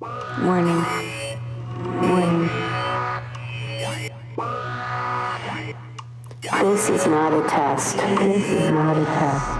Warning. Warning. This is not a test. This is not a test.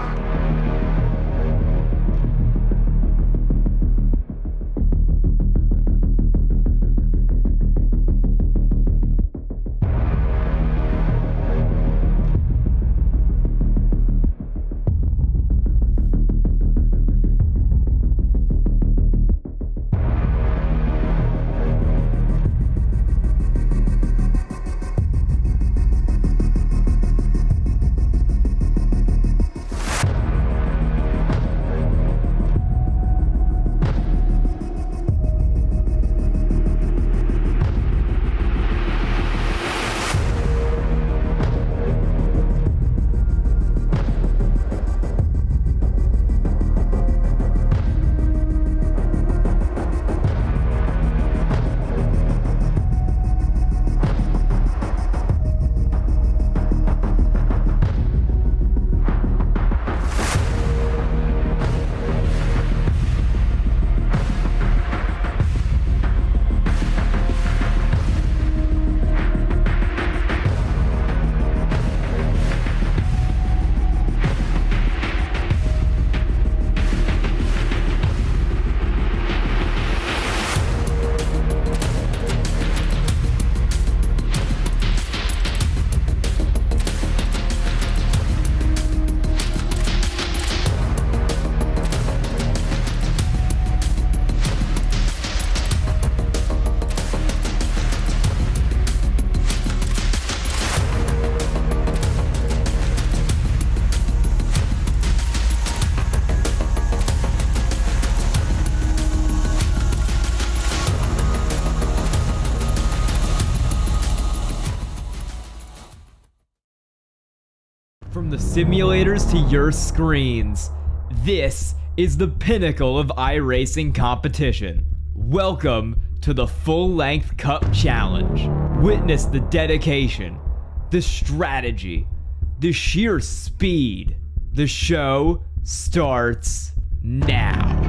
From the simulators to your screens, this is the pinnacle of iRacing competition. Welcome to the Full-Length Cup Challenge. Witness the dedication, the strategy, the sheer speed. The show starts now.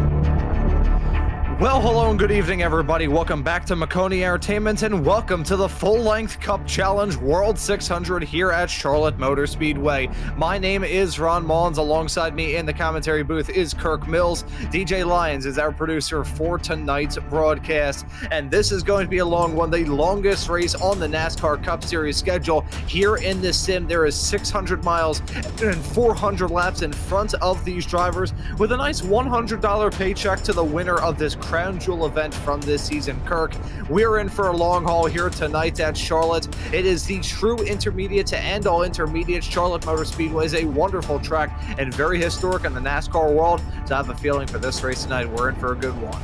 Well, hello and good evening, everybody. Welcome back to Maconi Entertainment, and welcome to the Full-Length Cup Challenge World 600 here at Charlotte Motor Speedway. My name is Ron Mullins. Alongside me in the commentary booth is Kirk Mills. DJ Lyons is our producer for tonight's broadcast, and this is going to be a long one, the longest race on the NASCAR Cup Series schedule. Here in this sim, there is 600 miles and 400 laps in front of these drivers, with a nice $100 paycheck to the winner of this crown jewel event from this season. Kirk, we're in for a long haul here tonight at Charlotte. It is the true intermediate to end all intermediates. Charlotte Motor Speedway is a wonderful track and very historic in the NASCAR world. So I have a feeling for this race tonight, we're in for a good one.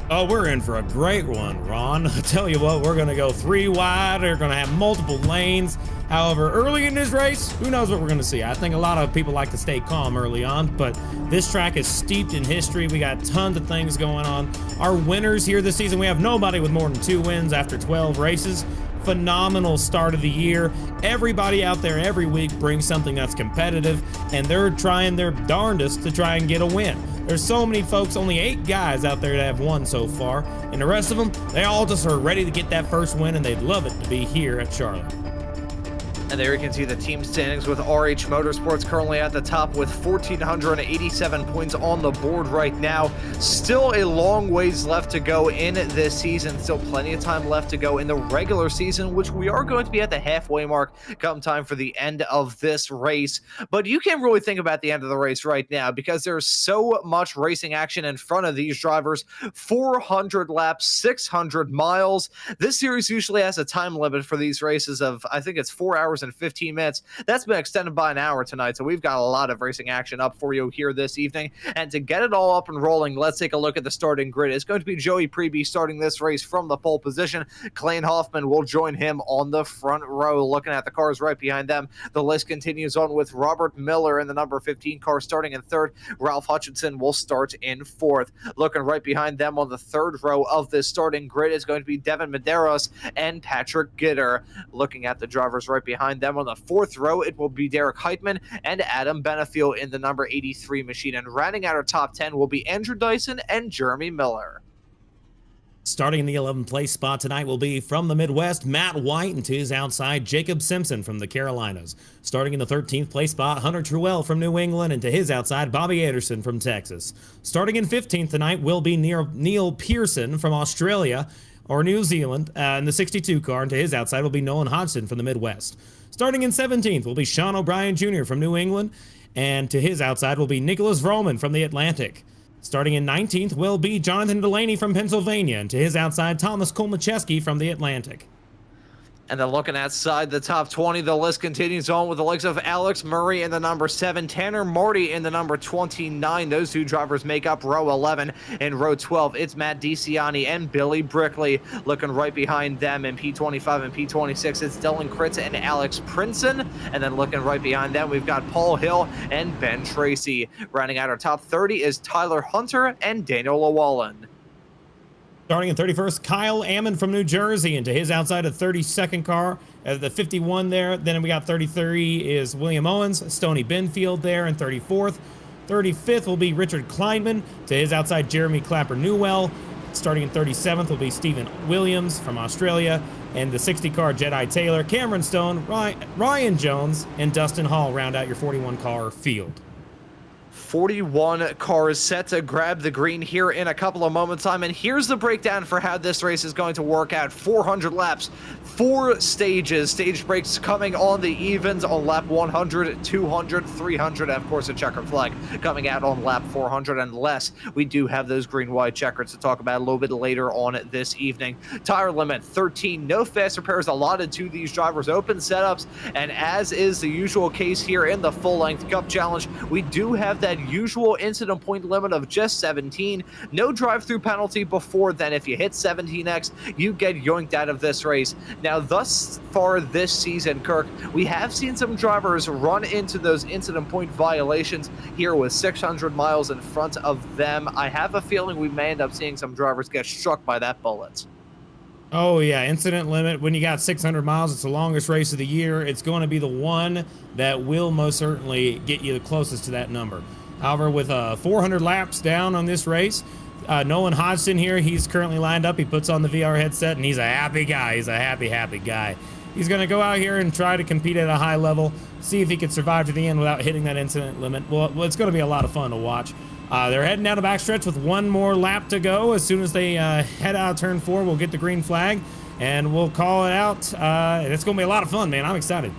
Oh, we're in for a great one, Ron. I tell you what, we're going to go three wide. We're going to have multiple lanes. However, early in this race, who knows what we're going to see? I think a lot of people like to stay calm early on, but this track is steeped in history. We got tons of things going on. Our winners here this season, we have nobody with more than 2 wins after 12 races. Phenomenal start of the year. Everybody out there every week brings something that's competitive, and they're trying their darndest to try and get a win. There's so many folks, only 8 guys out there that have won so far, and the rest of them, they all just are ready to get that first win, and they'd love it to be here at Charlotte. And there you can see the team standings with RH Motorsports currently at the top with 1,487 points on the board right now. Still a long ways left to go in this season. Still plenty of time left to go in the regular season, which we are going to be at the halfway mark come time for the end of this race. But you can't really think about the end of the race right now because there's so much racing action in front of these drivers. 400 laps, 600 miles. This series usually has a time limit for these races of, I think it's 4 hours and 15 minutes. That's been extended by an hour tonight, so we've got a lot of racing action up for you here this evening. And to get it all up and rolling, let's take a look at the starting grid. It's going to be Joey Preby starting this race from the pole position. Clayton Hoffman will join him on the front row. Looking at the cars right behind them, the list continues on with Robert Miller in the number 15 car starting in third. Ralph Hutchinson will start in fourth. Looking right behind them on the third row of this starting grid is going to be Devin Medeiros and Patrick Gitter. Looking at the drivers right behind them on the fourth row, it will be Derek Heitman and Adam Benefiel in the number 83 machine. And rounding out our top 10 will be Andrew Dyson and Jeremy Miller. Starting in the 11th place spot tonight will be from the Midwest, Matt White, and to his outside, Jacob Simpson from the Carolinas. Starting in the 13th place spot, Hunter Truell from New England, and to his outside, Bobby Anderson from Texas. Starting in 15th tonight will be Neil Pearson from Australia or New Zealand in the 62 car, and to his outside will be Nolan Hodgson from the Midwest. Starting in 17th will be Sean O'Brien Jr. from New England, and to his outside will be Nicholas Vroman from the Atlantic. Starting in 19th will be Jonathan Delaney from Pennsylvania, and to his outside, Thomas Kolmacheski from the Atlantic. And then looking outside the top 20, the list continues on with the likes of Alex Murray in the number 7, Tanner Marty in the number 29. Those two drivers make up row 11. In row 12, it's Matt DiCiani and Billy Brickley. Looking right behind them in P25 and P26, it's Dylan Kritz and Alex Princeton. And then looking right behind them, we've got Paul Hill and Ben Tracy. Rounding out our top 30 is Tyler Hunter and Daniel Llewellyn. Starting in 31st, Kyle Ammon from New Jersey, and to his outside, a 32nd car at the 51 there. Then we got 33 is William Owens, Stoney Benfield there in 34th. 35th will be Richard Kleinman, to his outside, Jeremy Clapper Newell. Starting in 37th will be Stephen Williams from Australia, and the 60 car Jedi Taylor, Cameron Stone, Ryan Jones, and Dustin Hall round out your 41 car field. 41 cars set to grab the green here in a couple of moments time, and here's the breakdown for how this race is going to work out. 400 laps, 4 stages, stage breaks coming on the evens on lap 100, 200, 300, and of course a checkered flag coming out on lap 400, unless we do have those green white checkers to talk about a little bit later on this evening. Tire limit 13, no fast repairs allotted to these drivers, open setups, and as is the usual case here in the full length cup challenge, we do have that usual incident point limit of just 17. No drive-through penalty before then. If you hit 17x, you get yoinked out of this race. Now, thus far this season, Kirk, we have seen some drivers run into those incident point violations here with 600 miles in front of them. I have a feeling we may end up seeing some drivers get struck by that bullet. Oh yeah, incident limit. When you got 600 miles, it's the longest race of the year. It's going to be the one that will most certainly get you the closest to that number. However, with 400 laps down on this race, Nolan Hodgson here, he's currently lined up. He puts on the VR headset, and he's a happy guy. He's a happy guy. He's going to go out here and try to compete at a high level, see if he can survive to the end without hitting that incident limit. Well, it's going to be a lot of fun to watch. They're heading down the backstretch with one more lap to go. As soon as they head out of turn 4, we'll get the green flag, and we'll call it out. And it's going to be a lot of fun, man. I'm excited.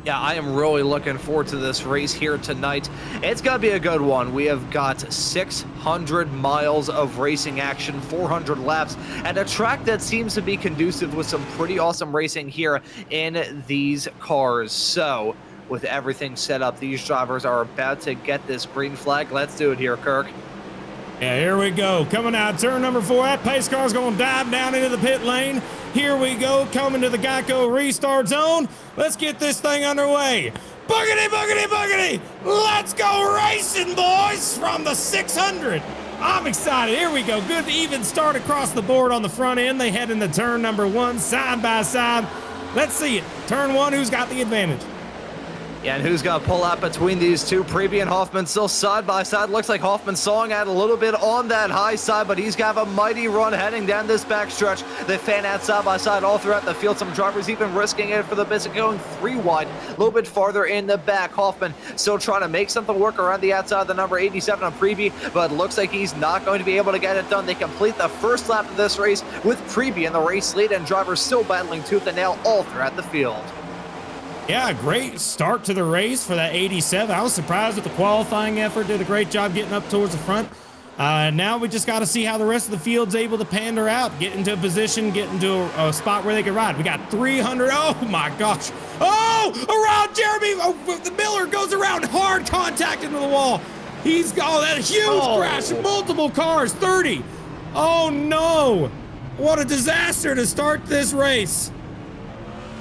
Yeah, I am really looking forward to this race here tonight. It's going to be a good one. We have got 600 miles of racing action, 400 laps, and a track that seems to be conducive with some pretty awesome racing here in these cars. So, with everything set up, these drivers are about to get this green flag. Let's do it here, Kirk. Yeah, here we go. Coming out turn number 4. That pace car's going to dive down into the pit lane. Here we go, coming to the Geico restart zone. Let's get this thing underway. Boogity, boogity, boogity. Let's go racing, boys, from the 600. I'm excited. Here we go. Good even start across the board on the front end. They head into turn number 1, side by side. Let's see it. Turn 1, who's got the advantage? Yeah, and who's going to pull out between these two? Preby and Hoffman still side by side. Looks like Hoffman sawing out a little bit on that high side, but he's got a mighty run heading down this backstretch. They fan out side by side all throughout the field. Some drivers even risking it for the biscuit, going 3 wide, a little bit farther in the back. Hoffman still trying to make something work around the outside of the number 87 on Preby, but looks like he's not going to be able to get it done. They complete the first lap of this race with Preby in the race lead, and drivers still battling tooth and nail all throughout the field. Yeah, great start to the race for that 87. I was surprised with the qualifying effort. Did a great job getting up towards the front. Now we just got to see how the rest of the field's able to pander out, get into a position, get into a spot where they can ride. We got 300. Oh, my gosh. Oh, around Jeremy. Oh, the Miller goes around. Hard contact into the wall. He's got that huge crash. Multiple cars. 30. Oh, no. What a disaster to start this race.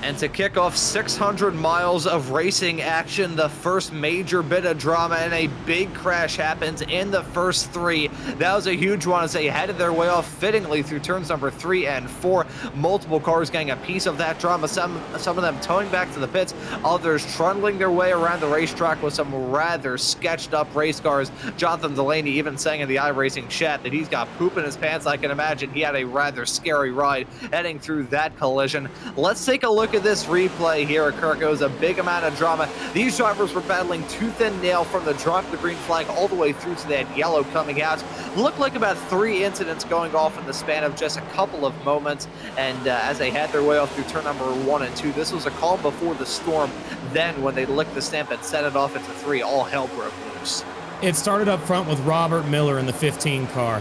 And to kick off 600 miles of racing action, the first major bit of drama and a big crash happens in the first three. That was a huge one as they headed their way off fittingly through turns number 3 and 4. Multiple cars getting a piece of that drama, some of them towing back to the pits, others trundling their way around the racetrack with some rather sketched up race cars. Jonathan Delaney even saying in the iRacing chat that he's got poop in his pants. I can imagine he had a rather scary ride heading through that collision. Let's take a look at this replay here at Kirk. It was a big amount of drama. These drivers were battling tooth and nail from the drop of the green flag all the way through to that yellow coming out. Looked like about 3 incidents going off in the span of just a couple of moments. And as they had their way off through turn number 1 and 2, this was a calm before the storm. Then when they licked the stamp and set it off into 3, all hell broke loose. It started up front with Robert Miller in the 15 car.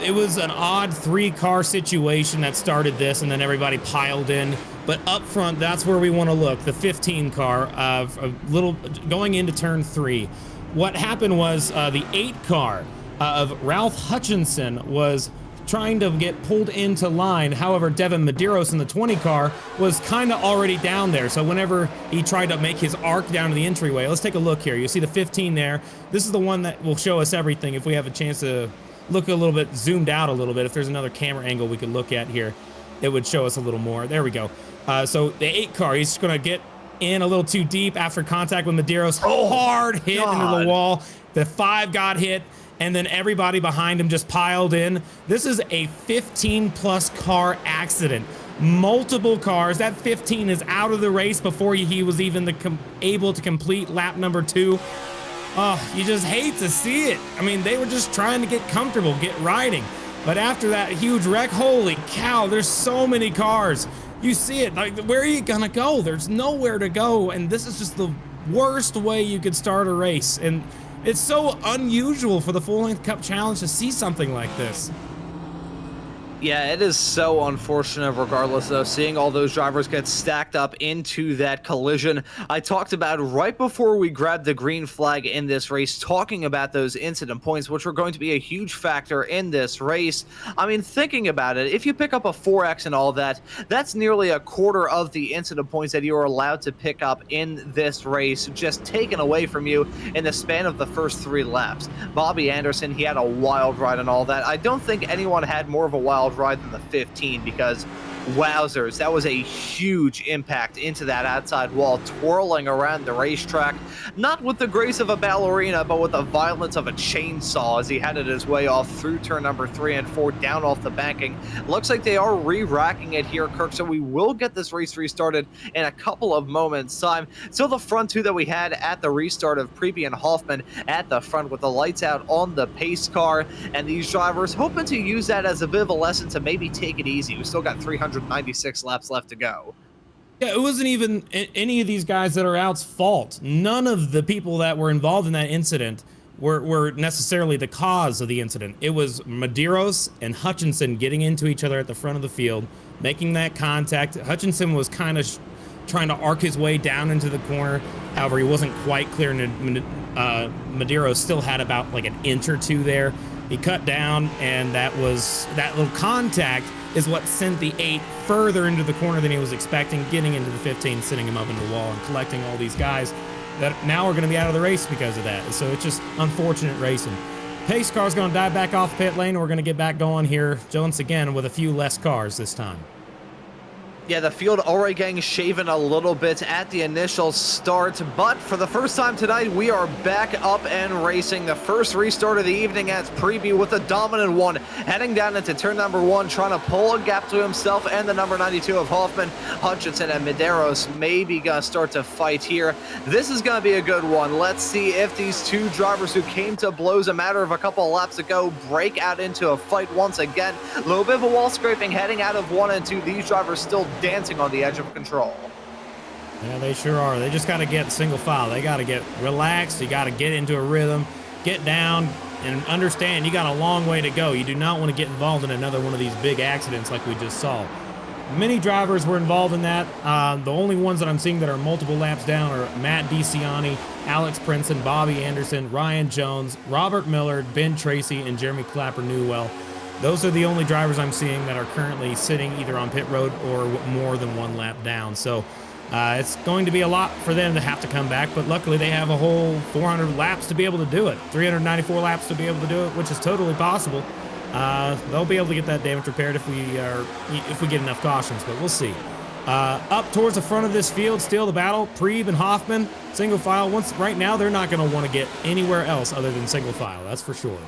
It was an odd 3-car situation that started this, and then everybody piled in. But up front, that's where we want to look. The 15 car, going into turn 3. What happened was the 8 car of Ralph Hutchinson was trying to get pulled into line. However, Devin Medeiros in the 20 car was kind of already down there. So whenever he tried to make his arc down to the entryway, let's take a look here. You see the 15 there. This is the one that will show us everything if we have a chance to look a little bit zoomed out a little bit. If there's another camera angle we could look at here, it would show us a little more. There we go. So the 8 car, he's just gonna get in a little too deep after contact with Medeiros. Hard hit into the wall. The 5 got hit, and then everybody behind him just piled in. This is a 15-plus car accident. Multiple cars. That 15 is out of the race before he was even able to complete lap number 2. Oh, you just hate to see it. I mean, they were just trying to get comfortable, get riding. But after that huge wreck, holy cow, there's so many cars. You see it, like, where are you gonna go? There's nowhere to go, and this is just the worst way you could start a race. And it's so unusual for the Full-Length Cup Challenge to see something like this. Yeah, it is so unfortunate regardless, though, seeing all those drivers get stacked up into that collision. I talked about right before we grabbed the green flag in this race, talking about those incident points, which were going to be a huge factor in this race. I mean, thinking about it, if you pick up a 4X and all that, that's nearly a quarter of the incident points that you are allowed to pick up in this race, just taken away from you in the span of the first 3 laps. Bobby Anderson, he had a wild ride and all that. I don't think anyone had more of a wild ride than the 15, because wowzers, that was a huge impact into that outside wall, twirling around the racetrack, not with the grace of a ballerina, but with the violence of a chainsaw as he headed his way off through turn number 3 and 4, down off the banking. Looks like they are re-racking it here, Kirk, so we will get this race restarted in a couple of moments' time. Still the front 2 that we had at the restart of Preby and Hoffman at the front with the lights out on the pace car, and these drivers hoping to use that as a bit of a lesson to maybe take it easy. We still got 396 laps left to go. Yeah, it wasn't even any of these guys that are out's fault. None of the people that were involved in that incident were necessarily the cause of the incident. It was Medeiros and Hutchinson getting into each other at the front of the field, making that contact. Hutchinson was kind of trying to arc his way down into the corner. However, he wasn't quite clear, and Medeiros still had about like an inch or 2 there. He cut down, and that little contact is what sent the 8 further into the corner than he was expecting, getting into the 15, sending him up into the wall, and collecting all these guys that now are going to be out of the race because of that. So it's just unfortunate racing. Pace car's going to dive back off pit lane. We're going to get back going here once again with a few less cars this time. Yeah, the field already getting shaven a little bit at the initial start, but for the first time tonight, we are back up and racing. The first restart of the evening as Preby with a dominant one, heading down into turn number 1, trying to pull a gap to himself and the number 92 of Hoffman. Hutchinson and Medeiros maybe gonna start to fight here. This is gonna be a good one. Let's see if these 2 drivers who came to blows a matter of a couple of laps ago break out into a fight once again. A little bit of a wall scraping heading out of 1 and 2. These drivers still dancing on the edge of control. Yeah, they sure are. They just got to get single file. They got to get relaxed. You got to get into a rhythm, get down, and understand you got a long way to go. You do not want to get involved in another one of these big accidents like we just saw. Many drivers were involved in that. The only ones that I'm seeing that are multiple laps down are Matt DeCiani, Alex Princeton, Bobby Anderson, Ryan Jones, Robert Miller, Ben Tracy, and Jeremy Clapper Newell. Those are the only drivers I'm seeing that are currently sitting either on pit road or more than one lap down. So it's going to be a lot for them to have to come back, but luckily they have a whole 400 laps to be able to do it, 394 laps to be able to do it, which is totally possible. They'll be able to get that damage repaired if we get enough cautions, but we'll see. Up towards the front of this field, still the battle, Preeb and Hoffman, single file. Right now, they're not going to want to get anywhere else other than single file, that's for sure.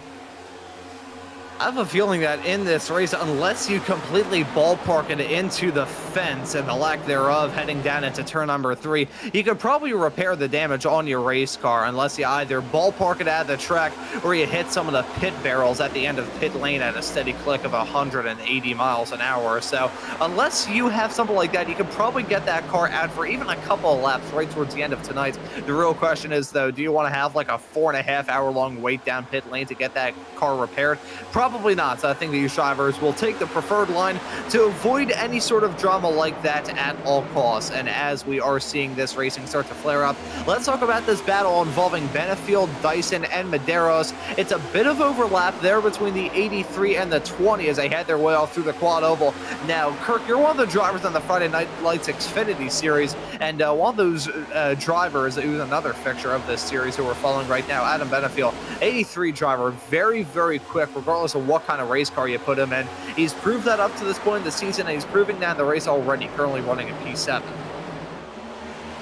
I have a feeling that in this race, unless you completely ballpark it into the fence and the lack thereof heading down into turn number 3, you could probably repair the damage on your race car unless you either ballpark it out of the track or you hit some of the pit barrels at the end of pit lane at a steady click of 180 miles an hour. So unless you have something like that, you could probably get that car out for even a couple of laps right towards the end of tonight. The real question is, though, do you want to have like a 4.5 hour long wait down pit lane to get that car repaired? Probably not. So I think these drivers will take the preferred line to avoid any sort of drama like that at all costs. And as we are seeing this racing start to flare up, let's talk about this battle involving Benefield, Dyson, and Medeiros. It's a bit of overlap there between the 83 and the 20 as they head their way off through the quad oval. Now, Kirk, you're one of the drivers on the Friday Night Lights Xfinity series, and one of those drivers who's another fixture of this series who we're following right now, Adam Benefield, 83 driver, very, very quick, regardless of what kind of race car you put him in. He's proved that up to this point in the season, and he's proving that in the race already, currently running a P7.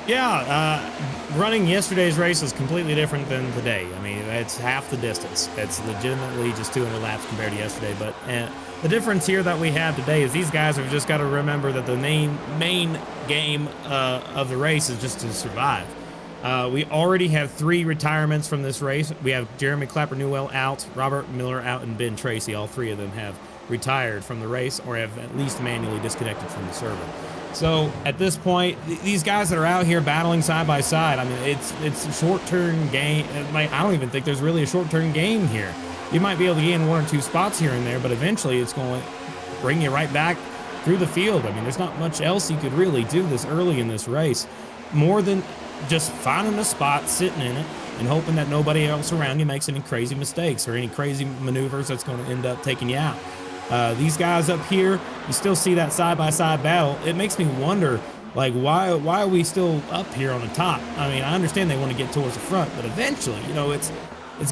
Yeah, running yesterday's race is completely different than today. I mean, it's half the distance. It's legitimately just 200 laps compared to yesterday. But the difference here that we have today is these guys have just got to remember that the main game of the race is just to survive. We already have 3 retirements from this race. We have Jeremy Clapper-Newell out, Robert Miller out, and Ben Tracy. All 3 of them have retired from the race or have at least manually disconnected from the server. So at this point, these guys that are out here battling side by side, I mean, it's a short-term game. Like, I don't even think there's really a short-term game here. You might be able to gain 1 or 2 spots here and there, but eventually it's going to bring you right back through the field. I mean, there's not much else you could really do this early in this race, more than just finding a spot, sitting in it, and hoping that nobody else around you makes any crazy mistakes or any crazy maneuvers that's going to end up taking you out. These guys up here, you still see that side-by-side battle. It makes me wonder, like, why are we still up here on the top? I mean, I understand they want to get towards the front, but eventually, you know, it's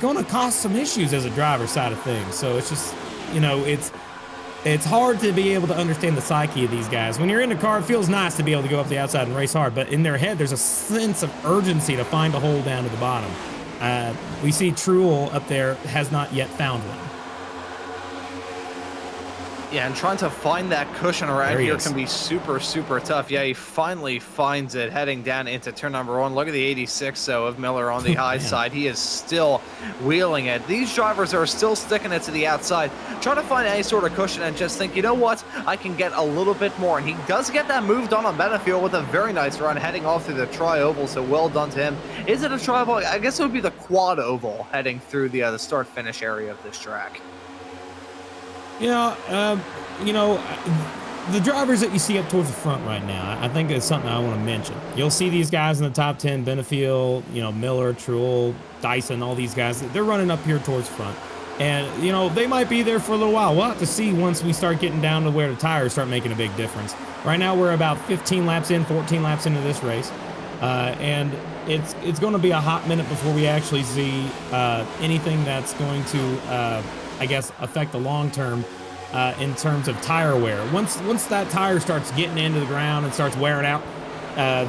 going to cause some issues as a driver side of things. So it's just, you know, it's hard to be able to understand the psyche of these guys. When you're in the car, it feels nice to be able to go up the outside and race hard, but in their head, there's a sense of urgency to find a hole down to the bottom. We see Truel up there has not yet found one. Yeah, and trying to find that cushion around here can be super, super tough. Yeah, he finally finds it heading down into turn number 1. Look at the 86, though, of Miller on the high side. He is still wheeling it. These drivers are still sticking it to the outside, trying to find any sort of cushion and just think, you know what, I can get a little bit more. And he does get that moved on Benefield with a very nice run heading off through the tri-oval, so well done to him. Is it a tri-oval? I guess it would be the quad oval heading through the start-finish area of this track. Yeah, the drivers that you see up towards the front right now, I think it's something I want to mention. You'll see these guys in the top 10, Benefield, Miller, Truel, Dyson, all these guys, they're running up here towards the front. And, they might be there for a little while. We'll have to see once we start getting down to where the tires start making a big difference. Right now, we're about 15 laps in, 14 laps into this race. And it's going to be a hot minute before we actually see anything that's going to affect the long term in terms of tire wear. Once that tire starts getting into the ground and starts wearing out,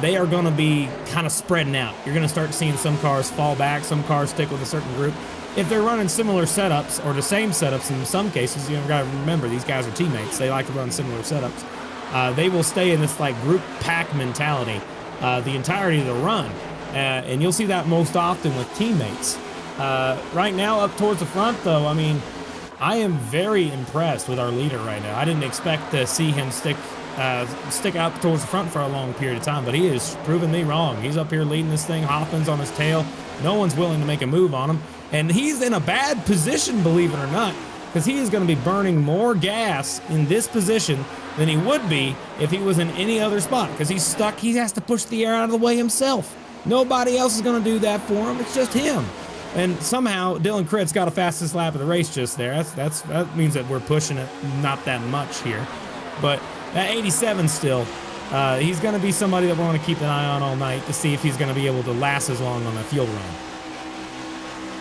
they are going to be kind of spreading out. You're going to start seeing some cars fall back, some cars stick with a certain group. If they're running similar setups or the same setups in some cases, you've got to remember these guys are teammates. They like to run similar setups. They will stay in this like group pack mentality the entirety of the run. And you'll see that most often with teammates. Right now up towards the front though, I mean, I am very impressed with our leader right now. I didn't expect to see him stick up towards the front for a long period of time, but he has proven me wrong. He's up here leading this thing. Hoffman's on his tail. No one's willing to make a move on him. And he's in a bad position, believe it or not, because he is going to be burning more gas in this position than he would be if he was in any other spot, because he's stuck. He has to push the air out of the way himself. Nobody else is going to do that for him. It's just him. And somehow Dylan Critz got a fastest lap of the race just there. That means that we're pushing it not that much here. But that 87 still, he's going to be somebody that we're going to keep an eye on all night to see if he's going to be able to last as long on a field run.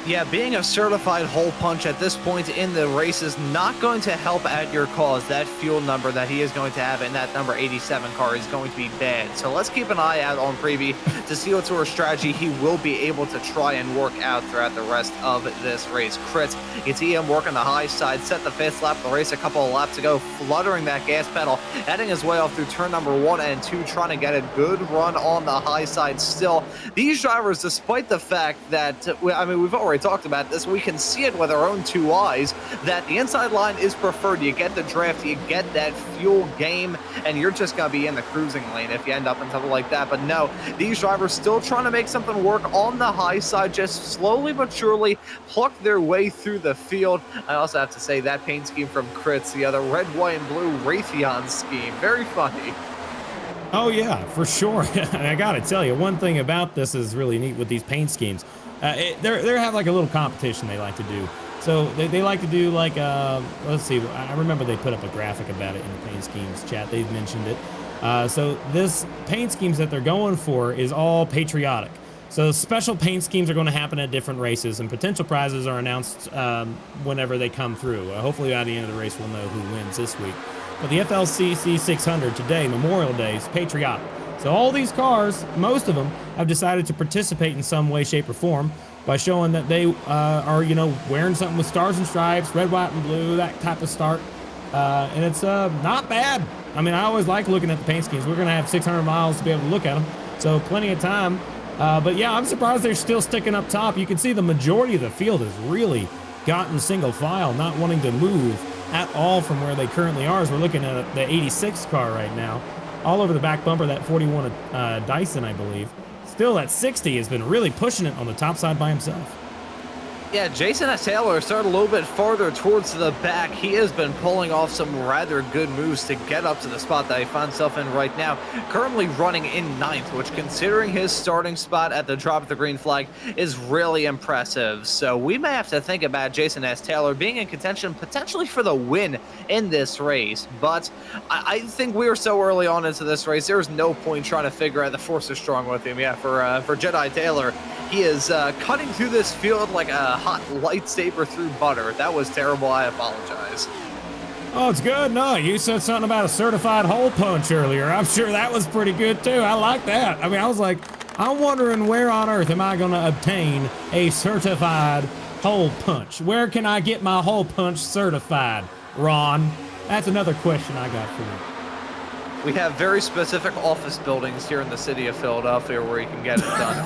Yeah, being a certified hole punch at this point in the race is not going to help at your cause. That fuel number that he is going to have in that number 87 car is going to be bad. So let's keep an eye out on Preview to see what sort of strategy he will be able to try and work out throughout the rest of this race. Critz, you can see him working the high side, set the fifth lap of the race a couple of laps ago, fluttering that gas pedal, heading his way off through turn number 1 and 2, trying to get a good run on the high side still. These drivers, despite the fact that, I mean, we've already talked about this, we can see it with our own 2 eyes that the inside line is preferred. You get the draft, you get that fuel game, and you're just going to be in the cruising lane if you end up in something like that. But no, these drivers still trying to make something work on the high side, just slowly but surely pluck their way through the field. I also have to say that paint scheme from Critz, the other red, white, and blue Raytheon scheme, very funny. Oh yeah, for sure. I gotta tell you, one thing about this is really neat with these paint schemes. They have like a little competition they like to do. So they like to do like, let's see, I remember they put up a graphic about it in the paint schemes chat. They've mentioned it. So this paint schemes that they're going for is all patriotic. So special paint schemes are going to happen at different races, and potential prizes are announced whenever they come through. Hopefully by the end of the race we'll know who wins this week. But the FLCC 600 today, Memorial Day, is patriotic. So all these cars, most of them, have decided to participate in some way, shape, or form by showing that they are, you know, wearing something with stars and stripes, red, white, and blue, that type of start. And it's not bad. I mean, I always like looking at the paint schemes. We're going to have 600 miles to be able to look at them, so plenty of time. But yeah, I'm surprised they're still sticking up top. You can see the majority of the field has really gotten single file, not wanting to move at all from where they currently are, as we're looking at the 86 car right now. All over the back bumper, that 41 Dyson, I believe. Still, that 60 has been really pushing it on the top side by himself. Yeah, Jason S. Taylor started a little bit farther towards the back. He has been pulling off some rather good moves to get up to the spot that he finds himself in right now. Currently running in 9th, which, considering his starting spot at the drop of the green flag, is really impressive. So we may have to think about Jason S. Taylor being in contention potentially for the win in this race. But I think we are so early on into this race, there's no point trying to figure out the force is strong with him. Yeah, for Jedi Taylor, he is cutting through this field like a hot lightsaber through butter. That was terrible. I apologize. Oh, it's good. No, you said something about a certified hole punch earlier. I'm sure that was pretty good too. I like that. I mean, I was like, I'm wondering where on earth am I going to obtain a certified hole punch? Where can I get my hole punch certified, Ron? That's another question I got for you. We have very specific office buildings here in the city of Philadelphia where you can get it done.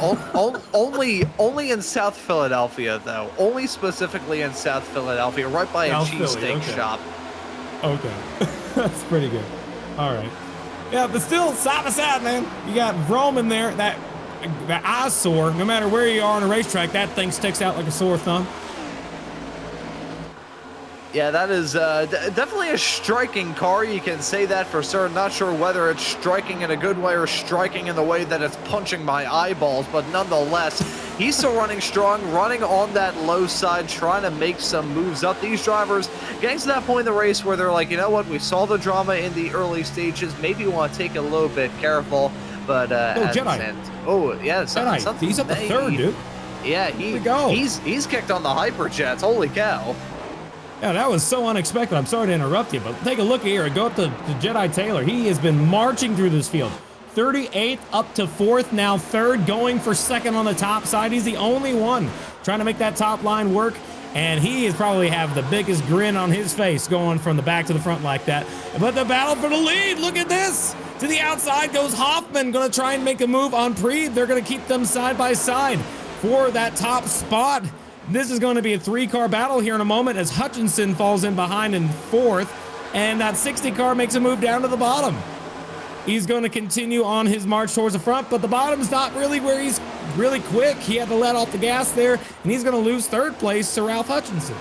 Only in South Philadelphia, though. Only specifically in South Philadelphia, right by a cheesesteak shop. Okay. That's pretty good. All right. Yeah, but still, side by side, man. You got Roman there. That eyesore, no matter where you are on a racetrack, that thing sticks out like a sore thumb. Yeah, that is definitely a striking car. You can say that for certain. Not sure whether it's striking in a good way or striking in the way that it's punching my eyeballs, but nonetheless, he's still running strong, running on that low side, trying to make some moves up. These drivers getting to that point in the race where they're like, you know what, we saw the drama in the early stages. Maybe we want to take it a little bit careful, but Jedi. Oh, yeah, Jedi. He's up the third, dude. Yeah, he's kicked on the hyperjets. Holy cow. Yeah, that was so unexpected. I'm sorry to interrupt you, but take a look here. Go up to Jedi Taylor. He has been marching through this field. 38th up to 4th, now 3rd, going for 2nd on the top side. He's the only one trying to make that top line work, and he is probably have the biggest grin on his face going from the back to the front like that. But the battle for the lead, look at this. To the outside goes Hoffman, going to try and make a move on Preed. They're going to keep them side by side for that top spot. This is going to be a 3-car battle here in a moment as Hutchinson falls in behind in 4th, and that 60 car makes a move down to the bottom. He's going to continue on his march towards the front, but the bottom's not really where he's really quick. He had to let off the gas there, and he's going to lose 3rd place to Ralph Hutchinson.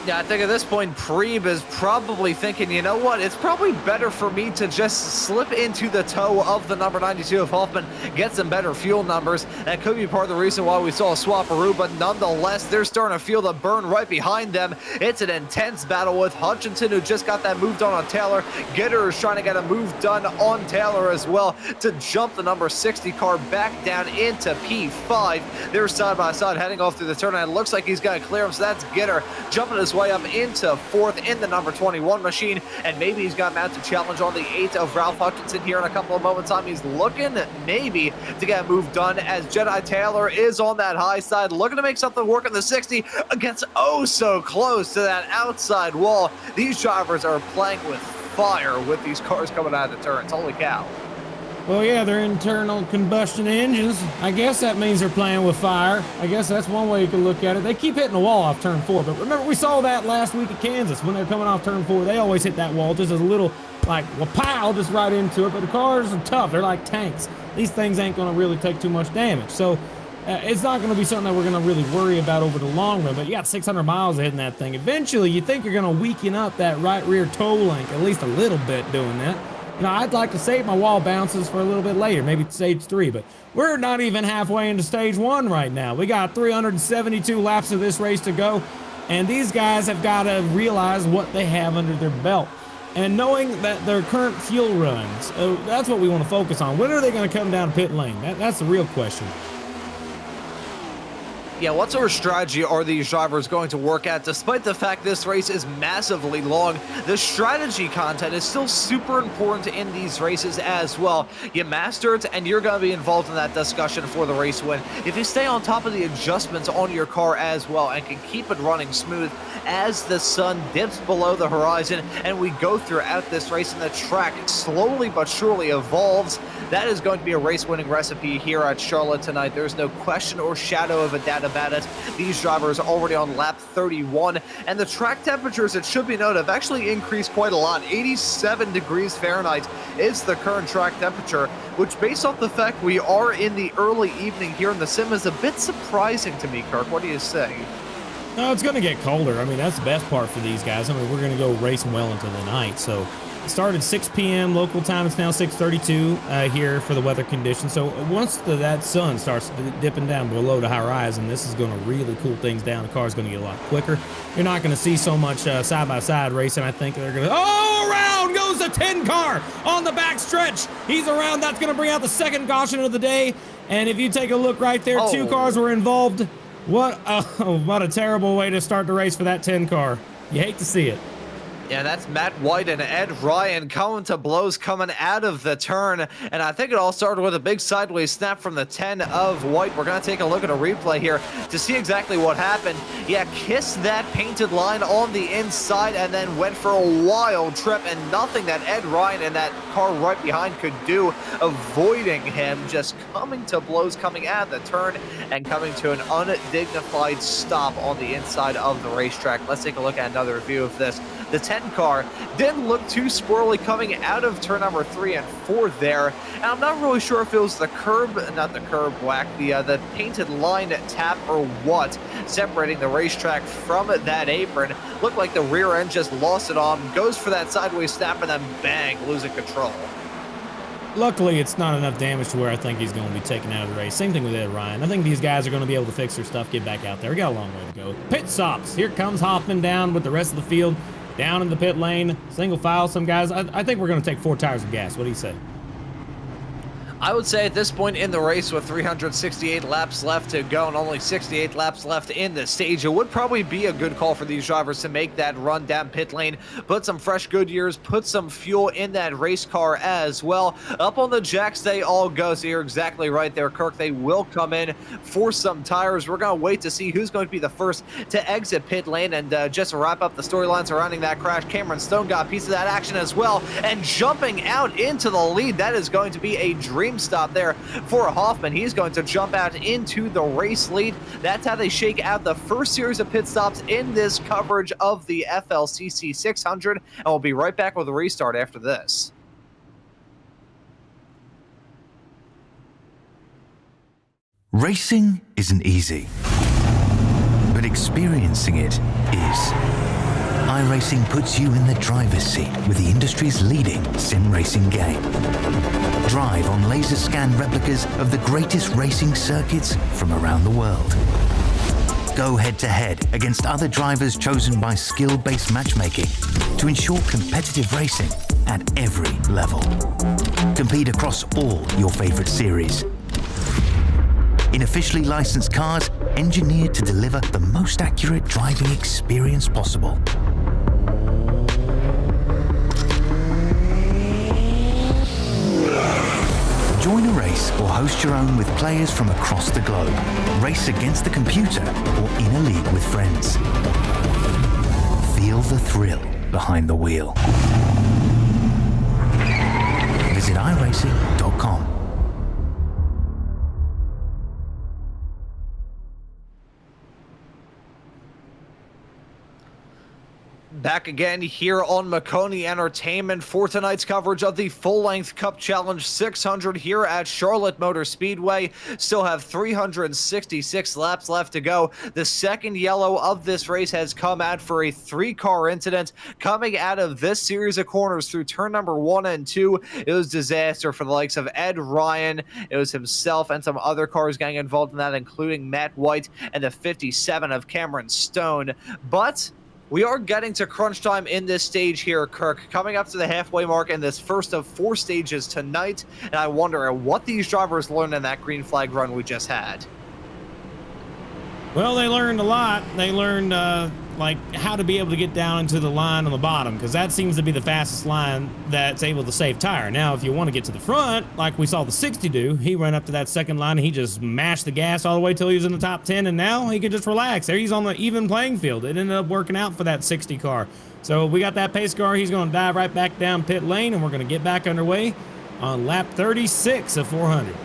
Yeah, I think at this point, Preeb is probably thinking, you know what, it's probably better for me to just slip into the toe of the number 92 of Hoffman, get some better fuel numbers. That could be part of the reason why we saw a swaparoo, but nonetheless, they're starting to feel the burn right behind them. It's an intense battle with Hutchinson, who just got that move done on Taylor. Gitter is trying to get a move done on Taylor as well to jump the number 60 car back down into P5. They're side by side heading off through the turn, and it looks like he's going to clear him, so that's Gitter jumping his way up into 4th in the number 21 machine, and maybe he's got a mounted challenge on the 8 of Ralph Hutchinson here in a couple of moments time. He's looking maybe to get a move done as Jedi Taylor is on that high side, looking to make something work in the 60, gets oh so close to that outside wall. These drivers are playing with fire with these cars coming out of the turns. Holy cow. Well, yeah, they're internal combustion engines. I guess that means they're playing with fire. I guess that's one way you can look at it. They keep hitting the wall off turn 4, but remember we saw that last week at Kansas when they're coming off turn 4. They always hit that wall just as a little, like, pow, just right into it. But the cars are tough. They're like tanks. These things ain't going to really take too much damage. So it's not going to be something that we're going to really worry about over the long run. But you got 600 miles of hitting that thing. Eventually, you think you're going to weaken up that right rear toe link at least a little bit doing that. You know, I'd like to save my wall bounces for a little bit later, maybe stage 3, but we're not even halfway into stage 1 right now. We got 372 laps of this race to go, and these guys have got to realize what they have under their belt. And knowing that their current fuel runs, that's what we want to focus on. When are they going to come down pit lane? That's the real question. Yeah, what sort of strategy are these drivers going to work at? Despite the fact this race is massively long, the strategy content is still super important in these races as well. You master it, and you're going to be involved in that discussion for the race win. If you stay on top of the adjustments on your car as well and can keep it running smooth as the sun dips below the horizon and we go throughout this race and the track slowly but surely evolves, that is going to be a race-winning recipe here at Charlotte tonight. There's no question or shadow of a doubt about it. These drivers are already on lap 31, and the track temperatures, it should be noted, have actually increased quite a lot. 87 degrees Fahrenheit is the current track temperature, which, based off the fact we are in the early evening here in the sim, is a bit surprising to me. Kirk, what do you say? No, it's going to get colder. I mean, that's the best part for these guys. I mean, we're going to go racing well into the night, so it started 6 p.m. local time. It's now 6:32 here for the weather conditions. So once that sun starts dipping down below the horizon, this is going to really cool things down. The car's going to get a lot quicker. You're not going to see so much side-by-side racing. I think they're going to... Oh, around goes the 10 car on the back stretch. He's around. That's going to bring out the second caution of the day. And if you take a look right there, 2 cars were involved. What a terrible way to start the race for that 10 car. You hate to see it. Yeah, that's Matt White and Ed Ryan coming to blows coming out of the turn. And I think it all started with a big sideways snap from the 10 of White. We're going to take a look at a replay here to see exactly what happened. Yeah, kissed that painted line on the inside and then went for a wild trip, and nothing that Ed Ryan and that car right behind could do, avoiding him, just coming to blows coming out of the turn and coming to an undignified stop on the inside of the racetrack. Let's take a look at another view of this. The 10 car didn't look too squirrely coming out of turn number 3 and 4 there. And I'm not really sure if it was the curb, not the curb whack, the painted line tap or what, separating the racetrack from that apron. Looked like the rear end just lost it on, goes for that sideways snap, and then bang, losing control. Luckily, it's not enough damage to where I think he's going to be taken out of the race. Same thing with Ed Ryan. I think these guys are going to be able to fix their stuff, get back out there. We got a long way to go. Pit stops. Here comes Hoffman down with the rest of the field. Down in the pit lane, single file, some guys. I think we're going to take 4 tires of gas. What do you say? I would say at this point in the race, with 368 laps left to go and only 68 laps left in the stage, it would probably be a good call for these drivers to make that run down pit lane, put some fresh Goodyears, put some fuel in that race car as well. Up on the jacks they all go, so you're exactly right there, Kirk. They will come in for some tires. We're going to wait to see who's going to be the first to exit pit lane, and just to wrap up the storyline surrounding that crash, Cameron Stone got a piece of that action as well, and jumping out into the lead. That is going to be a dream stop there for Hoffman. He's going to jump out into the race lead. That's how they shake out the first series of pit stops in this coverage of the FLCC 600, and we'll be right back with a restart after this. Racing isn't easy, but experiencing it is. iRacing puts you in the driver's seat with the industry's leading sim racing game. Drive on laser scan replicas of the greatest racing circuits from around the world. Go head-to-head against other drivers chosen by skill-based matchmaking to ensure competitive racing at every level. Compete across all your favorite series. In officially licensed cars, engineered to deliver the most accurate driving experience possible. Join a race or host your own with players from across the globe. Race against the computer or in a league with friends. Feel the thrill behind the wheel. Visit iRacing.com. Back again here on Maconi Entertainment for tonight's coverage of the full-length Cup Challenge 600 here at Charlotte Motor Speedway. Still have 366 laps left to go. The second yellow of this race has come out for a 3-car incident coming out of this series of corners through turn number 1 and 2. It was disaster for the likes of Ed Ryan. It was himself and some other cars getting involved in that, including Matt White and the 57 of Cameron Stone. But we are getting to crunch time in this stage here, Kirk, coming up to the halfway mark in this first of 4 stages tonight, and I wonder what these drivers learned in that green flag run we just had. Well, they learned a lot. They learned like how to be able to get down into the line on the bottom, because that seems to be the fastest line that's able to save tire. Now, if you want to get to the front, like we saw the 60 do, he ran up to that second line and he just mashed the gas all the way till he was in the top 10, and now he can just relax. There, he's on the even playing field. It ended up working out for that 60 car. So we got that pace car. He's going to dive right back down pit lane, and we're going to get back underway on lap 36 of 400.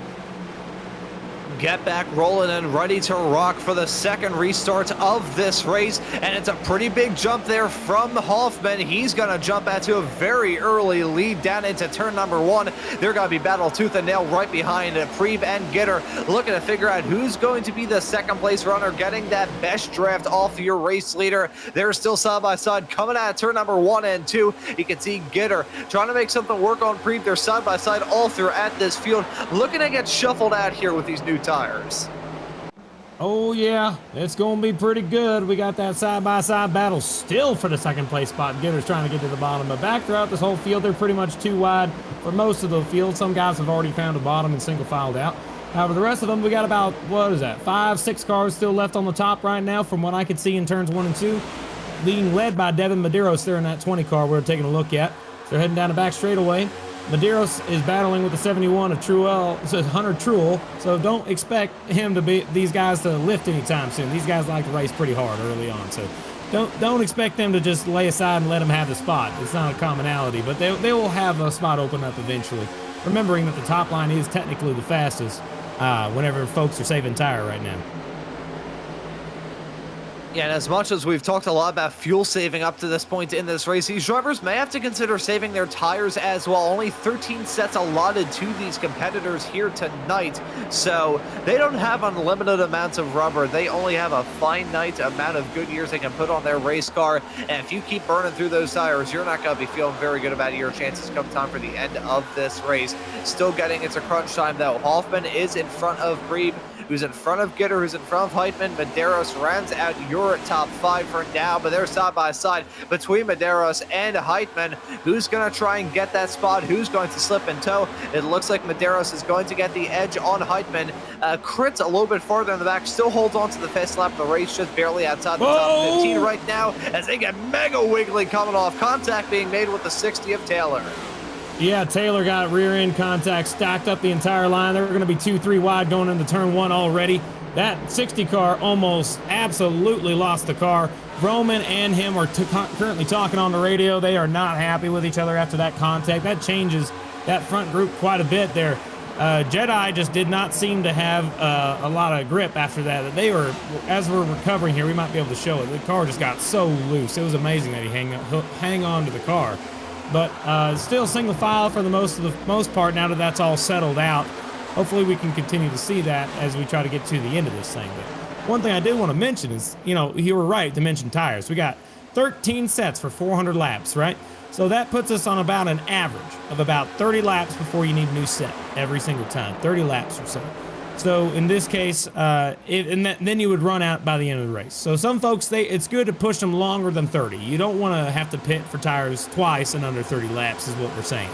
Get back rolling and ready to rock for the second restart of this race, and it's a pretty big jump there from Hoffman. He's going to jump out to a very early lead down into turn number 1. They're going to be battle tooth and nail right behind Preeb and Gitter, looking to figure out who's going to be the second place runner, getting that best draft off your race leader. They're still side by side coming out of turn number 1 and 2. You can see Gitter trying to make something work on Preeb. They're side by side all throughout this field, looking to get shuffled out here with these new tires. Oh yeah, it's gonna be pretty good. We got that side-by-side battle still for the second place spot. Gitter's trying to get to the bottom, but back throughout this whole field, they're pretty much too wide for most of the field. Some guys have already found a bottom and single filed out. However, the rest of them, we got about, what is that, 5-6 cars still left on the top right now from what I could see in turns 1 and 2. Being led by Devin Medeiros there in that 20 car we're taking a look at. They're heading down the back straightaway. Medeiros is battling with the 71 of Hunter Truel, so don't expect him to be these guys to lift anytime soon. These guys like to race pretty hard early on, so don't expect them to just lay aside and let them have the spot. It's not a commonality, but they will have a spot open up eventually. Remembering that the top line is technically the fastest whenever folks are saving tire right now. Yeah, and as much as we've talked a lot about fuel saving up to this point in this race, these drivers may have to consider saving their tires as well. Only 13 sets allotted to these competitors here tonight, so they don't have unlimited amounts of rubber. They only have a finite amount of good years they can put on their race car, and if you keep burning through those tires, you're not going to be feeling very good about your chances come time for the end of this race. Still getting into crunch time, though. Hoffman is in front of Preeb, who's in front of Gitter, who's in front of Heitman. Medeiros rounds out your top 5 for now, but they're side by side between Medeiros and Heitman. Who's going to try and get that spot? Who's going to slip in tow? It looks like Medeiros is going to get the edge on Heitman. Crit a little bit farther in the back, still holds on to the fast lap of the race, just barely outside the top 15 right now, as they get mega wiggly coming off. Contact being made with the 60 of Taylor. Yeah, Taylor got rear end contact, stacked up the entire line. They were going to be 2-3 wide going into turn 1 already. That 60 car almost absolutely lost the car. Roman and him are currently talking on the radio. They are not happy with each other after that contact. That changes that front group quite a bit there. Jedi just did not seem to have a lot of grip after that. They were, as we're recovering here, we might be able to show it. The car just got so loose. It was amazing that he hang on to the car. But still single file for the most part now that that's all settled out. Hopefully we can continue to see that as we try to get to the end of this thing. But one thing I did want to mention is, you know, you were right to mention tires. We got 13 sets for 400 laps, right? So that puts us on about an average of about 30 laps before you need a new set every single time, 30 laps or so. So in this case, then you would run out by the end of the race. So some folks, it's good to push them longer than 30. You don't want to have to pit for tires twice in under 30 laps is what we're saying.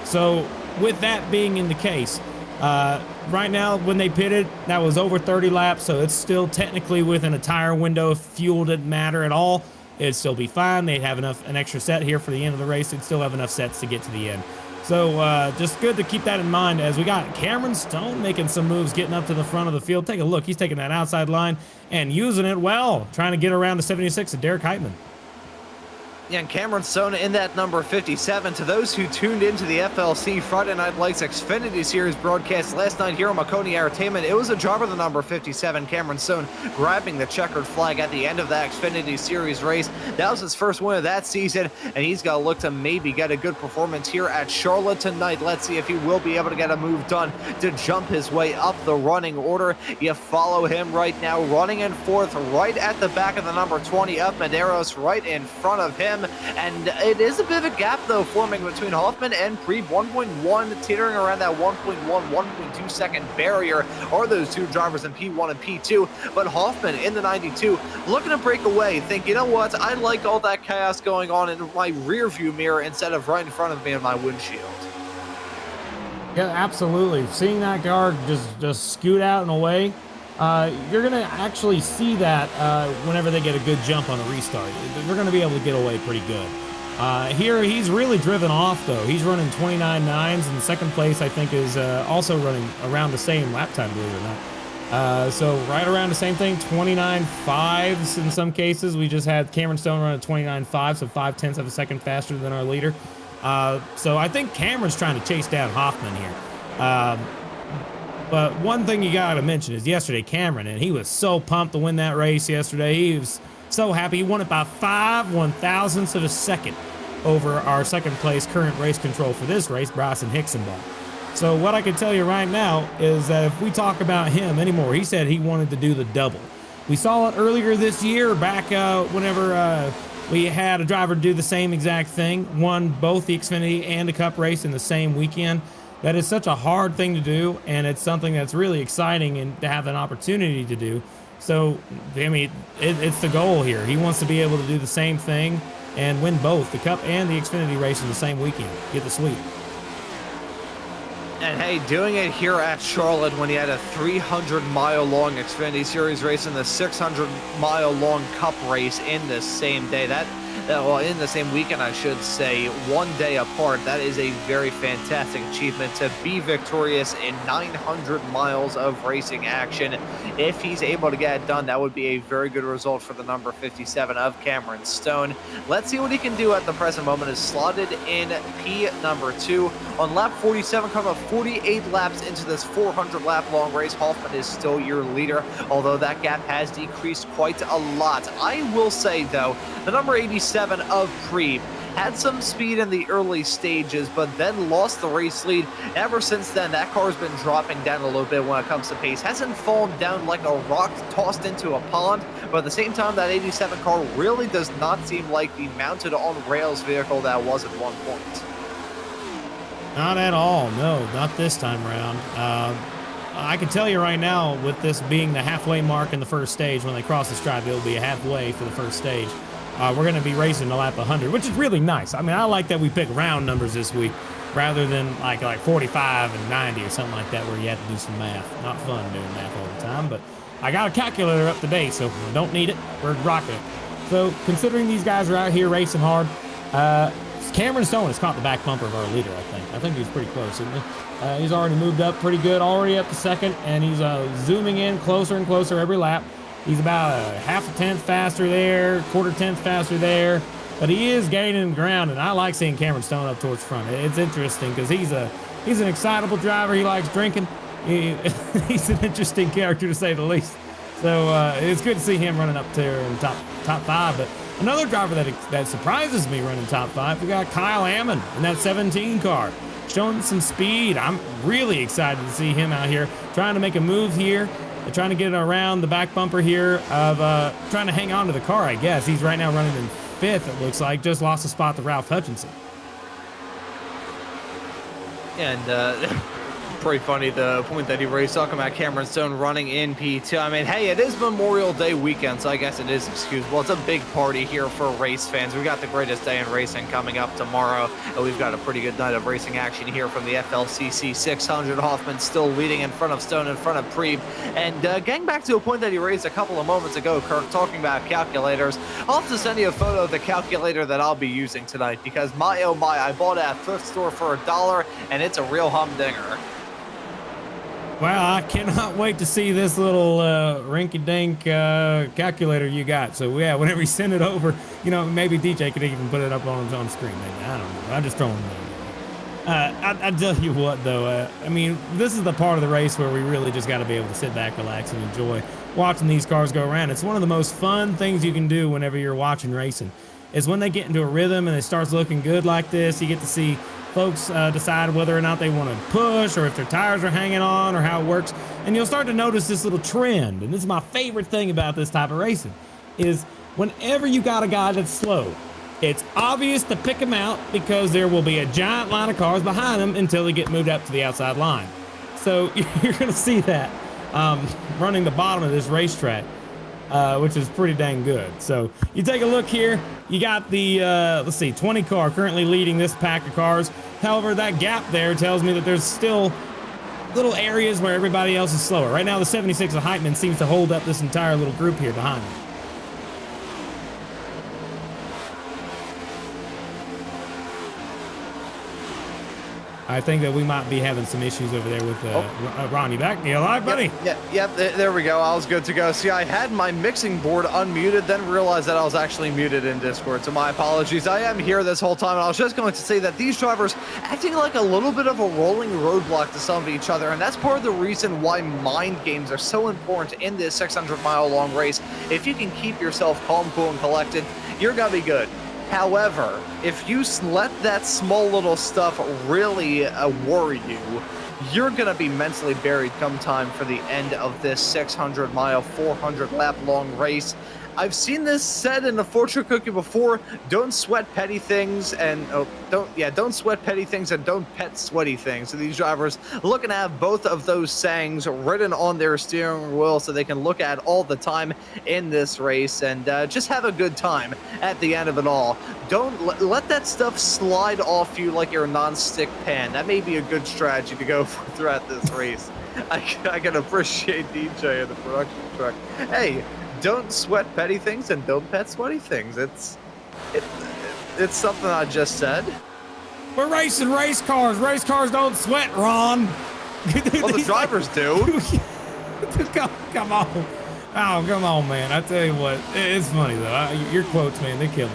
So with that being in the case, right now when they pitted, that was over 30 laps, so it's still technically within a tire window. If fuel didn't matter at all, it'd still be fine. They'd have an extra set here for the end of the race. They'd still have enough sets to get to the end. So just good to keep that in mind as we got Cameron Stone making some moves, getting up to the front of the field. Take a look. He's taking that outside line and using it well, trying to get around to 76 of Derek Heitman. Yeah, and Cameron Stone in that number 57. To those who tuned into the FLC Friday Night Lights Xfinity Series broadcast last night here on Maconi Entertainment, it was a driver, the number 57, Cameron Stone, grabbing the checkered flag at the end of that Xfinity Series race. That was his first win of that season, and he's got to look to maybe get a good performance here at Charlotte tonight. Let's see if he will be able to get a move done to jump his way up the running order. You follow him right now, running in fourth, right at the back of the number 20 of Medeiros, right in front of him. And it is a bit of a gap, though, forming between Hoffman and Preeb. 1.1, teetering around that 1.1, 1.2 second barrier are those two drivers in P1 and P2. But Hoffman in the 92 looking to break away. Think, you know what? I like all that chaos going on in my rear view mirror instead of right in front of me in my windshield. Yeah, absolutely. Seeing that car just scoot out and away, you're going to actually see that whenever they get a good jump on a restart. They're going to be able to get away pretty good. Here, he's really driven off, though. He's running 29.9s, and second place, I think, is also running around the same lap time, believe it or not. So right around the same thing, 29.5s in some cases. We just had Cameron Stone run at 29.5, so 0.5 of a second faster than our leader. So I think Cameron's trying to chase down Hoffman here. But one thing you got to mention is yesterday, Cameron, and he was so pumped to win that race yesterday. He was so happy. He won it by 5/1000ths of a second over our second place current race control for this race, Bryson Hicksonball. So what I can tell you right now is that if we talk about him anymore, he said he wanted to do the double. We saw it earlier this year, back whenever we had a driver do the same exact thing, won both the Xfinity and the Cup race in the same weekend. That is such a hard thing to do, and it's something that's really exciting and to have an opportunity to do. So, I mean, it's the goal here. He wants to be able to do the same thing and win both the Cup and the Xfinity race in the same weekend. Get the sweep. And hey, doing it here at Charlotte when he had a 300-mile-long Xfinity Series race and the 600-mile-long Cup race in the same day. Well, in the same weekend, I should say, one day apart. That is a very fantastic achievement to be victorious in 900 miles of racing action. If he's able to get it done, that would be a very good result for the number 57 of Cameron Stone. Let's see what he can do at the present moment. Is slotted in P number 2. On lap 47, coming up 48 laps into this 400-lap long race, Hoffman is still your leader, although that gap has decreased quite a lot. I will say, though, the number 87 of Preeb had some speed in the early stages, but then lost the race lead. Ever since then, that car's been dropping down a little bit when it comes to pace. Hasn't fallen down like a rock tossed into a pond, but at the same time, that 87 car really does not seem like the mounted on rails vehicle that was at one point. Not at all. No, not this time around. I can tell you right now, with this being the halfway mark in the first stage, when they cross the stripe, it'll be a halfway for the first stage. We're going to be racing to lap 100, which is really nice. I mean, I like that we pick round numbers this week rather than like 45 and 90 or something like that where you have to do some math. Not fun doing math all the time, but I got a calculator up to date, so I don't need it. We're rocking it. So considering these guys are out here racing hard, Cameron Stone has caught the back bumper of our leader, I think. I think he's pretty close, isn't he? He's already moved up pretty good, already up to second, and he's zooming in closer and closer every lap. He's about a half a tenth faster there, quarter tenth faster there, but he is gaining ground, and I like seeing Cameron Stone up towards front. It's interesting because he's an excitable driver. He likes drinking. He's an interesting character to say the least. So it's good to see him running up there in top five. But another driver that surprises me running top five, we got Kyle Ammon in that 17 car, showing some speed. I'm really excited to see him out here trying to make a move here. They're trying to get around the back bumper here of trying to hang on to the car, I guess. He's right now running in fifth, it looks like, just lost a spot to Ralph Hutchinson. And pretty funny the point that he raised talking about Cameron Stone running in P2. I mean, hey, it is Memorial Day weekend, so I guess it is excusable. It's a big party here for race fans. We got the greatest day in racing coming up tomorrow, and we've got a pretty good night of racing action here from the FLCC 600. Hoffman still leading in front of Stone, in front of Preeb. And getting back to a point that he raised a couple of moments ago, Kirk, talking about calculators, I'll have to send you a photo of the calculator that I'll be using tonight, because my oh my, I bought it at a thrift store for $1, and it's a real humdinger. Well, I cannot wait to see this little rinky-dink calculator you got. So, yeah, whenever you send it over, you know, maybe DJ could even put it up on screen. Maybe. I don't know. I'm just throwing it out. I tell you what, though, I mean, this is the part of the race where we really just got to be able to sit back, relax, and enjoy watching these cars go around. It's one of the most fun things you can do whenever you're watching racing, is when they get into a rhythm and it starts looking good like this. You get to see folks decide whether or not they want to push, or if their tires are hanging on, or how it works. And you'll start to notice this little trend. And this is my favorite thing about this type of racing, is whenever you got a guy that's slow, it's obvious to pick him out, because there will be a giant line of cars behind him until they get moved up to the outside line. So you're going to see that running the bottom of this racetrack, which is pretty dang good. So you take a look here. You got the, let's see, 20 car currently leading this pack of cars. However, that gap there tells me that there's still little areas where everybody else is slower. Right now, the 76 of Heitman seems to hold up this entire little group here behind him. I think that we might be having some issues over there with Ron. You back? You alive, buddy? Yep, there we go. I was good to go. See, I had my mixing board unmuted, then realized that I was actually muted in Discord, so my apologies. I am here this whole time, and I was just going to say that these drivers acting like a little bit of a rolling roadblock to some of each other, and that's part of the reason why mind games are so important in this 600-mile-long race. If you can keep yourself calm, cool, and collected, you're going to be good. However, if you let that small little stuff really worry you, you're going to be mentally buried come time for the end of this 600-mile, 400-lap-long race. I've seen this said in the fortune cookie before: don't sweat petty things, and don't sweat petty things, and don't pet sweaty things. So these drivers looking to have both of those sayings written on their steering wheel so they can look at all the time in this race, and just have a good time at the end of it all. Don't let that stuff slide off you like you're a non-stick pan. That may be a good strategy to go for throughout this race. I can appreciate DJ in the production truck. Hey, don't sweat petty things and don't pet sweaty things. It's something I just said. We're racing race cars. Race cars don't sweat, Ron. Well, the drivers do. Come on. Oh, come on, man. I tell you what, it's funny, though. Your quotes, man, they kill me.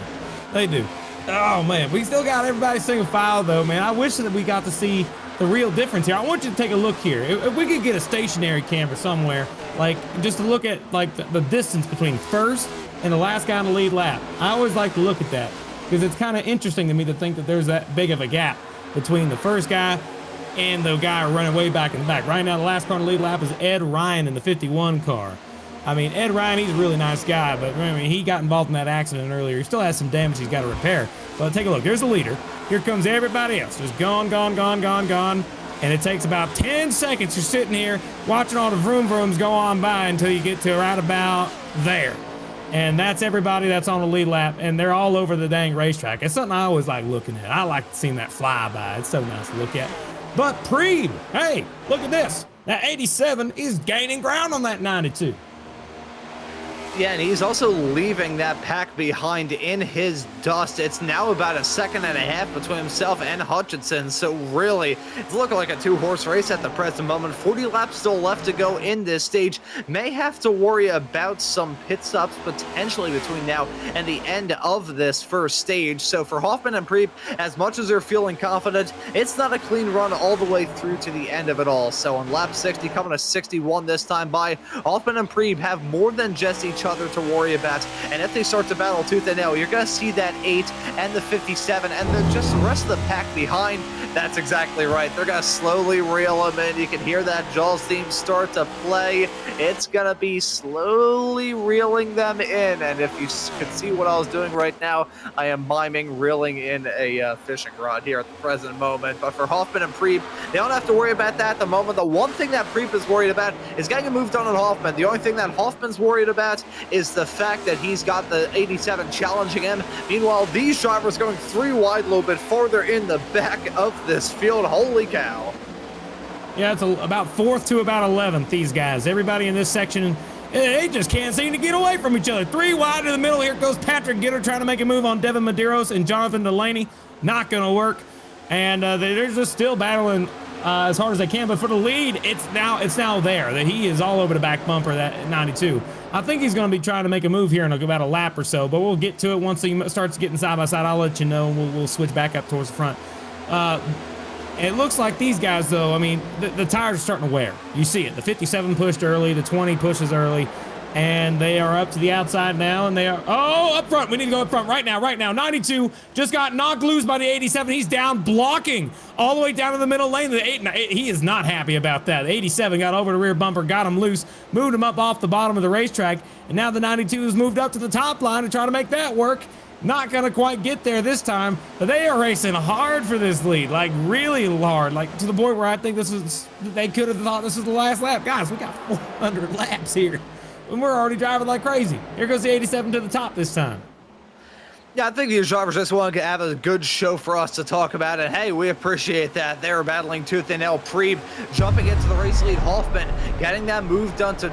They do. Oh, man. We still got everybody single file, though, man. I wish that we got to see the real difference here. I want you to take a look here. If we could get a stationary camera somewhere, like, just to look at, like, the distance between first and the last guy on the lead lap. I always like to look at that, because it's kind of interesting to me to think that there's that big of a gap between the first guy and the guy running way back in the back. Right now, the last car on the lead lap is Ed Ryan in the 51 car. I mean, Ed Ryan, he's a really nice guy, but I mean, he got involved in that accident earlier. He still has some damage he's got to repair. But take a look. There's the leader. Here comes everybody else. Just gone. And it takes about 10 seconds. You're sitting here watching all the vroom vrooms go on by until you get to right about there. And that's everybody that's on the lead lap, and they're all over the dang racetrack. It's something I always like looking at. I like seeing that fly by. It's so nice to look at. But Preeb, hey, look at this. That 87 is gaining ground on that 92. Yeah, and he's also leaving that pack behind in his dust. It's now about a second and a half between himself and Hutchinson. So really, it's looking like a two-horse race at the present moment. 40 laps still left to go in this stage. May have to worry about some pit stops potentially between now and the end of this first stage. So for Hoffman and Preeb, as much as they're feeling confident, it's not a clean run all the way through to the end of it all. So on lap 60, coming to 61 this time by, Hoffman and Preeb have more than just each other to worry about, and if they start to battle tooth and nail, you're going to see that 8 and the 57 and just the rest of the pack behind That's exactly right. They're going to slowly reel him in. You can hear that Jaws theme start to play. It's going to be slowly reeling them in. And if you could see what I was doing right now, I am miming reeling in a fishing rod here at the present moment. But for Hoffman and Preeb, they don't have to worry about that at the moment. The one thing that Preeb is worried about is getting a move done on Hoffman. The only thing that Hoffman's worried about is the fact that he's got the 87 challenging him. Meanwhile, these drivers going 3 wide a little bit farther in the back of this field. Holy cow. Yeah, it's about 4th to about 11th, these guys. Everybody in this section, they just can't seem to get away from each other. 3 wide in the middle. Here goes Patrick Gitter trying to make a move on Devin Medeiros and Jonathan Delaney. Not going to work. And they're just still battling as hard as they can. But for the lead, it's now there. That he is all over the back bumper, that 92. I think he's going to be trying to make a move here in about a lap or so. But we'll get to it once he starts getting side by side. I'll let you know. We'll switch back up towards the front. It looks like these guys, though, I mean, the tires are starting to wear. You see it. The 57 pushed early. The 20 pushes early. And they are up to the outside now, and they are, oh, up front. We need to go up front right now. 92 just got knocked loose by the 87. He's down, blocking all the way down to the middle lane. He is not happy about that. The 87 got over the rear bumper, got him loose, moved him up off the bottom of the racetrack, and now the 92 has moved up to the top line to try to make that work. Not going to quite get there this time, but they are racing hard for this lead, like really hard, like to the point where I think they could have thought this was the last lap. Guys, we got 400 laps here. And we're already driving like crazy. Here goes the 87 to the top this time. Yeah, I think these drivers just want to have a good show for us to talk about, and hey, we appreciate that. They're battling tooth and nail. Preeb jumping into the race lead. Hoffman getting that move done to,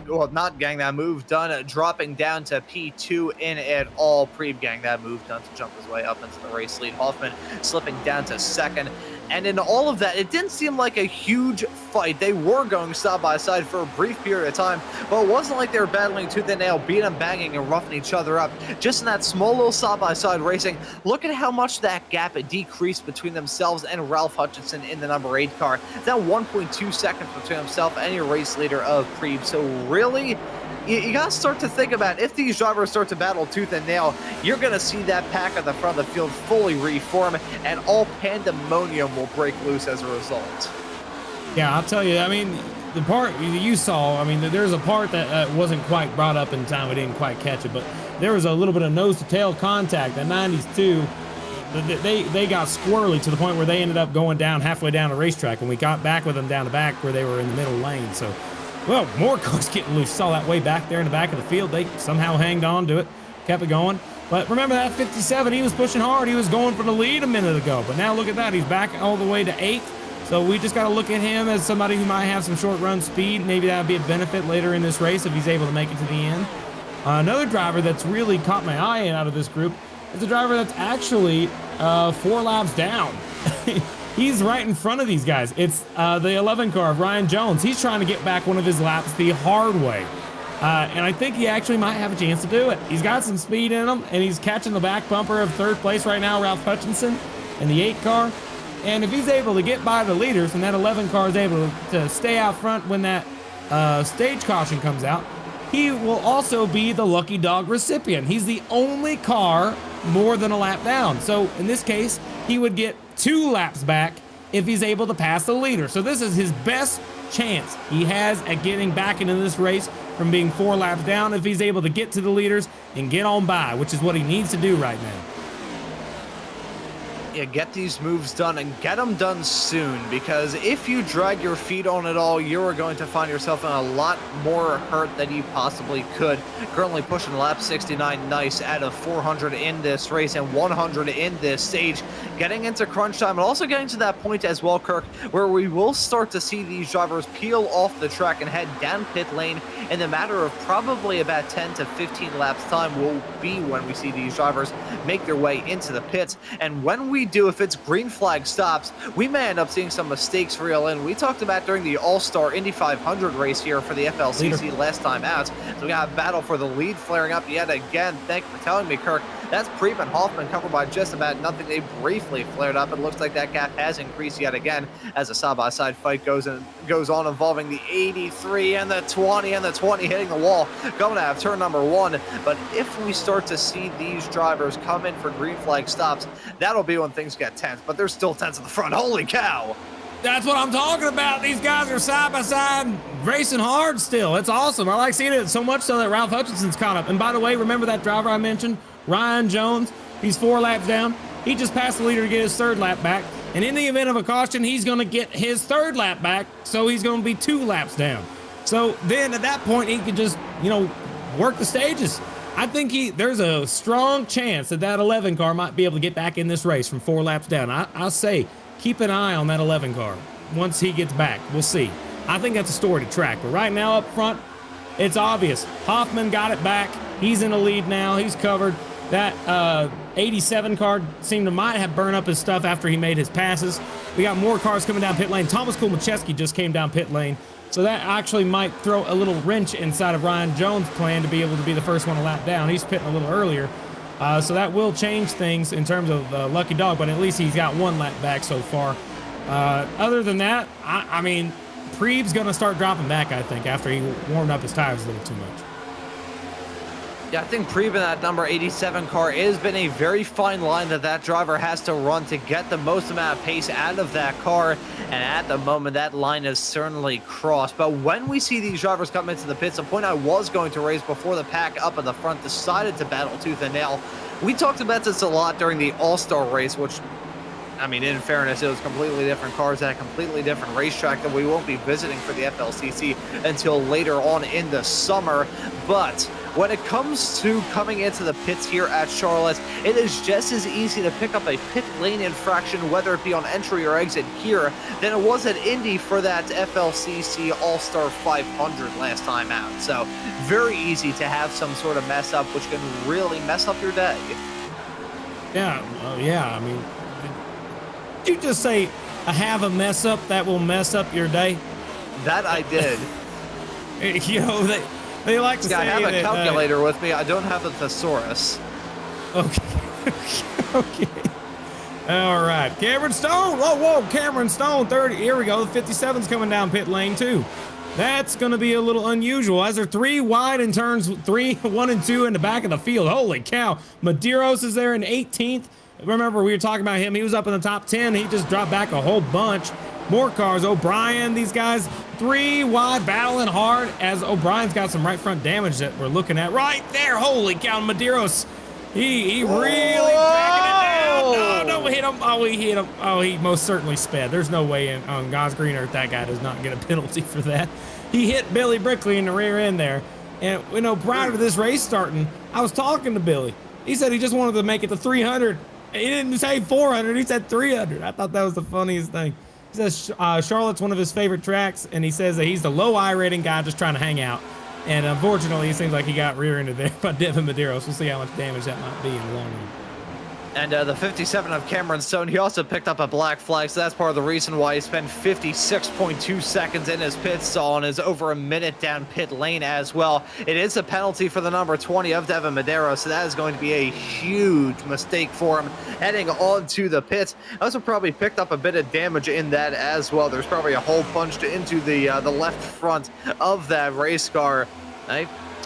well, not getting that move done, dropping down to P2 in it all. Preeb getting that move done to jump his way up into the race lead. Hoffman slipping down to 2nd. And in all of that, it didn't seem like a huge fight. They were going side by side for a brief period of time, but it wasn't like they were battling tooth and nail, beating, banging, and roughing each other up. Just in that small little side by side racing, look at how much that gap decreased between themselves and Ralph Hutchinson in the number 8 car. It's now 1.2 seconds between himself and your race leader of Preeb. So really, you got to start to think about if these drivers start to battle tooth and nail, you're going to see that pack at the front of the field fully reform, and all pandemonium will break loose as a result. Yeah, I'll tell you, I mean, the part you saw, I mean, there's a part that wasn't quite brought up in time. We didn't quite catch it, but there was a little bit of nose-to-tail contact. The 90s, too, they got squirrely to the point where they ended up going down halfway down the racetrack, and we got back with them down the back where they were in the middle lane. So, well, more cars getting loose. Saw that way back there in the back of the field. They somehow hanged on to it, kept it going. But remember that 57, he was pushing hard. He was going for the lead a minute ago. But now look at that. He's back all the way to 8th. So we just got to look at him as somebody who might have some short run speed. Maybe that would be a benefit later in this race if he's able to make it to the end. Another driver that's really caught my eye out of this group is a driver that's actually 4 laps down. He's right in front of these guys. It's the 11 car of Ryan Jones. He's trying to get back one of his laps the hard way. And I think he actually might have a chance to do it. He's got some speed in him, and he's catching the back bumper of 3rd place right now, Ralph Hutchinson, in the 8 car. And if he's able to get by the leaders, and that 11 car is able to stay out front when that stage caution comes out, he will also be the lucky dog recipient. He's the only car more than a lap down. So in this case, he would get 2 laps back if he's able to pass the leader. So this is his best chance he has at getting back into this race from being 4 laps down if he's able to get to the leaders and get on by, which is what he needs to do right now. Yeah, get these moves done and get them done soon, because if you drag your feet on it all, you are going to find yourself in a lot more hurt than you possibly could. Currently pushing lap 69 nice out of 400 in this race and 100 in this stage. Getting into crunch time and also getting to that point as well, Kirk, where we will start to see these drivers peel off the track and head down pit lane in the matter of probably about 10 to 15 laps time will be when we see these drivers make their way into the pits. And when we do, if it's green flag stops, we may end up seeing some mistakes reel in. We talked about during the All-Star Indy 500 race here for the FLCC last time out. So we got a battle for the lead flaring up yet again. Thank you for telling me, Kirk. That's Preeb and Hoffman covered by just about nothing. They briefly flared up. It looks like that gap has increased yet again as a side-by-side fight goes on involving the 83 and the 20 and the 20 hitting the wall coming out of turn number 1. But if we start to see these drivers come in for green flag stops, that'll be when things get tense. But they're still tense at the front. Holy cow! That's what I'm talking about. These guys are side by side racing hard still. It's awesome. I like seeing it so much so that Ralph Hutchinson's caught up. And by the way, remember that driver I mentioned, Ryan Jones? He's 4 laps down. He just passed the leader to get his 3rd lap back. And in the event of a caution, he's going to get his 3rd lap back. So he's going to be 2 laps down. So then at that point, he could just, work the stages. I think there's a strong chance that 11 car might be able to get back in this race from 4 laps down. I'll say, keep an eye on that 11 car. Once he gets back, we'll see. I think that's a story to track. But right now up front, it's obvious. Hoffman got it back. He's in the lead now. He's covered. That 87 car might have burned up his stuff after he made his passes. We got more cars coming down pit lane. Thomas Kulmacheski just came down pit lane. So that actually might throw a little wrench inside of Ryan Jones' plan to be able to be the first one to lap down. He's pitting a little earlier. So that will change things in terms of Lucky Dog, but at least he's got 1 lap back so far. Other than that, I mean, Preeb's going to start dropping back, I think, after he warmed up his tires a little too much. Yeah, I think Preeb in that number 87 car has been a very fine line that driver has to run to get the most amount of pace out of that car. And at the moment, that line is certainly crossed. But when we see these drivers come into the pits, a point I was going to raise before the pack up at the front decided to battle tooth and nail. We talked about this a lot during the All-Star race, which, I mean, in fairness, it was completely different cars at a completely different racetrack that we won't be visiting for the FLCC until later on in the summer. But when it comes to coming into the pits here at Charlotte, it is just as easy to pick up a pit lane infraction, whether it be on entry or exit here, than it was at Indy for that FLCC All-Star 500 last time out. So very easy to have some sort of mess up, which can really mess up your day. Yeah, I mean, did you just say I have a mess up that will mess up your day? That I did. They like to say I have a that, calculator with me. I don't have a thesaurus. Okay. All right. Cameron Stone. Whoa. Cameron Stone, 30. Here we go. The 57's coming down pit lane, too. That's going to be a little unusual, as they're 3 wide in turns 3, 1 and 2 in the back of the field. Holy cow. Medeiros is there in 18th. Remember, we were talking about him. He was up in the top 10. He just dropped back a whole bunch. More cars. O'Brien, these guys 3 wide, battling hard, as O'Brien's got some right front damage that we're looking at right there. Holy cow, Medeiros. He really backing it down. No, hit him. Oh, he hit him. Oh, he most certainly sped. There's no way on God's green earth that guy does not get a penalty for that. He hit Billy Brickley in the rear end there. And, prior to this race starting, I was talking to Billy. He said he just wanted to make it to 300. He didn't say 400. He said 300. I thought that was the funniest thing. He says Charlotte's one of his favorite tracks, and he says that he's the low I rating guy just trying to hang out. And unfortunately, it seems like he got rear-ended there by Devin Medeiros. We'll see how much damage that might be in the long run. And the 57 of Cameron Stone, he also picked up a black flag, so that's part of the reason why he spent 56.2 seconds in his pit stall and is over a minute down pit lane as well. It is a penalty for the number 20 of Devin Medeiros, so that is going to be a huge mistake for him heading on to the pits. Also probably picked up a bit of damage in that as well. There's probably a hole punched into the left front of that race car.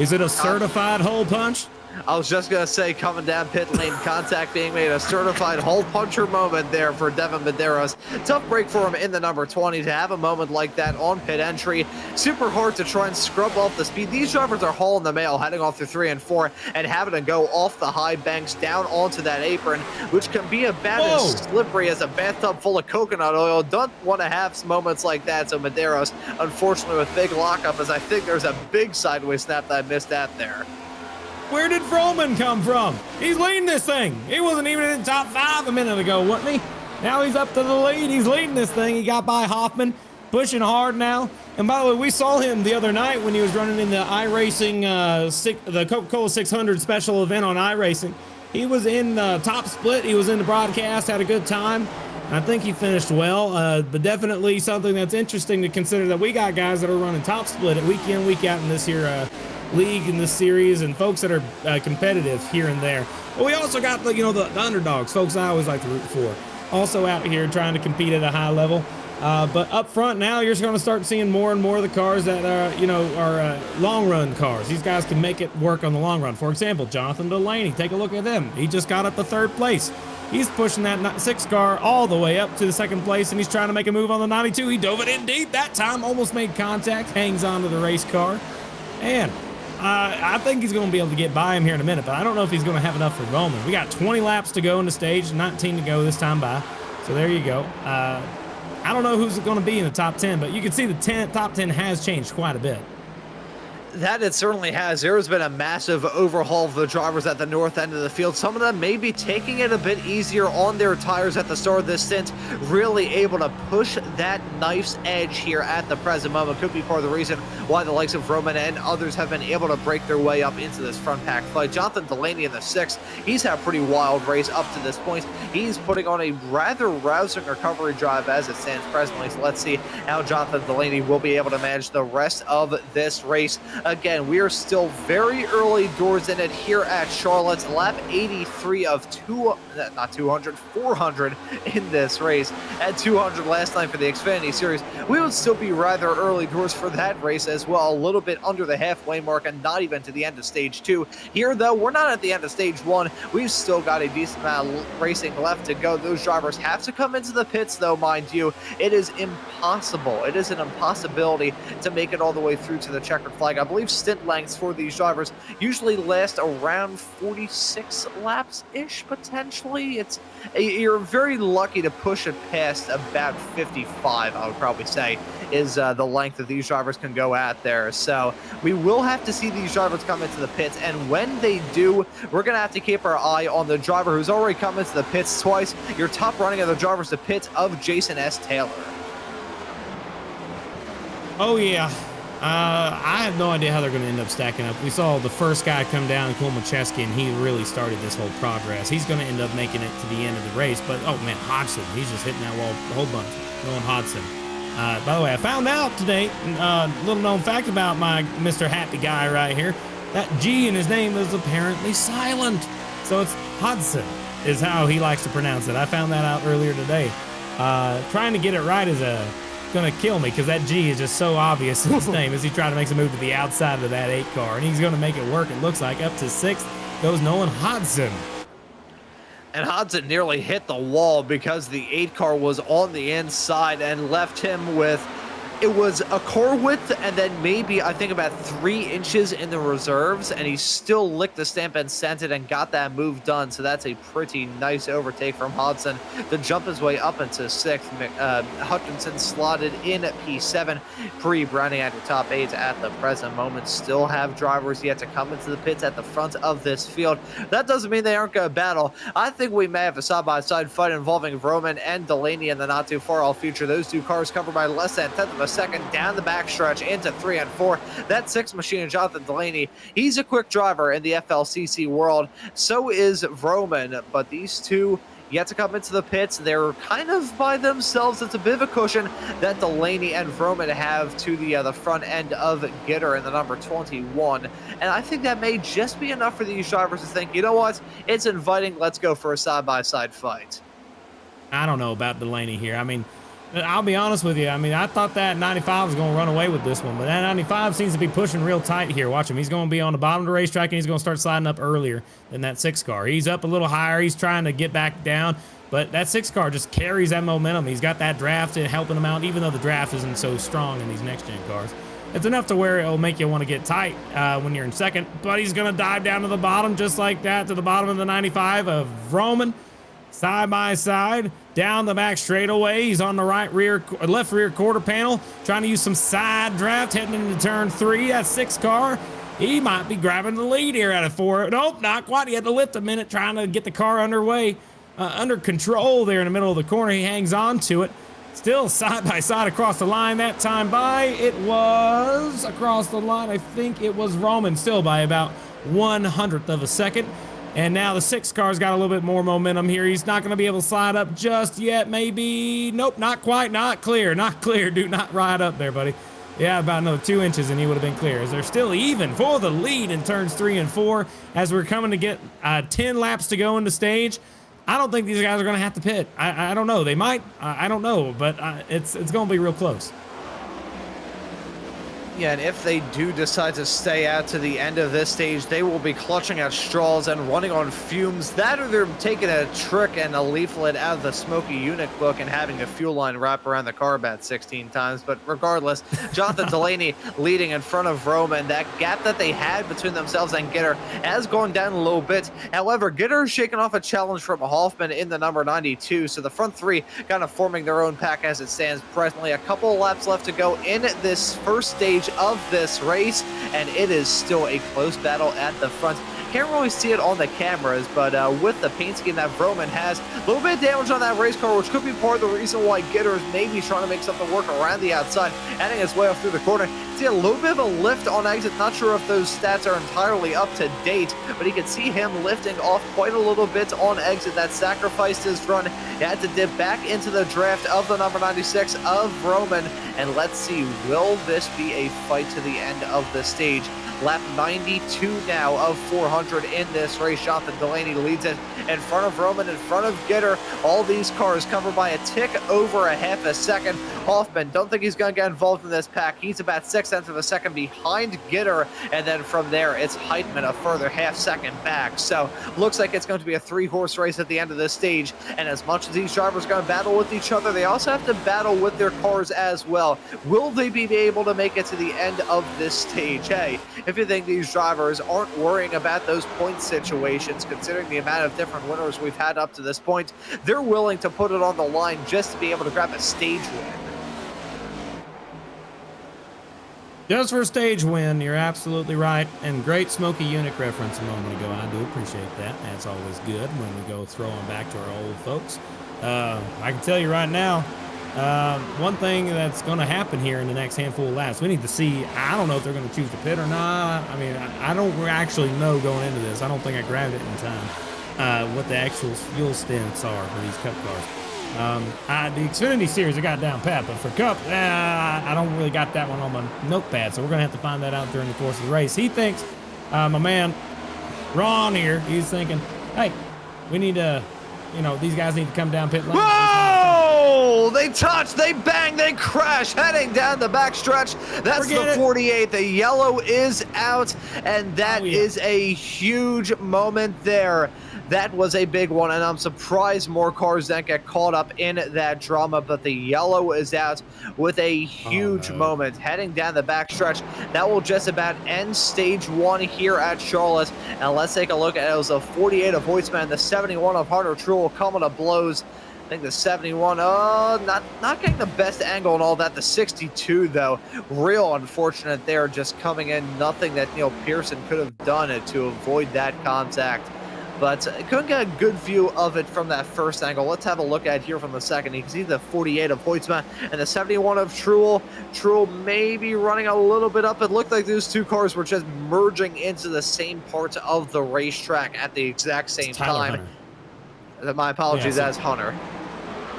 Is it a certified hole punch? I was just going to say, coming down pit lane, contact being made, a certified hole puncher moment there for Devin Medeiros. Tough break for him in the number 20 to have a moment like that on pit entry. Super hard to try and scrub off the speed. These drivers are hauling the mail, heading off through 3 and 4 and having to go off the high banks down onto that apron, which can be about as slippery as a bathtub full of coconut oil. Don't want to have moments like that. So Medeiros, unfortunately, with big lockup, as I think there's a big sideways snap that I missed out there. Where did Froman come from? He's leading this thing. He wasn't even in the top 5 a minute ago, wasn't he? Now he's up to the lead. He's leading this thing. He got by Hoffman, pushing hard now. And by the way, we saw him the other night when he was running in the iRacing, the Coca-Cola 600 special event on iRacing. He was in top split. He was in the broadcast, had a good time. I think he finished well, but definitely something that's interesting to consider, that we got guys that are running top split at week in, week out in this here league in this series and folks that are competitive here and there. But we also got the underdogs, folks I always like to root for, also out here trying to compete at a high level. But up front now, you're just going to start seeing more and more of the cars that are long run cars. These guys can make it work on the long run. For example, Jonathan Delaney, take a look at him. He just got up to 3rd place. He's pushing that 6 car all the way up to the 2nd place, and he's trying to make a move on the 92. He dove it in deep that time, almost made contact, hangs onto the race car. And I think he's going to be able to get by him here in a minute, but I don't know if he's going to have enough for Roman. We got 20 laps to go in the stage, 19 to go this time by. So there you go. I don't know who's going to be in the top 10, but you can see the top 10 has changed quite a bit. That it certainly has. There has been a massive overhaul of the drivers at the north end of the field. Some of them may be taking it a bit easier on their tires at the start of this stint, really able to push that knife's edge here at the present moment. Could be part of the reason why the likes of Roman and others have been able to break their way up into this front pack fight. Jonathan Delaney in the 6th, he's had a pretty wild race up to this point. He's putting on a rather rousing recovery drive as it stands presently, so let's see how Jonathan Delaney will be able to manage the rest of this race. Again, we are still very early doors in it here at Charlotte. Lap 83 of 400 in this race. At 200 last night for the Xfinity Series. We would still be rather early doors for that race as well. A little bit under the halfway mark and not even to the end of stage 2. Here, though, we're not at the end of stage 1. We've still got a decent amount of racing left to go. Those drivers have to come into the pits, though, mind you. It is impossible. It is an impossibility to make it all the way through to the checkered flag. I believe stint lengths for these drivers usually last around 46 laps-ish, potentially. You're very lucky to push it past about 55, I would probably say, is the length that these drivers can go at there. So we will have to see these drivers come into the pits, and when they do, we're going to have to keep our eye on the driver who's already come into the pits twice, your top running of the drivers to pits of Jason S. Taylor. Oh, yeah. I have no idea how they're going to end up stacking up. We saw the first guy come down, Cole Macheski, and he really started this whole progress. He's going to end up making it to the end of the race. But, oh, man, Hodgson, he's just hitting that wall a whole bunch. Nolan Hodgson. By the way, I found out today, little known fact about my Mr. Happy guy right here, that G in his name is apparently silent. So it's Hodgson is how he likes to pronounce it. I found that out earlier today. Trying to get it right is gonna kill me because that G is just so obvious in his name as he tries to make a move to the outside of that 8 car, and he's gonna make it work. It looks like up to 6th goes Nolan Hodgson. And Hodgson nearly hit the wall because the 8 car was on the inside and left him with, it was a car width and then maybe I think about 3 inches in the reserves, and he still licked the stamp and sent it and got that move done. So that's a pretty nice overtake from Hodgson to jump his way up into 6th. Hutchinson slotted in at P7. Browning at the top 8 at the present moment. Still have drivers yet to come into the pits at the front of this field. That doesn't mean they aren't going to battle. I think we may have a side-by-side fight involving Roman and Delaney in the not too far off future. Those 2 cars covered by less than 1/10 of a second down the backstretch into 3 and 4. That 6 machine of Jonathan Delaney, he's a quick driver in the FLCC world. So is Roman, but these 2 yet to come into the pits. They're kind of by themselves. It's a bit of a cushion that Delaney and Roman have to the front end of Gitter in the number 21. And I think that may just be enough for these drivers to think, you know what, it's inviting, let's go for a side-by-side fight. I don't know about Delaney here. I mean, I'll be honest with you. I mean, I thought that 95 was going to run away with this one, but that 95 seems to be pushing real tight here. Watch him. He's going to be on the bottom of the racetrack, and he's going to start sliding up earlier than that 6 car. He's up a little higher. He's trying to get back down, but that 6 car just carries that momentum. He's got that draft helping him out, even though the draft isn't so strong in these next-gen cars. It's enough to where it'll make you want to get tight when you're in second, but he's going to dive down to the bottom just like that, to the bottom of the 95 of Roman. Side by side, down the back straightaway. He's on the left rear quarter panel, trying to use some side draft, heading into turn 3. That 6 car, he might be grabbing the lead here out of 4. Nope, not quite. He had to lift a minute trying to get the car under control there in the middle of the corner. He hangs on to it. Still side by side across the line. That time by, it was across the line. I think it was Roman, still by about 1/100th of a second. And now the 6 car's got a little bit more momentum here. He's not going to be able to slide up just yet, maybe. Nope, not quite. Not clear. Not clear. Do not ride up there, buddy. Yeah, about another 2 inches and he would have been clear. As they're still even for the lead in turns 3 and 4 as we're coming to get 10 laps to go in the stage. I don't think these guys are going to have to pit. I don't know. They might. I don't know, but it's going to be real close. Yeah, and if they do decide to stay out to the end of this stage, they will be clutching at straws and running on fumes. That or they're taking a trick and a leaflet out of the Smokey Unit book and having a fuel line wrap around the car about 16 times. But regardless, Jonathan Delaney leading in front of Roman. That gap that they had between themselves and Gitter has gone down a little bit. However, Gitter is shaking off a challenge from Hoffman in the number 92. So the front three kind of forming their own pack as it stands presently. A couple of laps left to go in this first stage of this race, and it is still a close battle at the front. Can't really see it on the cameras, but with the paint scheme that Roman has, a little bit of damage on that race car, which could be part of the reason why Gitter is maybe trying to make something work around the outside, heading his way up through the corner. See a little bit of a lift on exit. Not sure if those stats are entirely up to date, but you can see him lifting off quite a little bit on exit. That sacrificed his run. He had to dip back into the draft of the number 96 of Roman, and let's see, will this be a fight to the end of the stage? Lap 92 now of 400 in this race. Jonathan Delaney leads it in front of Roman, in front of Gitter. All these cars covered by a tick over a half a second. Hoffman, don't think he's going to get involved in this pack. He's about 0.6 of a second behind Gitter, and then from there, it's Heitman a further half second back. So looks like it's going to be a 3-horse race at the end of this stage, and as much as these drivers are going to battle with each other, they also have to battle with their cars as well. Will they be able to make it to the end of this stage? Hey, if you think these drivers aren't worrying about those point situations, considering the amount of different winners we've had up to this point, they're willing to put it on the line just to be able to grab a stage win. Just for a stage win, you're absolutely right. And great Smokey Unit reference a moment ago. I do appreciate that. That's always good when we go throwing back to our old folks. I can tell you right now, one thing that's going to happen here in the next handful of laps, we need to see, I don't know if they're going to choose to pit or not. I mean, I don't actually know going into this. I don't think I grabbed it in time, what the actual fuel stints are for these Cup cars. The Xfinity Series I got down pat, but for Cup, I don't really got that one on my notepad, so we're going to have to find that out during the course of the race. He thinks, my man Ron here, he's thinking, hey, we need to, these guys need to come down pit lane. Whoa! They touch, they bang, they crash, heading down the backstretch. That's the 48. The yellow is out, and that is a huge moment there. That was a big one, and I'm surprised more cars didn't get caught up in that drama, but the yellow is out with a huge moment heading down the backstretch. That will just about end stage 1 here at Charlotte, and let's take a look at it. It was a 48 of Hoytsman, the 71 of Hunter Truex coming to blows. I think the 71, not getting the best angle and all that. The 62, though, real unfortunate there, just coming in. Nothing that Neil Pearson could have done to avoid that contact. But I couldn't get a good view of it from that first angle. Let's have a look at it here from the second. You can see the 48 of Hoytsma and the 71 of Truex. Truex maybe running a little bit up. It looked like those two cars were just merging into the same parts of the racetrack at the exact same time. My apologies, that's Hunter.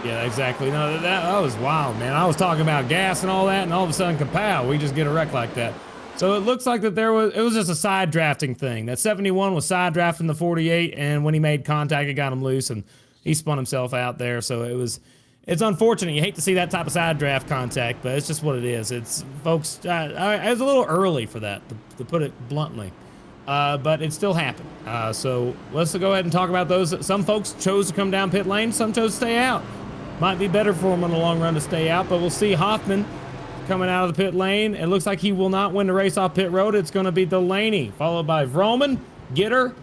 Yeah, exactly. No, that was wild, man. I was talking about gas and all that, and all of a sudden, kapow, we just get a wreck like that. So it looks like that it was just a side drafting thing. That 71 was side drafting the 48, and when he made contact, it got him loose, and he spun himself out there. So it's unfortunate. You hate to see that type of side draft contact, but it's just what it is. It's, folks, it was a little early for that, to put it bluntly. But it still happened. So let's go ahead and talk about those. Some folks chose to come down pit lane. Some chose to stay out. Might be better for them in the long run to stay out, but we'll see. Hoffman coming out of the pit lane. It looks like he will not win the race off pit road. It's going to be Delaney, followed by Vroman, Gitter,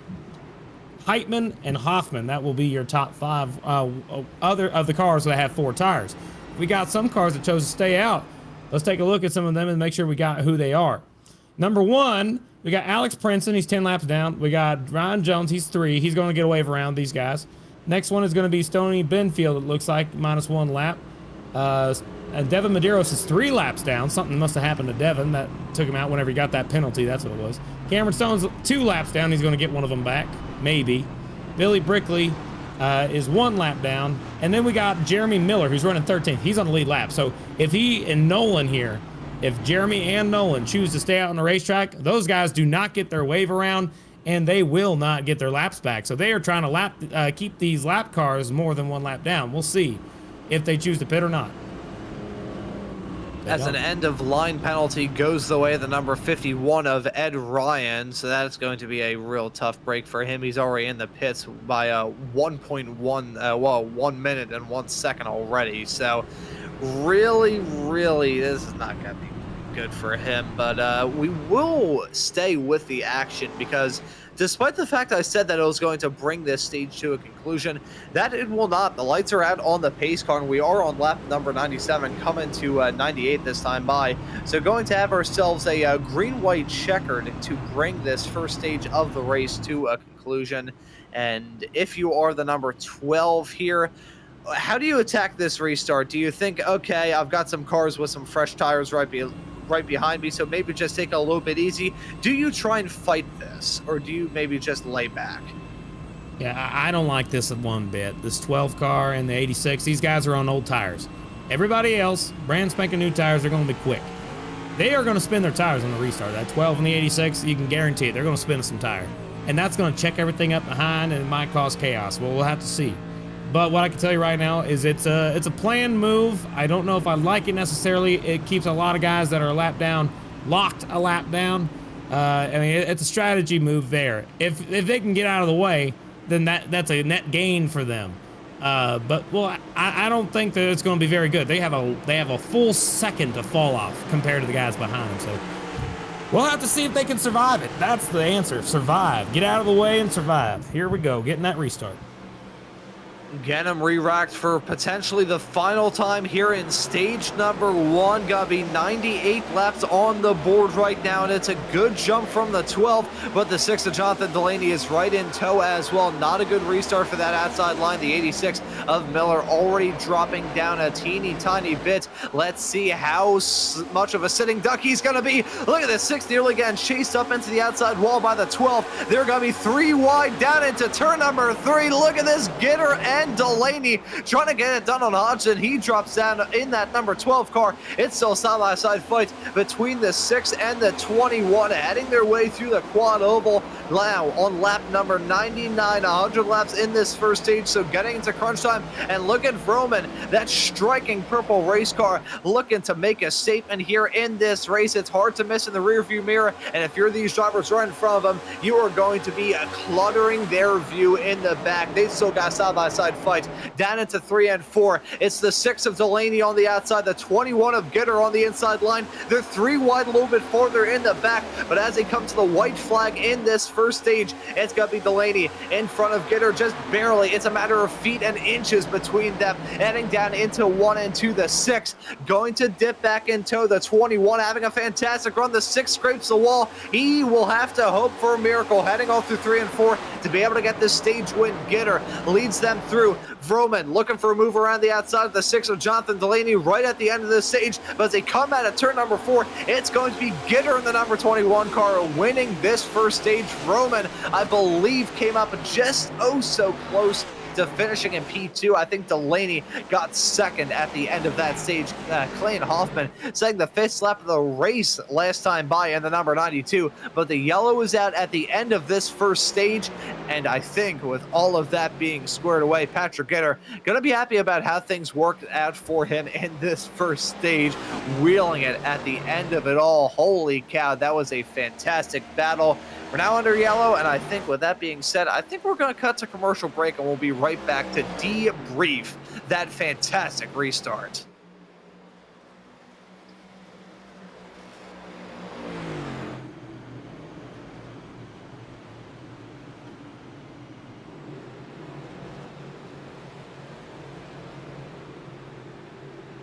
Heitman, and Hoffman. That will be your top 5 other of the cars that have 4 tires. We got some cars that chose to stay out. Let's take a look at some of them and make sure we got who they are. Number 1, we got Alex Princeton. He's 10 laps down. We got Ryan Jones. He's 3. He's going to get a wave around these guys. Next one is going to be Stoney Benfield. It looks like -1 lap. And Devin Medeiros is 3 laps down. Something must have happened to Devin that took him out whenever he got that penalty. That's what it was. Cameron Stone's 2 laps down. He's going to get one of them back. Maybe. Billy Brickley is 1 lap down. And then we got Jeremy Miller, who's running 13th. He's on the lead lap. So if he and Nolan here If Jeremy and Nolan choose to stay out on the racetrack, those guys do not get their wave around, and they will not get their laps back. So they are trying to keep these lap cars more than one lap down. We'll see if they choose to pit or not. As an end-of-line penalty goes the way of the number 51 of Ed Ryan, so that's going to be a real tough break for him. He's already in the pits by 1 minute and 1 second already. So really, this is not going to be good for him. But we will stay with the action because despite the fact I said that it was going to bring this stage to a conclusion, that it will not. The lights are out on the pace car, and we are on lap number 97, coming to 98 this time by. So going to have ourselves a green-white checkered to bring this first stage of the race to a conclusion. And if you are the number 12 here, how do you attack this restart? Do you think, okay, I've got some cars with some fresh tires right behind me, so maybe just take it a little bit easy? Do you try and fight this, or do you maybe just lay back? Yeah, I don't like this one bit. This 12 car and the 86, these guys are on old tires. Everybody else, brand spanking new tires, are going to be quick. They are going to spin their tires on the restart. That 12 and the 86, you can guarantee it. They're going to spin some tire. And that's going to check everything up behind, and it might cause chaos. Well, we'll have to see. But what I can tell you right now is it's a planned move. I don't know if I like it necessarily. It keeps a lot of guys that are a lap down locked a lap down. I mean, it's a strategy move there. If they can get out of the way, then that's a net gain for them. But well, I don't think that it's going to be very good. They have a full second to fall off compared to the guys behind them. So we'll have to see if they can survive it. That's the answer. Survive. Get out of the way and survive. Here we go. Getting that restart. Get him re-racked for potentially the final time here in stage number 1. Gonna be 98 laps on the board right now, and it's a good jump from the 12, but the 6 of Jonathan Delaney is right in tow as well. Not a good restart for that outside line. The 86 of Miller already dropping down a teeny tiny bit. Let's see how much of a sitting duck he's gonna be. Look at this, 6 nearly getting chased up into the outside wall by the 12. They're gonna be 3 wide down into turn number 3. Look at this, Gitter and Delaney trying to get it done on Hodgson. He drops down in that number 12 car. It's still side-by-side fight between the 6 and the 21, heading their way through the quad oval now on lap number 99. 100 laps in this first stage, so getting into crunch time. And look at Vroman, that striking purple race car, looking to make a statement here in this race. It's hard to miss in the rearview mirror, and if you're these drivers right in front of them, you are going to be cluttering their view in the back. They still got side-by-side fight down into 3 and 4. It's the 6 of Delaney on the outside, the 21 of Gitter on the inside line. They're 3 wide, a little bit farther in the back, but as they come to the white flag in this first stage, it's gonna be Delaney in front of Gitter just barely. It's a matter of feet and inches between them, heading down into 1 and 2. The 6 going to dip back in tow. The 21 having a fantastic run. The 6 scrapes the wall. He will have to hope for a miracle heading on through 3 and 4 to be able to get this stage win. Gitter leads them through. Vroman looking for a move around the outside of the 6 of Jonathan Delaney right at the end of this stage, but as they come out of turn number 4, it's going to be Gitter in the number 21 car winning this first stage. Vroman, I believe, came up just so close to finishing in P2. I think Delaney got second at the end of that stage. Clayton Hoffman setting the 5th lap of the race last time by in the number 92, but the yellow is out at the end of this first stage, and I think with all of that being squared away, Patrick Gitter gonna be happy about how things worked out for him in this first stage, wheeling it at the end of it all. Holy cow, that was a fantastic battle. We're now under yellow, and I think with that being said, I think we're going to cut to commercial break, and we'll be right back to debrief that fantastic restart.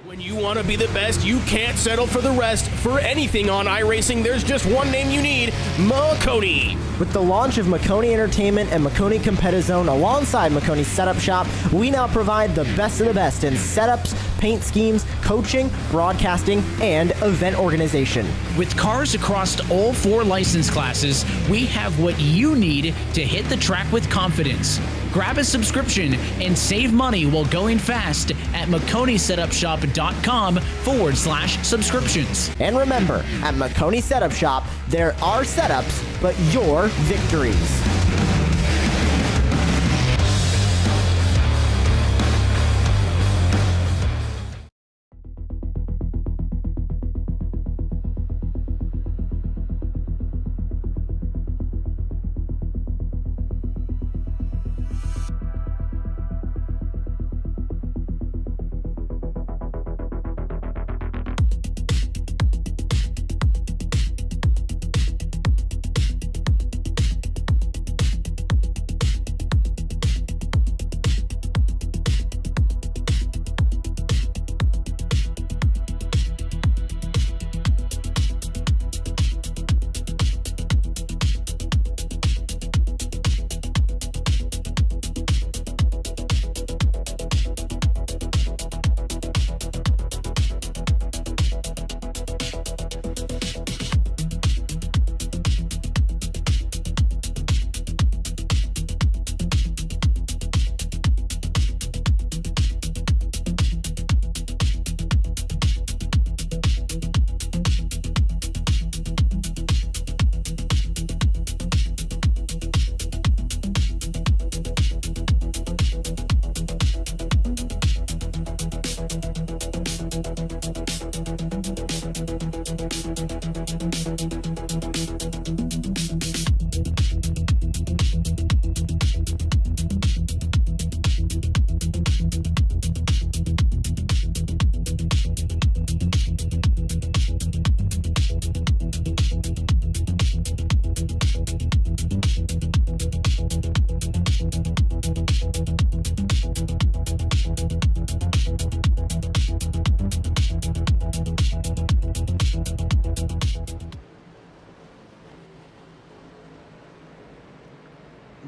When you want to be the best, you can't settle for the rest. For anything on iRacing, there's just one name you need: Maconi. With the launch of Maconi Entertainment and Maconi Competizone alongside Maconi Setup Shop, we now provide the best of the best in setups, paint schemes, coaching, broadcasting, and event organization. With cars across all 4 license classes, we have what you need to hit the track with confidence. Grab a subscription and save money while going fast at MaconiSetupShop.com/subscriptions. And remember, at Maconi Setup Shop, there are setups, but your victories.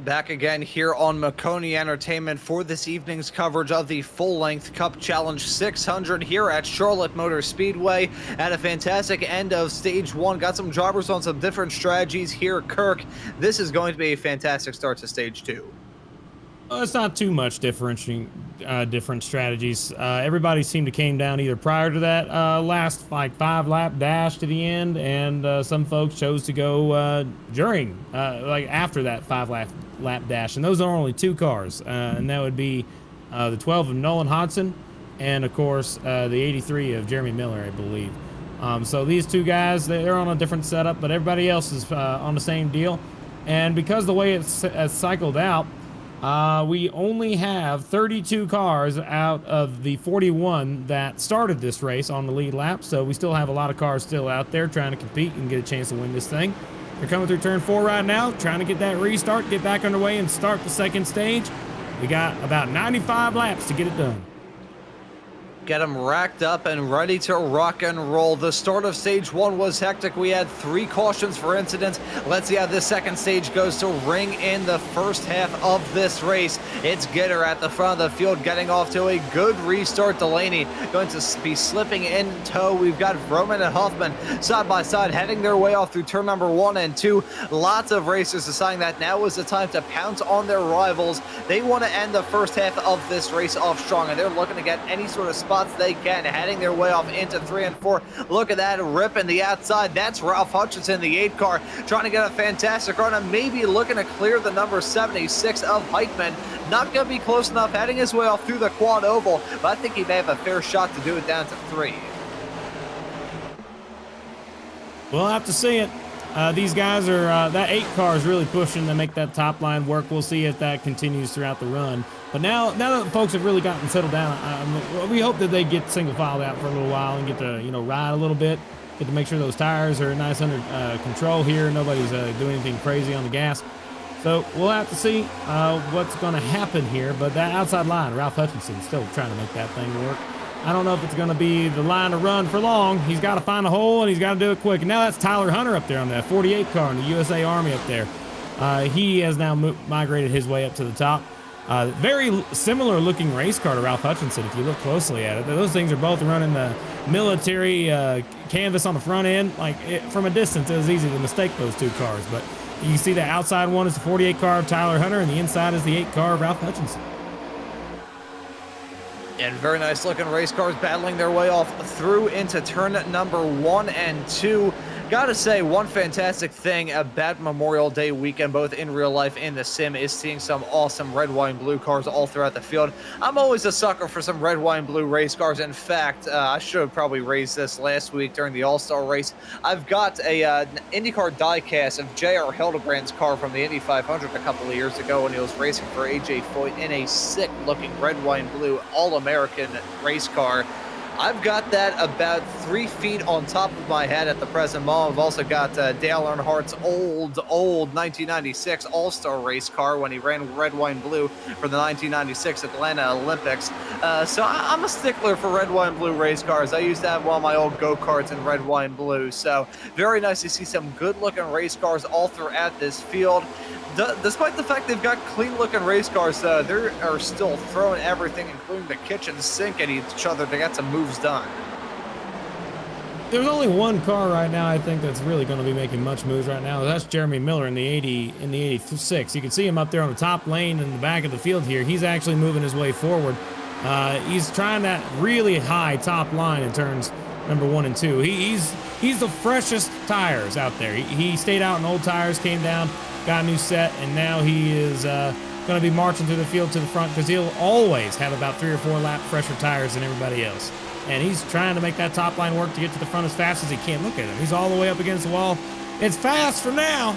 Back again here on Maconi Entertainment for this evening's coverage of the full-length Cup Challenge 600 here at Charlotte Motor Speedway. At a fantastic end of Stage 1. Got some drivers on some different strategies here. Kirk, this is going to be a fantastic start to Stage 2. It's not too much different strategies. Everybody seemed to came down either prior to that last like 5-lap dash to the end, and some folks chose to go during, like after that 5-lap dash. And those are only 2 cars, and that would be the 12 of Nolan Hodson, and of course the 83 of Jeremy Miller, I believe. So these 2 guys, they're on a different setup, but everybody else is on the same deal. And because the way it's cycled out, we only have 32 cars out of the 41 that started this race on the lead lap, so we still have a lot of cars still out there trying to compete and get a chance to win this thing. They're coming through turn 4 right now, trying to get that restart, get back underway, and start the second stage. We got about 95 laps to get it done. Get them racked up and ready to rock and roll. The start of Stage 1 was hectic. We had 3 cautions for incidents. Let's see how this second stage goes to ring in the first half of this race. It's Gitter at the front of the field, getting off to a good restart. Delaney going to be slipping in tow. We've got Vroman and Huffman side by side, heading their way off through turn number 1 and 2. Lots of racers deciding that now is the time to pounce on their rivals. They want to end the first half of this race off strong, and they're looking to get any sort of spot they can, heading their way off into 3 and 4. Look at that rip in the outside. That's Ralph Hutchinson, the 8 car, trying to get a fantastic run and maybe looking to clear the number 76 of Heikman. Not going to be close enough, heading his way off through the quad oval, but I think he may have a fair shot to do it down to 3. We'll have to see it. These guys are, that 8 car is really pushing to make that top line work. We'll see if that continues throughout the run. But now that folks have really gotten settled down, we hope that they get single filed out for a little while and get to, ride a little bit, get to make sure those tires are nice under control here. Nobody's doing anything crazy on the gas. So we'll have to see what's going to happen here. But that outside line, Ralph Hutchinson, still trying to make that thing work. I don't know if it's going to be the line to run for long. He's got to find a hole, and he's got to do it quick. And now that's Tyler Hunter up there on that 48 car in the USA Army up there. He has now migrated his way up to the top. Very similar looking race car to Ralph Hutchinson if you look closely at it. Those things are both running the military canvas on the front end. From a distance, it was easy to mistake those two cars. But you see the outside one is the 48 car of Tyler Hunter, and the inside is the 8 car of Ralph Hutchinson. And very nice looking race cars battling their way off through into turn number 1 and 2. Gotta say, one fantastic thing about Memorial Day weekend, both in real life and the sim, is seeing some awesome red, white, and blue cars all throughout the field. I'm always a sucker for some red, white, and blue race cars. In fact, I should have probably raised this last week during the All-Star race. I've got a IndyCar diecast of J.R. Hildebrand's car from the Indy 500 a couple of years ago when he was racing for A.J. Foyt in a sick-looking red, white, and blue All-American race car. I've got that about 3 feet on top of my head at the present moment. I've also got Dale Earnhardt's old 1996 All-Star race car when he ran red, white, and blue for the 1996 Atlanta Olympics. So I'm a stickler for red, white, and blue race cars. I used to have one of my old go-karts in red, white, and blue. So very nice to see some good-looking race cars all throughout this field. Despite the fact they've got clean-looking race cars, they are still throwing everything, including the kitchen sink, at each other to get some moves done. There's only one car right now I think that's really going to be making much moves right now. That's Jeremy Miller in the 86. You can see him up there on the top lane in the back of the field here. He's actually moving his way forward. He's trying that really high top line in turns number 1 and 2. He's the freshest tires out there. He stayed out in old tires, came down, got a new set, and now he is going to be marching through the field to the front because he'll always have about 3 or 4 lap fresher tires than everybody else. And he's trying to make that top line work to get to the front as fast as he can. Look at him. He's all the way up against the wall. It's fast for now,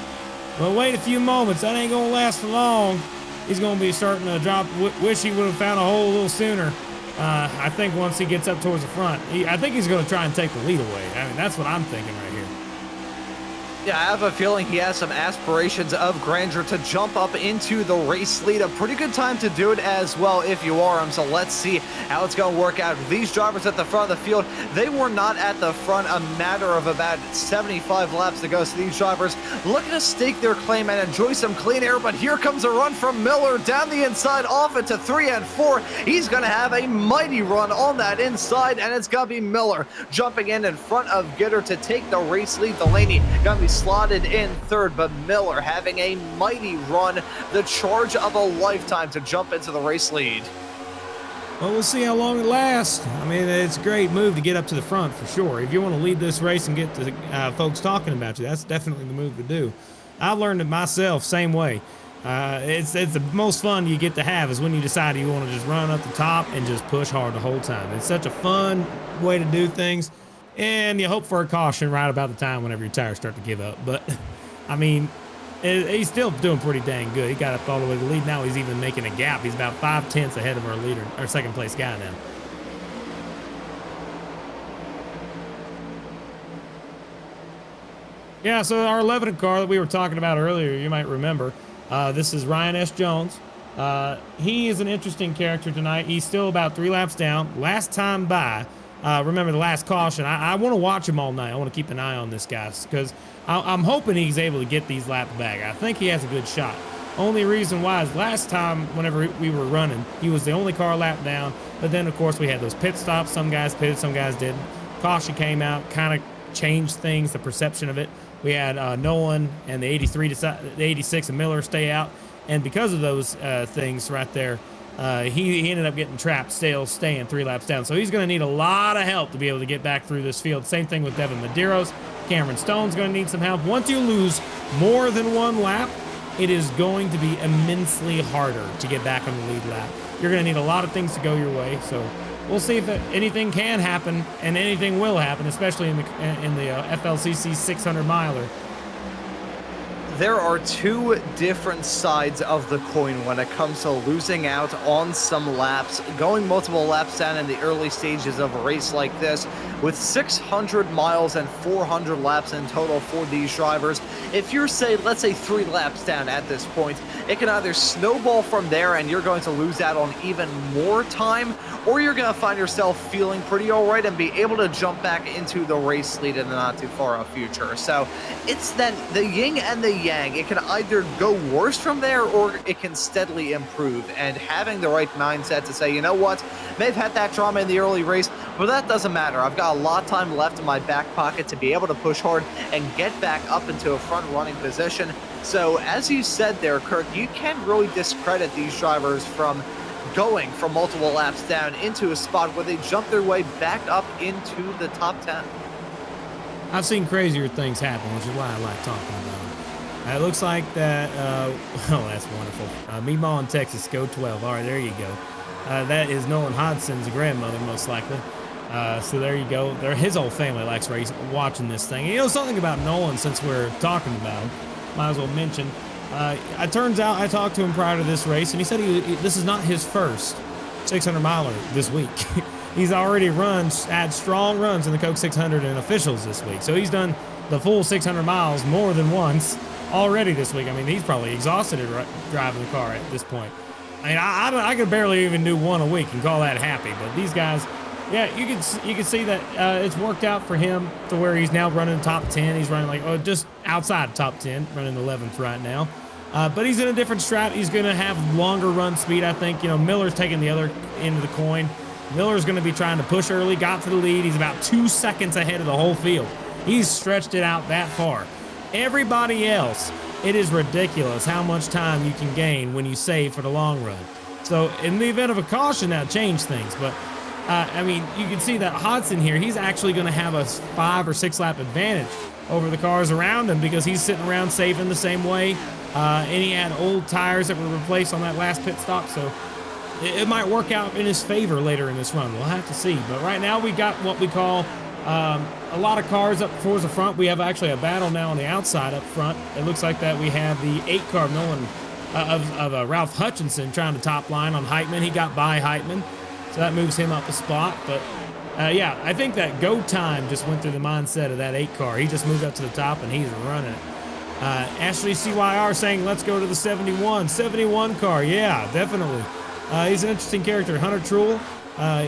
but wait a few moments. That ain't going to last for long. He's going to be starting to drop. Wish he would have found a hole a little sooner. I think once he gets up towards the front, I think he's going to try and take the lead away. I mean, that's what I'm thinking right here. Yeah, I have a feeling he has some aspirations of grandeur to jump up into the race lead. A pretty good time to do it as well if you are him. So let's see how it's going to work out. These drivers at the front of the field, they were not at the front a matter of about 75 laps to go. So these drivers looking to stake their claim and enjoy some clean air. But here comes a run from Miller down the inside off into 3 and 4. He's going to have a mighty run on that inside, and it's going to be Miller jumping in front of Gitter to take the race lead. Delaney going to be slotted in third, but Miller having a mighty run, the charge of a lifetime to jump into the race lead. Well, we'll see how long it lasts. I mean, it's a great move to get up to the front for sure. If you want to lead this race and get the folks talking about you, that's definitely the move to do. I learned it myself, same way. It's the most fun you get to have is when you decide you want to just run up the top and just push hard the whole time. It's such a fun way to do things. And you hope for a caution right about the time whenever your tires start to give up. But, I mean, he's still doing pretty dang good. He got up all the way to the lead. Now he's even making a gap. He's about 5/10 ahead of our leader, our second place guy now. Yeah, so our 11 car that we were talking about earlier, you might remember, this is Ryan S. Jones. He is an interesting character tonight. He's still about 3 laps down. Last time by, remember the last caution. I want to watch him all night. I want to keep an eye on this guy because I'm hoping he's able to get these laps back. I think he has a good shot. Only reason why is last time whenever we were running, he was the only car lap down. But then, of course, we had those pit stops. Some guys pitted, some guys didn't. Caution came out, kind of changed things, the perception of it. We had Nolan and the 86 and Miller stay out. And because of those things right there, he ended up getting trapped, staying 3 laps down. So he's going to need a lot of help to be able to get back through this field. Same thing with Devin Medeiros. Cameron Stone's going to need some help. Once you lose more than 1 lap, it is going to be immensely harder to get back on the lead lap. You're going to need a lot of things to go your way. So we'll see if anything can happen, and anything will happen, especially in the FLCC 600 miler. There are 2 different sides of the coin when it comes to losing out on some laps, going multiple laps down in the early stages of a race like this. With 600 miles and 400 laps in total for these drivers, if you're, let's say 3 laps down at this point, it can either snowball from there and you're going to lose out on even more time, or you're going to find yourself feeling pretty all right and be able to jump back into the race lead in the not too far off future. So it's then the yin and the yang yang. It can either go worse from there or it can steadily improve. And having the right mindset to say, you know what, may have had that drama in the early race, but that doesn't matter. I've got a lot of time left in my back pocket to be able to push hard and get back up into a front running position. So as you said there, Kirk, you can't really discredit these drivers from going from multiple laps down into a spot where they jump their way back up into the top 10. I've seen crazier things happen, which is why I like talking about it. It looks like that, oh, that's wonderful. Meemaw in Texas, go 12. All right, there you go. That is Nolan Hodgson's grandmother, most likely. So there you go. His whole family likes watching this thing. And you know something about Nolan, since we're talking about him, might as well mention. It turns out I talked to him prior to this race, and he said this is not his first 600-miler this week. He's already had strong runs in the Coke 600 and officials this week. So he's done the full 600 miles more than once already this week. I mean, he's probably exhausted at driving the car at this point. I mean, I could barely even do one a week and call that happy. But these guys, yeah, you can see that it's worked out for him to where he's now running top 10. He's running just outside top 10, running 11th right now. But he's in a different strat. He's going to have longer run speed, I think. You know, Miller's taking the other end of the coin. Miller's going to be trying to push early, got to the lead. He's about 2 seconds ahead of the whole field. He's stretched it out that far. Everybody else, it is ridiculous how much time you can gain when you save for the long run. So in the event of a caution, that changed things. But, I mean, you can see that Hodgson here, he's actually going to have a 5 or 6 lap advantage over the cars around him because he's sitting around saving the same way. And he had old tires that were replaced on that last pit stop. So it might work out in his favor later in this run. We'll have to see. But right now we got what we call a lot of cars up towards the front. We have actually a battle now on the outside up front. It looks like that we have the 8 car Nolan of Ralph Hutchinson trying to top line on Heitman. He got by Heitman, so that moves him up a spot. But yeah, I think that go time just went through the mindset of that 8 car. He just moved up to the top and he's running it. Ashley CYR saying, let's go to the 71 car. Yeah, definitely. He's an interesting character. Hunter Truel,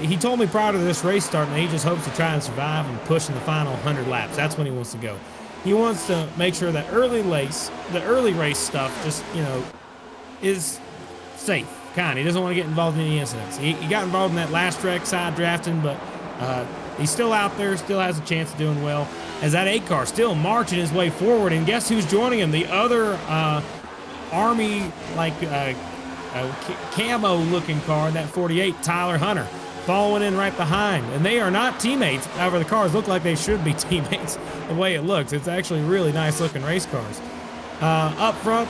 he told me prior to this race starting that he just hopes to try and survive and push in the final 100 laps. That's when he wants to go. He wants to make sure that the early race stuff just, you know, is safe, kind of. He doesn't want to get involved in any incidents. He got involved in that last wreck, side drafting, but he's still out there, still has a chance of doing well. As that 8 car still marching his way forward, and guess who's joining him? The other Army, camo-looking car, that 48, Tyler Hunter, following in right behind. And they are not teammates. However, the cars look like they should be teammates the way it looks. It's actually really nice-looking race cars. Up front,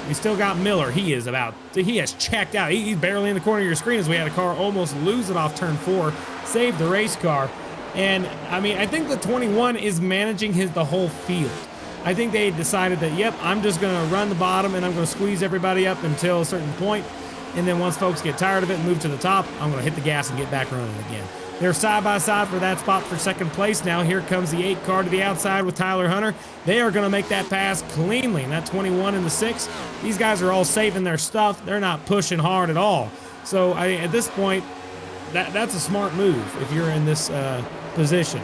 we still got Miller. He has checked out. He's barely in the corner of your screen as we had a car almost lose it off turn 4, saved the race car. And, I mean, I think the 21 is managing the whole field. I think they decided that, yep, I'm just going to run the bottom and I'm going to squeeze everybody up until a certain point. And then once folks get tired of it and move to the top, I'm going to hit the gas and get back running again. They're side by side for that spot for second place. Now here comes the 8 car to the outside with Tyler Hunter. They are going to make that pass cleanly. And that 21 and the 6, these guys are all saving their stuff. They're not pushing hard at all. So at this point, that's a smart move if you're in this position.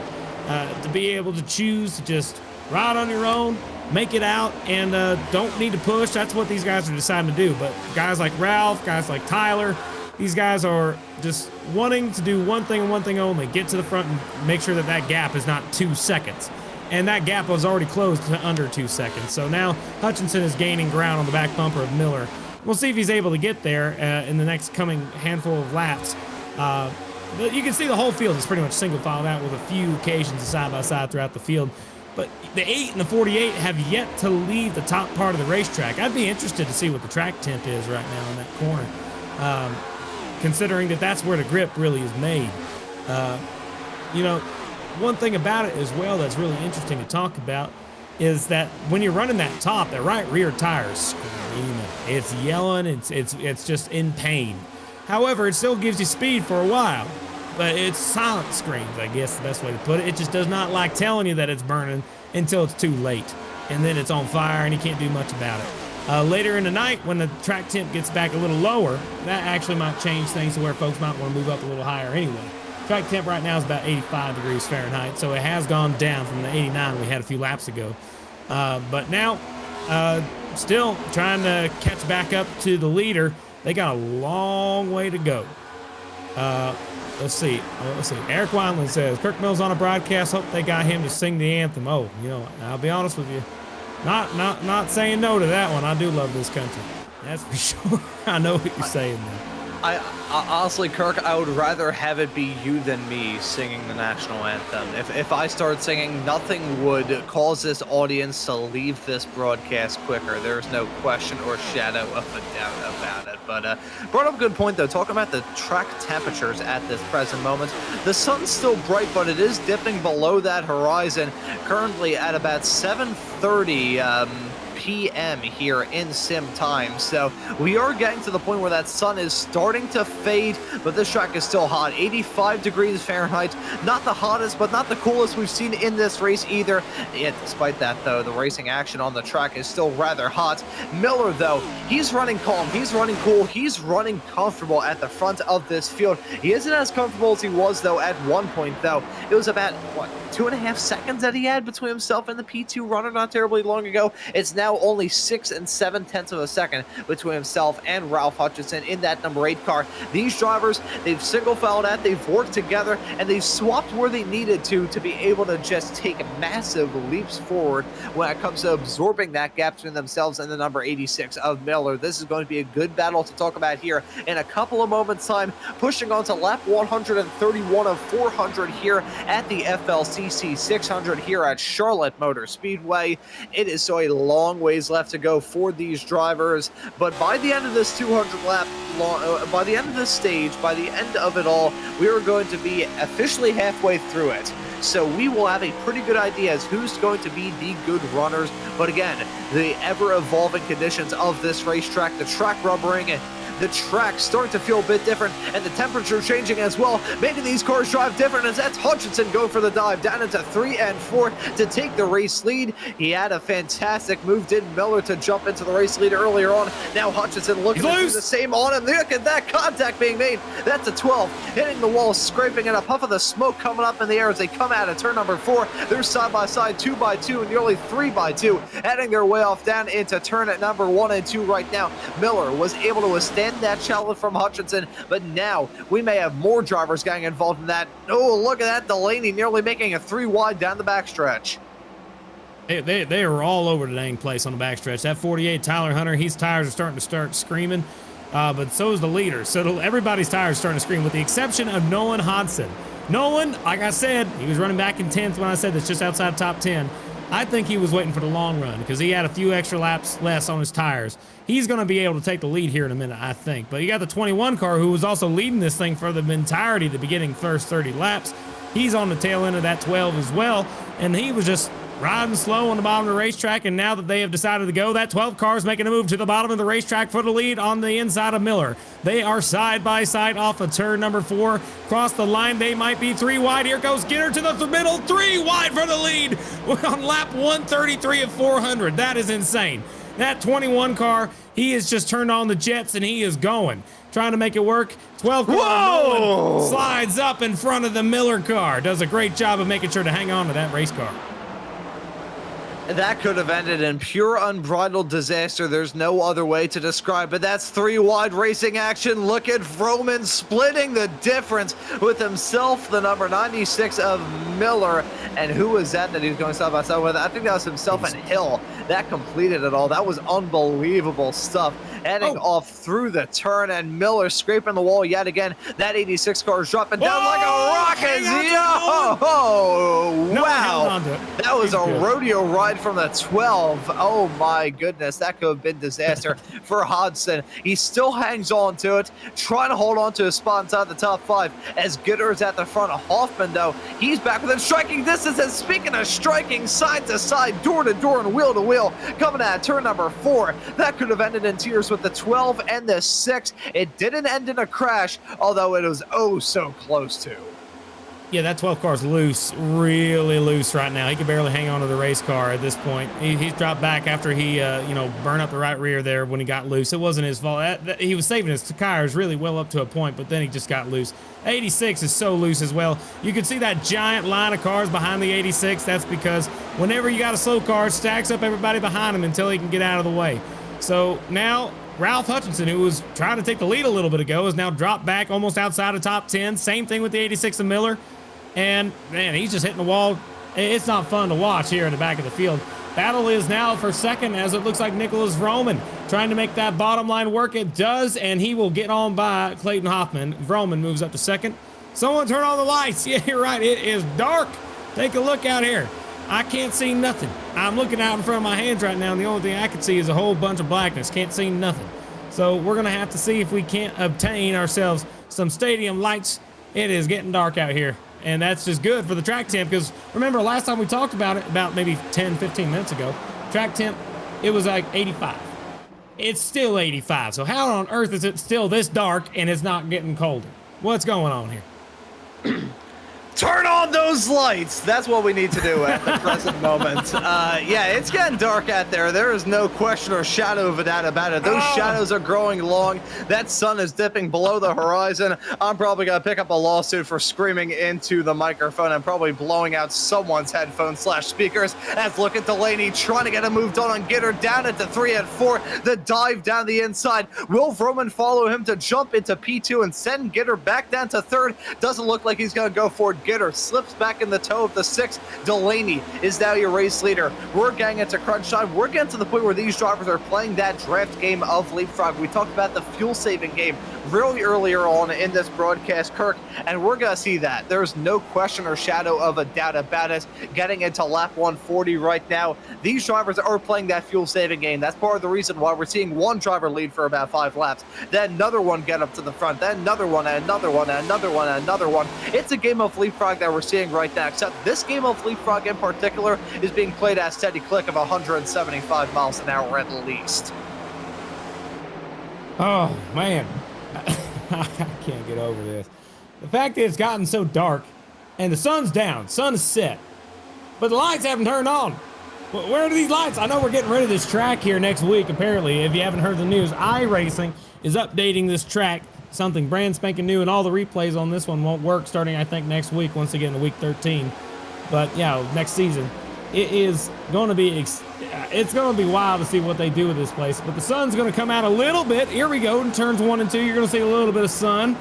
To be able to choose to just ride on your own, make it out, and don't need to push. That's what these guys are deciding to do. But guys like Ralph, guys like Tyler, these guys are just wanting to do one thing and one thing only: get to the front and make sure that that gap is not 2 seconds. And that gap was already closed to under 2 seconds. So now Hutchinson is gaining ground on the back bumper of Miller. We'll see if he's able to get there in the next coming handful of laps. But you can see the whole field is pretty much single filed out with a few occasions of side by side throughout the field. But the 8 and the 48 have yet to leave the top part of the racetrack. I'd be interested to see what the track temp is right now in that corner, considering that that's where the grip really is made. You know, one thing about it as well that's really interesting to talk about is that when you're running that top, the right rear tire is screaming. It's yelling. It's just in pain. However, it still gives you speed for a while. But it's silent screams, I guess the best way to put it. It just does not like telling you that it's burning until it's too late. And then it's on fire and you can't do much about it. Later in the night, when the track temp gets back a little lower, that actually might change things to where folks might want to move up a little higher anyway. Track temp right now is about 85 degrees Fahrenheit, so it has gone down from the 89 we had a few laps ago. But now still trying to catch back up to the leader. They got a long way to go. Let's see. Eric Wineland says, Kirk Mills on a broadcast. Hope they got him to sing the anthem. Oh, I'll be honest with you. Not saying no to that one. I do love this country. That's for sure. I know what you're saying there. I honestly, Kirk, I would rather have it be you than me singing the national anthem. If I start singing, nothing would cause this audience to leave this broadcast quicker. There's no question or shadow of a doubt about it. But brought up a good point, though, talking about the track temperatures at this present moment. The sun's still bright, but it is dipping below that horizon, currently at about 7:30 p.m. here in sim time. So we are getting to the point where that sun is starting to fade, but this track is still hot. 85 degrees Fahrenheit, not the hottest, but not the coolest we've seen in this race either. Yet despite that, though, the racing action on the track is still rather hot. Miller, though, he's running calm, he's running cool, he's running comfortable at the front of this field. He isn't as comfortable as he was, though, at one point, though. It was about, 2.5 seconds that he had between himself and the P2 runner not terribly long ago. It's now only 6 7/10 of a second between himself and Ralph Hutchinson in that number 8 car. These drivers, they've single-filed out, they've worked together, and they've swapped where they needed to be able to just take massive leaps forward when it comes to absorbing that gap between themselves and the number 86 of Miller. This is going to be a good battle to talk about here in a couple of moments' time, pushing on to lap 131 of 400 here at the FLCC 600 here at Charlotte Motor Speedway. It is so a long ways left to go for these drivers, but by the end of this 200 lap by the end of this stage, by the end of it all, we are going to be officially halfway through it. So we will have a pretty good idea as who's going to be the good runners. But again, the ever-evolving conditions of this racetrack, the track rubbering, the track starting to feel a bit different, and the temperature changing as well, making these cars drive different, as that's Hutchinson going for the dive down into 3 and 4 to take the race lead. He had a fantastic move, did Miller, to jump into the race lead earlier on. Now Hutchinson looking to do the same on him. Look at that contact being made. That's a 12, hitting the wall, scraping, and a puff of the smoke coming up in the air as they come out of turn number 4. They're side by side, 2 by 2, and nearly 3 by 2, heading their way off down into turn at number 1 and 2 right now. Miller was able to withstand that challenge from Hutchinson, but now we may have more drivers getting involved in that. Oh, look at that, Delaney nearly making a 3 wide down the backstretch. They were all over the dang place on the backstretch. That 48, Tyler Hunter, his tires are starting to screaming, but so is the leader. So everybody's tires are starting to scream, with the exception of Nolan Hodson. Nolan, like I said, he was running back in 10th when I said that's just outside top 10. I think he was waiting for the long run because he had a few extra laps less on his tires. He's going to be able to take the lead here in a minute, I think. But you got the 21 car who was also leading this thing for the entirety of the beginning first 30 laps. He's on the tail end of that 12 as well, and he was just riding slow on the bottom of the racetrack, and now that they have decided to go, that 12 car is making a move to the bottom of the racetrack for the lead on the inside of Miller. They are side by side off of turn number 4. Cross the line, they might be 3 wide. Here goes Skinner to the middle, 3 wide for the lead. We're on lap 133 of 400. That is insane. That 21 car, he has just turned on the jets and he is going. Trying to make it work. 12 car slides up in front of the Miller car. Does a great job of making sure to hang on to that race car. That could have ended in pure unbridled disaster. There's no other way to describe it. That's 3 wide racing action. Look at Vroman splitting the difference with himself, the number 96 of Miller. And who was that he was going side by side with? I think that was himself and Hill. That completed it all. That was unbelievable stuff. Heading off through the turn, and Miller scraping the wall yet again. That 86 car is dropping down like a rocket. Wow. That was a rodeo ride from the 12. Oh my goodness, that could have been disaster for Hodson. He still hangs on to it, trying to hold on to a spot inside the top 5 as Gooder is at the front of Hoffman, though. He's back within striking distance, and speaking of striking, side to side, door to door, and wheel to wheel, coming at turn number 4. That could have ended in tears with the 12 and the 6. It didn't end in a crash, although it was oh so close to. Yeah, that 12 car is loose, really loose right now. He can barely hang on to the race car at this point. He's dropped back after he, burned up the right rear there when he got loose. It wasn't his fault. He was saving his tires really well up to a point, but then he just got loose. 86 is so loose as well. You can see that giant line of cars behind the 86. That's because whenever you got a slow car, it stacks up everybody behind him until he can get out of the way. So now Ralph Hutchinson, who was trying to take the lead a little bit ago, is now dropped back almost outside of top 10. Same thing with the 86 of Miller. And, man, he's just hitting the wall. It's not fun to watch here in the back of the field. Battle is now for second as it looks like Nicholas Vroman trying to make that bottom line work. It does, and he will get on by Clayton Hoffman. Vroman moves up to second. Someone turn on the lights. Yeah, you're right. It is dark. Take a look out here. I can't see nothing. I'm looking out in front of my hands right now, and the only thing I can see is a whole bunch of blackness. Can't see nothing. So we're going to have to see if we can't obtain ourselves some stadium lights. It is getting dark out here. And that's just good for the track temp because remember last time we talked about it about maybe 10, 15 minutes ago, track temp, it was like 85. It's still 85. So how on earth is it still this dark and it's not getting colder? What's going on here? Turn on those lights. That's what we need to do at the present moment. Yeah, it's getting dark out there. There is no question or shadow of a doubt about it. Those shadows are growing long. That sun is dipping below the horizon. I'm probably going to pick up a lawsuit for screaming into the microphone and probably blowing out someone's headphones / speakers. As look at Delaney trying to get a move done on Gitter down at the 3 and 4. The dive down the inside. Will Vroman follow him to jump into P2 and send Gitter back down to 3rd? Doesn't look like he's going to go for it. Gitter slips back in the toe of the 6. Delaney is now your race leader. We're getting into crunch time. We're getting to the point where these drivers are playing that draft game of Leapfrog. We talked about the fuel saving game really earlier on in this broadcast, Kirk, and we're going to see that. There's no question or shadow of a doubt about it. Getting into lap 140 right now, these drivers are playing that fuel saving game. That's part of the reason why we're seeing one driver lead for about 5 laps, then another one get up to the front, then another one, and another one, and another one, and another one. It's a game of Leapfrog that we're seeing right now, except this game of Leapfrog in particular is being played at a steady click of 175 miles an hour at least. Oh, man. I can't get over this. The fact that it's gotten so dark and the sun's down, sun is set, but the lights haven't turned on. Where are these lights? I know we're getting rid of this track here next week, apparently. If you haven't heard the news, iRacing is updating this track, something brand spanking new, and all the replays on this one won't work starting, I think, next week once they get into week 13. But, yeah, next season. It is going to be it's going to be wild to see what they do with this place. But the sun's going to come out a little bit. Here we go in turns 1 and 2. You're going to see a little bit of sun.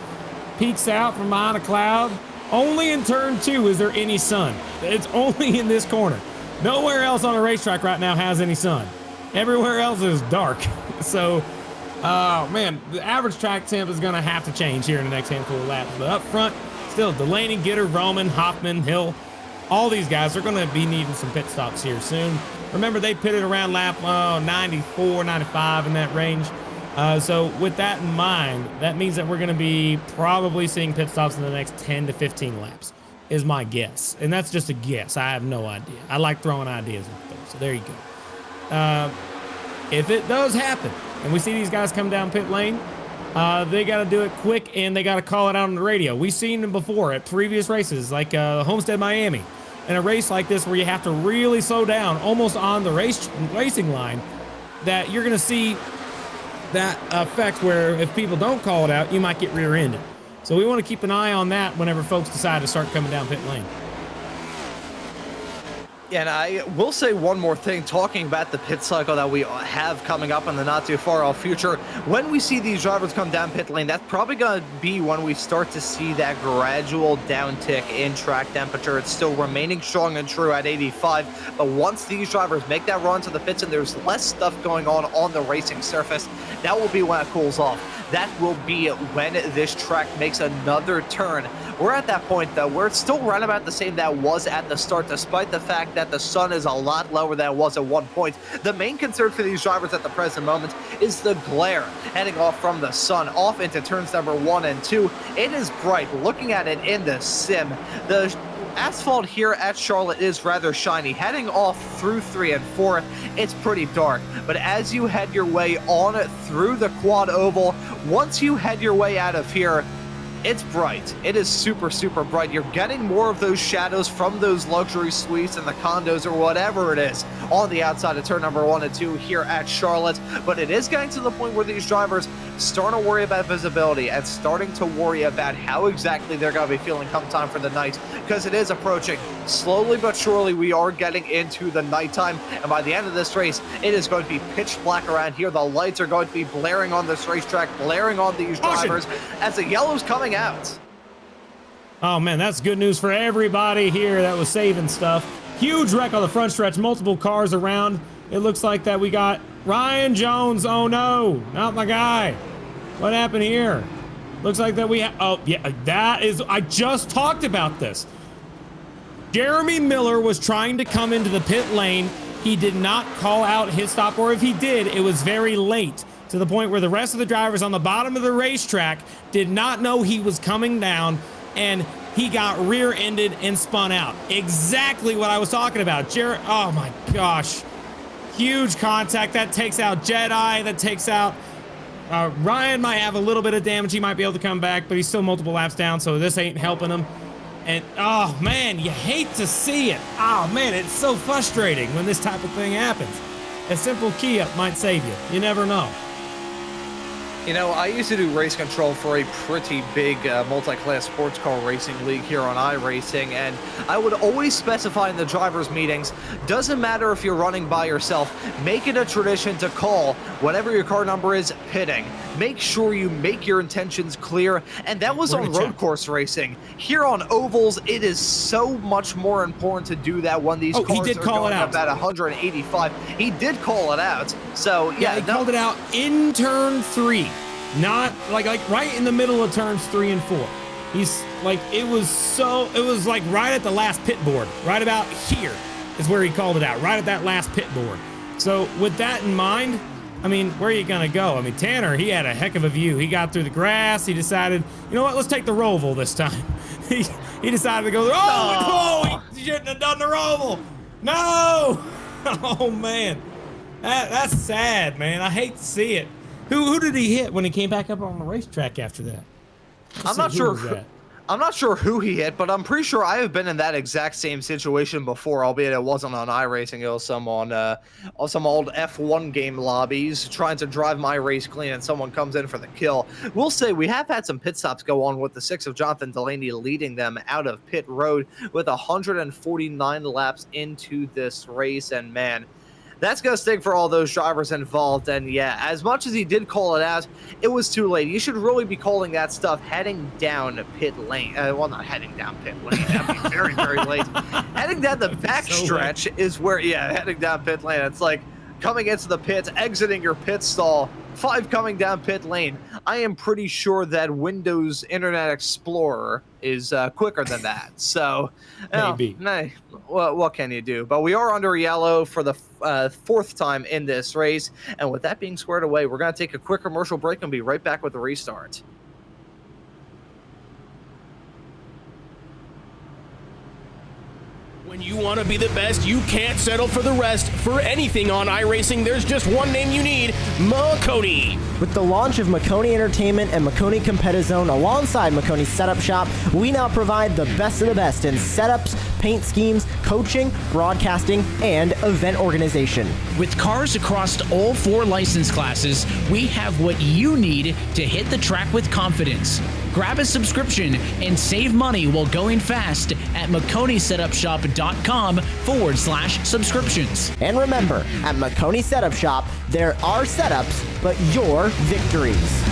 Peeks out from behind a cloud. Only in turn 2 is there any sun. It's only in this corner. Nowhere else on a racetrack right now has any sun. Everywhere else is dark. So, man, the average track temp is going to have to change here in the next handful of laps. But up front, still Delaney, Gitter, Vroman, Hoffman, Hill. All these guys are going to be needing some pit stops here soon. Remember, they pitted around lap 94, 95 in that range. So with that in mind, that means that we're going to be probably seeing pit stops in the next 10 to 15 laps, is my guess. And that's just a guess. I have no idea. I like throwing ideas out there. So there you go. If it does happen, and we see these guys come down pit lane, they got to do it quick, and they got to call it out on the radio. We've seen them before at previous races, like Homestead Miami. In a race like this where you have to really slow down almost on the racing line, that you're going to see that effect where if people don't call it out, you might get rear-ended. So we want to keep an eye on that whenever folks decide to start coming down pit lane. And I will say one more thing, talking about the pit cycle that we have coming up in the not too far off future. When we see these drivers come down pit lane, that's probably going to be when we start to see that gradual downtick in track temperature. It's still remaining strong and true at 85, but once these drivers make that run to the pits and there's less stuff going on the racing surface, that will be when it cools off. That will be when this track makes another turn. We're at that point, though, where it's still right about the same that was at the start, despite the fact that the sun is a lot lower than it was at one point. The main concern for these drivers at the present moment is the glare heading off from the sun, off into turns number 1 and 2. It is bright. Looking at it in the sim, the asphalt here at Charlotte is rather shiny. Heading off through 3 and 4, it's pretty dark. But as you head your way on through the quad oval, once you head your way out of here, It's bright. It is super, super bright. You're getting more of those shadows from those luxury suites and the condos or whatever it is on the outside of turn number 1 and 2 here at Charlotte. But it is getting to the point where these drivers start to worry about visibility and starting to worry about how exactly they're going to be feeling come time for the night, because it is approaching. Slowly but surely, we are getting into the nighttime, and by the end of this race, it is going to be pitch black around here. The lights are going to be blaring on this racetrack, blaring on these drivers as the yellow's coming out. Oh man, that's good news for everybody here that was saving stuff. Huge wreck on the front stretch, multiple cars around. It looks like that we got Ryan Jones. Oh no, not my guy. What happened here? Looks like that we have, oh yeah, that is, I just talked about this. Jeremy Miller was trying to come into the pit lane. He did not call out his stop, or if he did, it was very late, to the point where the rest of the drivers on the bottom of the racetrack did not know he was coming down, and he got rear-ended and spun out. Exactly what I was talking about. Oh my gosh. Huge contact. That takes out Jedi. That takes out... Ryan might have a little bit of damage. He might be able to come back, but he's still multiple laps down, so this ain't helping him. And, oh man, you hate to see it. Oh man, it's so frustrating when this type of thing happens. A simple key up might save you. You never know. You know, I used to do race control for a pretty big multi-class sports car racing league here on iRacing, and I would always specify in the drivers' meetings, doesn't matter if you're running by yourself, make it a tradition to call whenever your car number is pitting. Make sure you make your intentions clear, and that was on road course racing. Here on ovals, it is so much more important to do that when these cars he did are call going it out. about 185. He did call it out, so Yeah, he called it out in turn 3. Not like right in the middle of turns 3 and 4. He's like, it was like right at the last pit board, right about here is where he called it out, right at that last pit board. So with that in mind, I mean, where are you gonna go? I mean, Tanner, he had a heck of a view. He got through the grass. He decided, you know what? Let's take the roval this time. he decided to go. Oh, he shouldn't have done the roval. No. Oh man, that's sad, man. I hate to see it. Who did he hit when he came back up on the racetrack after that? I'm not sure who he hit, but I'm pretty sure I have been in that exact same situation before, albeit it wasn't on iRacing. It was some on some old F1 game lobbies trying to drive my race clean, and someone comes in for the kill. We'll say we have had some pit stops go on with the 6 of Jonathan Delaney leading them out of pit road with 149 laps into this race, and man, that's going to sting for all those drivers involved. And yeah, as much as he did call it out, it was too late. You should really be calling that stuff heading down pit lane. Well, not heading down pit lane. That'd be very, very late. Heading down the backstretch is where, yeah, heading down pit lane. It's like coming into the pits, exiting your pit stall, 5 coming down pit lane. I am pretty sure that Windows Internet Explorer is quicker than that. So, maybe. Well, what can you do? But we are under yellow for the 4th time in this race. And with that being squared away, we're going to take a quick commercial break and be right back with the restart. When you want to be the best, you can't settle for the rest. For anything on iRacing, there's just one name you need, Maconi. With the launch of Maconi Entertainment and Maconi Competizone alongside Maconi Setup Shop, we now provide the best of the best in setups, paint schemes, coaching, broadcasting, and event organization. With cars across all 4 license classes, we have what you need to hit the track with confidence. Grab a subscription and save money while going fast at MaconiSetupShop.com/subscriptions. And remember, at Maconi Setup Shop, there are setups, but your victories.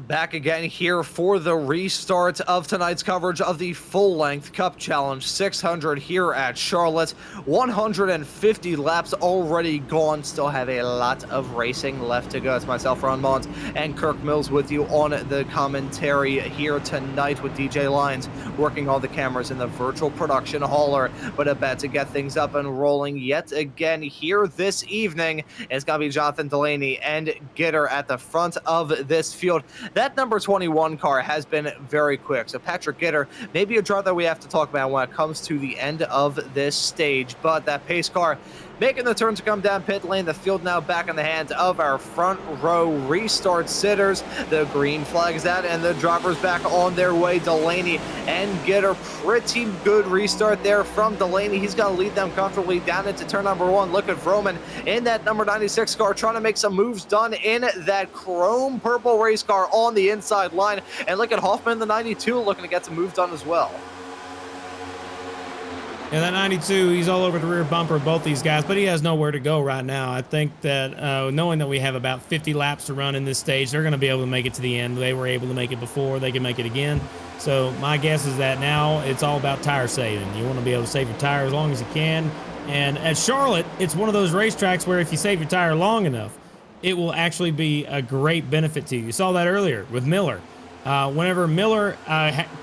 Back again here for the restart of tonight's coverage of the full-length Cup Challenge 600 here at Charlotte. 150 laps already gone. Still have a lot of racing left to go. It's myself, Ron Mons, and Kirk Mills with you on the commentary here tonight with DJ Lyons working all the cameras in the virtual production hauler. But about to get things up and rolling yet again here this evening, it's going to be Jonathan Delaney and Gitter at the front of this field. that number 21 car has been very quick. So Patrick Gitter, maybe a driver that we have to talk about when it comes to the end of this stage. But that pace car making the turn to come down pit lane. The field now back in the hands of our front row restart sitters. The green flag's out and the drivers back on their way. Delaney and Gitter, pretty good restart there from Delaney. He's got to lead them comfortably down into turn number 1. Look at Vroman in that number 96 car trying to make some moves done in that chrome purple race car on the inside line. And look at Hoffman, the 92, looking to get some moves done as well. Yeah, that 92, he's all over the rear bumper of both these guys, but he has nowhere to go right now. I think that knowing that we have about 50 laps to run in this stage, they're going to be able to make it to the end. They were able to make it before. They can make it again. So my guess is that now it's all about tire saving. You want to be able to save your tire as long as you can. And at Charlotte, it's one of those racetracks where if you save your tire long enough, it will actually be a great benefit to you. You saw that earlier with Miller. Whenever Miller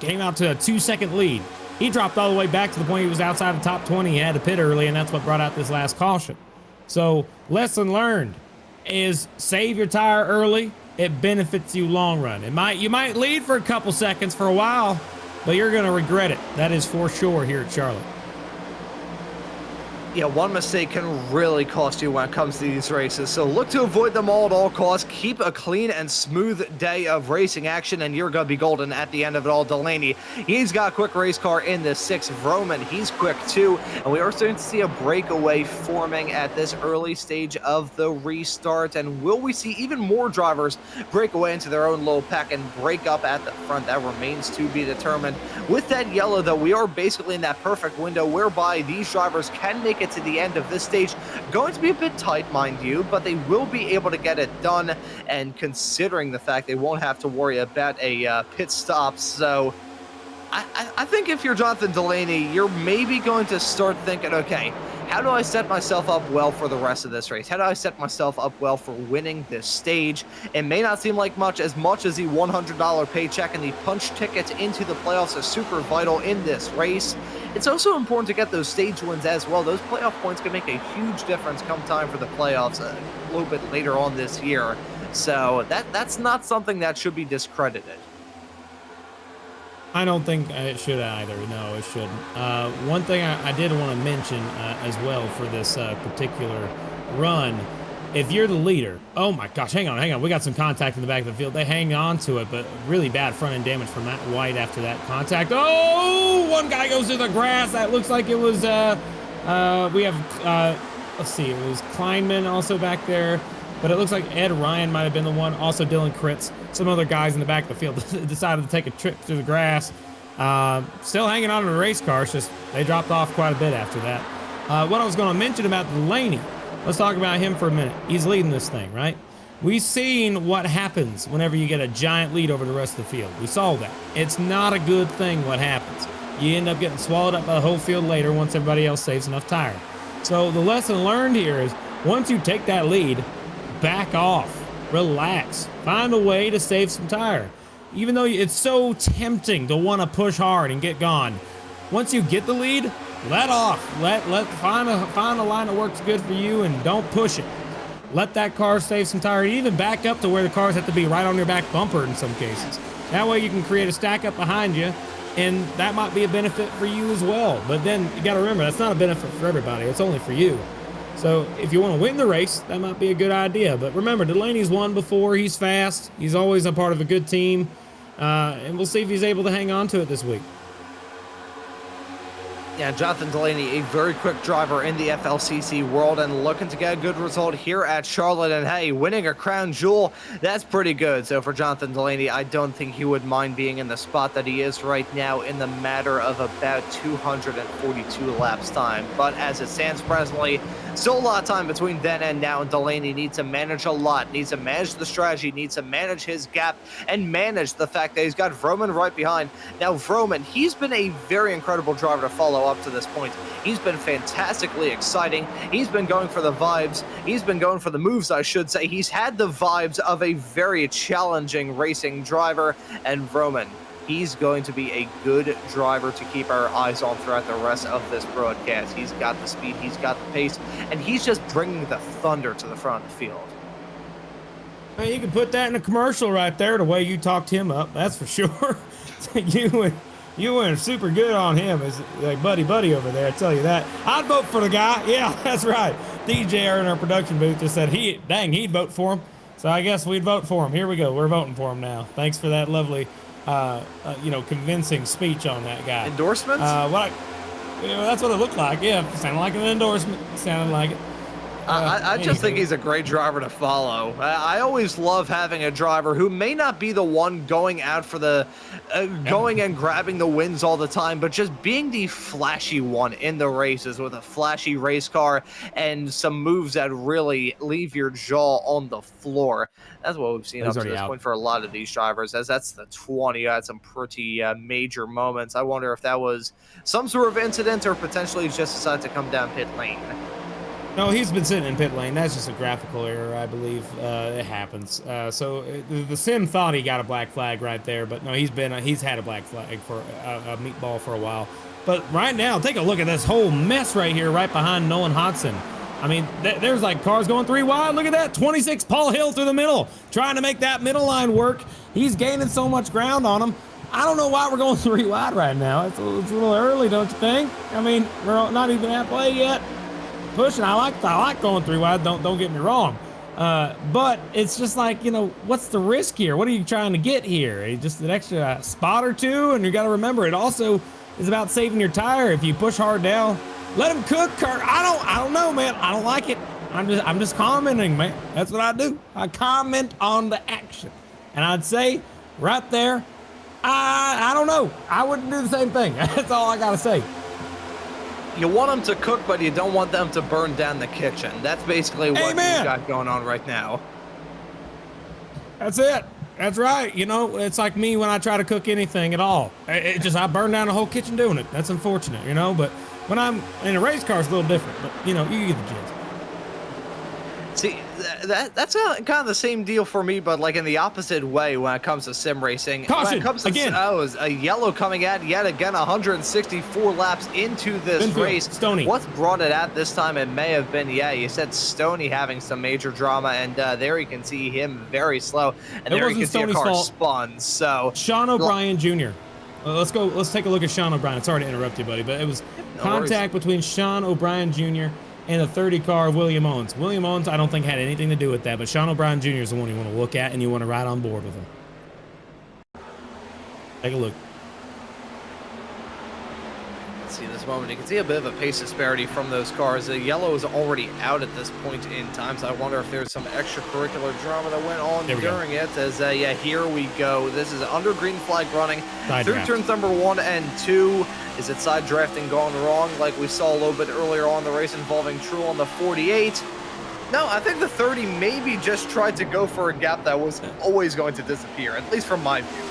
came out to a 2-second lead, he dropped all the way back to the point he was outside the top 20. He had to pit early, and that's what brought out this last caution. So lesson learned is save your tire early. It benefits you long run. You might lead for a couple seconds for a while, but you're going to regret it. That is for sure here at Charlotte. Yeah, one mistake can really cost you when it comes to these races. So look to avoid them all at all costs. Keep a clean and smooth day of racing action, and you're going to be golden at the end of it all. Delaney, he's got a quick race car in the 6. Vroman, he's quick too. And we are starting to see a breakaway forming at this early stage of the restart. And will we see even more drivers break away into their own little pack and break up at the front? That remains to be determined. With that yellow, though, we are basically in that perfect window whereby these drivers can make it to the end of this stage. Going to be a bit tight, mind you, but they will be able to get it done, and considering the fact they won't have to worry about a pit stop. So I think if you're Jonathan Delaney, you're maybe going to start thinking, okay, how do I set myself up well for the rest of this race? How do I set myself up well for winning this stage? It may not seem like much as the $100 paycheck and the punch ticket into the playoffs is super vital in this race. It's also important to get those stage wins as well. Those playoff points can make a huge difference come time for the playoffs a little bit later on this year. So that's not something that should be discredited. I don't think it should either. No, it shouldn't. One thing I did want to mention as well for this particular run, if you're the leader, oh my gosh, hang on. We got some contact in the back of the field. They hang on to it, but really bad front end damage from Matt White after that contact. Oh, one guy goes to the grass. That looks like it was, we have, let's see, it was Kleinman also back there. But it looks like Ed Ryan might have been the one. Also Dylan Kritz. Some other guys in the back of the field decided to take a trip through the grass. Still hanging on to the race car. It's just they dropped off quite a bit after that. What I was going to mention about Delaney, let's talk about him for a minute. He's leading this thing, right? We've seen what happens whenever you get a giant lead over the rest of the field. We saw that. It's not a good thing what happens. You end up getting swallowed up by the whole field later once everybody else saves enough tire. So the lesson learned here is once you take that lead, back off, relax, find a way to save some tire. Even though it's so tempting to want to push hard and get gone, once you get the lead, let off. Find a line that works good for you and don't push it. Let that car save some tire. Even back up to where the cars have to be right on your back bumper in some cases. That way you can create a stack up behind you, and that might be a benefit for you as well. But then you got to remember, that's not a benefit for everybody. It's only for you. So if you want to win the race, that might be a good idea. But remember, Delaney's won before. He's fast. He's always a part of a good team. And we'll see if he's able to hang on to it this week. Yeah, Jonathan Delaney, a very quick driver in the FLCC world and looking to get a good result here at Charlotte. And hey, winning a crown jewel, that's pretty good. So for Jonathan Delaney, I don't think he would mind being in the spot that he is right now in the matter of about 242 laps time. But as it stands presently, still a lot of time between then and now, and Delaney needs to manage a lot, needs to manage the strategy, needs to manage his gap, and manage the fact that he's got Vroman right behind. Now, Vroman, he's been a very incredible driver to follow up to this point. He's been fantastically exciting. He's been going for the vibes. He's been going for the moves, I should say. He's had the vibes of a very challenging racing driver, and Vroman, he's going to be a good driver to keep our eyes on throughout the rest of this broadcast. He's got the speed, he's got the pace, and he's just bringing the thunder to the front of the field. Well, you can put that in a commercial right there, the way you talked him up. That's for sure. You went super good on him as like buddy over there. I tell you that. I'd vote for the guy. Yeah, that's right. DJ in our production booth just said he'd vote for him. So I guess we'd vote for him. Here we go. We're voting for him now. Thanks for that lovely, convincing speech on that guy. Endorsements? That's what it looked like. Yeah, sounded like an endorsement. Sounded like it. I just think he's a great driver to follow. I always love having a driver who may not be the one going out for the, going and grabbing the wins all the time, but just being the flashy one in the races with a flashy race car and some moves that really leave your jaw on the floor. That's what we've seen up to this point for a lot of these drivers, as that's the 20. Had some pretty major moments. I wonder if that was some sort of incident or potentially just decided to come down pit lane. No, he's been sitting in pit lane. That's just a graphical error, I believe. It happens. So the sim thought he got a black flag right there, but no, he's had a black flag for a meatball for a while. But right now, take a look at this whole mess right here, right behind Nolan Hodson. I mean, there's like cars going 3 wide. Look at that, 26 Paul Hill through the middle, trying to make that middle line work. He's gaining so much ground on him. I don't know why we're going 3 wide right now. It's a little early, don't you think? I mean, we're not even halfway yet. Pushing. I like going 3 wide. Don't get me wrong. But it's just like, what's the risk here? What are you trying to get here? Just an extra spot or two, and you got to remember it also is about saving your tire. If you push hard down, let him cook. I don't know, man. I don't like it. I'm just commenting, man. That's what I do. I comment on the action, and I'd say right there, I don't know. I wouldn't do the same thing. That's all I gotta say. You want them to cook, but you don't want them to burn down the kitchen. That's basically what you've got going on right now. That's it. That's right. It's like me when I try to cook anything at all. I burn down the whole kitchen doing it. That's unfortunate, But when I'm in a race car, it's a little different. But, you get the gist. See, that's kind of the same deal for me, but like in the opposite way when it comes to sim racing. Caution, when it comes to again. A yellow coming at yet again 164 laps into this race. Stoney. What's brought it at this time? It may have been, you said Stoney having some major drama, and there you can see him very slow, and there you can see a car spun. So Sean O'Brien Jr. Let's take a look at Sean O'Brien. Sorry to interrupt you, buddy, but it was contact between Sean O'Brien Jr. and the 30 car of William Owens. William Owens, I don't think had anything to do with that, but Sean O'Brien Jr. is the one you want to look at and you want to ride on board with him. Take a look. See this moment, you can see a bit of a pace disparity from those cars. The yellow is already out at this point in time, so I wonder if there's some extracurricular drama that went on during it. As here we go. This is under green flag running through turns number 1 and 2. Is it side drafting gone wrong like we saw a little bit earlier on the race involving True on the 48? No, I think the 30 maybe just tried to go for a gap that was always going to disappear, at least from my view.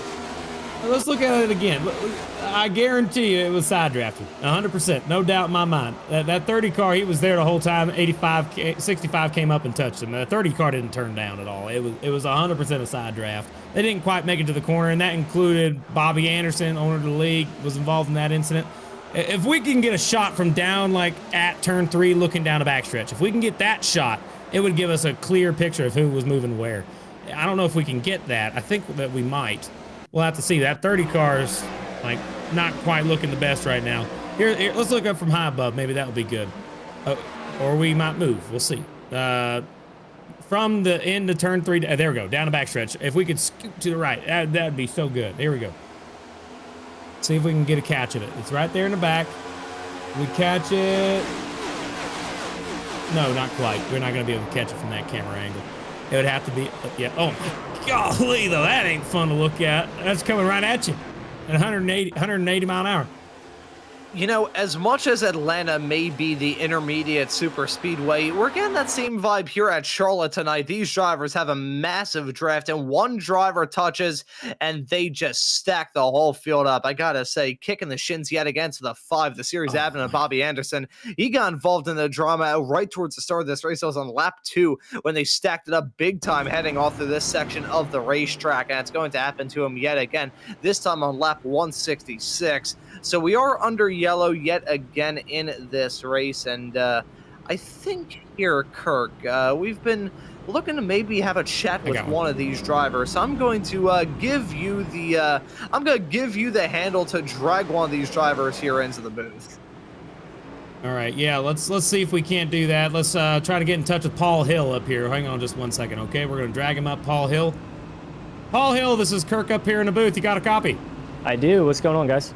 Let's look at it again. I guarantee you it was side drafted, 100%, no doubt in my mind. That 30 car, he was there the whole time. 65 came up and touched him. The 30 car didn't turn down at all. It was 100% a side draft. They didn't quite make it to the corner, and that included Bobby Anderson, owner of the league, was involved in that incident. If we can get a shot from down like at turn 3 looking down a backstretch, if we can get that shot, it would give us a clear picture of who was moving where. I don't know if we can get that. I think that we might. We'll have to see. That 30 car is like not quite looking the best right now. Here, let's look up from high above. Maybe that would be good. Or we might move. We'll see. From the end of turn 3, there we go, down the backstretch. If we could scoot to the right, that'd be so good. Here we go. See if we can get a catch of it. It's right there in the back. We catch it. No, not quite. We're not going to be able to catch it from that camera angle. It would have to be, yeah. Oh my golly, though, that ain't fun to look at. That's coming right at you at 180 mile an hour. As much as Atlanta may be the intermediate super speedway, we're getting that same vibe here at Charlotte tonight. These drivers have a massive draft, and one driver touches, and they just stack the whole field up. I gotta say, kicking the shins yet again to the 5, the series admin of Bobby Anderson. He got involved in the drama right towards the start of this race. It was on lap 2 when they stacked it up big time heading off through this section of the racetrack, and it's going to happen to him yet again, this time on lap 166. So we are under yellow yet again in this race, and I think here, Kirk, we've been looking to maybe have a chat with one of these drivers. So I'm going to give you the handle to drag one of these drivers here into the booth. All right, yeah, let's see if we can't do that. Let's try to get in touch with Paul Hill up here. Hang on just one second, okay? We're gonna drag him up, Paul Hill. Paul Hill, this is Kirk up here in the booth. You got a copy? I do. What's going on, guys?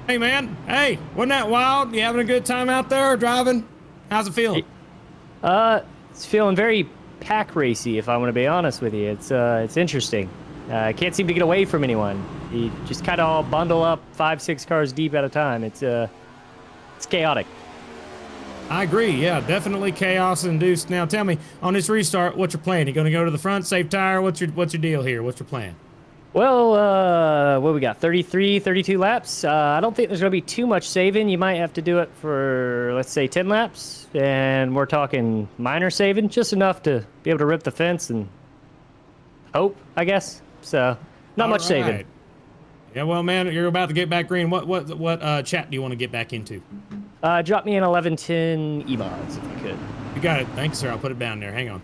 Hey, man. Hey, wasn't that wild? You having a good time out there driving? How's it feeling? It's feeling very pack racy, if I want to be honest with you. It's interesting. I can't seem to get away from anyone. You just kind of all bundle up 5-6 cars deep at a time. It's chaotic. I agree. Yeah, definitely chaos induced. Now, tell me, on this restart, what's your plan? You going to go to the front, save tire? What's your deal here? What's your plan? Well, what we got? 33, 32 laps. I don't think there's going to be too much saving. You might have to do it for, let's say, 10 laps. And we're talking minor saving, just enough to be able to rip the fence and hope, I guess. So, not much saving. Yeah, well, man, you're about to get back green. What chat do you want to get back into? Drop me an 1110 E-mods, if you could. You got it. Thanks, sir. I'll put it down there. Hang on.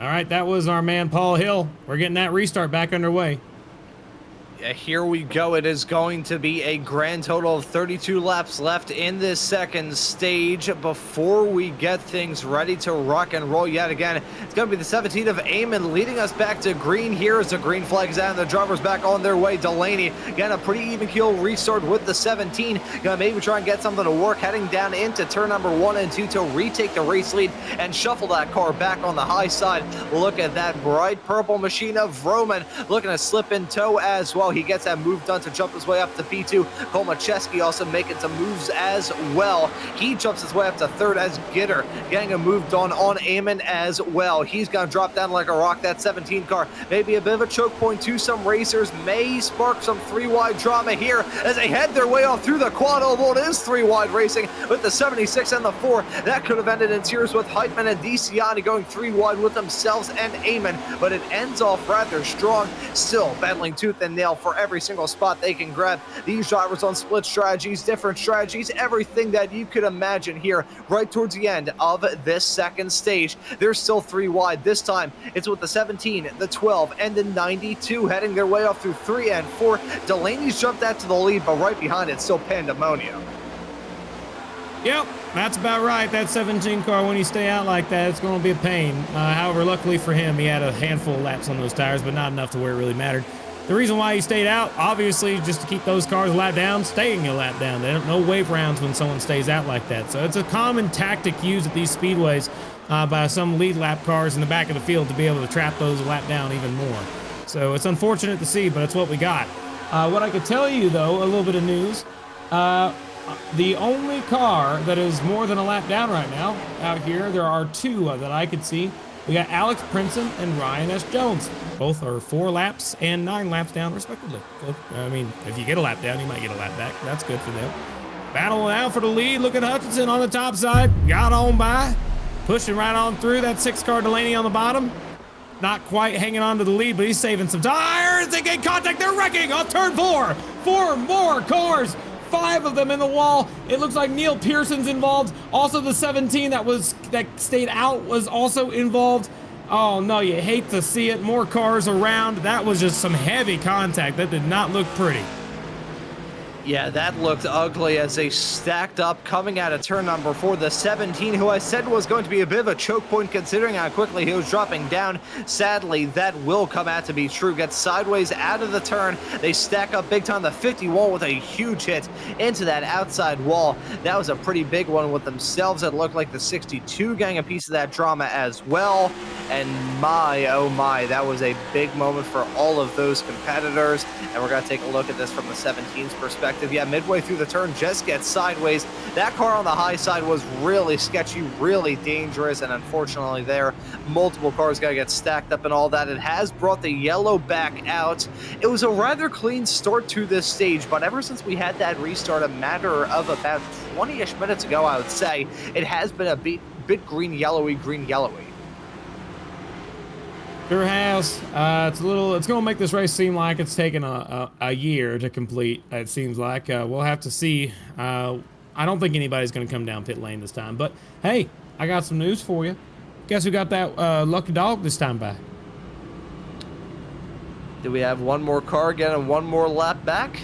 All right, that was our man, Paul Hill. We're getting that restart back underway. Here we go. It is going to be a grand total of 32 laps left in this second stage before we get things ready to rock and roll yet again. It's going to be the 17 of Eamon leading us back to green here as the green flag is out and the drivers back on their way. Delaney getting a pretty even keel restart with the 17. Gonna maybe try and get something to work heading down into turn number 1 and 2 to retake the race lead and shuffle that car back on the high side. Look at that bright purple machine of Roman looking to slip in tow as well. He gets that move done to jump his way up to P2. Kolmacheski also making some moves as well. He jumps his way up to third as Gitter getting a move done on Eamon as well. He's going to drop down like a rock. That 17 car, maybe a bit of a choke point to some racers, may spark some 3-wide drama here as they head their way off through the quad. Although it is 3-wide racing with the 76 and the 4. That could have ended in tears with Heitman and DiCiani going 3-wide with themselves and Eamon, but it ends off rather strong. Still battling tooth and nail for every single spot they can grab. These drivers on split strategies, different strategies, everything that you could imagine here right towards the end of this second stage. They're still 3 wide. This time it's with the 17, the 12, and the 92 heading their way off through 3 and 4. Delaney's jumped out to the lead, but right behind it's still pandemonium. Yep, that's about right. That 17 car, when you stay out like that, it's going to be a pain. However, luckily for him, he had a handful of laps on those tires, but not enough to where it really mattered. The reason why he stayed out, obviously, just to keep those cars a lap down, staying a lap down. They don't no wave rounds when someone stays out like that. So it's a common tactic used at these speedways by some lead lap cars in the back of the field to be able to trap those a lap down even more. So it's unfortunate to see, but it's what we got. What I could tell you, though, a little bit of news. The only car that is more than a lap down right now out here, there are 2 that I could see. We got Alex Princeton and Ryan S. Jones. Both are 4 laps and 9 laps down, respectively. So, I mean, if you get a lap down, you might get a lap back. That's good for them. Battle now for the lead. Look at Hutchinson on the top side. Got on by. Pushing right on through. That 6-car Delaney on the bottom. Not quite hanging on to the lead, but he's saving some tires. They get contact. They're wrecking off turn 4. 4 more cars. 5 of them in the wall. It looks like Neil Pearson's involved. Also, the 17 that stayed out was also involved. Oh no, you hate to see it. More cars around. That was just some heavy contact. That did not look pretty. Yeah, that looked ugly as they stacked up coming out of turn number 4. The 17, who I said was going to be a bit of a choke point considering how quickly he was dropping down. Sadly, that will come out to be true. Gets sideways out of the turn. They stack up big time. The 51 with a huge hit into that outside wall. That was a pretty big one with themselves. It looked like the 62 getting a piece of that drama as well. And my, oh my, that was a big moment for all of those competitors. And we're going to take a look at this from the 17's perspective. Yeah, midway through the turn, just gets sideways. That car on the high side was really sketchy, really dangerous, and unfortunately there, multiple cars got to get stacked up and all that. It has brought the yellow back out. It was a rather clean start to this stage, but ever since we had that restart a matter of about 20-ish minutes ago, I would say, it has been a bit green-yellowy. Sure has. It's going to make this race seem like it's taken a year to complete, it seems like. We'll have to see. I don't think anybody's going to come down pit lane this time. But, hey, I got some news for you. Guess who got that lucky dog this time back? Do we have one more car getting one more lap back?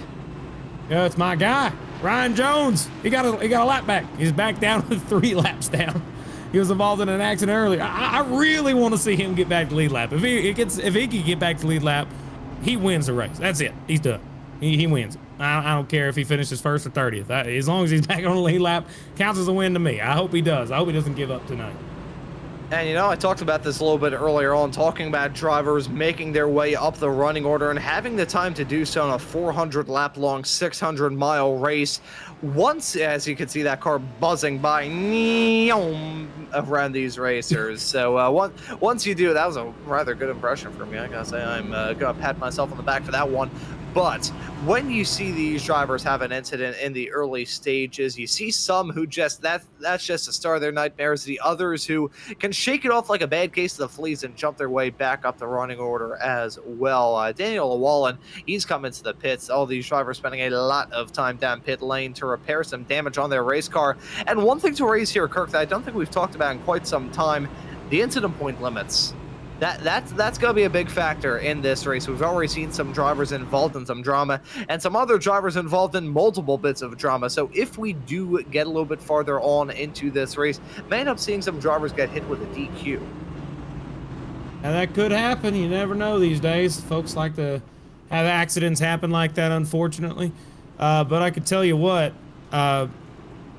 Yeah, it's my guy, Ryan Jones. He got a lap back. He's back down with 3 laps down. He was involved in an accident earlier. I really want to see him get back to lead lap. If he can get back to lead lap, he wins the race. That's it. He's done. He wins it. I don't care if he finishes first or 30th. As long as he's back on the lead lap, counts as a win to me. I hope he does. I hope he doesn't give up tonight. And you know, I talked about this a little bit earlier on, talking about drivers making their way up the running order and having the time to do so in a 400 lap long, 600 mile race. Once, as you can see, that car buzzing by around these racers. So once you do, that was a rather good impression for me. I gotta say, I'm gonna pat myself on the back for that one. But when you see these drivers have an incident in the early stages, you see some who just, that's just the start of their nightmares. The others who can shake it off like a bad case of the fleas and jump their way back up the running order as well. Daniel Llewellyn, he's coming to the pits. All these drivers spending a lot of time down pit lane to repair some damage on their race car. And one thing to raise here, Kirk, that I don't think we've talked about in quite some time, the incident point limits. That's going to be a big factor in this race. We've already seen some drivers involved in some drama and some other drivers involved in multiple bits of drama. So if we do get a little bit farther on into this race, may end up seeing some drivers get hit with a DQ. Now that could happen. You never know these days. Folks like to have accidents happen like that, unfortunately. But I could tell you what, that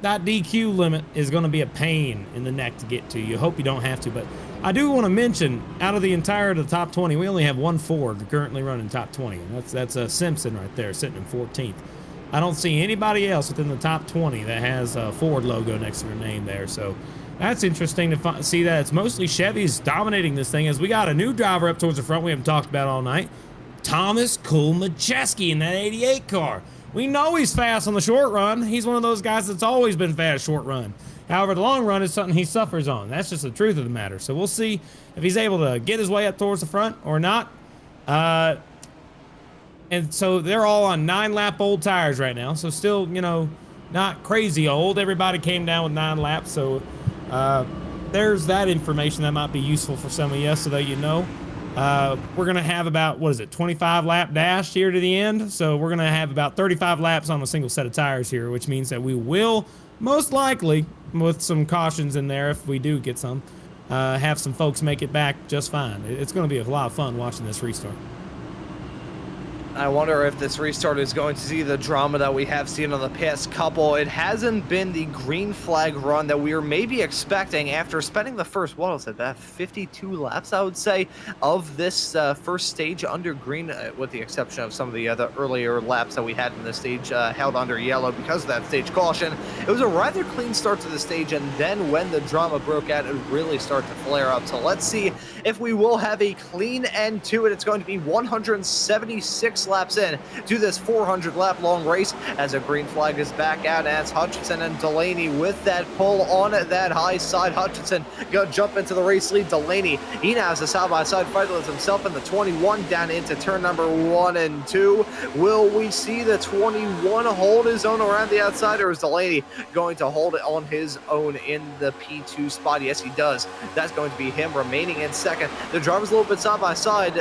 DQ limit is going to be a pain in the neck to get to. You hope you don't have to, but I do want to mention, out of the entire of the top 20, we only have one Ford currently running top 20. And that's a Simpson right there, sitting in 14th. I don't see anybody else within the top 20 that has a Ford logo next to their name there. So that's interesting to see that it's mostly Chevys dominating this thing, as we got a new driver up towards the front we haven't talked about all night. Thomas Kulmacheski in that 88 car. We know he's fast on the short run. He's one of those guys that's always been fast short run. However, the long run is something he suffers on. That's just the truth of the matter. So we'll see if he's able to get his way up towards the front or not. And so they're all on 9-lap old tires right now. So still, you know, not crazy old. Everybody came down with 9 laps. So there's that information that might be useful for some of you so that you know. We're going to have about, 25 lap dash here to the end. So we're going to have about 35 laps on a single set of tires here, which means that we will most likely, with some cautions in there if we do get some, have some folks make it back just fine. It's going to be a lot of fun watching this restart. I wonder if this restart is going to see the drama that we have seen on the past couple. It hasn't been the green flag run that we were maybe expecting after spending the first, what was it, about 52 laps, I would say, of this first stage under green, with the exception of some of the other earlier laps that we had in the stage held under yellow because of that stage caution. It was a rather clean start to the stage, and then when the drama broke out, it really started to flare up. So let's see if we will have a clean end to it. It's going to be 176 laps in to this 400 lap long race as a green flag is back out, as Hutchinson and Delaney with that pull on that high side. Hutchinson gonna jump into the race lead. Delaney, he now has a side-by-side fight with himself in the 21 down into turn number 1 and 2. Will we see the 21 hold his own around the outside, or is Delaney going to hold it on his own in the P2 spot? Yes, he does. That's going to be him remaining in second. The driver's a little bit side-by-side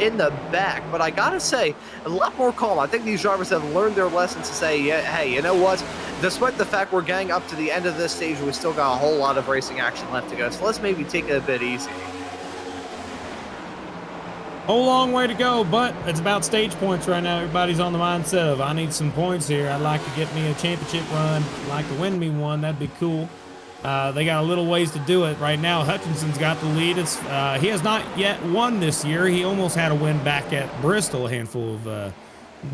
in the back, but I gotta say, a lot more calm. I think these drivers have learned their lessons to say, yeah, hey, you know what? Despite the fact we're getting up to the end of this stage, we still got a whole lot of racing action left to go. So let's maybe take it a bit easy. Whole long way to go, but it's about stage points right now. Everybody's on the mindset of, I need some points here. I'd like to get me a championship run. I'd like to win me one. That'd be cool. They got a little ways to do it. Right now, Hutchinson's got the lead. He has not yet won this year. He almost had a win back at Bristol a handful of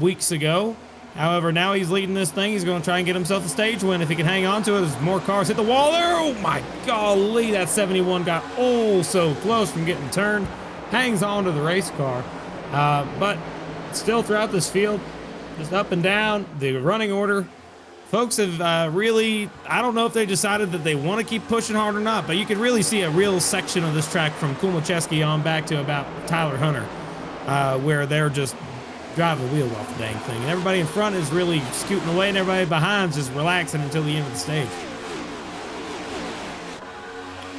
weeks ago. However, now he's leading this thing. He's going to try and get himself a stage win if he can hang on to it. As more cars hit the wall there. Oh my golly, that 71 got so close from getting turned. Hangs on to the race car. But still throughout this field, just up and down, the running order. Folks have really, I don't know if they decided that they want to keep pushing hard or not, but you can really see a real section of this track from Kulmacheski on back to about Tyler Hunter, where they're just driving the wheel off the dang thing. And everybody in front is really scooting away, and everybody behind is just relaxing until the end of the stage.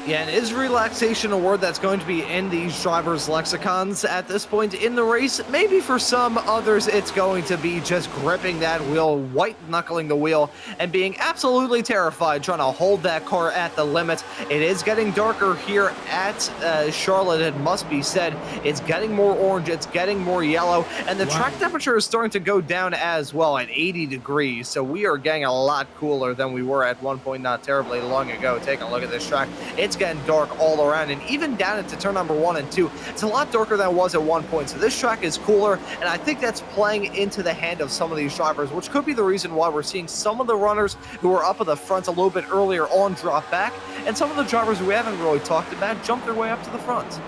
Yeah, and is relaxation a word that's going to be in these drivers' lexicons at this point in the race? Maybe for some others, it's going to be just gripping that wheel, white-knuckling the wheel, and being absolutely terrified trying to hold that car at the limit. It is getting darker here at Charlotte, it must be said. It's getting more orange, it's getting more yellow, and the track temperature is starting to go down as well at 80 degrees, so we are getting a lot cooler than we were at one point not terribly long ago. Take a look at this track. It's getting dark all around, and even down into turn number 1 and 2, it's a lot darker than it was at one point. So this track is cooler, and I think that's playing into the hand of some of these drivers, which could be the reason why we're seeing some of the runners who are up at the front a little bit earlier on drop back, and some of the drivers who we haven't really talked about jump their way up to the front.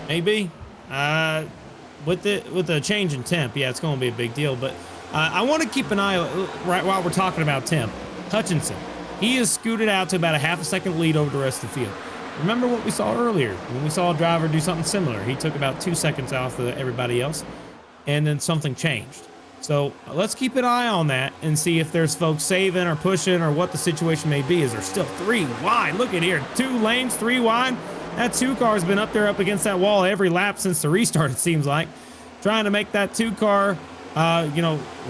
Maybe. With the change in temp, yeah, it's going to be a big deal. But I want to keep an eye, right while we're talking about temp, Hutchinson. He has scooted out to about a half a second lead over the rest of the field. Remember what we saw earlier when we saw a driver do something similar? He took about 2 seconds off of everybody else, and then something changed. So let's keep an eye on that and see if there's folks saving or pushing or what the situation may be. Is there still 3 wide? Look at here, 2 lanes, 3 wide. That 2 car's been up there up against that wall every lap since the restart, it seems like. Trying to make that 2 car,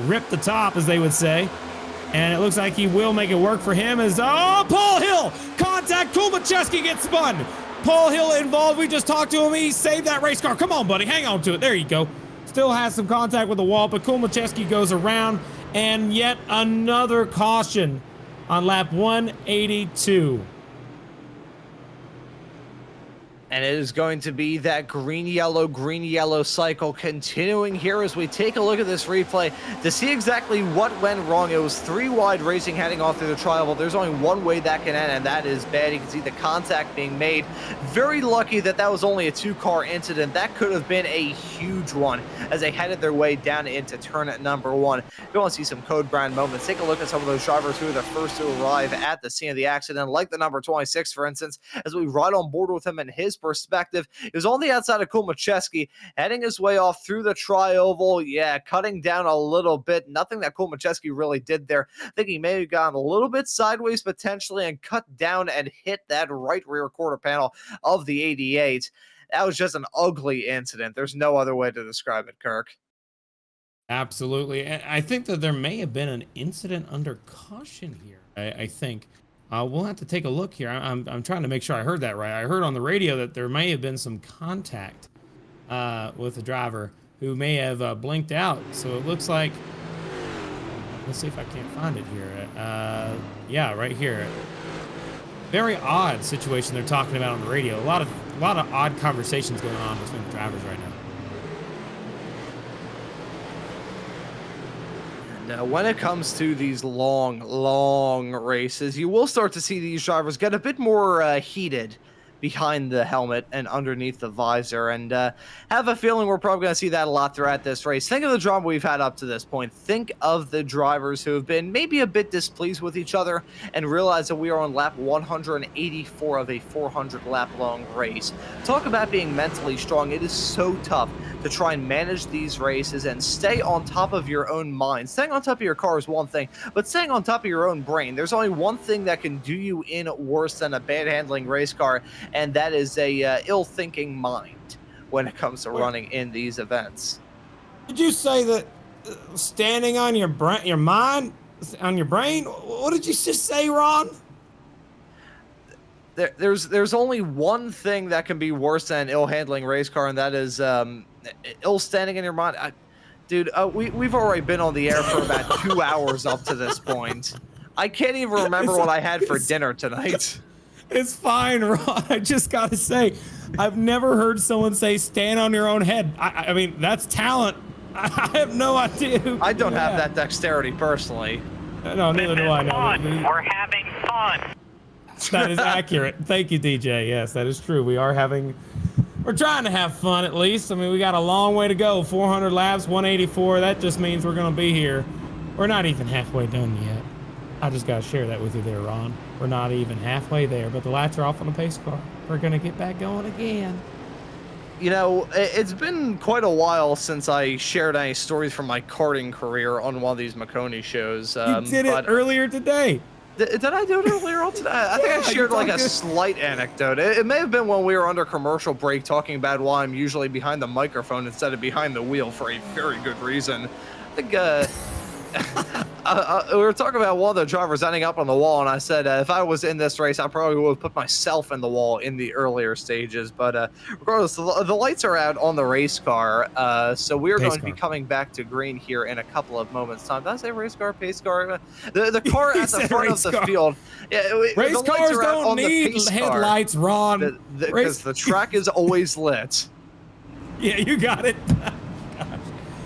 rip the top, as they would say. And it looks like he will make it work for him as, Paul Hill! Contact, Kulmacheski gets spun! Paul Hill involved, we just talked to him, he saved that race car. Come on, buddy, hang on to it, there you go. Still has some contact with the wall, but Kulmacheski goes around, and yet another caution on lap 182. And it is going to be that green-yellow cycle continuing here as we take a look at this replay to see exactly what went wrong. It was 3 wide racing heading off through the tri-oval. There's only one way that can end, and that is bad. You can see the contact being made. Very lucky that that was only a 2-car incident. That could have been a huge one as they headed their way down into turn number 1. If you want to see some Code Brown moments, take a look at some of those drivers who are the first to arrive at the scene of the accident, like the number 26, for instance, as we ride on board with him and his perspective. It was on the outside of Kulmacheski, heading his way off through the tri-oval. Yeah, cutting down a little bit. Nothing that Kulmacheski really did there. I think he may have gone a little bit sideways potentially and cut down and hit that right rear quarter panel of the 88. That was just an ugly incident. There's no other way to describe it, Kirk. Absolutely. And I think that there may have been an incident under caution here, I think. We'll have to take a look here. I'm trying to make sure I heard that right. I heard on the radio that there may have been some contact with the driver who may have blinked out. So it looks like, let's see if I can't find it here. Yeah, right here. Very odd situation they're talking about on the radio. A lot of odd conversations going on between the drivers right now. Now, when it comes to these long races, you will start to see these drivers get a bit more heated behind the helmet and underneath the visor, and have a feeling we're probably going to see that a lot throughout this race. Think of the drama we've had up to this point. Think of the drivers who have been maybe a bit displeased with each other and realize that we are on lap 184 of a 400-lap-long race. Talk about being mentally strong. It is so tough to try and manage these races and stay on top of your own mind. Staying on top of your car is one thing, but staying on top of your own brain, there's only one thing that can do you in worse than a bad handling race car, and that is a ill-thinking mind when it comes to running in these events. Did you say that standing on your mind, on your brain? What did you just say, Ron? There's only one thing that can be worse than ill-handling race car, and that is ill-standing in your mind. Dude, we've already been on the air for about 2 hours up to this point. I can't even remember what I had for dinner tonight. It's fine, Ron. I just gotta say, I've never heard someone say stand on your own head. I mean, that's talent. I have no idea. I don't have that dexterity personally. No, neither do I. No. We're having fun. That is accurate. Thank you, DJ. Yes, that is true. We're trying to have fun at least. I mean, we got a long way to go. 400 laps, 184. That just means we're going to be here. We're not even halfway done yet. I just got to share that with you there, Ron. We're not even halfway there, but the lights are off on the pace car. We're going to get back going again. You know, it's been quite a while since I shared any stories from my karting career on one of these Maconi shows. You did it earlier today. Did I do it earlier on today? I think I shared like a slight anecdote. It may have been when we were under commercial break talking about why I'm usually behind the microphone instead of behind the wheel for a very good reason. I think we were talking about one of the drivers ending up on the wall, and I said if I was in this race, I probably would have put myself in the wall in the earlier stages. But regardless, the lights are out on the race car, so we're going to be coming back to green here in a couple of moments' time. Did I say race car, pace car? The car at the front of the field. Yeah, race cars don't need headlights, Ron. Because the track is always lit. Yeah, you got it.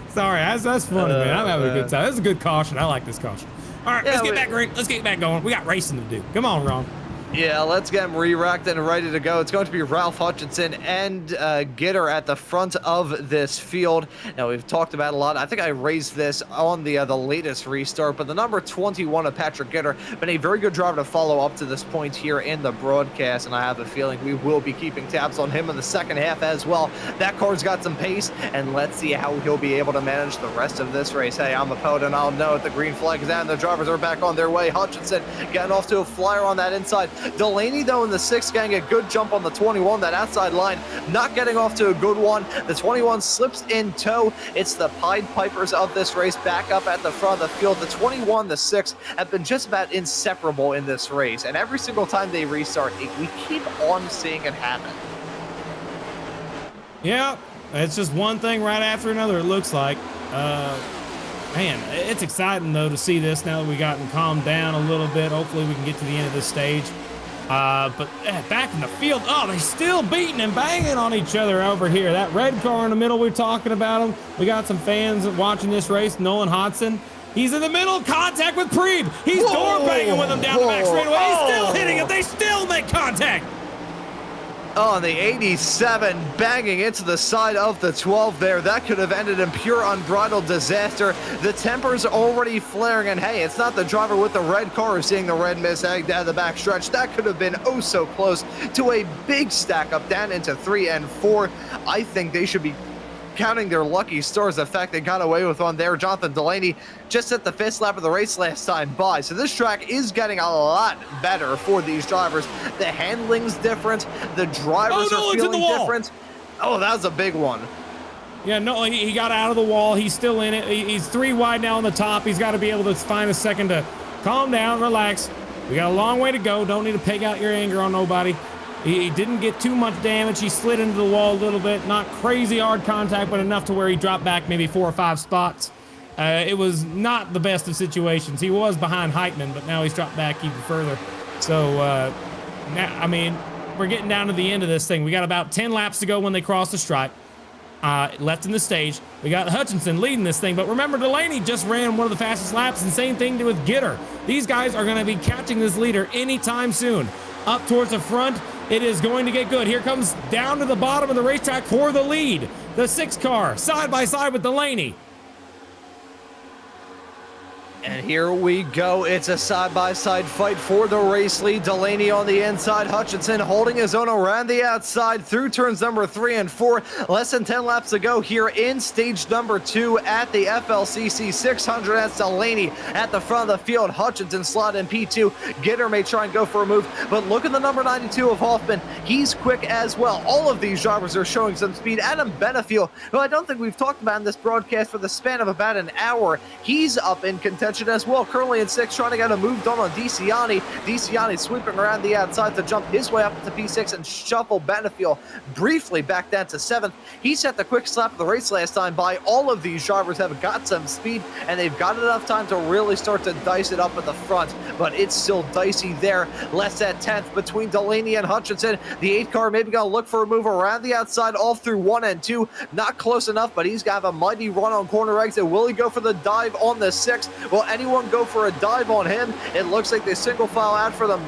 Sorry, that's funny, man. I'm having a good time. That's a good caution. I like this caution. All right, let's get back green. Let's get back going. We got racing to do. Come on, Ron. Yeah, let's get him re-racked and ready to go. It's going to be Ralph Hutchinson and Gitter at the front of this field. Now, we've talked about a lot. I think I raised this on the latest restart, but the number 21 of Patrick Gitter, been a very good driver to follow up to this point here in the broadcast, and I have a feeling we will be keeping tabs on him in the second half as well. That car's got some pace, and let's see how he'll be able to manage the rest of this race. Hey, I'm a Poet, and I'll know it. The green flag is out, and the drivers are back on their way. Hutchinson getting off to a flyer on that inside. Delaney, though, in the 6th, getting a good jump on the 21, that outside line, not getting off to a good one. The 21 slips in tow. It's the Pied Pipers of this race back up at the front of the field. The 21, the 6 have been just about inseparable in this race, and every single time they restart, we keep on seeing it happen. Yeah, it's just one thing right after another, it looks like. Man, it's exciting, though, to see this now that we've gotten calmed down a little bit. Hopefully we can get to the end of this stage. But back in the field, oh, they're still beating and banging on each other over here. That red car in the middle, we're talking about them. We got some fans watching this race. Nolan Hodson, he's in the middle, contact with Preeb. He's door banging with him down the back straightaway. He's still hitting it. They still make contact. Oh, and the 87 banging into the side of the 12 there. That could have ended in pure unbridled disaster. The temper's already flaring, and hey, it's not the driver with the red car who's seeing the red mist down the back stretch. That could have been oh so close to a big stack up down into 3 and 4. I think they should be counting their lucky stars, the fact they got away with one there. Jonathan Delaney just at the 5th lap of the race last time by. So this track is getting a lot better for these drivers. The handling's different. The drivers are feeling different. Oh, that was a big one. Yeah, no, he got out of the wall. He's still in it. He's 3 wide now on the top. He's got to be able to find a second to calm down, relax. We got a long way to go. Don't need to peg out your anger on nobody. He didn't get too much damage. He slid into the wall a little bit. Not crazy hard contact, but enough to where he dropped back maybe 4 or 5 spots. It was not the best of situations. He was behind Heitman, but now he's dropped back even further. So, now, I mean, we're getting down to the end of this thing. We got about 10 laps to go when they cross the stripe. Left in the stage. We got Hutchinson leading this thing, but remember, Delaney just ran one of the fastest laps, and same thing with Gitter. These guys are going to be catching this leader anytime soon. Up towards the front, it is going to get good. Here comes down to the bottom of the racetrack for the lead. The 6 car, side by side with Delaney. And here we go. It's a side-by-side fight for the race lead. Delaney on the inside. Hutchinson holding his own around the outside through turns number 3 and 4. Less than 10 laps to go here in stage number 2 at the FLCC 600. That's Delaney at the front of the field. Hutchinson slot in P2. Gitter may try and go for a move, but look at the number 92 of Hoffman. He's quick as well. All of these drivers are showing some speed. Adam Benefiel, who I don't think we've talked about in this broadcast for the span of about an hour, he's up in contention as well, currently in 6th, trying to get a move done on DeCiani. DeCiani sweeping around the outside to jump his way up into P6 and shuffle Benefiel briefly back down to 7th. He set the quick slap of the race last time by. All of these drivers have got some speed, and they've got enough time to really start to dice it up at the front, but it's still dicey there. Less at 10th between Delaney and Hutchinson. The 8 car maybe going to look for a move around the outside all through 1 and 2. Not close enough, but he's got a mighty run on corner exit. Will he go for the dive on the 6th? Will anyone go for a dive on him? It looks like they single file out for the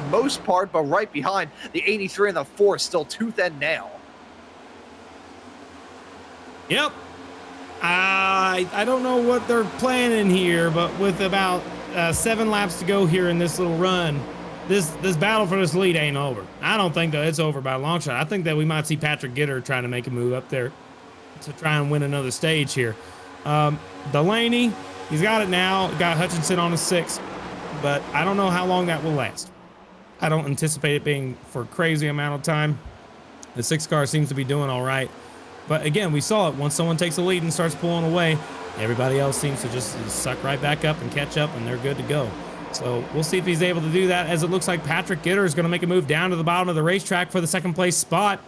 most part, but right behind the 83 and the 4 still tooth and nail. Yep. I don't know what they're planning here, but with about 7 laps to go here in this little run, this battle for this lead ain't over. I don't think that it's over by a long shot. I think that we might see Patrick Gitter trying to make a move up there to try and win another stage here. Delaney, he's got it now. Got Hutchinson on his 6. but I don't know how long that will last. I don't anticipate it being for a crazy amount of time. The 6 car seems to be doing all right. But again, we saw it. Once someone takes a lead and starts pulling away, everybody else seems to just suck right back up and catch up, and they're good to go. So we'll see if he's able to do that, as it looks like Patrick Gitter is going to make a move down to the bottom of the racetrack for the second place spot.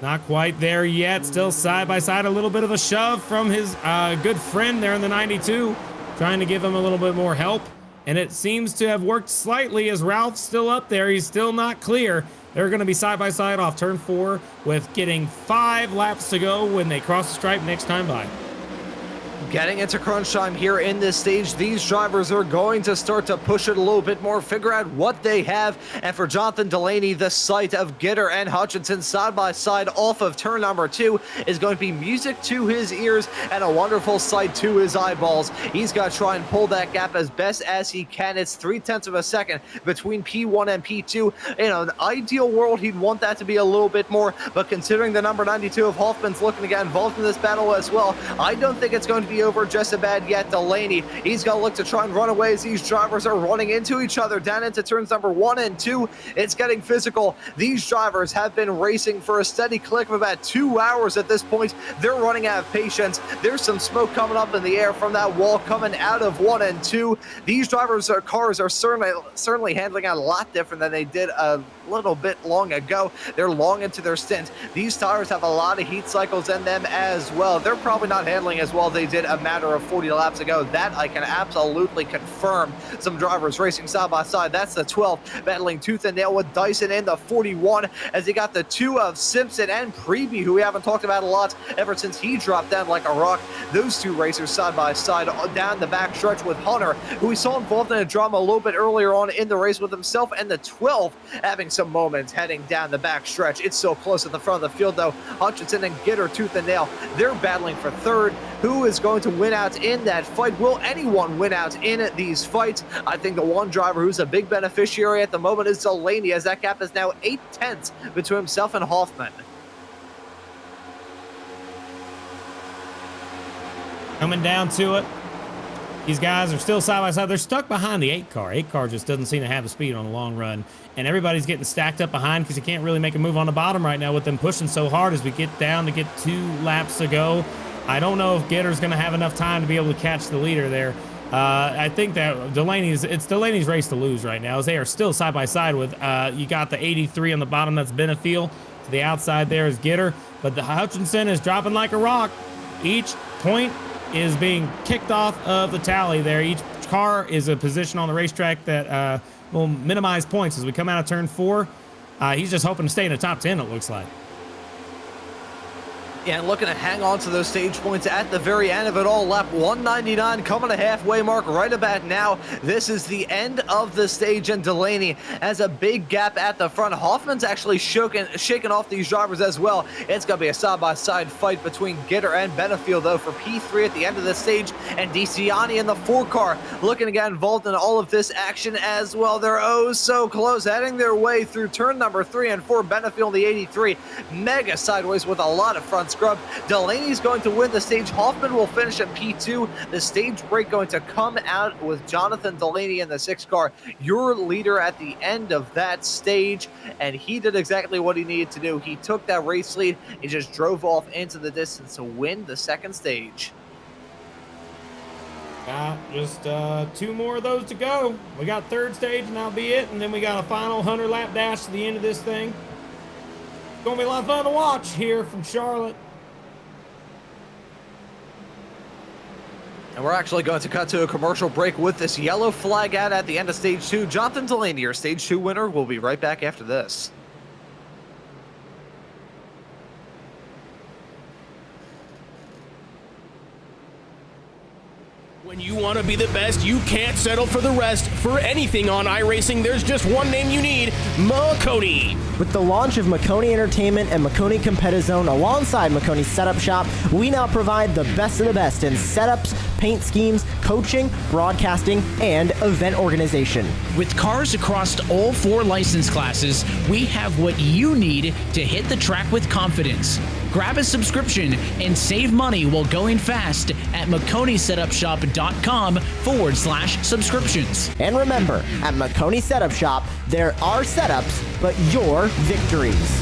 Not quite there yet. Still side by side. A little bit of a shove from his good friend there in the 92, trying to give him a little bit more help. And it seems to have worked slightly, as Ralph's still up there. He's still not clear. They're going to be side by side off turn 4 with getting 5 laps to go when they cross the stripe next time by. Getting into crunch time here in this stage, these drivers are going to start to push it a little bit more, figure out what they have. And for Jonathan Delaney, the sight of Gitter and Hutchinson side by side off of turn number 2 is going to be music to his ears and a wonderful sight to his eyeballs. He's got to try and pull that gap as best as he can. It's 0.3 of a second between P1 and P2. In an ideal world, he'd want that to be a little bit more, but considering the number 92 of Hoffman's looking to get involved in this battle as well, I don't think it's going to be over just a bad yet. Delaney, he's going to look to try and run away as these drivers are running into each other down into turns number 1 and 2. It's getting physical. These drivers have been racing for a steady click of about 2 hours at this point. They're running out of patience. There's some smoke coming up in the air from that wall coming out of 1 and 2. These drivers' cars are certainly handling out a lot different than they did a little bit long ago. They're long into their stint. These tires have a lot of heat cycles in them as well. They're probably not handling as well as they did a matter of 40 laps ago. That I can absolutely confirm. Some drivers racing side by side. That's the 12 battling tooth and nail with Dyson in the 41, as he got the 2 of Simpson and Preby, who we haven't talked about a lot ever since he dropped down like a rock. Those 2 racers side by side down the back stretch with Hunter, who we saw involved in a drama a little bit earlier on in the race with himself and the 12 having some moments heading down the back stretch. It's so close at the front of the field though. Hutchinson and Gitter tooth and nail. They're battling for third. Who is going to win out in that fight? Will anyone win out in these fights? I think the one driver who's a big beneficiary at the moment is Delaney, as that gap is now 0.8 between himself and Hoffman. Coming down to it. These guys are still side by side. They're stuck behind the 8 car. 8 car just doesn't seem to have the speed on the long run. And everybody's getting stacked up behind because you can't really make a move on the bottom right now with them pushing so hard as we get down to get 2 laps to go. I don't know if Gitter's going to have enough time to be able to catch the leader there. I think that it's Delaney's race to lose right now, as they are still side by side with, you got the 83 on the bottom, that's Benefiel. To the outside there is Gitter, but the Hutchinson is dropping like a rock. Each point is being kicked off of the tally there. Each car is a position on the racetrack that will minimize points as we come out of turn 4. He's just hoping to stay in the top 10, it looks like. Yeah, and looking to hang on to those stage points at the very end of it all. Lap 199 coming to halfway mark right about now. This is the end of the stage, and Delaney has a big gap at the front. Hoffman's actually shaking off these drivers as well. It's going to be a side-by-side fight between Gitter and Benefiel, though, for P3 at the end of the stage. And DeCiani in the 4 car looking to get involved in all of this action as well. They're oh so close, heading their way through turn number 3 and 4. Benefiel in the 83, mega sideways with a lot of front scrub. Delaney's going to win the stage. Hoffman will finish at P2. The stage break going to come out with Jonathan Delaney in the 6 car, your leader at the end of that stage. And he did exactly what he needed to do. He took that race lead. He just drove off into the distance to win the second stage. Got just 2 more of those to go. We got third stage and that'll be it. And then we got a final 100 lap dash to the end of this thing. It's going to be a lot of fun to watch here from Charlotte. And we're actually going to cut to a commercial break with this yellow flag out at the end of stage 2. Jonathan Delaney, your stage 2 winner, will be right back after this. When you want to be the best, you can't settle for the rest. For anything on iRacing, there's just one name you need, Maconi. With the launch of Maconi Entertainment and Maconi Competizone alongside Maconi's Setup Shop, we now provide the best of the best in setups, paint schemes, coaching, broadcasting, and event organization. With cars across all 4 license classes, we have what you need to hit the track with confidence. Grab a subscription and save money while going fast at MaconiSetupShop.com/subscriptions. And remember, at Maconi Setup Shop, there are setups, but your victories.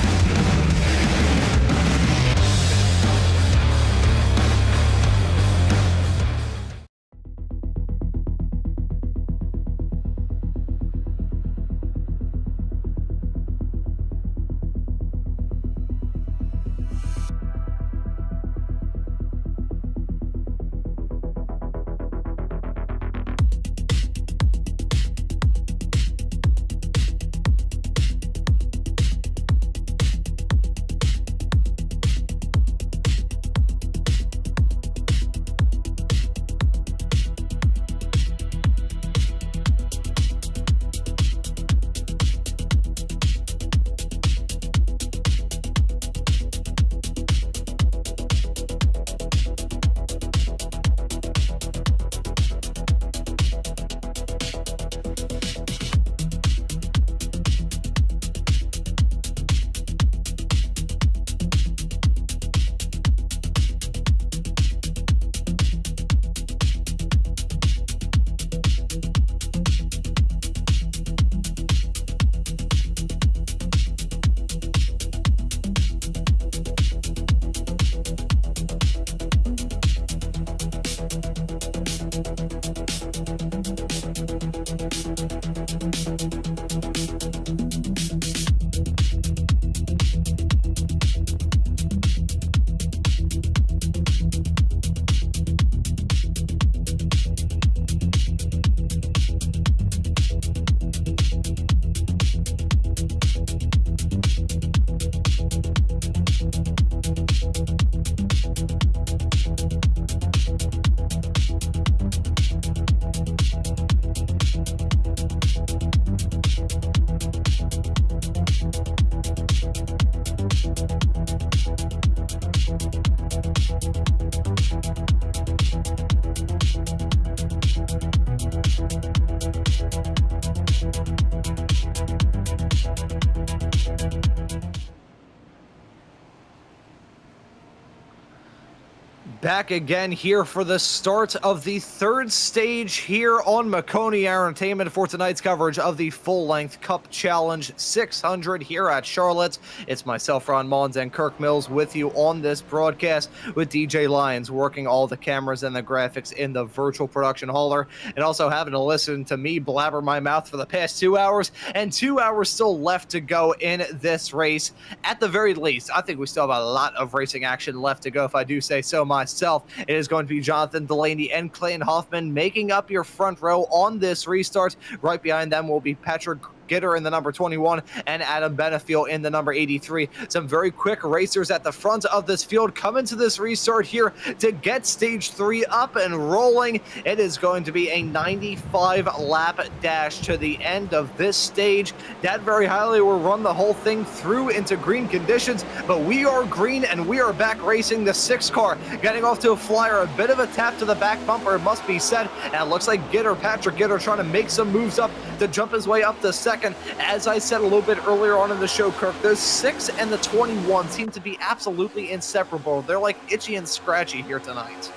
Back again here for the start of the 3rd stage here on Maconi Entertainment for tonight's coverage of the full-length Cup Challenge 600 here at Charlotte. It's myself, Ron Mullins, and Kirk Mills with you on this broadcast, with DJ Lyons working all the cameras and the graphics in the virtual production hauler, and also having to listen to me blabber my mouth for the past 2 hours, and 2 hours still left to go in this race. At the very least, I think we still have a lot of racing action left to go, if I do say so myself. It is going to be Jonathan Delaney and Clayton Hoffman making up your front row on this restart. Right behind them will be Patrick Gitter in the number 21 and Adam Benefiel in the number 83. Some very quick racers at the front of this field coming to this restart here to get stage 3 up and rolling. It is going to be a 95 lap dash to the end of this stage. That very highly will run the whole thing through into green conditions, but we are green and we are back racing. The 6 car getting off to a flyer, a bit of a tap to the back bumper, it must be said, and it looks like Patrick Gitter trying to make some moves up to jump his way up to second. As I said a little bit earlier on in the show, Kirk, those 6 and the 21 seem to be absolutely inseparable. They're like itchy and scratchy here tonight.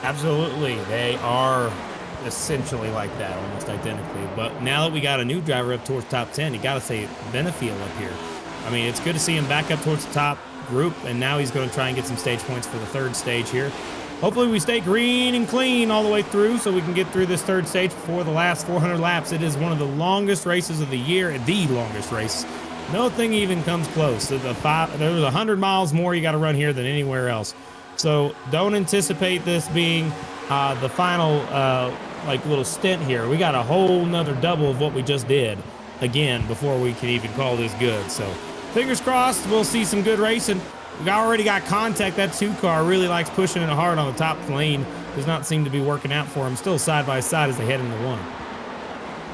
Absolutely. They are essentially like that, almost identically. But now that we got a new driver up towards top 10, you got to say Benefiel up here. I mean, it's good to see him back up towards the top group, and now he's going to try and get some stage points for the 3rd stage here. Hopefully we stay green and clean all the way through so we can get through this 3rd stage before the last 400 laps. It is one of the longest races of the year, the longest race. Nothing even comes close. There's 100 miles more you got to run here than anywhere else. So don't anticipate this being the final little stint here. We got a whole nother double of what we just did again before we can even call this good. So fingers crossed, we'll see some good racing. We already got contact. That 2 car really likes pushing it hard on the top lane. Does not seem to be working out for him. Still side by side as they head into 1.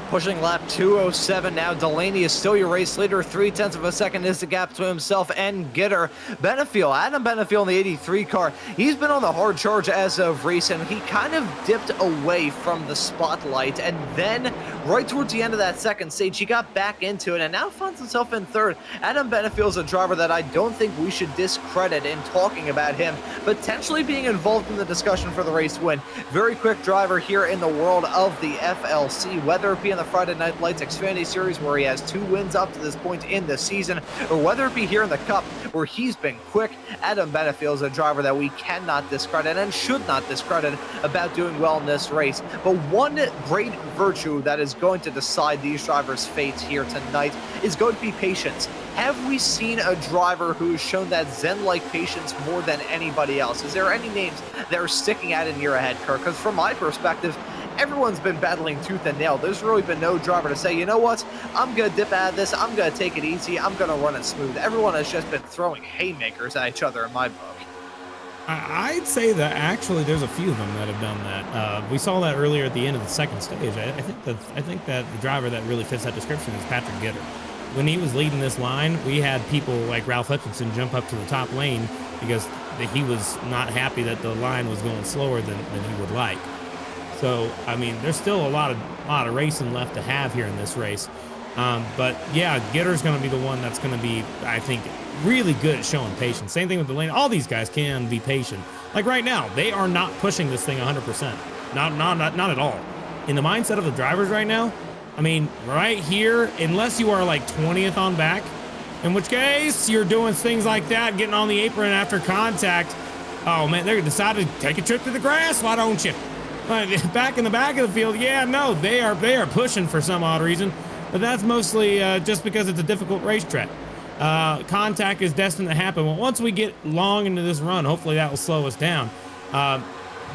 Pushing lap 207 now. Delaney is still your race leader. 0.3 of a second is the gap between himself and Gitter. Benefiel, Adam Benefiel in the 83 car, he's been on the hard charge as of recent. He kind of dipped away from the spotlight, and then right towards the end of that second stage, he got back into it and now finds himself in third. Adam Benefiel is a driver that I don't think we should discredit in talking about him potentially being involved in the discussion for the race win. Very quick driver here in the world of the FLC, whether it be in the Friday Night Lights Xfinity Series where he has 2 wins up to this point in the season, or whether it be here in the Cup where he's been quick. Adam Benefiel is a driver that we cannot discredit and should not discredit about doing well in this race. But one great virtue that is going to decide these drivers' fates here tonight is going to be patience. Have we seen a driver who has shown that Zen-like patience more than anybody else? Is there any names that are sticking out in your head, Kirk? Because from my perspective, everyone's been battling tooth and nail. There's really been no driver to say, you know what, I'm going to dip out of this, I'm going to take it easy, I'm going to run it smooth. Everyone has just been throwing haymakers at each other in my book. I'd say that actually there's a few of them that have done that. We saw that earlier at the end of the second stage. I think that the driver that really fits that description is Patrick Gitter. When he was leading this line, we had people like Ralph Hutchinson jump up to the top lane because he was not happy that the line was going slower than he would like. So, I mean, there's still a lot of racing left to have here in this race. But yeah, Gitter's going to be the one that's going to be, I think, really good at showing patience. Same thing with Delaney. All these guys can be patient. Like right now, they are not pushing this thing 100%. Not at all. In the mindset of the drivers right now, I mean, right here, unless you are like 20th on back, in which case you're doing things like that, getting on the apron after contact. Oh man, they're decided to take a trip to the grass. Why don't you? Back in the back of the field, yeah, no, they are pushing for some odd reason, but that's mostly just because it's a difficult racetrack. Contact is destined to happen. Well, once we get long into this run, hopefully that will slow us down.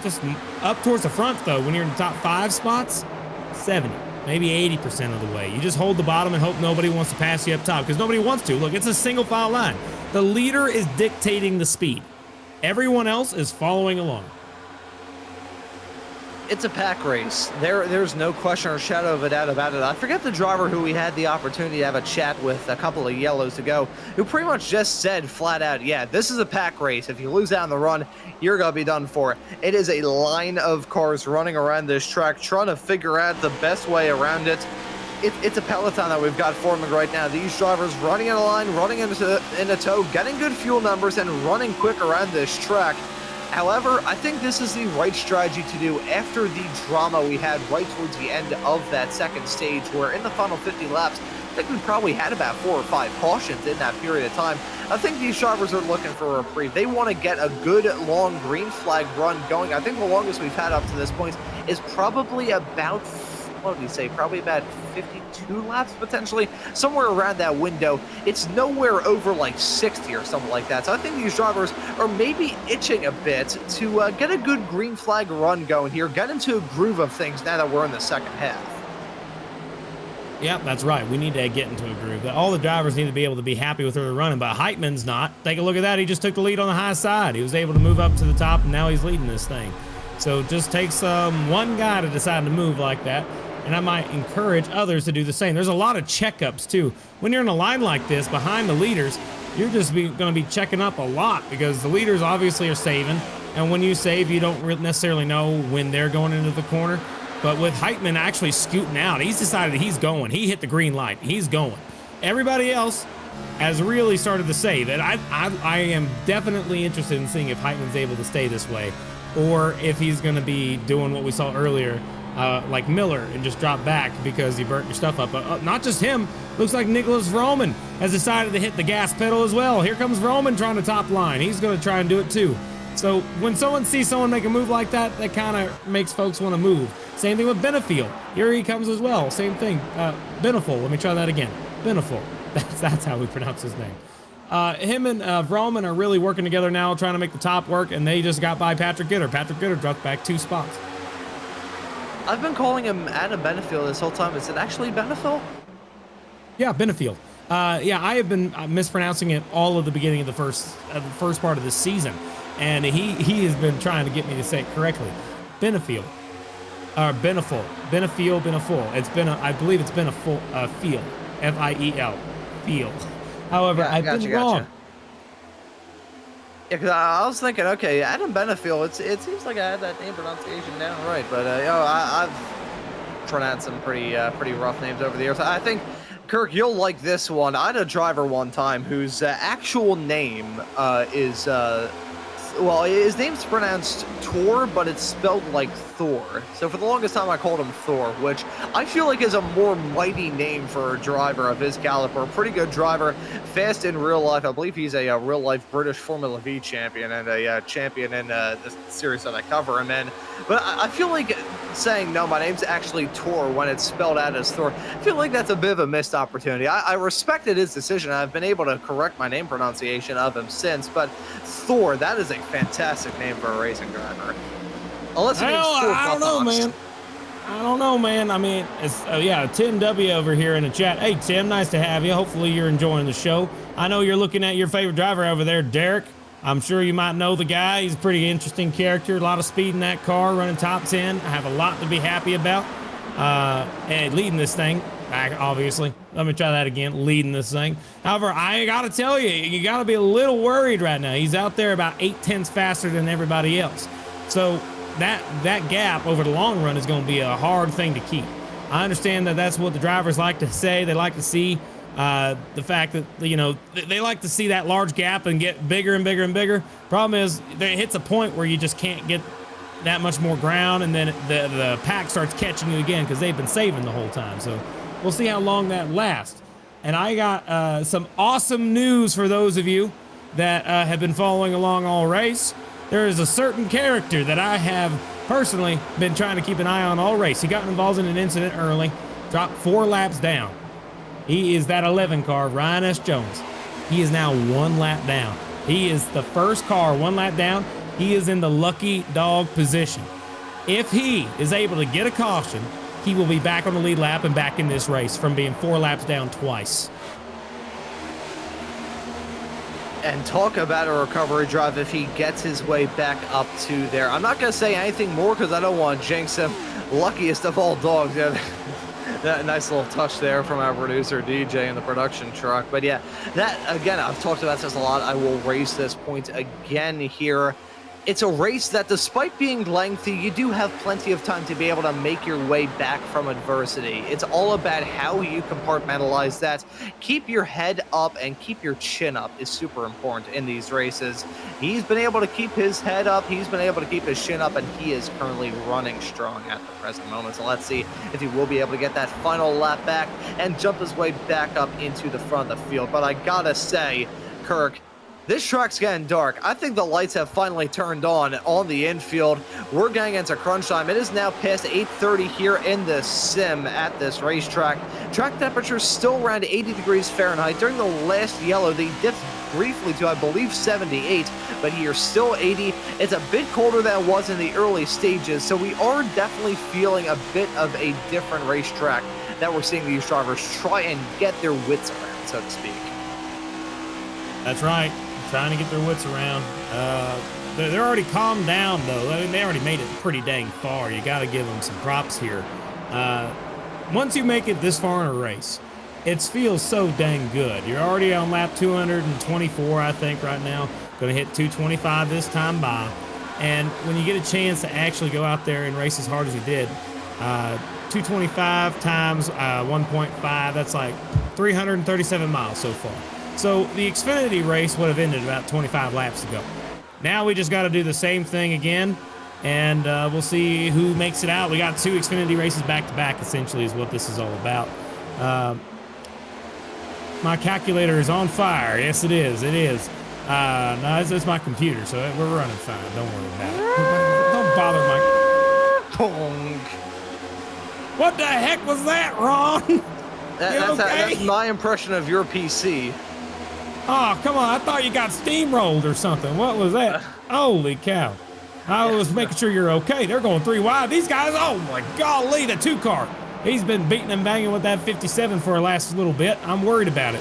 Just up towards the front, though, when you're in the top 5 spots, 70, maybe 80% of the way. You just hold the bottom and hope nobody wants to pass you up top, because nobody wants to. Look, it's a single file line. The leader is dictating the speed. Everyone else is following along. It's a pack race. There's no question or shadow of a doubt about it. I forget the driver who we had the opportunity to have a chat with a couple of yellows ago, who pretty much just said flat out, yeah, this is a pack race. If you lose out on the run, you're going to be done for. It is a line of cars running around this track, trying to figure out the best way around it. It's a peloton that we've got forming right now. These drivers running in a line, running in a tow, getting good fuel numbers, and running quick around this track. However, I think this is the right strategy to do after the drama we had right towards the end of that second stage, where in the final 50 laps, I think we probably had about 4 or 5 cautions in that period of time. I think these drivers are looking for a reprieve. They want to get a good, long green flag run going. I think the longest we've had up to this point is probably about, what did we say, probably about 52 laps, potentially, somewhere around that window. It's nowhere over like 60 or something like that. So I think these drivers are maybe itching a bit to get a good green flag run going here, get into a groove of things now that we're in the second half. Yep, that's right. We need to get into a groove. All the drivers need to be able to be happy with where they're running, but Heitman's not. Take a look at that. He just took the lead on the high side. He was able to move up to the top, and now he's leading this thing. So it just takes one guy to decide to move like that. And I might encourage others to do the same. There's a lot of checkups too. When you're in a line like this behind the leaders, you're just going to be checking up a lot, because the leaders obviously are saving. And when you save, you don't necessarily know when they're going into the corner. But with Heitman actually scooting out, he's decided he's going. He hit the green light. He's going. Everybody else has really started to save. And I am definitely interested in seeing if Heitman's able to stay this way, or if he's going to be doing what we saw earlier, like Miller, and just drop back because he burnt your stuff up. But not just him. Looks like Nicholas Vroman has decided to hit the gas pedal as well. Here comes Vroman trying to top line. He's going to try and do it too. So when someone sees someone make a move like that, that kind of makes folks want to move. Same thing with Benefiel. Here he comes as well. Same thing. Beneful. Let me try that again. Beneful. That's how we pronounce his name. Him and Vroman are really working together now, trying to make the top work, and they just got by Patrick Gitter. Patrick Gitter dropped back 2 spots. I've been calling him Adam Benefiel this whole time. Is it actually Benefiel? Yeah, Benefiel. Yeah, I have been mispronouncing it all of the beginning of the first part of this season, and he has been trying to get me to say it correctly. Benefiel. Benefiel. I believe it's Benefiel, F-I-E-L, Fiel. However, I've been wrong. Yeah, because I was thinking, okay, Adam Benefiel, it seems like I had that name pronunciation down right, but I've pronounced some pretty rough names over the years. I think, Kirk, you'll like this one. I had a driver one time whose actual name is, well, his name's pronounced Tor, but it's spelled like Thor. So for the longest time, I called him Thor, which I feel like is a more mighty name for a driver of his caliber. A pretty good driver, fast in real life. I believe he's a real-life British Formula V champion and a champion in the series that I cover him in. But I feel like saying, no, my name's actually Tor when it's spelled out as Thor, I feel like that's a bit of a missed opportunity. I respected his decision. I've been able to correct my name pronunciation of him since, but Thor, that is a fantastic name for a racing driver. Unless it means Thor I don't know, man. I don't know, man. I mean, it's, yeah, Tim W over here in the chat. Hey, Tim, nice to have you. Hopefully you're enjoying the show. I know you're looking at your favorite driver over there, Derek. I'm sure you might know the guy. He's a pretty interesting character. A lot of speed in that car, running top 10. I have a lot to be happy about. And leading this thing, obviously. Let me try that again, leading this thing. However, I got to tell you, you got to be a little worried right now. He's out there about 8/10 faster than everybody else. So that gap over the long run is going to be a hard thing to keep. I understand that that's what the drivers like to say. They like to see the fact that, you know, they like to see that large gap and get bigger and bigger and bigger. Problem is, it hits a point where you just can't get that much more ground, and then the pack starts catching you again because they've been saving the whole time. So we'll see how long that lasts. And I got some awesome news for those of you that have been following along all race. There is a certain character that I have personally been trying to keep an eye on all race. He got involved in an incident early, dropped 4 laps down. He is that 11 car, Ryan S. Jones. He is now 1 lap down. He is the first car 1 lap down. He is in the lucky dog position. If he is able to get a caution, he will be back on the lead lap and back in this race from being 4 laps down twice. And talk about a recovery drive if he gets his way back up to there. I'm not going to say anything more because I don't want to jinx him. Luckiest of all dogs. Yeah, that nice little touch there from our producer DJ in the production truck. But yeah, that, again, I've talked about this a lot. I will raise this point again here. It's a race that, despite being lengthy, you do have plenty of time to be able to make your way back from adversity. It's all about how you compartmentalize that. Keep your head up and keep your chin up is super important in these races. He's been able to keep his head up, he's been able to keep his chin up, and he is currently running strong at the present moment. So let's see if he will be able to get that final lap back and jump his way back up into the front of the field. But I gotta say, Kirk, this track's getting dark. I think the lights have finally turned on the infield. We're getting into crunch time. It is now past 8:30 here in the sim at this racetrack. Track temperature still around 80 degrees Fahrenheit. During the last yellow, they dipped briefly to, I believe, 78, but here still 80. It's a bit colder than it was in the early stages, so we are definitely feeling a bit of a different racetrack that we're seeing these drivers try and get their wits around, so to speak. That's right. Trying to get their wits around. They're already calmed down, though. I mean, they already made it pretty dang far. You got to give them some props here. Once you make it this far in a race, it feels so dang good. You're already on lap 224, I think, right now. Going to hit 225 this time by. And when you get a chance to actually go out there and race as hard as you did, 225 times 1.5, that's like 337 miles so far. So the Xfinity race would have ended about 25 laps ago. Now we just got to do the same thing again, and we'll see who makes it out. We got 2 Xfinity races back-to-back, essentially, is what this is all about. My calculator is on fire. Yes, it is. It is. No, it's my computer, so we're running fine. Don't worry about it. Don't bother my... What the heck was that, Ron? That's my impression of your PC. Oh, come on. I thought you got steamrolled or something. What was that? Holy cow. I was making sure you're okay. They're going 3 wide. These guys, oh my golly, the 2 car. He's been beating and banging with that 57 for the last little bit. I'm worried about it.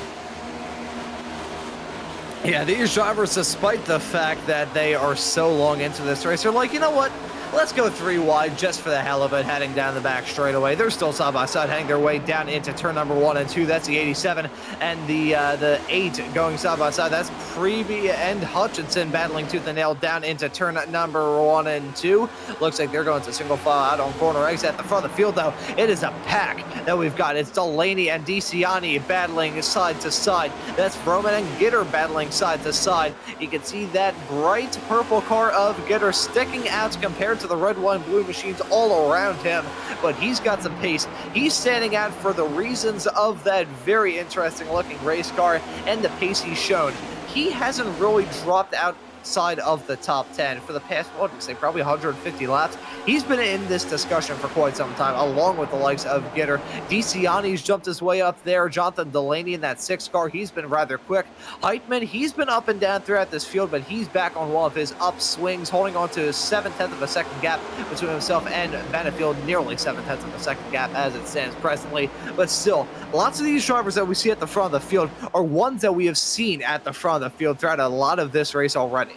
Yeah, these drivers, despite the fact that they are so long into this race, are like, you know what? Let's go 3 wide just for the hell of it, heading down the back straightaway. They're still side by side, heading their way down into turn number 1 and 2. That's the 87 and the 8 going side by side. That's Preby and Hutchinson battling tooth and nail down into turn number 1 and 2. Looks like they're going to single file out on corner exit. At the front of the field, though, it is a pack that we've got. It's Delaney and DeCiani battling side to side. That's Roman and Gitter battling side to side. You can see that bright purple car of Gitter sticking out compared to the red, white, and blue machines all around him, but he's got some pace. He's standing out for the reasons of that very interesting looking race car and the pace he's shown. He hasn't really dropped outside of the top 10 for the past, what would you say, probably 150 laps. He's been in this discussion for quite some time, along with the likes of Gitter. DeCiani's jumped his way up there. Jonathan Delaney in that 6 car, he's been rather quick. Heitman, he's been up and down throughout this field, but he's back on one of his upswings, holding on to a 7/10 of a second gap between himself and Benefield, nearly 7/10 of a second gap as it stands presently. But still, lots of these drivers that we see at the front of the field are ones that we have seen at the front of the field throughout a lot of this race already.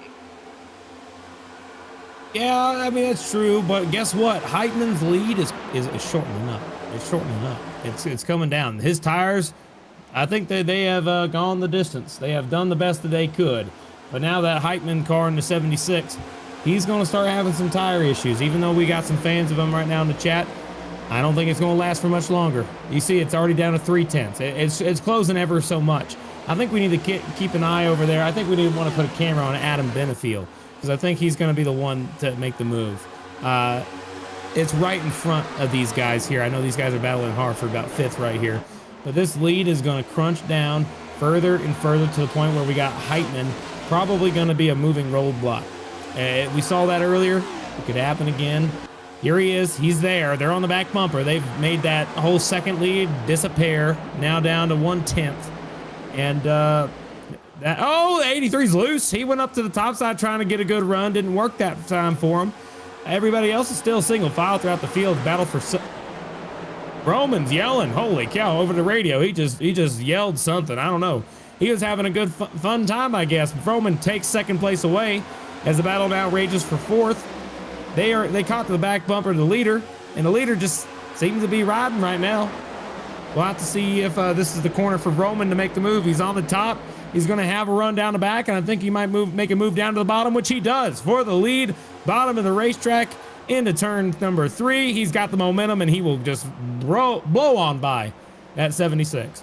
Yeah, I mean, that's true, but guess what? Heitman's lead is shortening up. It's shortening up. It's coming down. His tires, I think they have gone the distance. They have done the best that they could. But now that Heitman car in the 76, he's going to start having some tire issues. Even though we got some fans of him right now in the chat, I don't think it's going to last for much longer. You see, it's already down to 3/10. It's closing ever so much. I think we need to keep an eye over there. I think we want to put a camera on Adam Benefield, because I think he's going to be the one to make the move. It's right in front of these guys here. I know these guys are battling hard for about 5th right here. But this lead is going to crunch down further and further to the point where we got Heitman probably going to be a moving roadblock. We saw that earlier. It could happen again. Here he is. He's there. They're on the back bumper. They've made that whole second lead disappear. Now down to 1/10. And the 83's loose. He went up to the top side trying to get a good run. Didn't work that time for him. Everybody else is still single file throughout the field. Battle for Roman's yelling. Holy cow! Over the radio, he just yelled something. I don't know. He was having a good fun time, I guess. Roman takes 2nd place away as the battle now rages for 4th. They caught the back bumper of the leader, and the leader just seems to be riding right now. We'll have to see if this is the corner for Roman to make the move. He's on the top. He's going to have a run down the back, and I think he might make a move down to the bottom, which he does for the lead. Bottom of the racetrack into turn number 3. He's got the momentum, and he will just blow on by that 76.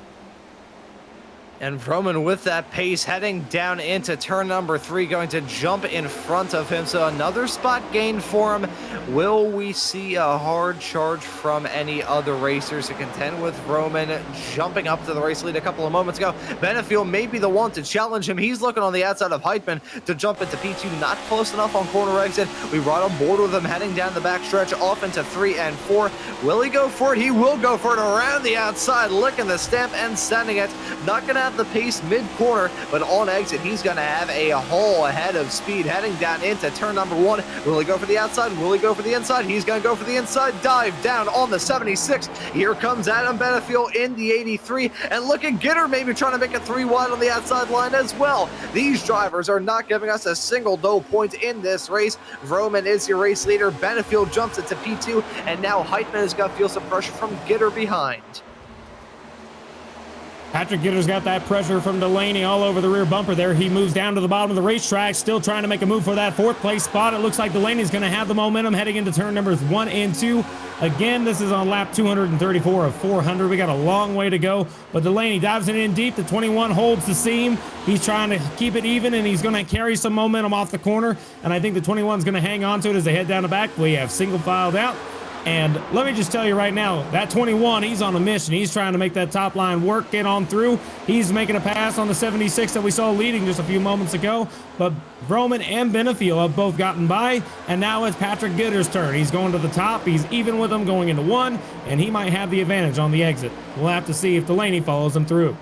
And Roman with that pace heading down into turn number 3, going to jump in front of him. So another spot gained for him. Will we see a hard charge from any other racers to contend with Roman jumping up to the race lead a couple of moments ago? Benefield may be the one to challenge him. He's looking on the outside of Heitman to jump into P2. Not close enough on corner exit. We right on board with him heading down the back stretch off into 3 and 4. Will he go for it? He will go for it around the outside, licking the stamp and sending it. Not going to have the pace mid-corner, but on exit, he's going to have a whole ahead of speed heading down into turn number 1. Will he go for the outside? Will he go for the inside? He's going to go for the inside. Dive down on the 76. Here comes Adam Benefield in the 83. And look at Gitter maybe trying to make it 3 wide on the outside line as well. These drivers are not giving us a single no point in this race. Roman is your race leader. Benefield jumps into P2, and now Heitman is going to feel some pressure from Gitter behind. Patrick Gitter's got that pressure from Delaney all over the rear bumper there. He moves down to the bottom of the racetrack, still trying to make a move for that 4th place spot. It looks like Delaney's going to have the momentum heading into turn numbers 1 and 2. Again, this is on lap 234 of 400. We got a long way to go, but Delaney dives it in deep. The 21 holds the seam. He's trying to keep it even, and he's going to carry some momentum off the corner, and I think the 21 is going to hang on to it as they head down the back. We have single filed out. And let me just tell you right now, that 21, he's on a mission. He's trying to make that top line work, get on through. He's making a pass on the 76 that we saw leading just a few moments ago. But Roman and Benefield have both gotten by, and now it's Patrick Gitter's turn. He's going to the top. He's even with him going into 1, and he might have the advantage on the exit. We'll have to see if Delaney follows him through.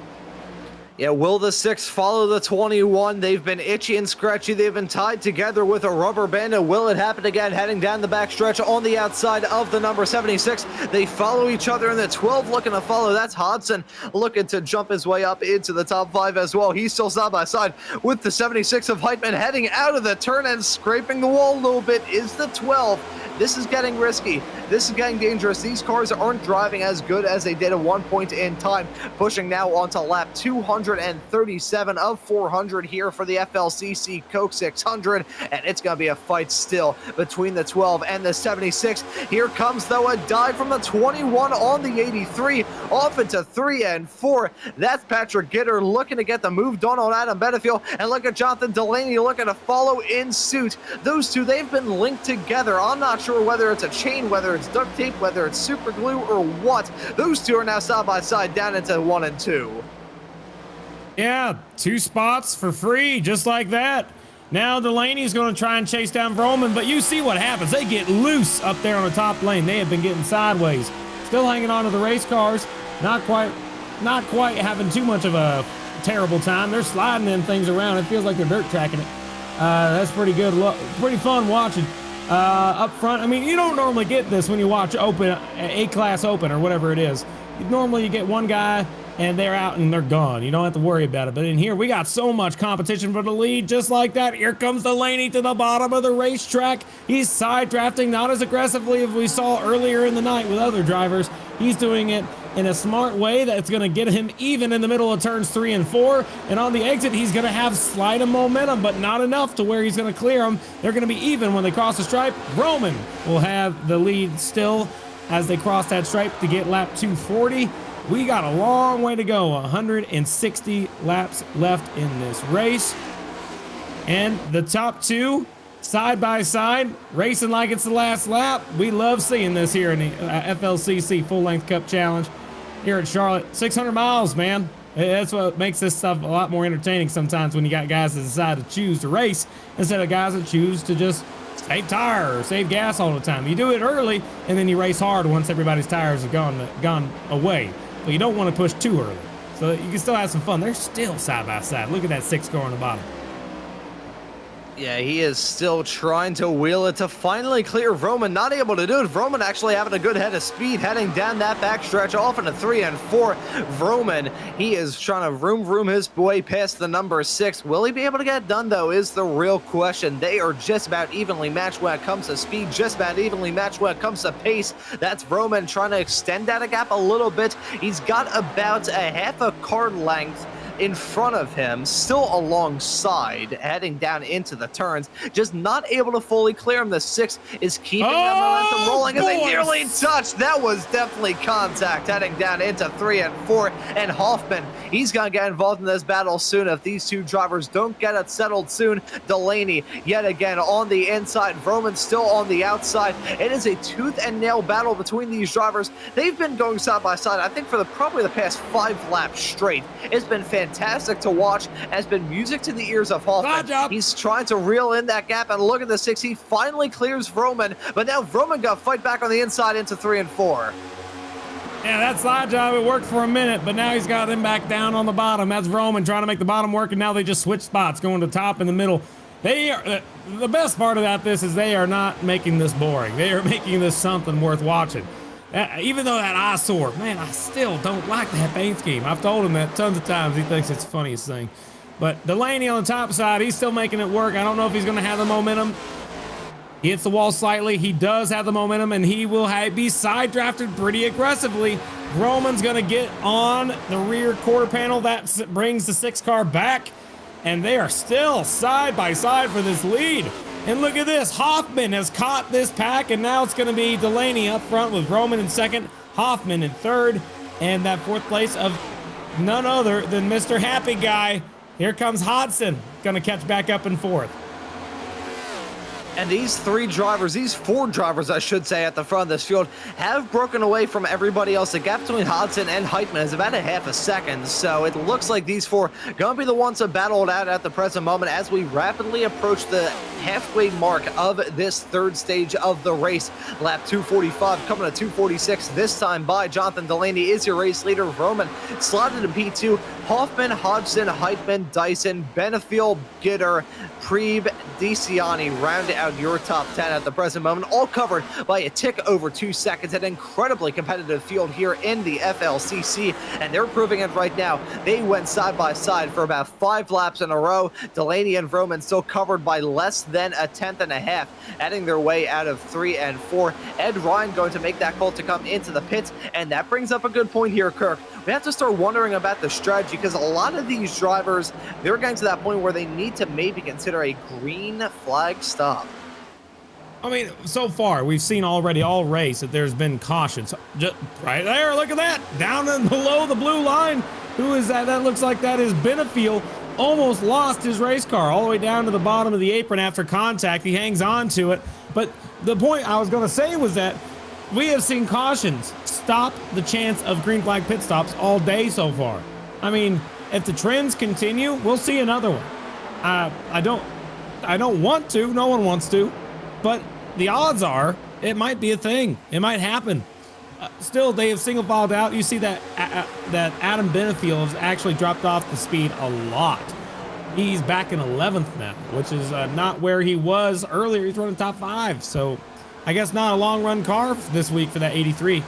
Yeah, will the 6 follow the 21? They've been itchy and scratchy. They've been tied together with a rubber band. And will it happen again? Heading down the backstretch on the outside of the number 76. They follow each other in the 12 looking to follow. That's Hodson looking to jump his way up into the top 5 as well. He's still side by side with the 76 of Heitman heading out of the turn and scraping the wall a little bit is the 12. This is getting risky. This is getting dangerous. These cars aren't driving as good as they did at one point in time. Pushing now onto lap 237 of 400 here for the FLCC Coke 600. And it's going to be a fight still between the 12 and the 76. Here comes, though, a dive from the 21 on the 83. Off into 3 and 4. That's Patrick Gitter looking to get the move done on Adam Benefield. And look at Jonathan Delaney looking to follow in suit. Those two, they've been linked together. I'm not sure whether it's a chain, whether it's duct tape, whether it's super glue or what. Those two are now side by side down into 1 and 2. Yeah, 2 spots for free, just like that. Now Delaney's going to try and chase down Vroman, but you see what happens. They get loose up there on the top lane. They have been getting sideways. Still hanging on to the race cars. Not quite having too much of a terrible time. They're sliding in things around. It feels like they're dirt tracking it. That's pretty good. Pretty fun watching. Up front, I mean, you don't normally get this when you watch A-Class Open or whatever it is. Normally you get one guy and they're out and they're gone. You don't have to worry about it. But in here, we got so much competition for the lead, just like that. Here comes Delaney to the bottom of the racetrack. He's side drafting, not as aggressively as we saw earlier in the night with other drivers. He's doing it in a smart way that's going to get him even in the middle of turns 3 and 4. And on the exit, he's going to have slight of momentum, but not enough to where he's going to clear them. They're going to be even when they cross the stripe. Roman will have the lead still as they cross that stripe to get lap 240. We got a long way to go, 160 laps left in this race. And the top 2 side by side, racing like it's the last lap. We love seeing this here in the FLCC Full Length Cup Challenge here at Charlotte. 600 miles, man. That's what makes this stuff a lot more entertaining sometimes, when you got guys that decide to choose to race instead of guys that choose to just save tire or save gas all the time. You do it early and then you race hard once everybody's tires have gone away. But you don't want to push too early, so you can still have some fun. They're still side by side. Look at that 6 car on the bottom. Yeah, he is still trying to wheel it to finally clear Vroman. Not able to do it. Vroman actually having a good head of speed heading down that backstretch off into 3 and 4. Vroman, he is trying to vroom his way past the number 6. Will he be able to get it done, though, is the real question. They are just about evenly matched when it comes to speed, just about evenly matched when it comes to pace. That's Vroman trying to extend that gap a little bit. He's got about a half a car length in front of him, still alongside, heading down into the turns, just not able to fully clear him. The 6 is keeping that momentum rolling as they nearly touched. That was definitely contact, heading down into 3 and 4. And Hoffman, he's going to get involved in this battle soon if these two drivers don't get it settled soon. Delaney, yet again, on the inside. Vroman still on the outside. It is a tooth and nail battle between these drivers. They've been going side by side, I think, for probably the past 5 laps straight. It's been fantastic to watch. Has been music to the ears of Hoffman. He's trying to reel in that gap, and look at the 6. He finally clears Vroman, but now Vroman got to fight back on the inside into 3 and 4. Yeah, that slide job, it worked for a minute, but now he's got him back down on the bottom. That's Vroman trying to make the bottom work, and now they just switch spots, going to top and the middle. They are the best part about this is they are not making this boring. They are making this something worth watching. Even though that eyesore, man, I still don't like that paint scheme. I've told him that tons of times. He thinks it's the funniest thing. But Delaney on the top side, he's still making it work. I don't know if he's going to have the momentum. He hits the wall slightly. He does have the momentum, and he will be side drafted pretty aggressively. Roman's going to get on the rear quarter panel. That brings the 6 car back, and they are still side by side for this lead. And look at this. Hoffman has caught this pack, and now it's going to be Delaney up front with Roman in second, Hoffman in third, and that 4th place of none other than Mr. Happy Guy. Here comes Hodson, going to catch back up in 4th. And these 4 drivers, I should say, at the front of this field have broken away from everybody else. The gap between Hodson and Heitman is about a half a second. So it looks like these 4 going to be the ones to battle it out at the present moment as we rapidly approach the halfway mark of this 3rd stage of the race. Lap 245 coming to 246 this time by Jonathan Delaney is your race leader. Roman slotted in P2. Hoffman, Hodgson, Heitman, Dyson, Benefiel, Gitter, Preeb, DeCiani round out your top 10 at the present moment, all covered by a tick over 2 seconds. An incredibly competitive field here in the FLCC, and they're proving it right now. They went side by side for about 5 laps in a row. Delaney and Vroman still covered by less than a tenth and a half, adding their way out of 3 and 4. Ed Ryan going to make that call to come into the pits, and that brings up a good point here, Kirk. We have to start wondering about the strategy, because a lot of these drivers, they're getting to that point where they need to maybe consider a green flag stop. I mean, so far, we've seen already all race that there's been cautions. Just right there, look at that. Down and below the blue line. Who is that? That looks like that is Benefiel. Almost lost his race car all the way down to the bottom of the apron after contact. He hangs on to it. But the point I was going to say was that we have seen cautions stop the chance of green flag pit stops all day so far. I mean, if the trends continue, we'll see another one. I don't want to. No one wants to. But the odds are it might be a thing. It might happen. Still, they have single filed out. You see that Adam Benefiel has actually dropped off the speed a lot. He's back in 11th now, which is not where he was earlier. He's running top 5. So I guess not a long run car this week for that 83.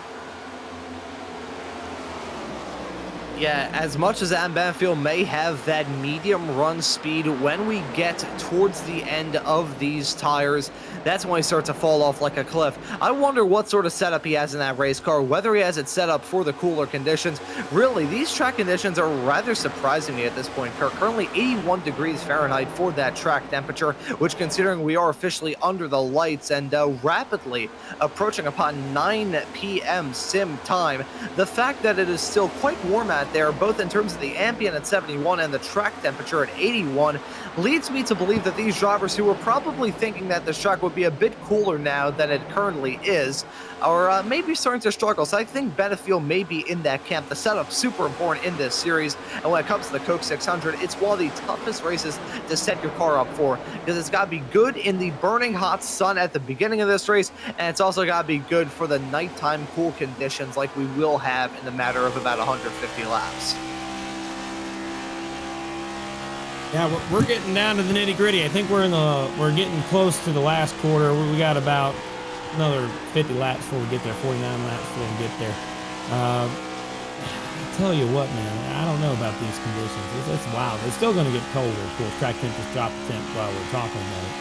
Yeah, as much as Adam Benefiel may have that medium run speed, when we get towards the end of these tires, that's when he starts to fall off like a cliff. I wonder what sort of setup he has in that race car, whether he has it set up for the cooler conditions. Really, these track conditions are rather surprising me at this point, Kirk. Currently 81 degrees Fahrenheit for that track temperature, which, considering we are officially under the lights and rapidly approaching upon 9 p.m. sim time, the fact that it is still quite warm out there, both in terms of the ambient at 71 and the track temperature at 81, leads me to believe that these drivers who were probably thinking that the track would be a bit cooler now than it currently is are maybe starting to struggle. So I think Benefiel may be in that camp. The setup's super important in this series, and when it comes to the Coke 600, it's one of the toughest races to set your car up for, because it's got to be good in the burning hot sun at the beginning of this race, and it's also got to be good for the nighttime cool conditions like we will have in the matter of about 150 laps. Yeah, we're getting down to the nitty gritty. I think we're getting close to the last quarter. We got about another 50 laps before we get there, 49 laps before we get there. I tell you what, man, I don't know about these conditions. It's wild. It's still going to get colder, of course. Track temp just dropped the temp while we're talking about it.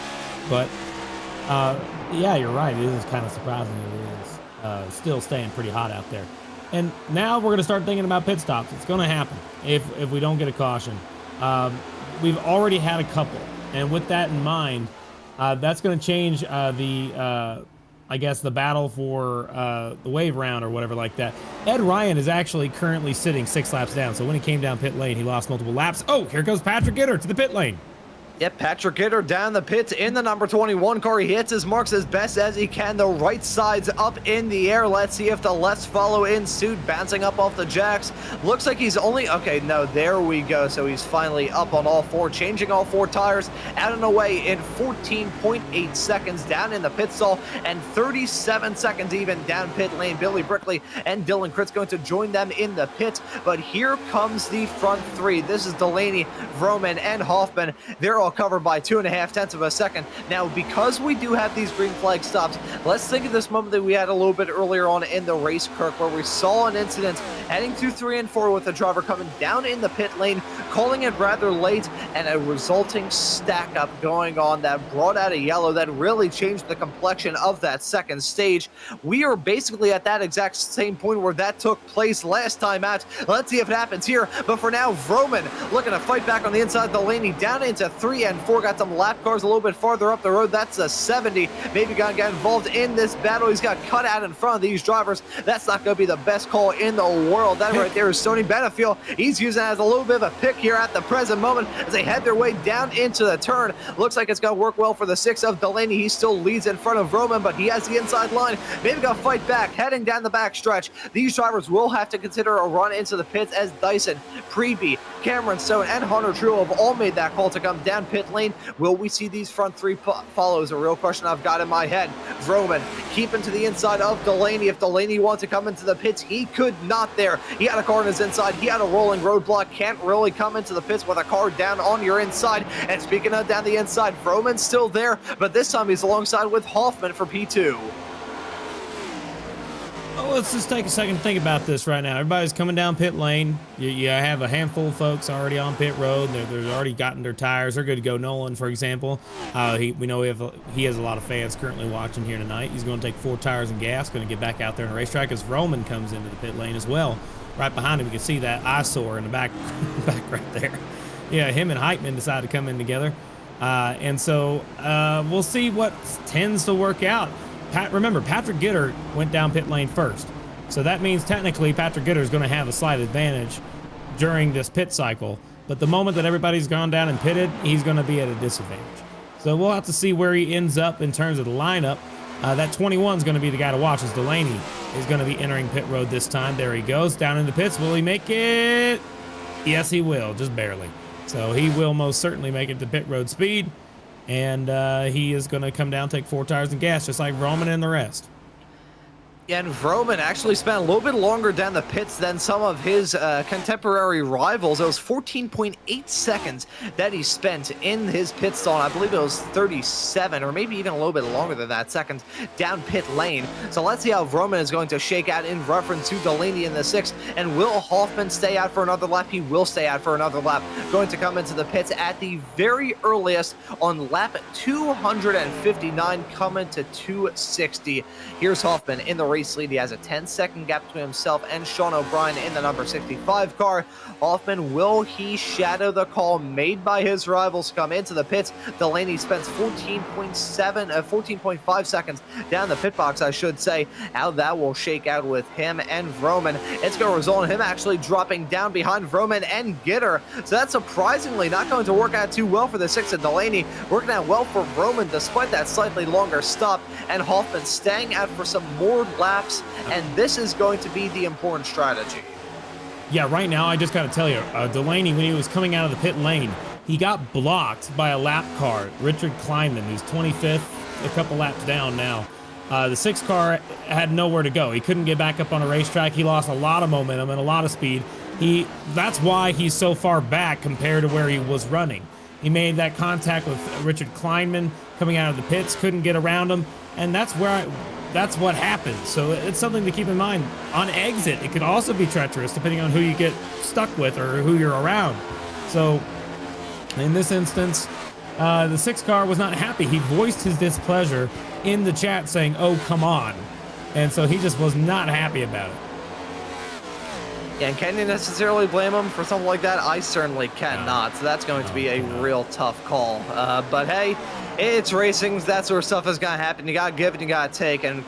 But yeah, you're right. It is kind of surprising that it is still staying pretty hot out there. And now we're going to start thinking about pit stops. It's going to happen if we don't get a caution. We've already had a couple, and with that in mind, that's going to change I guess, the battle for the wave round or whatever like that. Ed Ryan is actually currently sitting 6 laps down, so when he came down pit lane, he lost multiple laps. Oh, here goes Patrick Gitter to the pit lane. Yep, Patrick Gitter down the pits in the number 21 car. He hits his marks as best as he can. The right side's up in the air. Let's see if the lefts follow in suit, bouncing up off the jacks. Looks like he's only... Okay, no, there we go. So he's finally up on all 4, changing all 4 tires, out and away in 14.8 seconds down in the pit stall, and 37 seconds even down pit lane. Billy Brickley and Dylan Critt's going to join them in the pit. But here comes the front 3. This is Delaney, Vroman, and Hoffman. They're all covered by 2.5 tenths of a second. Now, because we do have these green flag stops, let's think of this moment that we had a little bit earlier on in the race, Kirk, where we saw an incident heading through 3 and 4 with the driver coming down in the pit lane, calling it rather late, and a resulting stack up going on that brought out a yellow that really changed the complexion of that second stage. We are basically at that exact same point where that took place last time out. Let's see if it happens here. But for now, Vroman looking to fight back on the inside of the lane, down into 3 and 4, got some lap cars a little bit farther up the road. That's a 70. Maybe gonna get involved in this battle. He's got cut out in front of these drivers. That's not gonna be the best call in the world. That right there is Sony Benefiel. He's using it as a little bit of a pick here at the present moment as they head their way down into the turn. Looks like it's gonna work well for the 6 of Delaney. He still leads in front of Roman, but he has the inside line. Maybe gonna fight back, heading down the back stretch. These drivers will have to consider a run into the pits as Dyson, Preby, Cameron Stone and Hunter True have all made that call to come down pit lane. Will we see these front three follows? A real question I've got in my head. Vroman keeping to the inside of Delaney. If Delaney wants to come into the pits, he could not there. He had a car on his inside. He had a rolling roadblock. Can't really come into the pits with a car down on your inside. And speaking of down the inside, Vroman's still there, but this time he's alongside with Hoffman for P2. Oh, let's just take a second to think about this right now. Everybody's coming down pit lane. You have a handful of folks already on pit road. They've already gotten their tires. They're good to go. Nolan, for example, we know he has a lot of fans currently watching here tonight. He's going to take 4 tires and gas, going to get back out there on the racetrack as Roman comes into the pit lane as well. Right behind him, you can see that eyesore in the back right there. Yeah, him and Heitman decided to come in together. And so we'll see what tends to work out. Remember, Patrick Gitter went down pit lane first. So that means technically Patrick Gitter is going to have a slight advantage during this pit cycle. But the moment that everybody's gone down and pitted, he's going to be at a disadvantage. So we'll have to see where he ends up in terms of the lineup. That 21 is going to be the guy to watch, as Delaney is going to be entering pit road this time. There he goes, down in the pits. Will he make it? Yes, he will, just barely. So he will most certainly make it to pit road speed. And he is going to come down, take 4 tires and gas, just like Roman and the rest. And Vroman actually spent a little bit longer down the pits than some of his contemporary rivals. It was 14.8 seconds that he spent in his pit stall. I believe it was 37 or maybe even a little bit longer than that seconds down pit lane. So let's see how Vroman is going to shake out in reference to Delaney in the 6th. And will Hoffman stay out for another lap? He will stay out for another lap. Going to come into the pits at the very earliest on lap 259, coming to 260. Here's Hoffman in the race lead. He has a 10-second gap between himself and Sean O'Brien in the number 65 car. Hoffman, will he shadow the call made by his rivals to come into the pits? Delaney spends 14.5 seconds down the pit box, I should say. How that will shake out with him and Vroman. It's going to result in him actually dropping down behind Vroman and Gitter. So that's surprisingly not going to work out too well for the 6 of Delaney. Working out well for Vroman despite that slightly longer stop. And Hoffman staying out for some more laps, and this is going to be the important strategy. Yeah, right now, I just got to tell you, Delaney, when he was coming out of the pit lane, he got blocked by a lap car, Richard Kleinman, who's 25th, a couple laps down now. The 6 car had nowhere to go. He couldn't get back up on a racetrack. He lost a lot of momentum and a lot of speed. That's why he's so far back compared to where he was running. He made that contact with Richard Kleinman coming out of the pits, couldn't get around him, and that's what happens. So it's something to keep in mind. On exit, it could also be treacherous depending on who you get stuck with or who you're around. So in this instance, the 6 car was not happy. He voiced his displeasure in the chat saying, "Oh, come on." And so he just was not happy about it. And can you necessarily blame him for something like that? I certainly cannot. So that's going to be a real tough call. But hey, it's racing. That sort of stuff is going to happen. You got to give and you got to take. And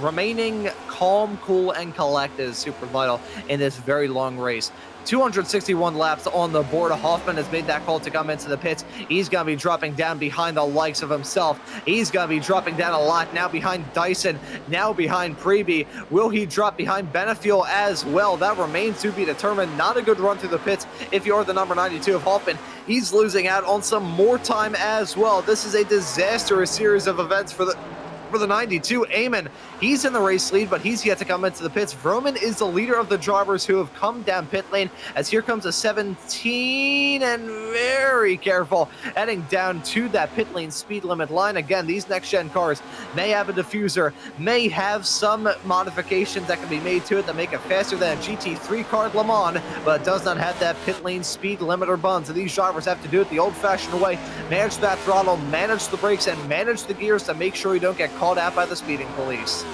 remaining calm, cool, and collect is super vital in this very long race. 261 laps on the board. Hoffman has made that call to come into the pits. He's going to be dropping down behind the likes of himself. He's going to be dropping down a lot now behind Dyson, now behind Preby. Will he drop behind Benefiel as well? That remains to be determined. Not a good run through the pits if you're the number 92 of Hoffman. He's losing out on some more time as well. This is a disastrous series of events for the 92. Eamon, he's in the race lead, but he's yet to come into the pits. Vroman is the leader of the drivers who have come down pit lane, as here comes a 17, and very careful, heading down to that pit lane speed limit line. Again, these next-gen cars may have a diffuser, may have some modifications that can be made to it that make it faster than a GT3 car at Le Mans, but it does not have that pit lane speed limiter button. So these drivers have to do it the old-fashioned way, manage that throttle, manage the brakes, and manage the gears to make sure you don't get called out by the speeding police.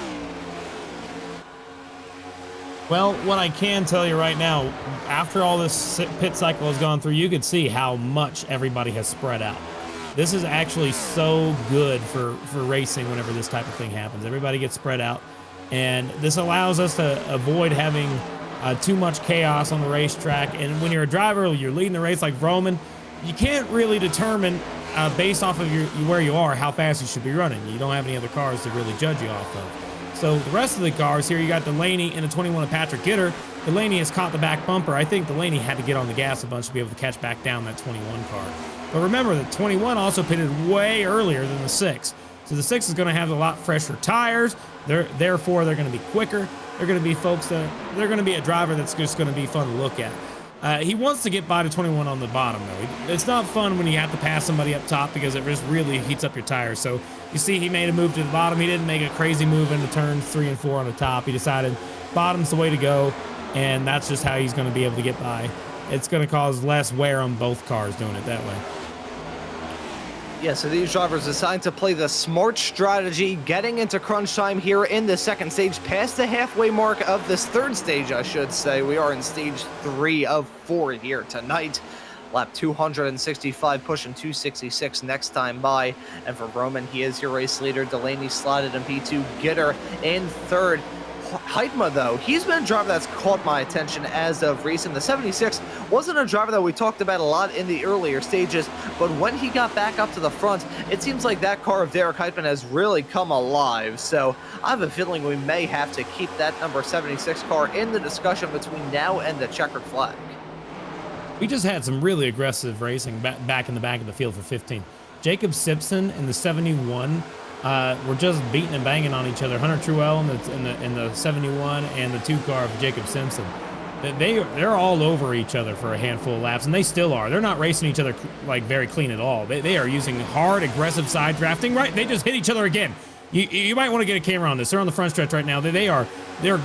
Well, what I can tell you right now, after all this pit cycle has gone through, you could see how much everybody has spread out. This is actually so good for racing whenever this type of thing happens. Everybody gets spread out, and this allows us to avoid having too much chaos on the racetrack. And when you're a driver, you're leading the race like Vroman, you can't really determine based off of where you are how fast you should be running. You don't have any other cars to really judge you off of. So the rest of the cars here, you got Delaney and the 21 of Patrick Gitter. Delaney has caught the back bumper. I think Delaney had to get on the gas a bunch to be able to catch back down that 21 car. But remember that 21 also pitted way earlier than the 6. So the 6 is going to have a lot fresher tires. Therefore, they're going to be quicker. They're going to be they're going to be a driver that's just going to be fun to look at. He wants to get by to 21 on the bottom, though. It's not fun when you have to pass somebody up top because it just really heats up your tires. So you see he made a move to the bottom. He didn't make a crazy move into turns 3 and 4 on the top. He decided bottom's the way to go, and that's just how he's going to be able to get by. It's going to cause less wear on both cars doing it that way. Yeah, so these drivers decided to play the smart strategy, getting into crunch time here in the second stage, past the halfway mark of this third stage, I should say. We are in stage 3 of 4 here tonight. Lap 265, pushing 266 next time by. And for Roman, he is your race leader. Delaney slotted in P2, Gitter in third. Heitma, though, he's been a driver that's caught my attention as of recent. The 76 wasn't a driver that we talked about a lot in the earlier stages, but when he got back up to the front, it seems like that car of Derek Heitman has really come alive. So I have a feeling we may have to keep that number 76 car in the discussion between now and the checkered flag. We just had some really aggressive racing back in the back of the field for 15. Jacob Simpson in the 71 were just beating and banging on each other. Hunter Truell in the 71 and the 2 car of Jacob Simpson. They're all over each other for a handful of laps, and they still are. They're not racing each other like very clean at all. They are using hard, aggressive side drafting. Right? They just hit each other again. You might want to get a camera on this. They're on the front stretch right now. They're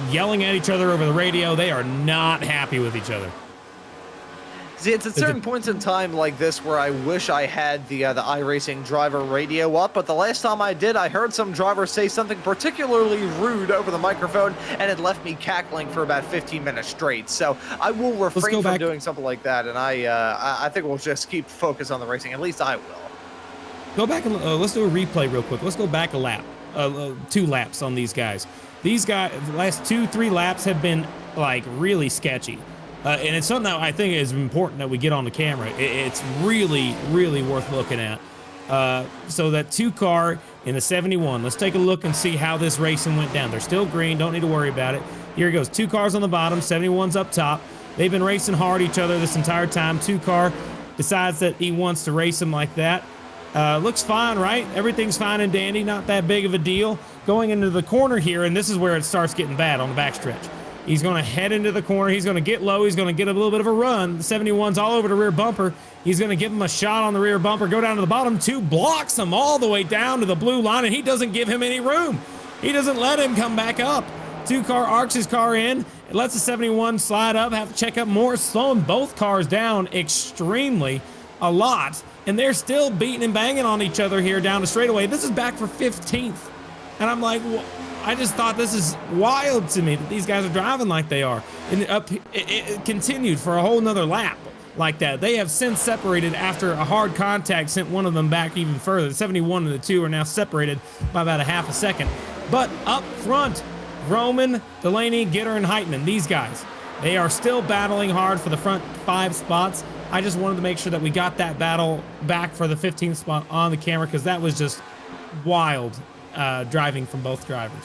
yelling at each other over the radio. They are not happy with each other. See, it's at certain points in time like this where I wish I had the iRacing driver radio up, but the last time I did, I heard some driver say something particularly rude over the microphone, and it left me cackling for about 15 minutes straight. So I will refrain from doing something like that, and I think we'll just keep focus on the racing. At least I will. Go back and let's do a replay real quick. Let's go back a lap, 2 laps on these guys. These guys, the last 2-3 laps have been like really sketchy. And it's something that I think is important that we get on the camera. It's really, really worth looking at. So that 2 car in the 71, let's take a look and see how this racing went down. They're still green, don't need to worry about it. Here it goes, 2 cars on the bottom, 71's up top. They've been racing hard each other this entire time. 2 car decides that he wants to race them like that. Looks fine, right? Everything's fine and dandy, not that big of a deal. Going into the corner here, and this is where it starts getting bad on the backstretch. He's going to head into the corner. He's going to get low. He's going to get a little bit of a run. The 71's all over the rear bumper. He's going to give him a shot on the rear bumper, go down to the bottom. 2 blocks him all the way down to the blue line, and he doesn't give him any room. He doesn't let him come back up. 2 car arcs his car in. It lets the 71 slide up, have to check up more, slowing both cars down extremely a lot. And they're still beating and banging on each other here down the straightaway. This is back for 15th. And I'm like, I just thought this is wild to me that these guys are driving like they are. And it continued for a whole nother lap like that. They have since separated after a hard contact, sent one of them back even further. The 71 and the 2 are now separated by about a half a second. But up front, Roman, Delaney, Gitter, and Heitman, these guys, they are still battling hard for the front 5 spots. I just wanted to make sure that we got that battle back for the 15th spot on the camera because that was just wild driving from both drivers.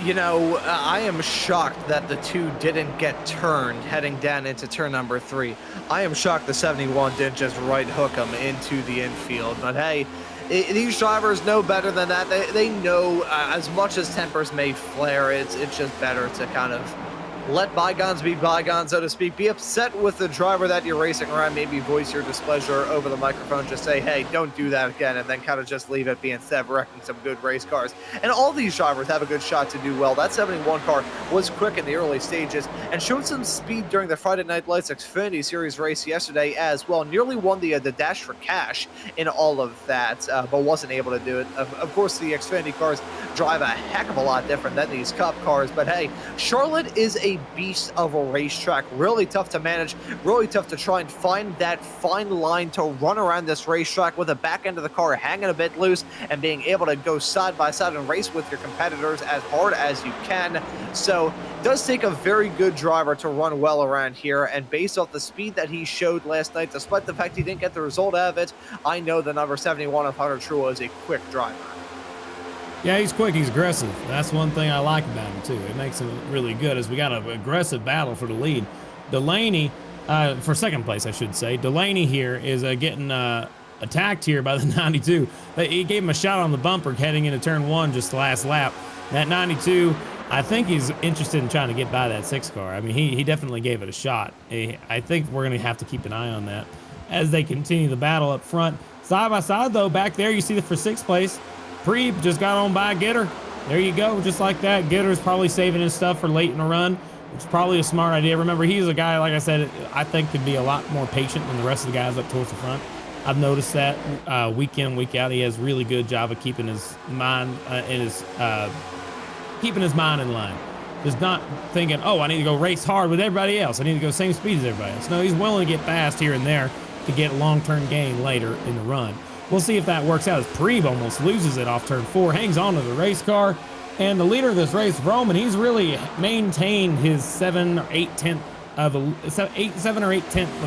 You know, I am shocked that the 2 didn't get turned heading down into turn number 3. I am shocked the 71 didn't just right hook him into the infield. But hey, these drivers know better than that. They know as much as tempers may flare, it's just better to kind of let bygones be bygones, so to speak. Be upset with the driver that you're racing around. Maybe voice your displeasure over the microphone. Just say, hey, don't do that again, and then kind of just leave it be instead of wrecking some good race cars. And all these drivers have a good shot to do well. That 71 car was quick in the early stages and showed some speed during the Friday Night Lights Xfinity Series race yesterday as well. Nearly won the Dash for Cash in all of that, but wasn't able to do it. Of course, the Xfinity cars drive a heck of a lot different than these Cup cars, but hey, Charlotte is a beast of a racetrack. Really tough to manage, really tough to try and find that fine line to run around this racetrack with the back end of the car hanging a bit loose and being able to go side by side and race with your competitors as hard as you can. So it does take a very good driver to run well around here, and based off the speed that he showed last night, despite the fact he didn't get the result out of it, I know the number 71 of Hunter Truell is a quick driver. Yeah, he's quick. He's aggressive. That's one thing I like about him, too. It makes him really good as we got an aggressive battle for the lead. Delaney, for second place, I should say. Delaney here is getting attacked here by the 92. He gave him a shot on the bumper heading into turn 1 just the last lap. That 92, I think he's interested in trying to get by that 6 car. I mean, he definitely gave it a shot. I think we're going to have to keep an eye on that as they continue the battle up front. Side by side, though, back there, you see for 6th place. Preeb just got on by Gitter. There you go, just like that. Gitter's probably saving his stuff for late in the run, which is probably a smart idea. Remember, he's a guy, like I said, I think could be a lot more patient than the rest of the guys up towards the front. I've noticed that week in, week out. He has a really good job of keeping his mind keeping his mind in line. Just not thinking, oh, I need to go race hard with everybody else. I need to go same speed as everybody else. No, he's willing to get fast here and there to get a long-term gain later in the run. We'll see if that works out as Preeb almost loses it off turn 4, hangs on to the race car, and the leader of this race, Roman, he's really maintained his 7 or 8 tenth of a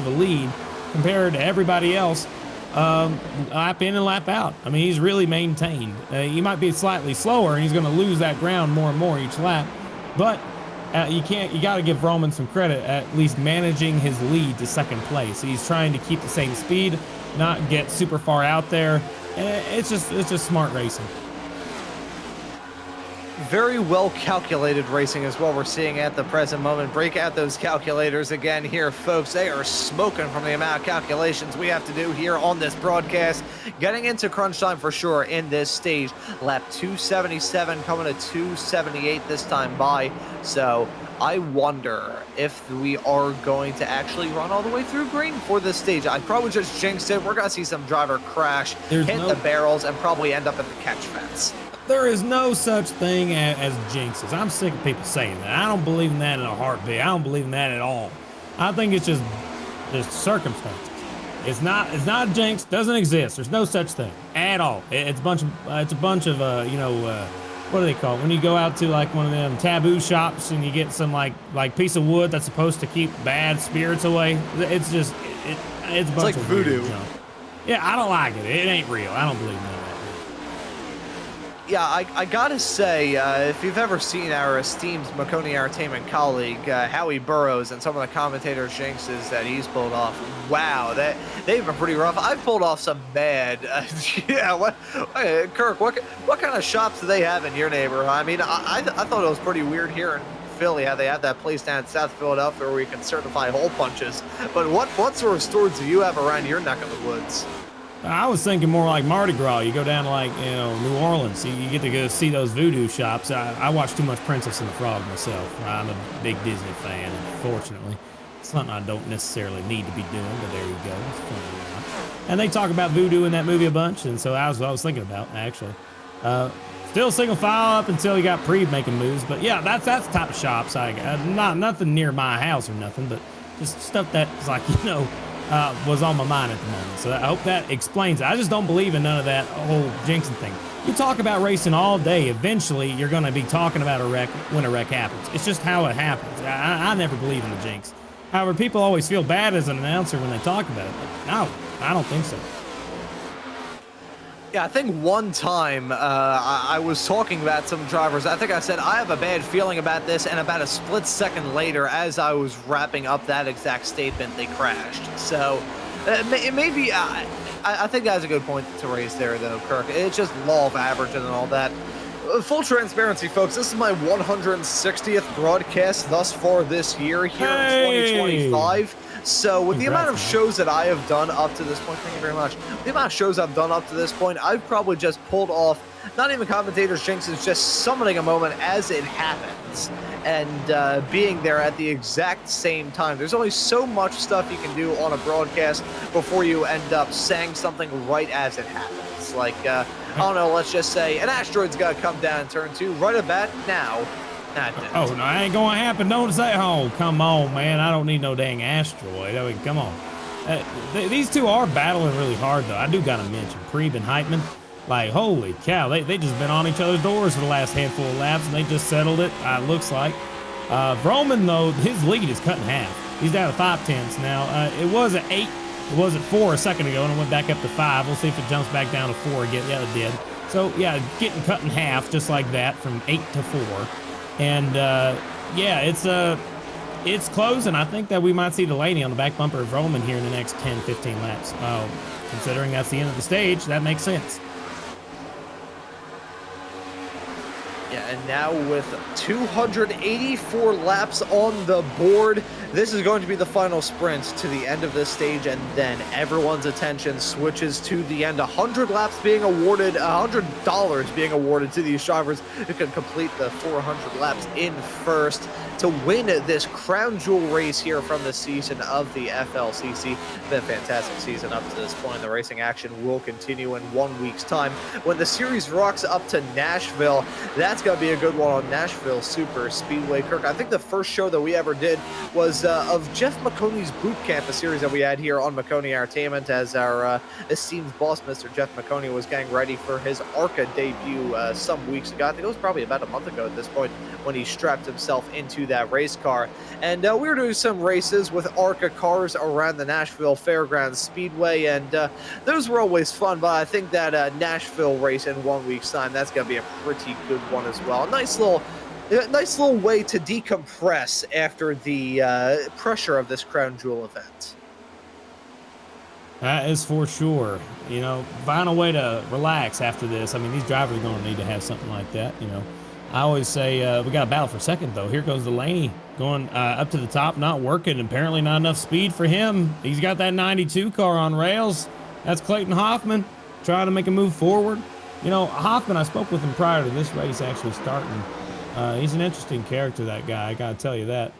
lead compared to everybody else, lap in and lap out. I mean, he's really maintained. He might be slightly slower, and he's going to lose that ground more and more each lap, but you got to give Roman some credit at least managing his lead to 2nd place. He's trying to keep the same speed, not get super far out there. It's just smart racing. Very well calculated racing is what we're seeing at the present moment. Break out those calculators again here, folks. They are smoking from the amount of calculations we have to do here on this broadcast. Getting into crunch time for sure in this stage. Lap 277 coming to 278 this time by. So I wonder if we are going to actually run all the way through green for this stage. I'd probably just jinxed it. We're going to see some driver crash, hit the barrels, and probably end up at the catch fence. There is no such thing as jinxes. I'm sick of people saying that. I don't believe in that in a heartbeat. I don't believe in that at all. I think it's just circumstances. It's not a jinx. Doesn't exist. There's no such thing at all. It's a bunch of what do they call it? When you go out to like one of them taboo shops and you get some like piece of wood that's supposed to keep bad spirits away. It's just it's a bunch of voodoo junk. Yeah, I don't like it. It ain't real. I don't believe in that. Yeah, I gotta say, if you've ever seen our esteemed Maconi Entertainment colleague, Howie Burrows, and some of the commentators' jinxes that he's pulled off, wow, they've been pretty rough. I've pulled off some bad, Kirk, what kind of shops do they have in your neighborhood? I mean, I thought it was pretty weird here in Philly how they have that place down in South Philadelphia where you can certify hole punches. But what sort of stores do you have around your neck of the woods? I was thinking more like Mardi Gras. You go down to like, New Orleans. You get to go see those voodoo shops. I watch too much Princess and the Frog myself. I'm a big Disney fan, unfortunately. It's something I don't necessarily need to be doing, but there you go. It's fun. And they talk about voodoo in that movie a bunch, and so that's what I was thinking about, actually. Still single file up until you got Preeb making moves, but yeah, that's the type of shops I got. Nothing near my house or nothing, but just stuff that's like, was on my mind at the moment. So I hope that explains it. I just don't believe in none of that whole jinxing thing. You talk about racing all day. Eventually, you're going to be talking about a wreck when a wreck happens. It's just how it happens. I never believe in the jinx. However, people always feel bad as an announcer when they talk about it. But no, I don't think so. Yeah, I think one time I was talking about some drivers. I think I said I have a bad feeling about this, and about a split second later, as I was wrapping up that exact statement, they crashed. So it may be. I think that's a good point to raise there, though, Kirk. It's just law of averages and all that. Full transparency, folks. This is my 160th broadcast thus far this year here in 2025. So with the amount of shows that I have done up to this point, thank you very much. The amount of shows I've done up to this point, I've probably just pulled off, not even commentators' jinxes, just summoning a moment as it happens and being there at the exact same time. There's only so much stuff you can do on a broadcast before you end up saying something right as it happens. Like, I don't know, let's just say an asteroid's got to come down in turn 2 right about now. Oh, no, that ain't gonna happen. Don't say, oh, come on, man. I don't need no dang asteroid. I mean, come on. These two are battling really hard, though. I do gotta mention Preeb and Heitman. Like, holy cow, they just been on each other's doors for the last handful of laps, and they just settled it, looks like. Roman, though, his lead is cut in half. He's down to 5/10 now. It was at 8. It was at 4 a second ago, and it went back up to 5. We'll see if it jumps back down to 4 again. Yeah, it did. So, yeah, getting cut in half just like that from 8 to 4. And, yeah, it's closing. I think that we might see Delaney on the back bumper of Roman here in the next 10, 15 laps. Considering that's the end of the stage, that makes sense. Yeah, and now with 284 laps on the board, this is going to be the final sprint to the end of this stage, and then everyone's attention switches to the end. 100 laps being awarded, $100 being awarded to these drivers who can complete the 400 laps in first to win this crown jewel race here from the season of the FLCC. Been a fantastic season up to this point. The racing action will continue in 1 week's time when the series rocks up to Nashville. That's going to be a good one on Nashville Super Speedway. Kirk, I think the first show that we ever did was of Jeff Maconi's Boot Camp, a series that we had here on Maconi Entertainment, as our esteemed boss, Mr. Jeff Maconi, was getting ready for his ARCA debut some weeks ago. I think it was probably about a month ago at this point when he strapped himself into that race car. And we were doing some races with ARCA cars around the Nashville Fairgrounds Speedway, and those were always fun, but I think that Nashville race in 1 week's time, that's going to be a pretty good one as well. A nice little way to decompress after the pressure of this crown jewel event. That is for sure. You know, find a way to relax after this. I mean, these drivers are going to need to have something like that, you know. I always say we got a battle for second, though. Here goes Delaney going up to the top, not working. Apparently not enough speed for him. He's got that 92 car on rails. That's Clayton Hoffman trying to make a move forward. You know, Hoffman, I spoke with him prior to this race actually starting. He's an interesting character, that guy. I got to tell you that.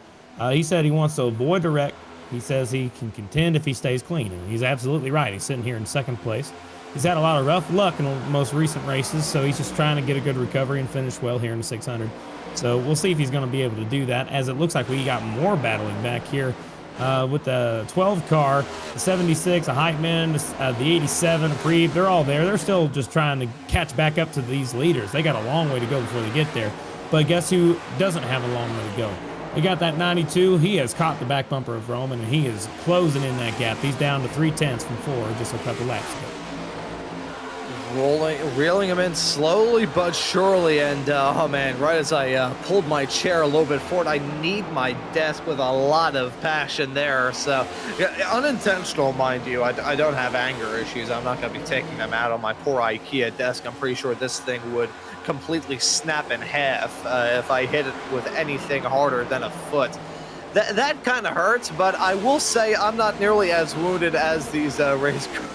He said he wants to avoid the wreck. He says he can contend if he stays clean. And he's absolutely right. He's sitting here in second place. He's had a lot of rough luck in the most recent races, so he's just trying to get a good recovery and finish well here in the 600. So we'll see if he's going to be able to do that, as it looks like we got more battling back here with the 12 car, the 76, a Heitman, the 87, a Preeb. They're all there. They're still just trying to catch back up to these leaders. They got a long way to go before they get there. But guess who doesn't have a long way to go? We got that 92. He has caught the back bumper of Roman, and he is closing in that gap. He's down to 3/10 from 4 just a couple laps ago. Reeling him in slowly but surely, and oh man, right as I pulled my chair a little bit forward, I kneed my desk with a lot of passion there. So yeah, unintentional, mind you. I don't have anger issues. I'm not going to be taking them out on my poor IKEA desk. I'm pretty sure this thing would completely snap in half if I hit it with anything harder than a foot. That kind of hurts, but I will say I'm not nearly as wounded as these race cars.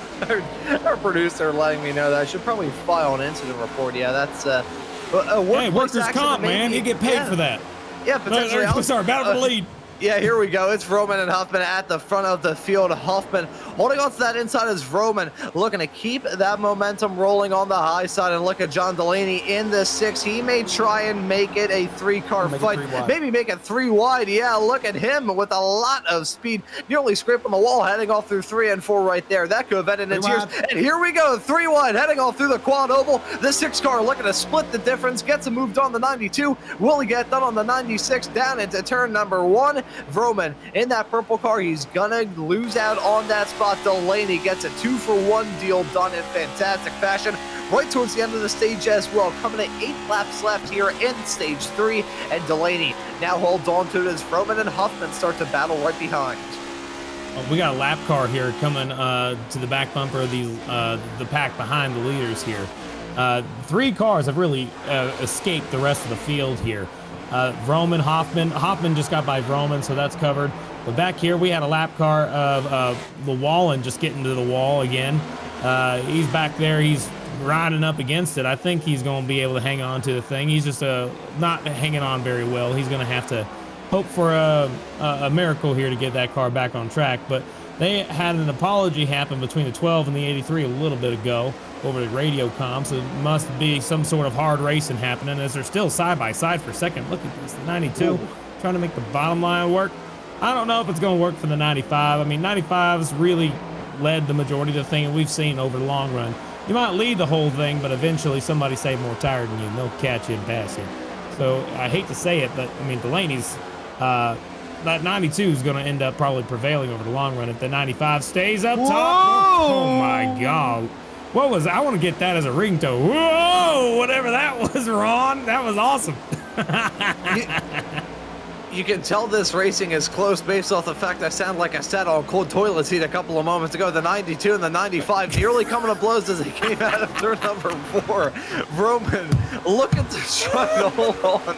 Our producer letting me know that I should probably file an incident report. Yeah, that's hey, workers' comp, man. You get paid for that. Yeah, potentially. Sorry, battle for the lead. Yeah, here we go. It's Roman and Huffman at the front of the field. Huffman holding on to that inside is Roman, looking to keep that momentum rolling on the high side. And look at John Delaney in the 6. He may try and make it a 3-car fight. Maybe make it 3 wide. Yeah, look at him with a lot of speed. Nearly scraping the wall, heading off through 3 and 4 right there. That could have ended in tears. And here we go, 3 wide, heading off through the quad oval. The 6-car looking to split the difference. Gets him moved on the 92. Will he get done on the 96 down into turn number 1? Roman in that purple car, he's gonna lose out on that spot. Delaney gets a 2-for-1 deal done in fantastic fashion right towards the end of the stage as well, coming at 8 laps left here in stage 3, and Delaney now holds on to it as Roman and Huffman start to battle right behind. We got a lap car here coming to the back bumper of the pack behind the leaders here. 3 cars have really escaped the rest of the field here. Roman, Hoffman just got by Roman, so that's covered. But back here, we had a lap car of the wall and just getting to the wall again. He's back there. He's riding up against it. I think he's going to be able to hang on to the thing. He's just not hanging on very well. He's going to have to hope for a miracle here to get that car back on track. But they had an apology happen between the 12 and the 83 a little bit ago over the radio comms. So it must be some sort of hard racing happening as they're still side by side for a second. Look at this, the 92 trying to make the bottom line work. I don't know if it's going to work for the 95. I mean, 95's really led the majority of the thing, and we've seen over the long run. You might lead the whole thing, but eventually somebody say more tired than you, and they'll catch you and pass you. So I hate to say it, but I mean, Delaney's that 92 is going to end up probably prevailing over the long run if the 95 stays up top. Oh my God. What was, I want to get that as a ringtone. Whoa, whatever that was, Ron. That was awesome. You can tell this racing is close based off the fact I sound like I sat on a cold toilet seat a couple of moments ago. The 92 and the 95 nearly coming to blows as they came out of turn number 4. Roman looking to try to hold on.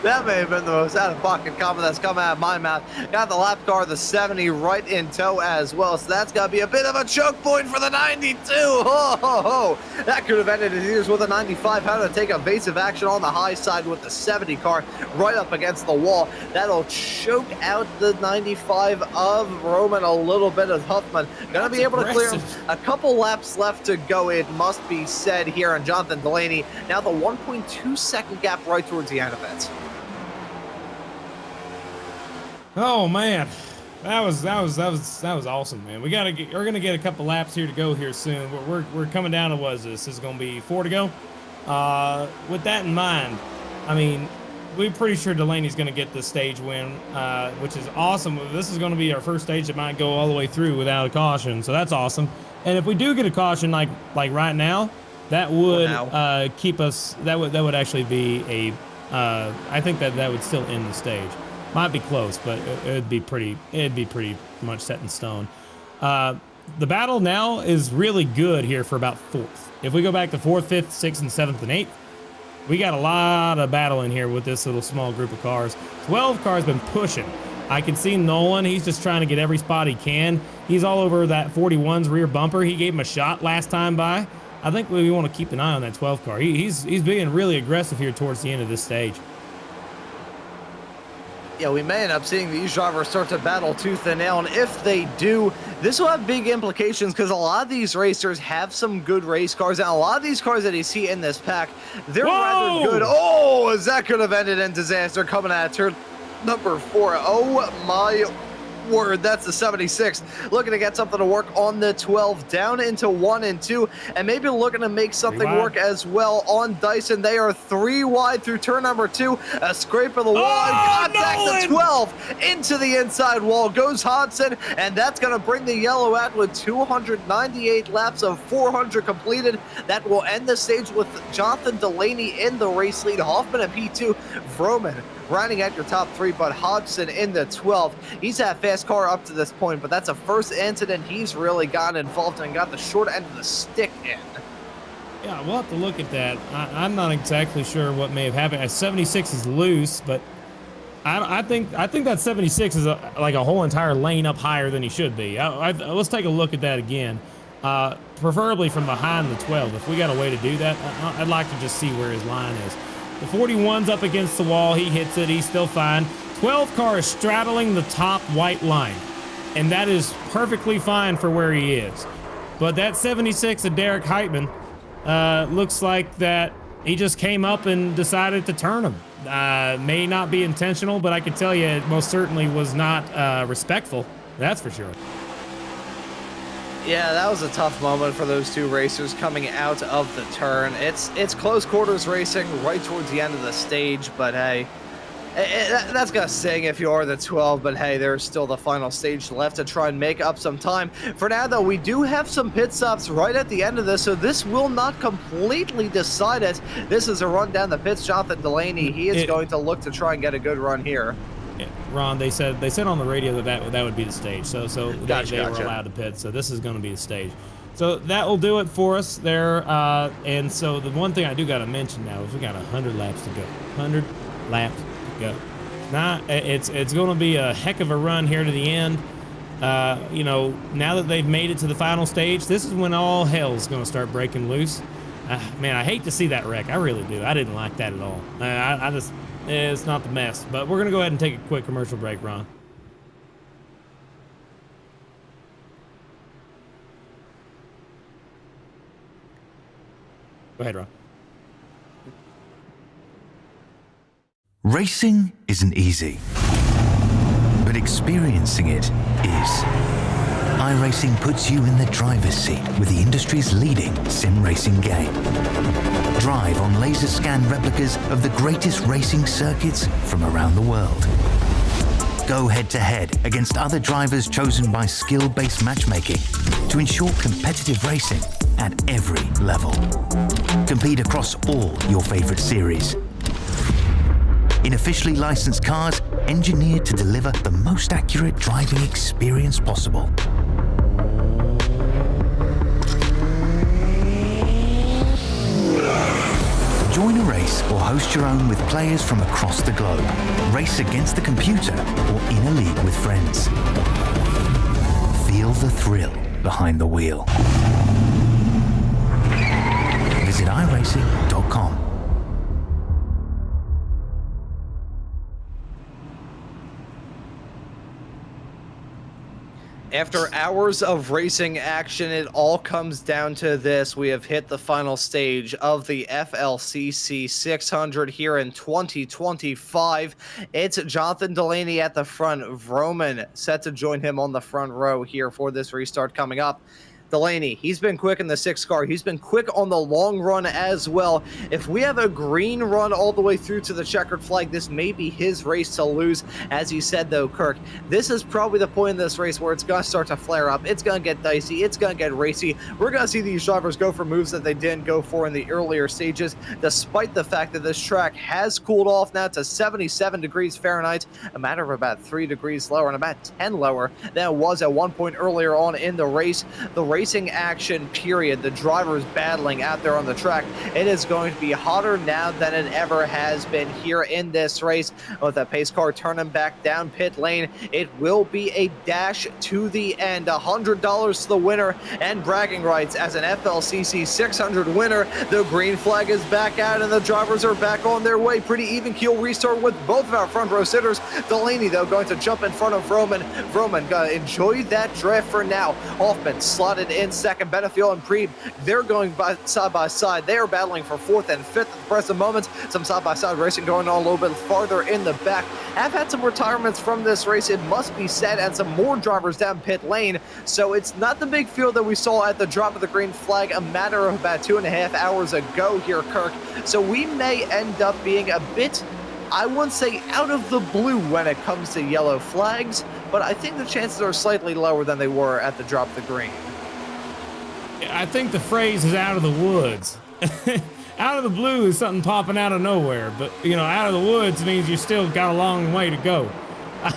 That may have been the most out-of-pocket comment that's come out of my mouth. Got the lap car, the 70, right in tow as well, so that's got to be a bit of a choke point for the 92. Ho, ho, ho. That could have ended his ears with a 95. How to take evasive action on the high side with the 70 car right up against the wall. That'll choke out the 95 of Roman a little bit of Huffman. Going to be able to clear him. A couple laps left to go, it must be said here on Jonathan Delaney. Now the 1.2 second gap right towards the end of it. Oh man, that was awesome, man. We're gonna get a couple laps here to go here soon. We're coming down to, what is this? This is gonna be 4 to go. With that in mind, I mean, we're pretty sure Delaney's gonna get the stage win, which is awesome. This is gonna be our first stage that might go all the way through without a caution, so that's awesome. And if we do get a caution, like right now, that would keep us. That would actually be a. I think that would still end the stage. Might be close, but it'd be pretty much set in stone. The battle now is really good here for about 4th. If we go back to 4th, 5th, 6th, and 7th, and 8th, we got a lot of battle in here with this little small group of cars. 12 cars been pushing. I can see Nolan. He's just trying to get every spot he can. He's all over that 41's rear bumper. He gave him a shot last time by. I think we want to keep an eye on that 12 car. He's being really aggressive here towards the end of this stage. Yeah, we may end up seeing these drivers start to battle tooth and nail, and if they do, this will have big implications because a lot of these racers have some good race cars, and a lot of these cars that you see in this pack, they're rather good. Oh, as that could have ended in disaster coming out of turn number 4. Oh my word, that's the 76 looking to get something to work on the 12 down into 1 and 2, and maybe looking to make something work as well on Dyson. They are 3 wide through turn number 2, a scrape of the wall, and contact the 12 into the inside wall goes Hodson, and that's going to bring the yellow out with 298 laps of 400 completed. That will end the stage with Jonathan Delaney in the race lead, Hoffman at P2, Vroman rounding out your top 3, but Hodgson in the 12. He's had a fast car up to this point, but that's a first incident he's really gotten involved in and got the short end of the stick in. Yeah, we'll have to look at that. I'm not exactly sure what may have happened. 76 is loose, but I think that 76 is like a whole entire lane up higher than he should be. Let's take a look at that again. Preferably from behind the 12. If we got a way to do that, I'd like to just see where his line is. The 41's up against the wall. He hits it. He's still fine. 12 car is straddling the top white line, and that is perfectly fine for where he is. But that 76 of Derek Heitman looks like that he just came up and decided to turn him. May not be intentional, but I can tell you it most certainly was not respectful. That's for sure. Yeah, that was a tough moment for those two racers coming out of the turn. It's close quarters racing right towards the end of the stage, but hey, that's gonna sting if you are the 12, but hey, there's still the final stage left to try and make up some time. For now, though, we do have some pit stops right at the end of this, so this will not completely decide it. This is a run down the pits. Jonathan Delaney, he is going to look to try and get a good run here. Ron, they said on the radio that would be the stage, so Gotcha. they were allowed to pit, so this is going to be the stage. So that will do it for us there, and so the one thing I do got to mention now is we got 100 laps to go. 100 laps to go. Now it's going to be a heck of a run here to the end. You know, now that they've made it to the final stage, this is when all hell's going to start breaking loose. Man, I hate to see that wreck. I really do. I didn't like that at all. I just. It's not the best, but we're going to go ahead and take a quick commercial break, Ron. Go ahead, Ron. Racing isn't easy, but experiencing it is. iRacing puts you in the driver's seat with the industry's leading sim racing game. Drive on laser scan replicas of the greatest racing circuits from around the world. Go head-to-head against other drivers chosen by skill-based matchmaking to ensure competitive racing at every level. Compete across all your favorite series. In officially licensed cars, engineered to deliver the most accurate driving experience possible. Join a race or host your own with players from across the globe. Race against the computer or in a league with friends. Feel the thrill behind the wheel. Visit iRacing.com. After hours of racing action, it all comes down to this. We have hit the final stage of the FLCC 600 here in 2025. It's Jonathan Delaney at the front. Vroman set to join him on the front row here for this restart coming up. Delaney, he's been quick in the 6 car. He's been quick on the long run as well. If we have a green run all the way through to the checkered flag, this may be his race to lose. As you said, though, Kirk, this is probably the point in this race where it's going to start to flare up. It's going to get dicey. It's going to get racy. We're going to see these drivers go for moves that they didn't go for in the earlier stages, despite the fact that this track has cooled off now to 77 degrees Fahrenheit, a matter of about 3 degrees lower and about 10 lower than it was at one point earlier on in the race. The racing action period, the drivers battling out there on the track, it is going to be hotter now than it ever has been here in this race. With the pace car turning back down pit lane, it will be a dash to the end. $100 to the winner and bragging rights as an FLCC 600 winner. The green flag is back out and the drivers are back on their way. Pretty even keel restart with both of our front row sitters. Delaney, though, going to jump in front of Vroman. Vroman gonna enjoy that drift for now. Hoffman slotted in second. Benefiel and Preeb, they're going side by side. They are battling for 4th and 5th at the present moment. Some side-by-side racing going on a little bit farther in the back. Have had some retirements from this race, it must be said, and some more drivers down pit lane. So it's not the big field that we saw at the drop of the green flag a matter of about 2.5 hours ago here, Kirk. So we may end up being a bit, I wouldn't say out of the blue when it comes to yellow flags, but I think the chances are slightly lower than they were at the drop of the green. I think the phrase is out of the woods. Out of the blue is something popping out of nowhere, but out of the woods means you still got a long way to go. I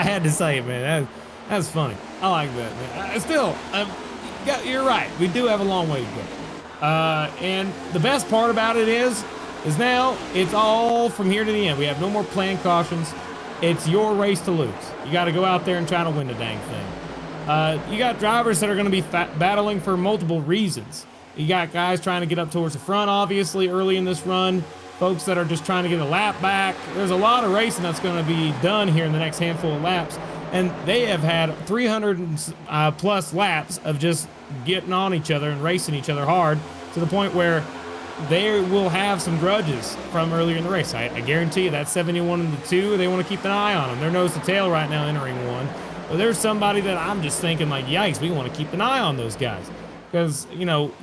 had to say it, man. That's funny. I like that, man. You're right. We do have a long way to go. And the best part about it is now it's all from here to the end. We have no more planned cautions. It's your race to lose. You got to go out there and try to win the dang thing. You got drivers that are going to be battling for multiple reasons. You got guys trying to get up towards the front, obviously, early in this run. Folks that are just trying to get a lap back. There's a lot of racing that's going to be done here in the next handful of laps. And they have had 300 plus laps of just getting on each other and racing each other hard to the point where they will have some grudges from earlier in the race. I guarantee you that 71 and the 2, they want to keep an eye on them. They're nose to tail right now entering one. But there's somebody that I'm just thinking like, yikes, we want to keep an eye on those guys. Because,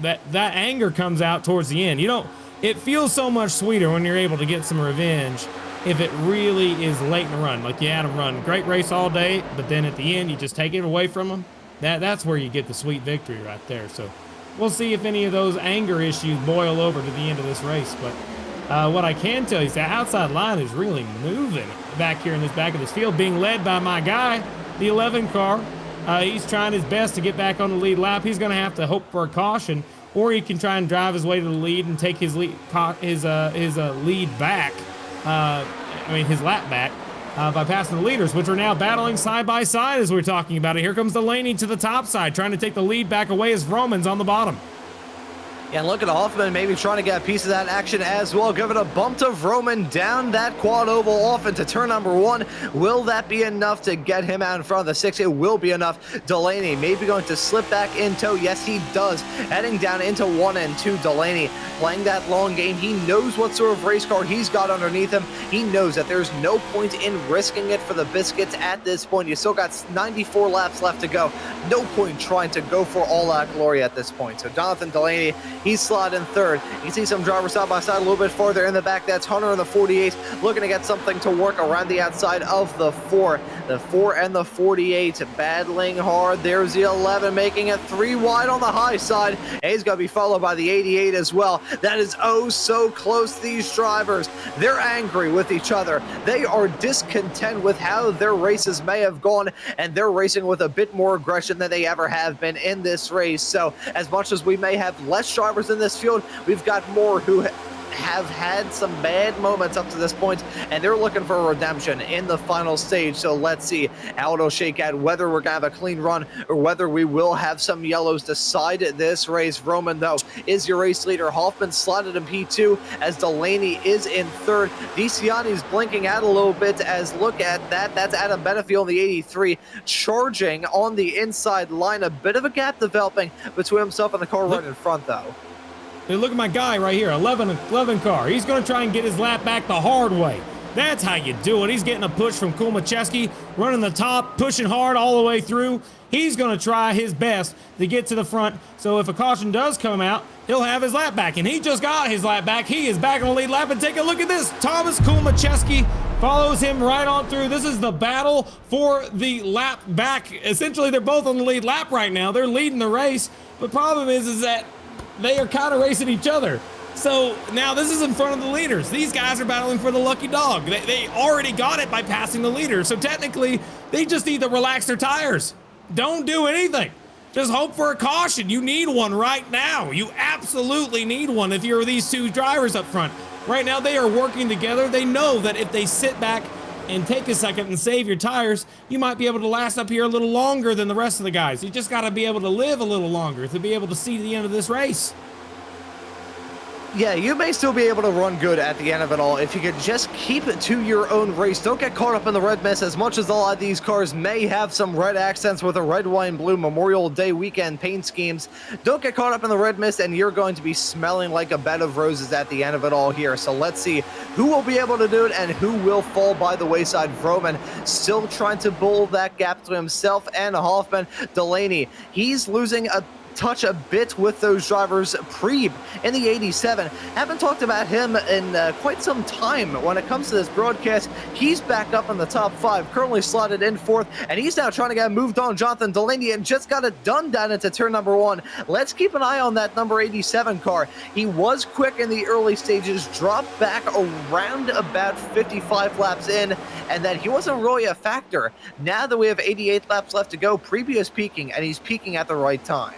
that anger comes out towards the end. It feels so much sweeter when you're able to get some revenge if it really is late in the run. Like you had them run great race all day, but then at the end you just take it away from them. That's where you get the sweet victory right there. So we'll see if any of those anger issues boil over to the end of this race. But what I can tell you is the outside line is really moving back here in this back of this field, being led by my guy, the 11 car. He's trying his best to get back on the lead lap. He's going to have to hope for a caution, or he can try and drive his way to the lead and take his lead back. His lap back by passing the leaders, which are now battling side by side as we're talking about it. Here comes Delaney to the top side, trying to take the lead back away as Vroman's on the bottom. And look at Hoffman maybe trying to get a piece of that action as well. Give it a bump to Vroman down that quad oval off into turn number 1. Will that be enough to get him out in front of the 6? It will be enough. Delaney maybe going to slip back in tow. Yes, he does. Heading down into 1 and 2. Delaney playing that long game. He knows what sort of race car he's got underneath him. He knows that there's no point in risking it for the biscuits at this point. You still got 94 laps left to go. No point trying to go for all that glory at this point. So Jonathan Delaney, He's slotted in third. You see some drivers side by side a little bit farther in the back. That's Hunter in the 48, looking to get something to work around the outside of the 4. The 4 and the 48 battling hard. There's the 11 making it 3 wide on the high side. And he's going to be followed by the 88 as well. That is oh so close. These drivers, they're angry with each other. They are discontent with how their races may have gone, and they're racing with a bit more aggression than they ever have been in this race. So as much as we may have less drivers in this field, we've got more who have had some bad moments up to this point, and they're looking for a redemption in the final stage. So let's see how it'll shake out, whether we're gonna have a clean run or whether we will have some yellows decide this race. Roman, though, is your race leader. Hoffman slotted in P2 as Delaney is in third. DeCiani's blinking out a little bit as, look at that, that's Adam Benefield in the 83 charging on the inside line. A bit of a gap developing between himself and the car right in front, though. Hey, look at my guy right here, 11 car. He's going to try and get his lap back the hard way. That's how you do it. He's getting a push from Kumacheski, running the top, pushing hard all the way through. He's going to try his best to get to the front, so if a caution does come out, he'll have his lap back. And he just got his lap back. He is back on the lead lap, and take a look at this. Thomas Kumacheski follows him right on through. This is the battle for the lap back. Essentially, they're both on the lead lap right now. They're leading the race. The problem is that they are kind of racing each other. So now this is in front of the leaders. These guys are battling for the lucky dog. They already got it by passing the leaders. So technically, they just need to relax their tires. Don't do anything. Just hope for a caution. You need one right now. You absolutely need one if you're these two drivers up front. Right now, they are working together. They know that if they sit back and take a second and save your tires, you might be able to last up here a little longer than the rest of the guys. You just got to be able to live a little longer to be able to see the end of this race. Yeah, you may still be able to run good at the end of it all if you could just keep it to your own race. Don't get caught up in the red mist. As much as a lot of these cars may have some red accents with a red, white, and blue Memorial Day weekend paint schemes, don't get caught up in the red mist and you're going to be smelling like a bed of roses at the end of it all here. So let's see who will be able to do it and who will fall by the wayside. Vroman still trying to bull that gap between himself and Hoffman. Delaney, he's losing a touch a bit with those drivers. Preeb in the 87, haven't talked about him in quite some time when it comes to this broadcast. He's back up in the top 5, currently slotted in 4th, and he's now trying to get moved on. Jonathan Delaney and just got it done down into turn number 1. Let's keep an eye on that number 87 car. He was quick in the early stages, dropped back around about 55 laps in, and then he wasn't really a factor. Now that we have 88 laps left to go, Preeb is peaking, and he's peaking at the right time.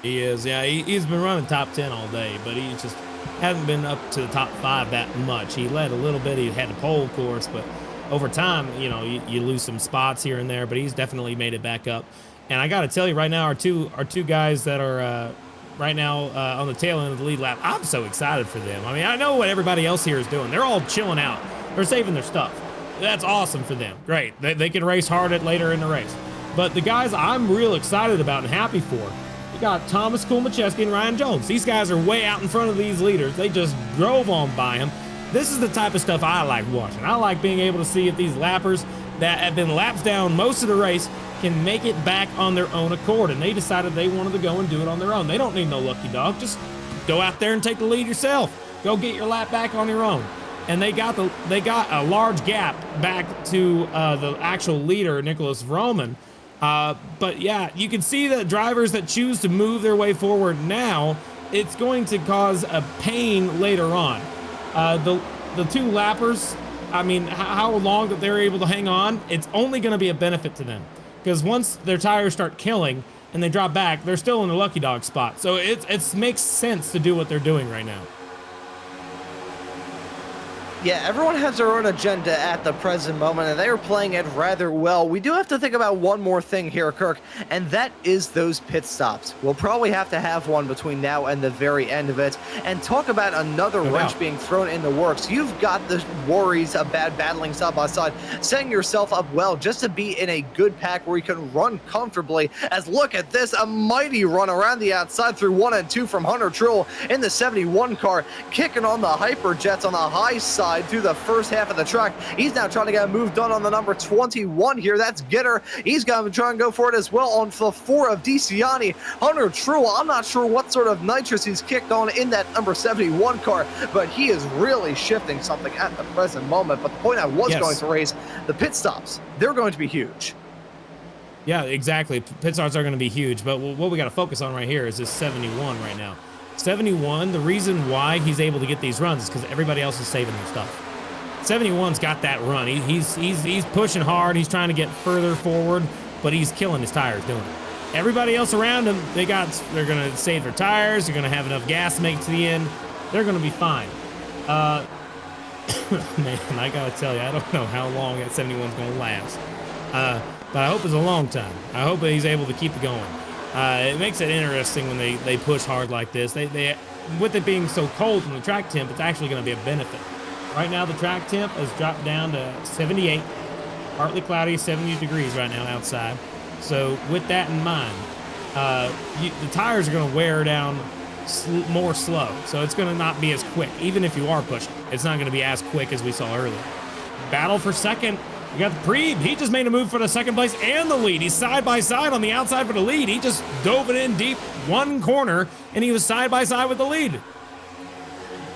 He is, yeah. He's been running top 10 all day, but he just hasn't been up to the top 5 that much. He led a little bit. He had a pole course, but over time, you know, you lose some spots here and there, but he's definitely made it back up. And I got to tell you right now, our two guys that are right now on the tail end of the lead lap, I'm so excited for them. I mean, I know what everybody else here is doing. They're all chilling out. They're saving their stuff. That's awesome for them. Great. They can race hard later in the race. But the guys I'm real excited about and happy for, you got Thomas Kumacheski and Ryan Jones. These guys are way out in front of these leaders. They just drove on by them. This is the type of stuff I like watching. I like being able to see if these lappers that have been laps down most of the race can make it back on their own accord. And they decided they wanted to go and do it on their own. They don't need no lucky dog. Just go out there and take the lead yourself. Go get your lap back on your own. And they got a large gap back to the actual leader, Nicholas Vroman. But yeah, you can see that drivers that choose to move their way forward now, it's going to cause a pain later on. The two lappers, I mean, how long that they're able to hang on, it's only going to be a benefit to them. Because once their tires start killing and they drop back, they're still in the lucky dog spot. So it makes sense to do what they're doing right now. Yeah, everyone has their own agenda at the present moment, and they are playing it rather well. We do have to think about one more thing here, Kirk, and that is those pit stops. We'll probably have to have one between now and the very end of it, and talk about another wrench being thrown in the works. You've got the worries about battling side by side, setting yourself up well just to be in a good pack where you can run comfortably. As look at this, a mighty run around the outside through 1 and 2 from Hunter Trill in the 71 car, kicking on the Hyper Jets on the high side. side to the first half of the track. He's now trying to get a move done on the number 21 here. That's Gitter. He's going to try and go for it as well on the 4 of DeCiani. Hunter Truex, I'm not sure what sort of nitrous he's kicked on in that number 71 car, but he is really shifting something at the present moment. But the point I was going to raise, the pit stops, they're going to be huge. Yeah, exactly. Pit stops are going to be huge, but what we got to focus on right here is this 71 right now. 71, the reason why he's able to get these runs is because everybody else is saving their stuff. 71's got that run. He's pushing hard. He's trying to get further forward, but he's killing his tires doing it. Everybody else around him, they're going to save their tires. They're going to have enough gas to make it to the end. They're going to be fine. Man, I got to tell you, I don't know how long that 71's going to last. But I hope it's a long time. I hope that he's able to keep it going. It makes it interesting when they push hard like this. They with it being so cold from the track temp, it's actually going to be a benefit. Right now, the track temp has dropped down to 78, partly cloudy, 70 degrees right now outside. So with that in mind, the tires are going to wear down more slow. So it's going to not be as quick, even if you are pushing. It's not going to be as quick as we saw earlier. Battle for second. We got the Preeb. He just made a move for the second place and the lead. He's side by side on the outside for the lead. He just dove it in deep one corner, and he was side by side with the lead.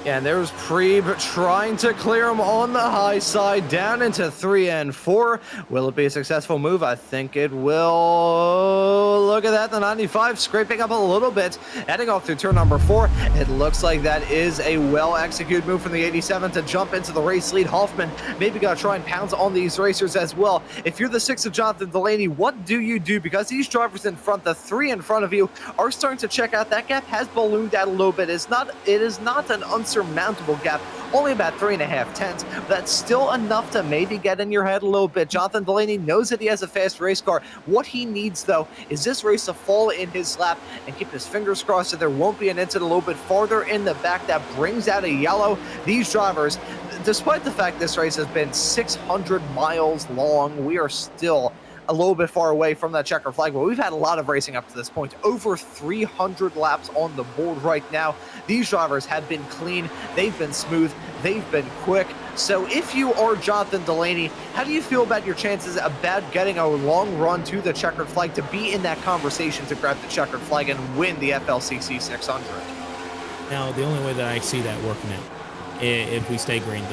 And there's Preeb trying to clear him on the high side down into 3 and 4. Will it be a successful move? I think it will. Look at that, the 95 scraping up a little bit, heading off through turn number 4. It looks like that is a well-executed move from the 87 to jump into the race lead. Hoffman maybe got to try and pounce on these racers as well. If you're the 6 of Jonathan Delaney, what do you do? Because these drivers in front, the 3 in front of you, are starting to check out. That gap has ballooned out a little bit. It is not an unsurmountable gap, only about 3.5 tenths. That's still enough to maybe get in your head a little bit. Jonathan Delaney knows that he has a fast race car. What he needs, though, is this race to fall in his lap and keep his fingers crossed that there won't be an incident a little bit farther in the back that brings out a yellow. These drivers, despite the fact this race has been 600 miles long, we are still a little bit far away from that checker flag, but we've had a lot of racing up to this point. Over 300 laps on the board right now. These drivers have been clean, they've been smooth, they've been quick. So if you are Jonathan Delaney, how do you feel about your chances about getting a long run to the checkered flag to be in that conversation to grab the checkered flag and win the FLCC 600? Now, the only way that I see that working out, if we stay green,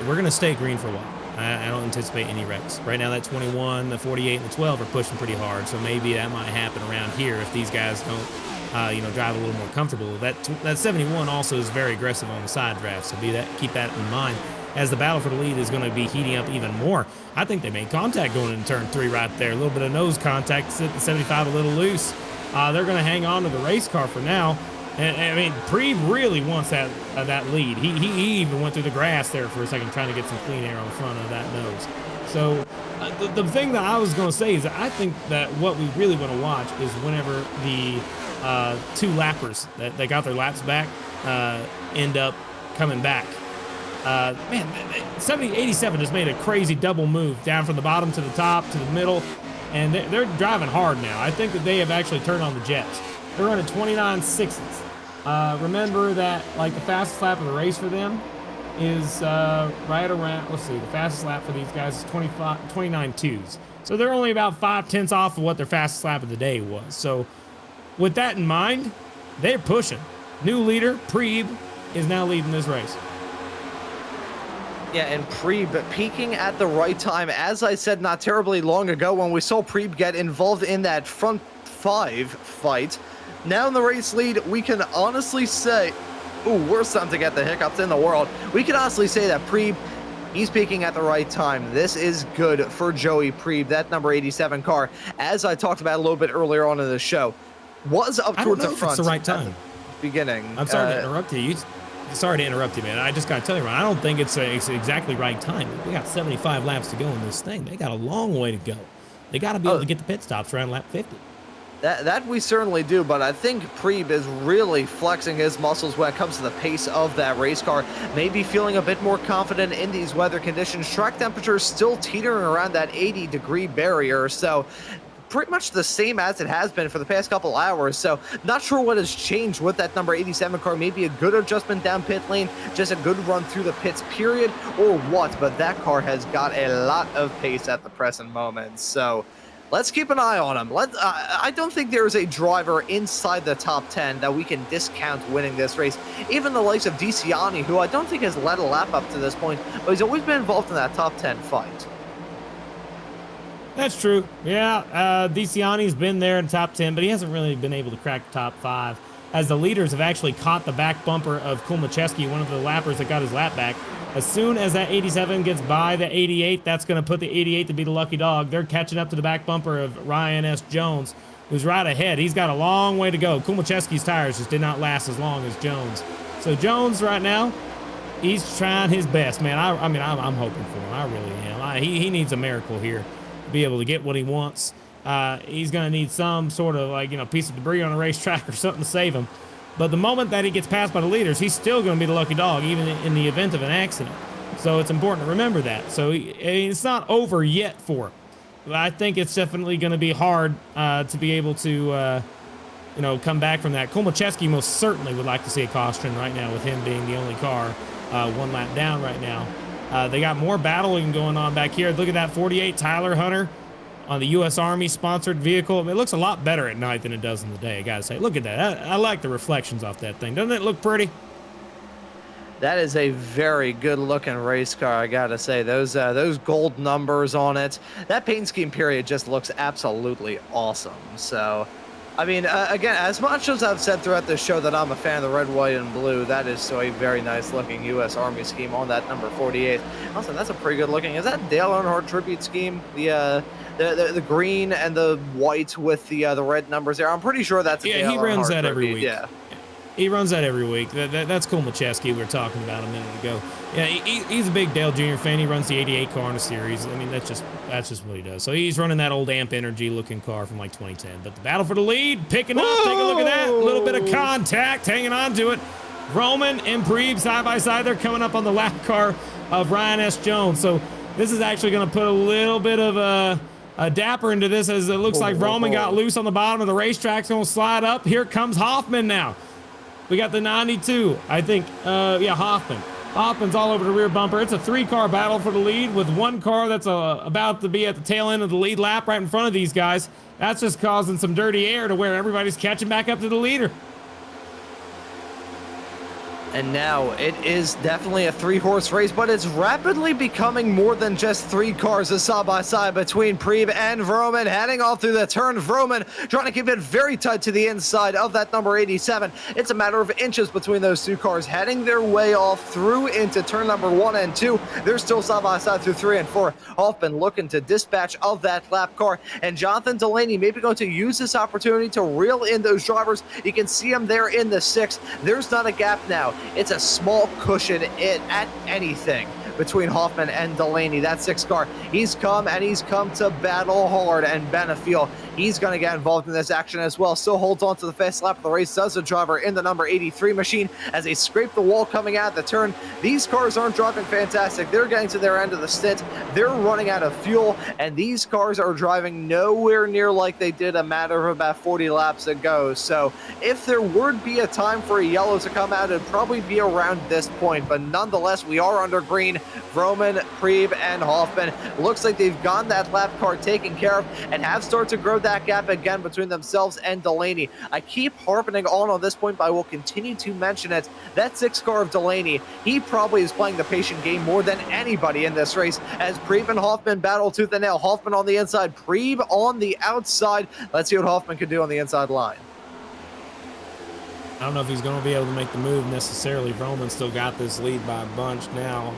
we're going to stay green for a while. I don't anticipate any wrecks. Right now, that 21, the 48, and the 12 are pushing pretty hard, so maybe that might happen around here if these guys don't, drive a little more comfortable. That 71 also is very aggressive on the side draft, so keep that in mind as the battle for the lead is going to be heating up even more. I think they made contact going into turn 3 right there. A little bit of nose contact, set the 75 a little loose. They're going to hang on to the race car for now. And I mean, Preeb really wants that lead. He even went through the grass there for a second trying to get some clean air on the front of that nose. So the thing that I was going to say is that I think that what we really want to watch is whenever the 2 lappers that they got their laps back end up coming back. 87 just made a crazy double move down from the bottom to the top to the middle, and they're driving hard now. I think that they have actually turned on the jets. They're running 29.6s. Remember that like the fastest lap of the race for them is right around, let's see, the fastest lap for these guys is 29.2s. So they're only about 5 tenths off of what their fastest lap of the day was. So with that in mind, they're pushing. New leader, Preeb, is now leading this race. Yeah, and Preeb peaking at the right time. As I said not terribly long ago when we saw Preeb get involved in that front 5 fight, now in the race lead, we can honestly say, worst time to get the hiccups in the world. We can honestly say that Preeb, he's peaking at the right time. This is good for Joey Preeb. That number 87 car, as I talked about a little bit earlier on in the show, was up towards the front. It's the right time. Beginning. I'm sorry to interrupt you. Sorry to interrupt you, man. I just got to tell you, Ron, I don't think it's exactly right time. We got 75 laps to go in this thing. They got a long way to go. They got to be able to get the pit stops around lap 50. That we certainly do, but I think Preeb is really flexing his muscles when it comes to the pace of that race car. Maybe feeling a bit more confident in these weather conditions. Track temperatures still teetering around that 80-degree barrier, so pretty much the same as it has been for the past couple hours. So not sure what has changed with that number 87 car. Maybe a good adjustment down pit lane, just a good run through the pits period, or what. But that car has got a lot of pace at the present moment. So let's keep an eye on him. I don't think there is a driver inside the top 10 that we can discount winning this race. Even the likes of DeCiani, who I don't think has led a lap up to this point, but he's always been involved in that top 10 fight. That's true. Yeah, DeCiani's been there in top 10, but he hasn't really been able to crack the top 5, as the leaders have actually caught the back bumper of Kulmacheski, one of the lappers that got his lap back. As soon as that 87 gets by the 88, that's going to put the 88 to be the lucky dog. They're catching up to the back bumper of Ryan S. Jones, who's right ahead. He's got a long way to go. Kulmacheski's tires just did not last as long as Jones. So Jones right now, he's trying his best, man. I'm hoping for him. I really am. He needs a miracle here to be able to get what he wants. He's going to need some sort of piece of debris on the racetrack or something to save him. But the moment that he gets passed by the leaders, he's still going to be the lucky dog, even in the event of an accident. So it's important to remember that. So it's not over yet for him. But I think it's definitely going to be hard to be able to, come back from that. Kulmacheski most certainly would like to see a caution right now, with him being the only car one lap down right now. They got more battling going on back here. Look at that 48 Tyler Hunter on the U.S. Army sponsored vehicle. I mean, it looks a lot better at night than it does in the day, I gotta say. Look at that. I like the reflections off that thing. Doesn't it look pretty? That is a very good looking race car, I gotta say. Those gold numbers on it, that paint scheme period just looks absolutely awesome. So I mean, again, as much as I've said throughout this show that I'm a fan of the red, white, and blue, that is so a very nice looking U.S. Army scheme on that number 48. Also, that's a pretty good looking. Is that Dale Earnhardt tribute scheme? The green and the white with the red numbers there. I'm pretty sure that's he runs that every week. Yeah. He runs that every week. That's Kulmacheski we were talking about a minute ago. Yeah, he's a big Dale Jr. fan. He runs the 88 car in a series. I mean, that's just what he does. So he's running that old Amp Energy looking car from like 2010. But the battle for the lead, picking up. Take a look at that. A little bit of contact, hanging on to it. Roman and Preeb side by side. They're coming up on the lap car of Ryan S. Jones. So this is actually going to put a little bit of a dapper into this, as it looks like Roman got loose on the bottom of the racetrack. Going to slide up. Here comes Hoffman now. We got the 92, I think. Hoffman. Hoffman's all over the rear bumper. It's a three-car battle for the lead, with one car that's about to be at the tail end of the lead lap right in front of these guys. That's just causing some dirty air to where everybody's catching back up to the leader. And now it is definitely a three-horse race, but it's rapidly becoming more than just three cars side by side between Preeb and Vroman, heading off through the turn. Vroman trying to keep it very tight to the inside of that number 87. It's a matter of inches between those two cars, heading their way off through into turn number 1 and 2. They're still side by side through 3 and 4. Hoffman looking to dispatch of that lap car, and Jonathan Delaney maybe going to use this opportunity to reel in those drivers. You can see them there in the 6. There's not a gap now. It's a small cushion at anything between Hoffman and Delaney. That 6 car, he's come to battle hard, and Benefiel, he's going to get involved in this action as well. Still holds on to the fast lap of the race, does the driver in the number 83 machine as they scrape the wall coming out of the turn. These cars aren't driving fantastic. They're getting to their end of the stint. They're running out of fuel, and these cars are driving nowhere near like they did a matter of about 40 laps ago. So if there would be a time for a yellow to come out, it'd probably be around this point, but nonetheless, we are under green. Vroman, Preeb, and Hoffman. Looks like they've gotten that lap car taken care of and have started to grow that gap again between themselves and Delaney. I keep harping on this point, but I will continue to mention it. That 6 car of Delaney, he probably is playing the patient game more than anybody in this race, as Preeb and Hoffman battle tooth and nail. Hoffman on the inside, Preeb on the outside. Let's see what Hoffman can do on the inside line. I don't know if he's going to be able to make the move necessarily. Roman's still got this lead by a bunch now.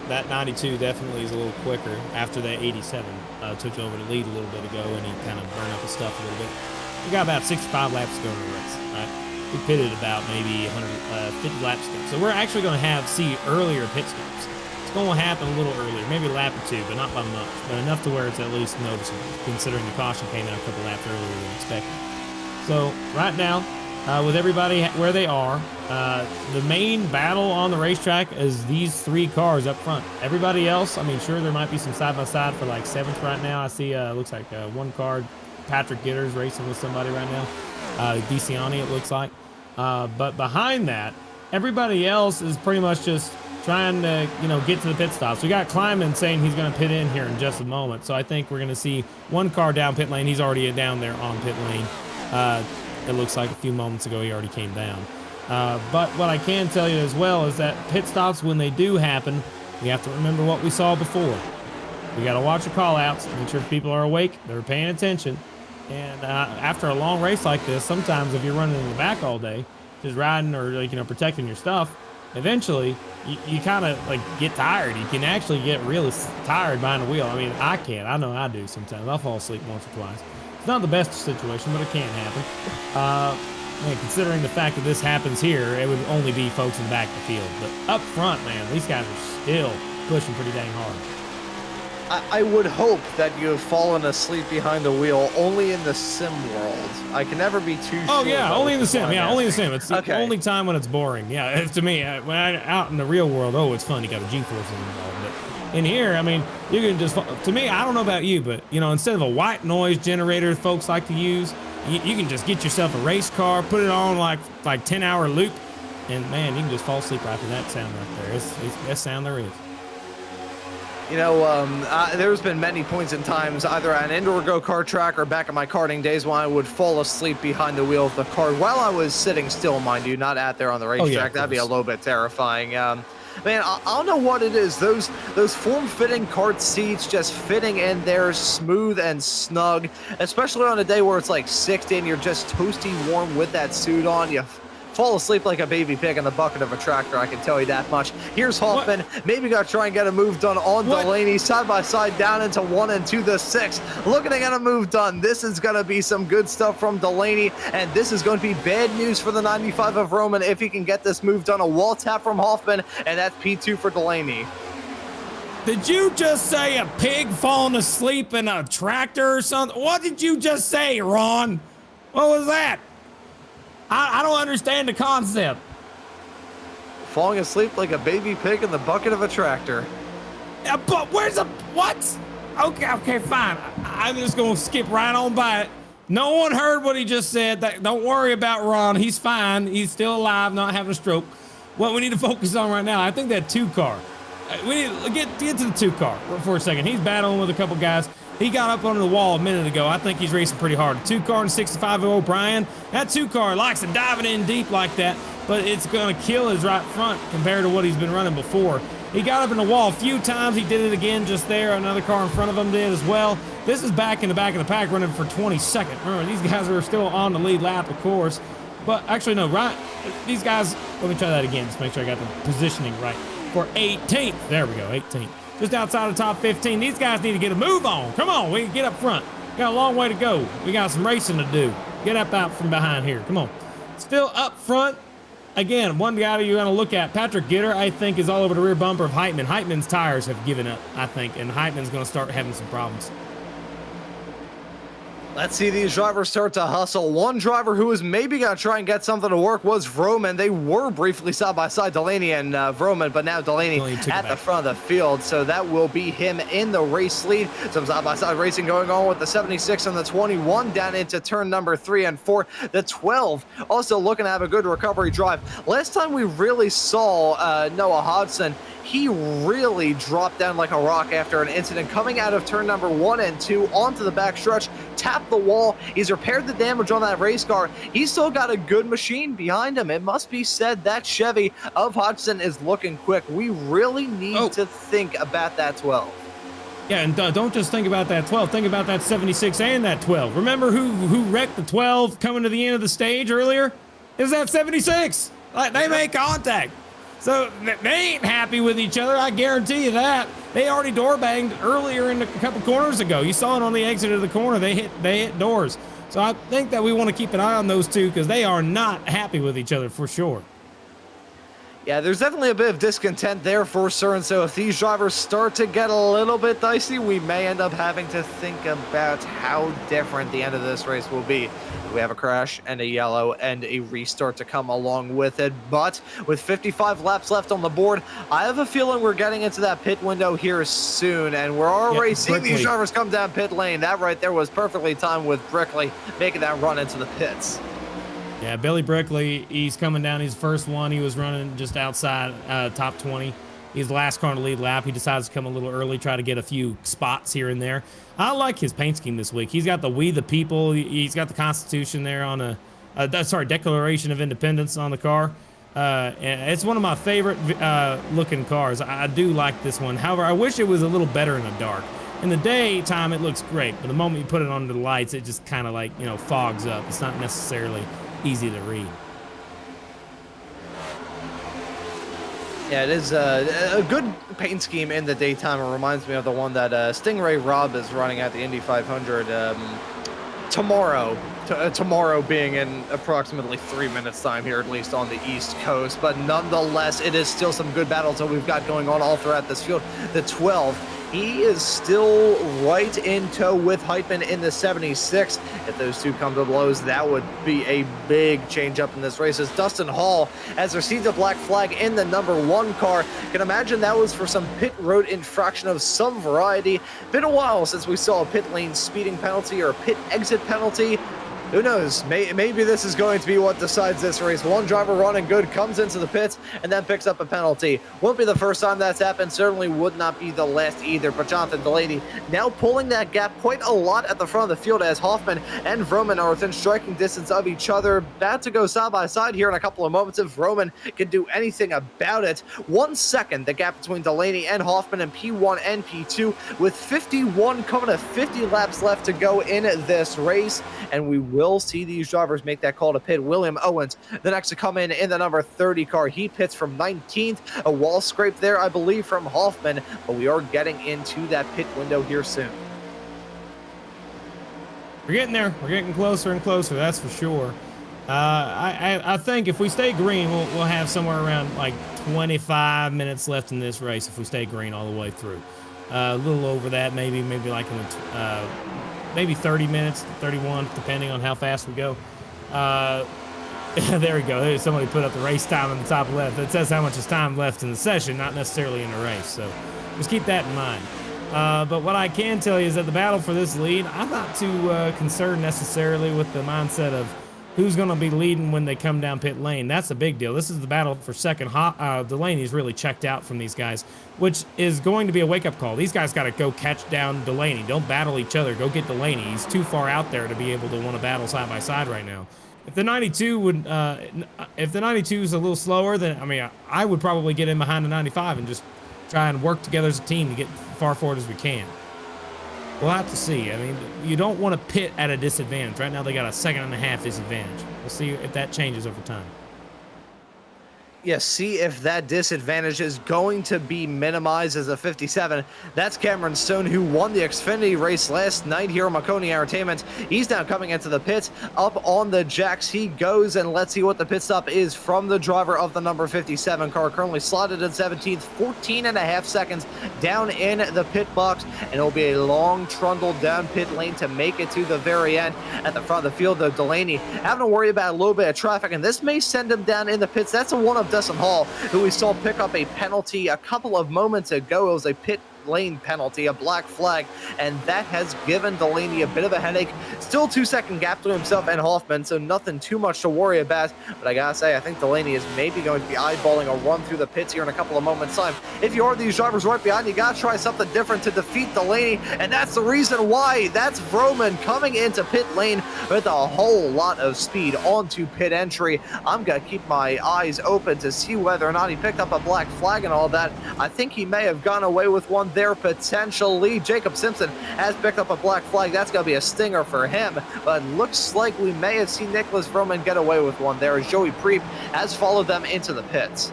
That 92 definitely is a little quicker after that 87 took over the lead a little bit ago, and he kind of burned up his stuff a little bit. We got about 65 laps to go in the race, right? We pitted about maybe 150 laps ago. So we're actually going to see earlier pit stops. It's going to happen a little earlier, maybe a lap or two, but not by much, but enough to where it's at least noticeable, considering the caution came out a couple laps earlier than expected. So right now, with everybody where they are, the main battle on the racetrack is these 3 cars up front. Everybody else, I mean, sure, there might be some side-by-side for like 7th right now. I see looks like 1 car Patrick Gitter's racing with somebody right now. DeCiani, it looks like. But behind that, everybody else is pretty much just trying to, get to the pit stops. We got Kleiman saying he's going to pit in here in just a moment. So I think we're going to see one car down pit lane. He's already down there on pit lane. It looks like a few moments ago he already came down. But what I can tell you as well is that pit stops, when they do happen, we have to remember what we saw before. We got to watch the call-outs, make sure people are awake, they're paying attention. And after a long race like this, sometimes if you're running in the back all day, just riding or protecting your stuff, eventually you kind of get tired. You can actually get really tired behind the wheel. I mean, I can. I know I do sometimes. I'll fall asleep once or twice. It's not the best situation, but it can happen. Man, considering the fact that this happens here, it would only be folks in the back of the field. But up front, man, these guys are still pushing pretty dang hard. I would hope that you have fallen asleep behind the wheel only in the sim world. I can never be too sure. Oh, yeah, only in the sim. Yeah, only in the sim. It's the Okay. only time when it's boring. Yeah, to me, when I'm out in the real world, it's fun. You got a G-force involved. But in here, I mean, you can just, to me, I don't know about you, but, instead of a white noise generator folks like to use, you can just get yourself a race car, put it on like 10-hour loop, and, man, you can just fall asleep after that sound right there. It's the best sound there is. There's been many points and times, either at an indoor go-kart track or back in my karting days, when I would fall asleep behind the wheel of the car while I was sitting still, mind you, not out there on the racetrack. That'd be a little bit terrifying. Man, I don't know what it is. Those form-fitting kart seats just fitting in there smooth and snug, especially on a day where it's like 60 and you're just toasty warm with that suit on. You fall asleep like a baby pig in the bucket of a tractor, I can tell you that much. Here's Hoffman. Maybe got to try and get a move done on Delaney, side by side down into 1 and 2 the 6. Looking to get a move done. This is going to be some good stuff from Delaney, and this is going to be bad news for the 95 of Roman if he can get this move done. A wall tap from Hoffman, and that's P2 for Delaney. Did you just say a pig falling asleep in a tractor or something? What did you just say, Ron? What was that? I don't understand the concept. Falling asleep like a baby pig in the bucket of a tractor. But where's the what? Okay, fine. I'm just gonna skip right on by it. No one heard what he just said. Don't worry about Ron. He's fine. He's still alive, not having a stroke. What we need to focus on right now, I think that 2 car. We need to get to the 2 car for a second. He's battling with a couple guys. He got up under the wall a minute ago. I think he's racing pretty hard. The 2 car and 65 of O'Brien. That 2 car likes to dive it in deep like that, but it's going to kill his right front compared to what he's been running before. He got up in the wall a few times. He did it again just there. Another car in front of him did as well. This is back in the back of the pack running for 22nd. Remember, these guys are still on the lead lap, of course. But actually, no, right? These guys, let me try that again. Just make sure I got the positioning right. For 18th. There we go, 18th. Just outside the top 15. These guys need to get a move on. Come on, we can get up front. Got a long way to go. We got some racing to do. Get up out from behind here. Come on. Still up front. Again, one guy you're going to look at, Patrick Gitter, I think, is all over the rear bumper of Heitman. Heitman's tires have given up, I think, and Heitman's going to start having some problems. Let's see these drivers start to hustle. One driver who was maybe going to try and get something to work was Vroman. They were briefly side by side, Delaney and Vroman, but now Delaney at the front of the field. So that will be him in the race lead. Some side by side racing going on with the 76 and the 21 down into turn number 3 and 4. The 12 also looking to have a good recovery drive. Last time we really saw Noah Hodgson, he really dropped down like a rock after an incident coming out of turn number 1 and 2 onto the back stretch, tapped the wall. He's repaired the damage on that race car. He's still got a good machine behind him. It must be said that Chevy of Hodgson is looking quick. We really need to think about that 12. Yeah, and don't just think about that 12. Think about that 76 and that 12. Remember who wrecked the 12 coming to the end of the stage earlier? It was that 76. Like, they made contact. So they ain't happy with each other, I guarantee you that. They already door banged earlier in a couple corners ago. You saw it on the exit of the corner. They hit doors. So I think that we want to keep an eye on those two because they are not happy with each other for sure. Yeah, there's definitely a bit of discontent there for certain. So if these drivers start to get a little bit dicey, we may end up having to think about how different the end of this race will be. We have a crash and a yellow and a restart to come along with it. But with 55 laps left on the board, I have a feeling we're getting into that pit window here soon. And we're already seeing these drivers come down pit lane. That right there was perfectly timed with Brickley making that run into the pits. Yeah, Billy Brickley, he's coming down. He's the first one. He was running just outside top 20. He's the last car on the lead lap. He decides to come a little early, try to get a few spots here and there. I like his paint scheme this week. He's got the We the People. He's got the Constitution there on Declaration of Independence on the car. And it's one of my favorite looking cars. I do like this one. However, I wish it was a little better in the dark. In the daytime, it looks great, but the moment you put it under the lights, it just kind of like, fogs up. It's not necessarily easy to read. Yeah, it is a good paint scheme in the daytime. It reminds me of the one that Stingray Rob is running at the Indy 500 tomorrow. Tomorrow being in approximately 3 minutes time here, at least on the East Coast. But nonetheless, it is still some good battles that we've got going on all throughout this field. The 12. He is still right in tow with Heitman in the 76. If those two come to blows, that would be a big change up in this race. As Dustin Hall has received a black flag in the number 1 car. Can imagine that was for some pit road infraction of some variety. Been a while since we saw a pit lane speeding penalty or a pit exit penalty. Who knows? Maybe this is going to be what decides this race. One driver running good comes into the pits and then picks up a penalty. Won't be the first time that's happened. Certainly would not be the last either. But Jonathan Delaney now pulling that gap quite a lot at the front of the field as Hoffman and Vroman are within striking distance of each other. About to go side by side here in a couple of moments if Vroman can do anything about it. 1 second, the gap between Delaney and Hoffman in P1 and P2 with 51 coming to 50 laps left to go in this race. And we will see these drivers make that call to pit. William Owens, the next to come in the number 30 car. He pits from 19th. A wall scrape there, I believe, from Hoffman. But we are getting into that pit window here soon. We're getting there. We're getting closer and closer, that's for sure. I think if we stay green, we'll have somewhere around like 25 minutes left in this race if we stay green all the way through. A little over that, maybe like in the maybe 30 minutes, 31, depending on how fast we go. There we go. Somebody put up the race time on the top left. That says how much is time left in the session, not necessarily in the race. So just keep that in mind. But what I can tell you is that the battle for this lead, I'm not too concerned necessarily with the mindset of who's going to be leading when they come down pit lane. That's a big deal. This is the battle for second. Delaney's really checked out from these guys, which is going to be a wake-up call. These guys got to go catch down Delaney. Don't battle each other. Go get Delaney. He's too far out there to be able to want to battle side by side right now. If the 92 would, if the 92 is a little slower, then I would probably get in behind the 95 and just try and work together as a team to get far forward as we can. We'll have to see. You don't want to pit at a disadvantage. Right now, they got a 1.5 second disadvantage. We'll see if that changes over time. Yeah, see if that disadvantage is going to be minimized as a 57. That's Cameron Stone, who won the Xfinity race last night here at Maconi Entertainment. He's now coming into the pits. Up on the jacks he goes, and let's see what the pit stop is from the driver of the number 57 car, currently slotted in 17th, 14.5 seconds down in the pit box, and it'll be a long trundle down pit lane to make it to the very end. At the front of the field, though, Delaney having to worry about a little bit of traffic, and this may send him down in the pits. That's a one of Dustin Hall, who we saw pick up a penalty a couple of moments ago. It was a pit lane penalty, a black flag, and that has given Delaney a bit of a headache. Still 2 second gap to himself and Hoffman, so nothing too much to worry about. But I gotta say, I think Delaney is maybe going to be eyeballing a run through the pits here in a couple of moments time. If you are these drivers right behind, you gotta try something different to defeat Delaney, and that's the reason why. That's Vroman coming into pit lane with a whole lot of speed onto pit entry. I'm gonna keep my eyes open to see whether or not he picked up a black flag and all that. I think he may have gone away with one there potentially. Jacob Simpson has picked up a black flag. That's going to be a stinger for him, but looks like we may have seen Nicholas Vroman get away with one there as Joey Preep has followed them into the pits.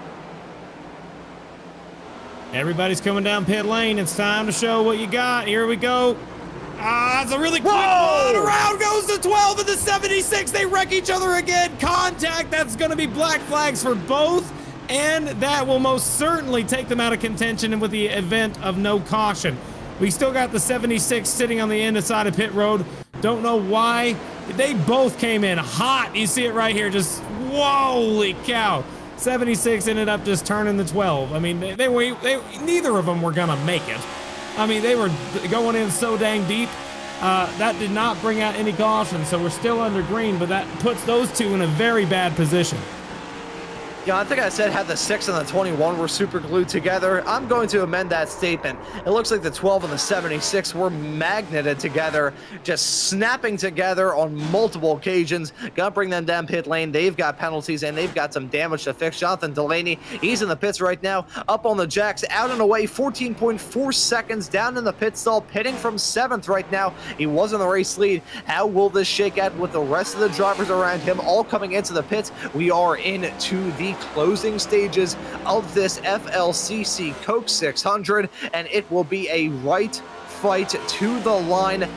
Everybody's coming down pit lane. It's time to show what you got. Here we go. It's a really quick one. Around goes the 12 and the 76. They wreck each other again. Contact. That's going to be black flags for both. and that will most certainly take them out of contention and with the event of no caution. We still got the 76 sitting on the inside of pit road. Don't know why. They both came in hot. You see it right here. Just holy cow. 76 ended up just turning the 12. I mean, neither of them were gonna make it. I mean, they were going in so dang deep. That did not bring out any caution, so we're still under green, but that puts those two in a very bad position. Yeah, I think I said had the 6 and the 21 were super glued together. I'm going to amend that statement. It looks like the 12 and the 76 were magneted together, just snapping together on multiple occasions. Gonna bring them down pit lane. They've got penalties and they've got some damage to fix. Jonathan Delaney, he's in the pits right now, up on the jacks, out and away, 14.4 seconds down in the pit stall, pitting from 7th right now. He was in the race lead. How will this shake out with the rest of the drivers around him all coming into the pits? We are into the closing stages of this FLCC Coke 600, and it will be a right fight to the line.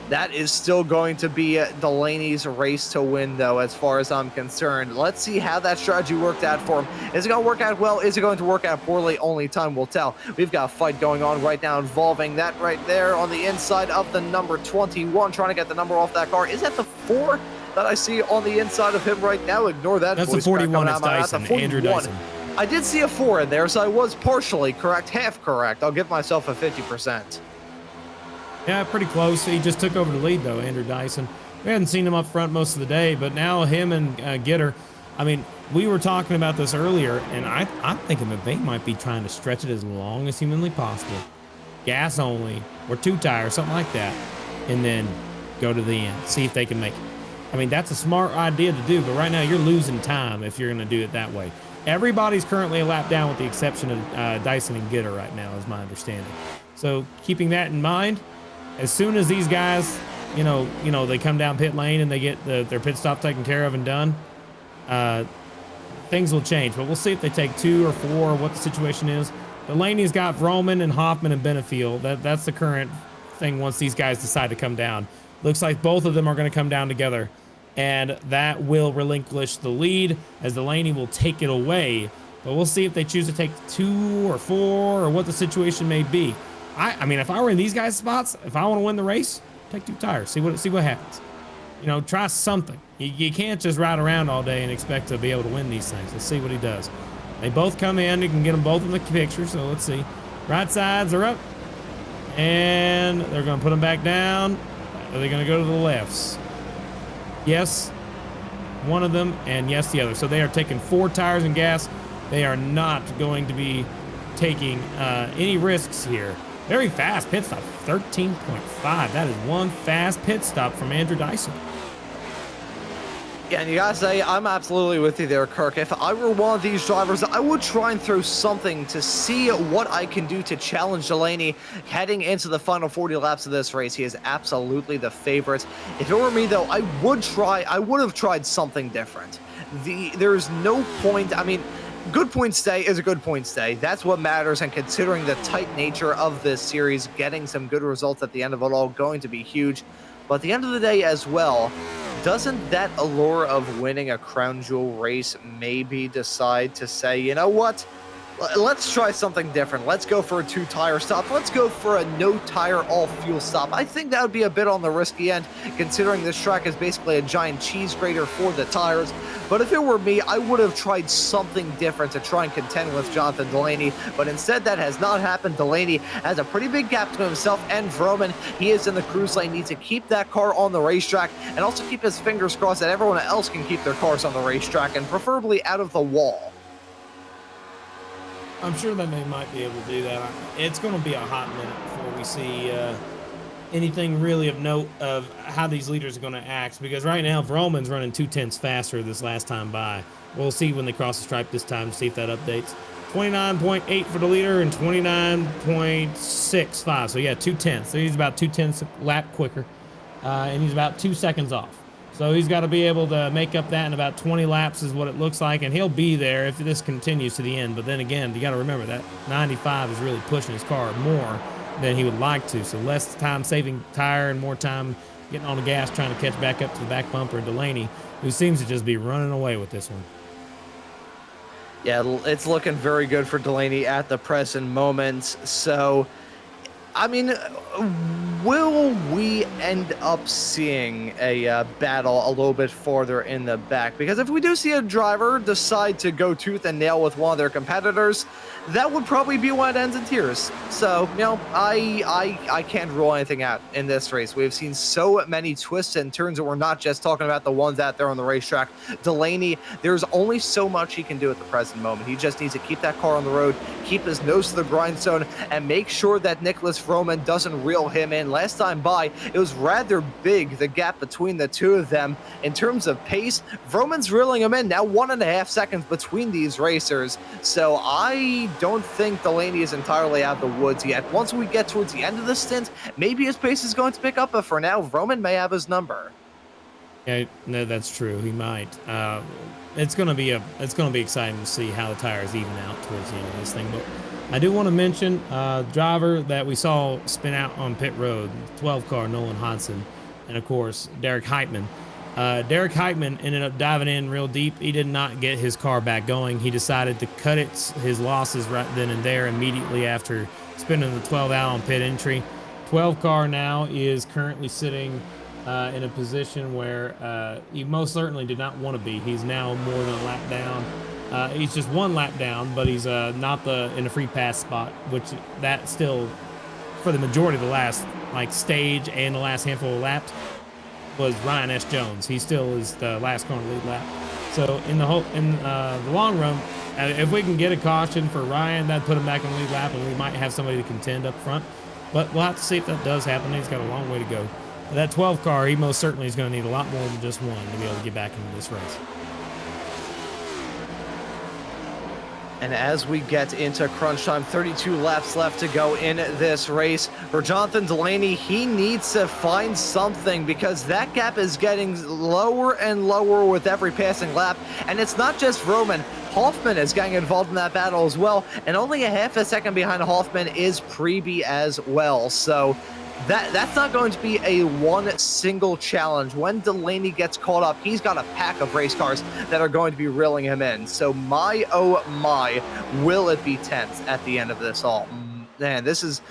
That is still going to be Delaney's race to win, though, as far as I'm concerned. Let's see how that strategy worked out for him. Is it going to work out well? Is it going to work out poorly? Only time will tell. We've got a fight going on right now involving that right there on the inside of the number 21, trying to get the number off that car. Is that the 4 that I see on the inside of him right now? Ignore that. That's the 41. It's Dyson, Andrew Dyson. I did see a 4 in there, so I was partially correct, half correct. I'll give myself a 50%. Yeah, pretty close. He just took over the lead, though, Andrew Dyson. We hadn't seen him up front most of the day, but now him and Gitter, I mean, we were talking about this earlier, and I'm thinking that they might be trying to stretch it as long as humanly possible. Gas only, or 2 tires, something like that, and then go to the end, see if they can make it. I mean, that's a smart idea to do, but right now you're losing time if you're going to do it that way. Everybody's currently a lap down with the exception of Dyson and Gitter right now, is my understanding. So keeping that in mind, as soon as these guys, you know, they come down pit lane and they get their pit stop taken care of and done, things will change. But we'll see if they take 2 or 4, or what the situation is. Delaney's got Vroman and Hoffman and Benefield. That's the current thing once these guys decide to come down. Looks like both of them are going to come down together, and that will relinquish the lead as Delaney will take it away. But we'll see if they choose to take 2 or 4 or what the situation may be. I mean, if I were in these guys' spots, if I want to win the race, take 2 tires, see what happens. You know, try something. You can't just ride around all day and expect to be able to win these things. Let's see what he does. They both come in. You can get them both in the picture, so let's see. Right sides are up, and they're going to put them back down. Are they going to go to the lefts? Yes, one of them, and yes, the other. So they are taking 4 tires and gas. They are not going to be taking any risks here. Very fast pit stop, 13.5. That is one fast pit stop from Andrew Dyson. Yeah, and you gotta say, I'm absolutely with you there, Kirk. If I were one of these drivers, I would try and throw something to see what I can do to challenge Delaney heading into the final 40 laps of this race. He is absolutely the favorite. If it were me, though, I would have tried something different. There's no point, I mean, good point stay is a good point stay. That's what matters, and considering the tight nature of this series, getting some good results at the end of it all going to be huge. But at the end of the day as well, doesn't that allure of winning a crown jewel race maybe decide to say, you know what? Let's try something different. Let's go for a 2-tire stop. Let's go for a no-tire all-fuel stop. I think that would be a bit on the risky end, considering this track is basically a giant cheese grater for the tires. But if it were me, I would have tried something different to try and contend with Jonathan Delaney. But instead, that has not happened. Delaney has a pretty big gap to himself and Vroman. He is in the cruise lane, needs to keep that car on the racetrack, and also keep his fingers crossed that everyone else can keep their cars on the racetrack, and preferably out of the wall. I'm sure that they might be able to do that. It's going to be a hot minute before we see anything really of note of how these leaders are going to act, because right now Vroman's running 2/10 faster this last time by. We'll see when they cross the stripe this time, see if that updates. 29.8 for the leader and 29.65. So yeah, 2/10. So he's about 2/10 a lap quicker, and he's about 2 seconds off. So he's got to be able to make up that in about 20 laps is what it looks like, and he'll be there if this continues to the end. But then again, you got to remember that 95 is really pushing his car more than he would like to. So less time saving tire and more time getting on the gas, trying to catch back up to the back bumper. Delaney, who seems to just be running away with this one. Yeah, it's looking very good for Delaney at the present moment. So, I mean, will we end up seeing a battle a little bit farther in the back? Because if we do see a driver decide to go tooth and nail with one of their competitors, that would probably be when it ends in tears. So, you know, I can't rule anything out in this race. We've seen so many twists and turns that we're not just talking about the ones out there on the racetrack. Delaney, there's only so much he can do at the present moment. He just needs to keep that car on the road, keep his nose to the grindstone, and make sure that Nicholas Roman doesn't reel him in. Last time by, it was rather big, the gap between the two of them. In terms of pace, Roman's reeling him in. Now 1.5 seconds between these racers. So I don't think Delaney is entirely out of the woods yet. Once we get towards the end of the stint, maybe his pace is going to pick up, but for now, Roman may have his number. Yeah, no, that's true. He might. It's gonna be exciting to see how the tires even out towards the end of this thing. But I do want to mention driver that we saw spin out on pit road, 12 car Nolan Hodson, and of course Derek Heitman. Derek Heitman ended up diving in real deep. He did not get his car back going. He decided to cut his losses right then and there immediately after spinning the 12 out on pit entry. 12 car now is currently sitting in a position where he most certainly did not want to be. He's now more than a lap down. He's just 1 lap down, but he's not in a free pass spot, which that still, for the majority of the last stage and the last handful of laps, was Ryan S. Jones. He still is the last car on the lead lap. So in the long run, if we can get a caution for Ryan, that'd put him back in the lead lap, and we might have somebody to contend up front. But we'll have to see if that does happen. He's got a long way to go. That 12 car, he most certainly is going to need a lot more than just one to be able to get back into this race. And as we get into crunch time, 32 laps left to go in this race. For Jonathan Delaney, he needs to find something because that gap is getting lower and lower with every passing lap. And it's not just Roman. Hoffman is getting involved in that battle as well. And only a half a second behind Hoffman is Preeby as well. So that's not going to be a one single challenge. When Delaney gets caught up, he's got a pack of race cars that are going to be reeling him in. So my, oh my, will it be tense at the end of this all? Man, it's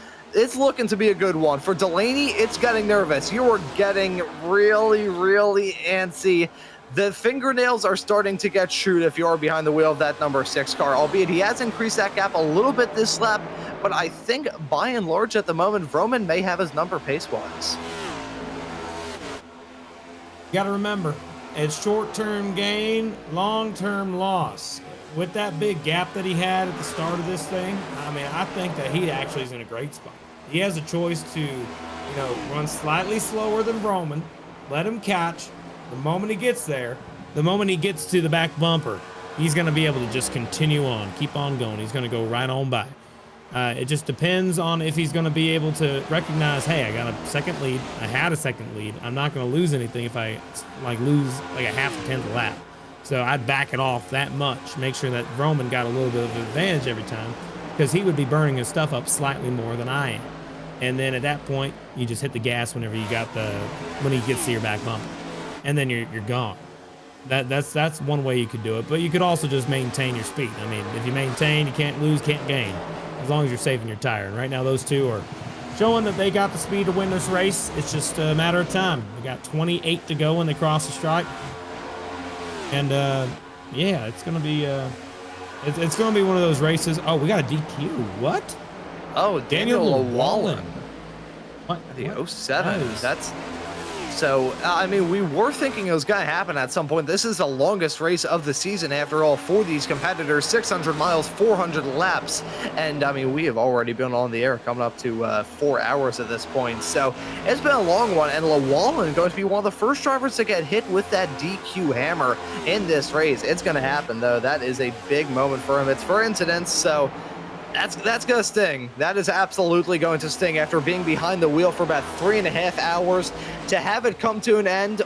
looking to be a good one. For Delaney, it's getting nervous. You are getting really, really antsy. The fingernails are starting to get chewed if you are behind the wheel of that number 6 car, albeit he has increased that gap a little bit this lap, but I think by and large at the moment, Roman may have his number pace-wise. You got to remember, it's short-term gain, long-term loss. With that big gap that he had at the start of this thing, I mean, I think that he actually is in a great spot. He has a choice to, run slightly slower than Roman, let him catch. The moment he gets there, the moment he gets to the back bumper, he's going to be able to just continue on, keep on going. He's going to go right on by. It just depends on if he's going to be able to recognize, hey, I got a second lead. I had a second lead. I'm not going to lose anything if I lose a half a tenth lap. So I'd back it off that much, make sure that Roman got a little bit of an advantage every time, because he would be burning his stuff up slightly more than I am. And then at that point, you just hit the gas when he gets to your back bumper. And then you're gone. That's one way you could do it. But you could also just maintain your speed. I mean, if you maintain, you can't lose, can't gain, as long as you're saving your tire. And right now, those two are showing that they got the speed to win this race. It's just a matter of time. We got 28 to go when they cross the stripe. And yeah, it's gonna be it's gonna be one of those races. Oh, we got a DQ. What? Oh, Daniel Llewellyn. What? The 07. That's. So, I mean, we were thinking it was going to happen at some point. This is the longest race of the season, after all, for these competitors. 600 miles, 400 laps. And, I mean, we have already been on the air coming up to 4 hours at this point. So, it's been a long one. And Llewellyn going to be one of the first drivers to get hit with that DQ hammer in this race. It's going to happen, though. That is a big moment for him. It's for incidents, so that's going to sting. That is absolutely going to sting after being behind the wheel for about 3.5 hours. To have it come to an end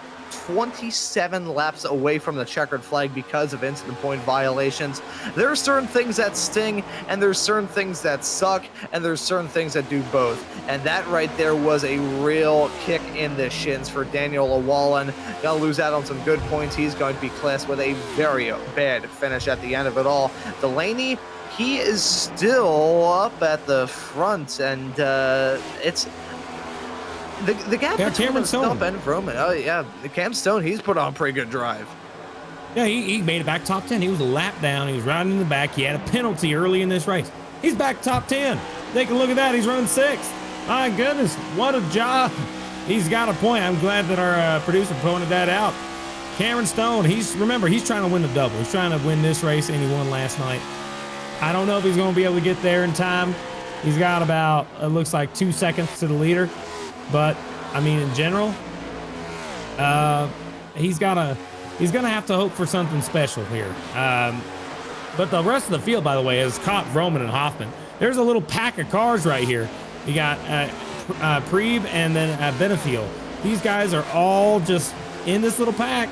27 laps away from the checkered flag because of incident point violations. There are certain things that sting, and there's certain things that suck, and there's certain things that do both. And that right there was a real kick in the shins for Daniel Llewellyn. Gonna lose out on some good points. He's going to be classed with a very bad finish at the end of it all. Delaney, he is still up at the front, and it's the gap between himself and Roman. Oh yeah, Cam Stone, he's put on a pretty good drive. Yeah, he made it back top 10. He was a lap down. He was riding in the back. He had a penalty early in this race. He's back top 10. Take a look at that. He's running 6th. My goodness, what a job. He's got a point. I'm glad that our producer pointed that out. Cameron Stone, he's trying to win the double. He's trying to win this race, and he won last night. I don't know if he's going to be able to get there in time. He's got about, it looks like 2 seconds to the leader. But, I mean, in general, he's going to have to hope for something special here. But the rest of the field, by the way, has caught Vroman and Hoffman. There's a little pack of cars right here. You got Preeb and then Benefiel. These guys are all just in this little pack.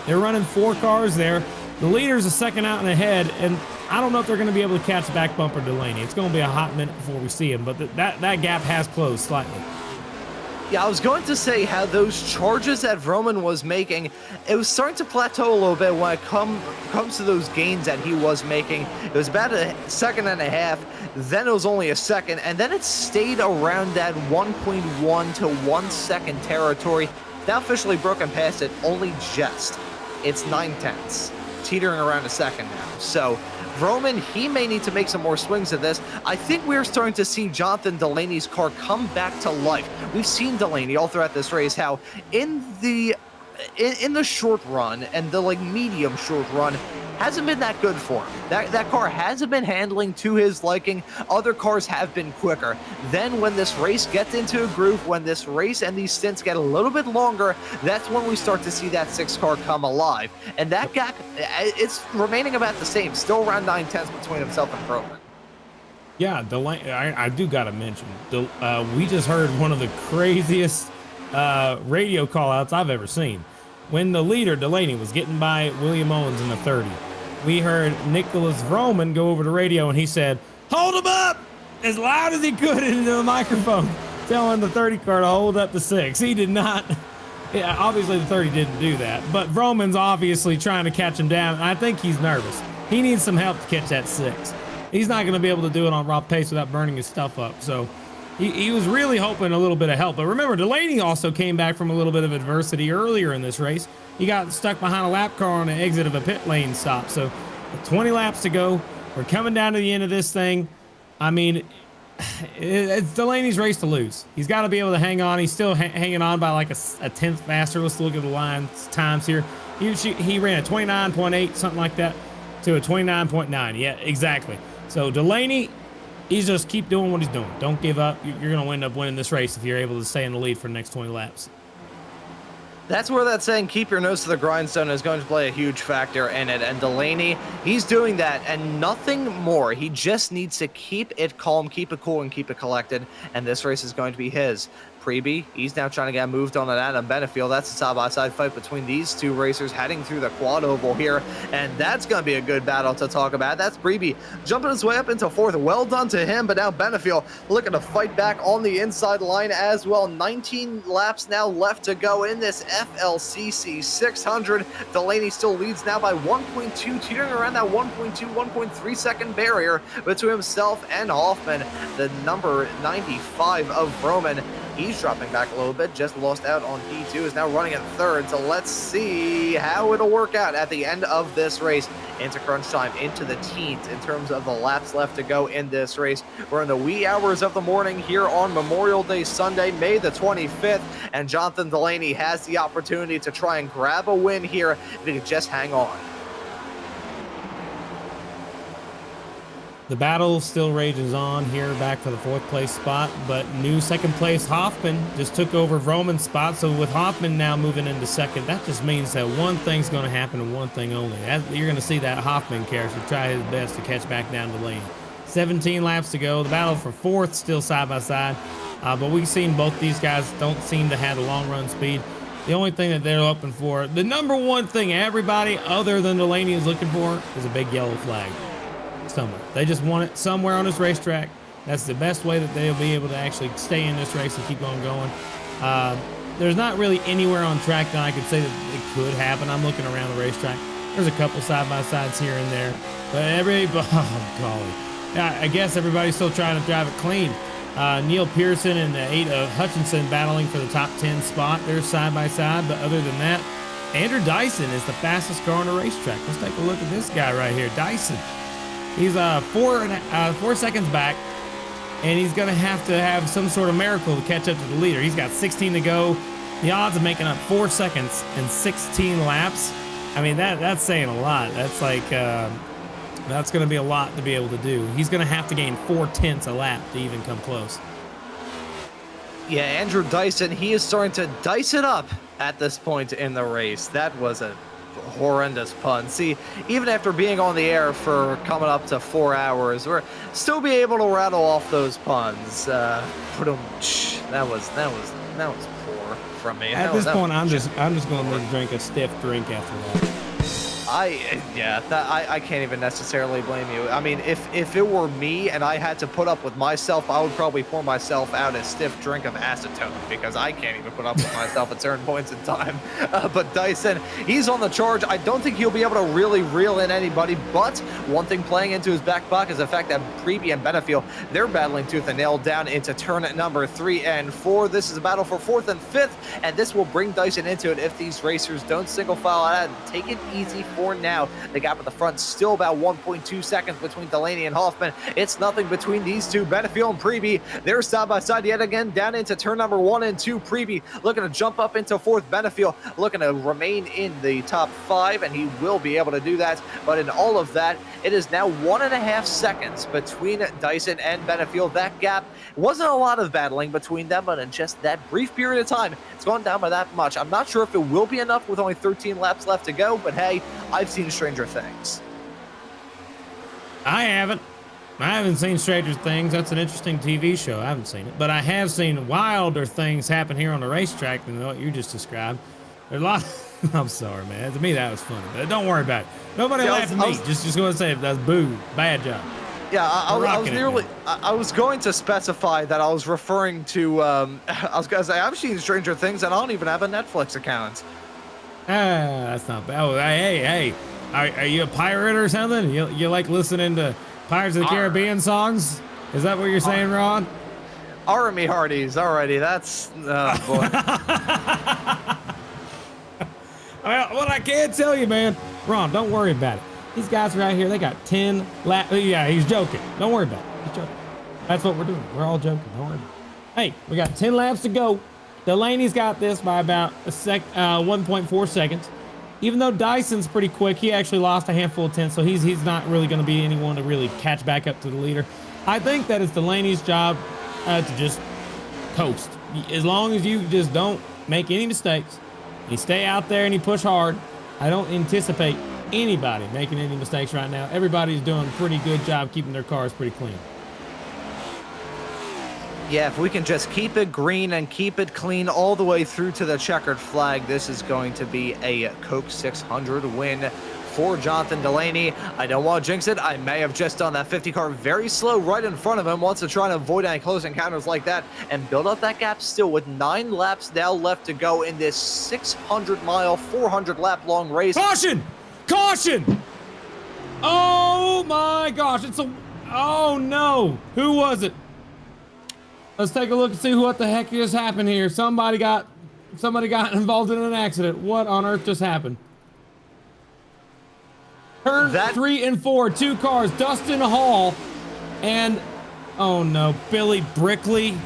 They're running 4 cars there. The leader's a second out and ahead, and I don't know if they're going to be able to catch back bumper Delaney. It's going to be a hot minute before we see him, but that gap has closed slightly. Yeah, I was going to say how those charges that Vroman was making, it was starting to plateau a little bit when it comes to those gains that he was making. It was about a second and a half, then it was only a second, and then it stayed around that 1.1 to 1 second territory. Now officially broken past it, only just. It's 9/10, teetering around a second now. So Vroman, he may need to make some more swings at this. I think we're starting to see Jonathan Delaney's car come back to life. We've seen Delaney all throughout this race, how in the short run and the medium short run hasn't been that good for him. That car hasn't been handling to his liking. Other cars have been quicker. Then when this race gets into a groove, when this race and these stints get a little bit longer, that's when we start to see that 6 car come alive. And that gap, it's remaining about the same, still around 9/10 between himself and Vroman. Yeah, Delaney, I do got to mention, we just heard one of the craziest radio call-outs I've ever seen. When the leader, Delaney, was getting by William Owens in the 30, we heard Nicholas Vroman go over the radio, and he said, "Hold him up!" as loud as he could into the microphone, telling the 30 car to hold up the 6. He did not. Yeah, obviously the 30 didn't do that, but Vroman's obviously trying to catch him down, and I think he's nervous. He needs some help to catch that 6. He's not going to be able to do it on raw pace without burning his stuff up, so he was really hoping a little bit of help. But remember, Delaney also came back from a little bit of adversity earlier in this race. He got stuck behind a lap car on the exit of a pit lane stop. So 20 laps to go. We're coming down to the end of this thing. I mean, it's Delaney's race to lose. He's got to be able to hang on. He's still hanging on by like a tenth faster. Let's look at the lines times here. He ran a 29.8, something like that, to a 29.9. Yeah, exactly. So Delaney, he's just keep doing what he's doing. Don't give up. You're going to end up winning this race if you're able to stay in the lead for the next 20 laps. That's where that saying, keep your nose to the grindstone, is going to play a huge factor in it. And Delaney, he's doing that and nothing more. He just needs to keep it calm, keep it cool, and keep it collected. And this race is going to be his. Preeby, he's now trying to get moved on at Adam Benefiel. That's a side-by-side fight between these two racers heading through the quad oval here, and that's going to be a good battle to talk about. That's Preeby jumping his way up into 4th. Well done to him, but now Benefiel looking to fight back on the inside line as well. 19 laps now left to go in this FLCC 600. Delaney still leads now by 1.2, teetering around that 1.2, 1.3 second barrier between himself and Hoffman. The number 95 of Vroman, he's dropping back a little bit, just lost out on P2, is now running in 3rd. So let's see how it'll work out at the end of this race. Into crunch time, into the teens in terms of the laps left to go in this race. We're in the wee hours of the morning here on Memorial Day Sunday, May the 25th, and Jonathan Delaney has the opportunity to try and grab a win here if he could just hang on. The battle still rages on here, back for the 4th place spot, but new 2nd place Hoffman just took over Vroman's spot. So with Hoffman now moving into 2nd, that just means that one thing's going to happen and one thing only. You're going to see that Hoffman character try his best to catch back down the lane. 17 laps to go. The battle for 4th still side by side, but we've seen both these guys don't seem to have the long run speed. The only thing that they're looking for, the number one thing everybody other than Delaney is looking for, is a big yellow flag somewhere. They just want it somewhere on this racetrack. That's the best way that they'll be able to actually stay in this race and keep on going. There's not really anywhere on track that I could say that it could happen. I'm looking around the racetrack. There's a couple side-by-sides here and there, but oh golly. Yeah, I guess everybody's still trying to drive it clean. Neil Pearson and the 8 of Hutchinson battling for the top 10 spot. They're side by side, but other than that, Andrew Dyson is the fastest car on the racetrack. Let's take a look at this guy right here, Dyson. He's 4 seconds back, and he's gonna have to have some sort of miracle to catch up to the leader. He's got 16 to go. The odds of making up 4 seconds in 16 laps, I mean, that's saying a lot. That's like, that's going to be a lot to be able to do. He's going to have to gain 4/10 a lap to even come close. Yeah, Andrew Dyson, he is starting to dice it up at this point in the race. That was a horrendous pun. See, even after being on the air for coming up to 4 hours, we're still be able to rattle off those puns. That was poor from me. At this point, I'm just going to drink a stiff drink after that. I can't even necessarily blame you. I mean, if it were me and I had to put up with myself, I would probably pour myself out a stiff drink of acetone because I can't even put up with myself at certain points in time. But Dyson, he's on the charge. I don't think he'll be able to really reel in anybody, but one thing playing into his back pocket is the fact that Preby and Benefield, they're battling tooth and nail down into turn number 3 and 4. This is a battle for 4th and 5th, and this will bring Dyson into it if these racers don't single file out and take it easy for now. The gap at the front still about 1.2 seconds between Delaney and Hoffman. It's nothing between these two. Benefield and Preby, they're side by side yet again down into turn number 1 and 2. Preby looking to jump up into 4th. Benefield looking to remain in the top 5, and he will be able to do that. But in all of that, it is now 1.5 seconds between Dyson and Benefield. That gap wasn't a lot of battling between them, but in just that brief period of time, it's gone down by that much. I'm not sure if it will be enough with only 13 laps left to go, but hey, I've seen stranger things. I haven't seen Stranger Things. That's an interesting TV show. I haven't seen it, but I have seen wilder things happen here on the racetrack than what you just described. There's a lot. I'm sorry, man. To me, that was funny, but don't worry about it. Nobody laughed at me. Just going to say that's boo. Bad job. Yeah, I was going to specify that I was referring to. I was going to say I've seen Stranger Things, and I don't even have a Netflix account. That's not bad. Oh, hey. Are you a pirate or something? You like listening to Pirates of the Caribbean songs? Is that what you're saying, Ron? Army Hardies. Alrighty, that's boy. Well, what I can tell you, man, Ron, don't worry about it. These guys right here, they got 10 laps. Yeah, he's joking. Don't worry about it. He's joking. That's what we're doing. We're all joking. Don't worry about it. Hey, we got 10 laps to go. Delaney's got this by about 1.4 seconds. Even though Dyson's pretty quick, he actually lost a handful of tenths, so he's not really going to be anyone to really catch back up to the leader. I think that it's Delaney's job to just coast. As long as you just don't make any mistakes, you stay out there and you push hard. I don't anticipate anybody making any mistakes right now. Everybody's doing a pretty good job keeping their cars pretty clean. Yeah, if we can just keep it green and keep it clean all the way through to the checkered flag, this is going to be a Coke 600 win for Jonathan Delaney. I don't want to jinx it. I may have just done that 50 car very slow right in front of him. Wants to try and avoid any close encounters like that and build up that gap still with 9 laps now left to go in this 600-mile, 400-lap-long race. Caution! Caution! Oh my gosh, oh no. Who was it? Let's take a look and see what the heck just happened here. Somebody got involved in an accident. What on earth just happened? Turn 3 and 4, 2 cars, Dustin Hall and, oh no, Billy Brickley.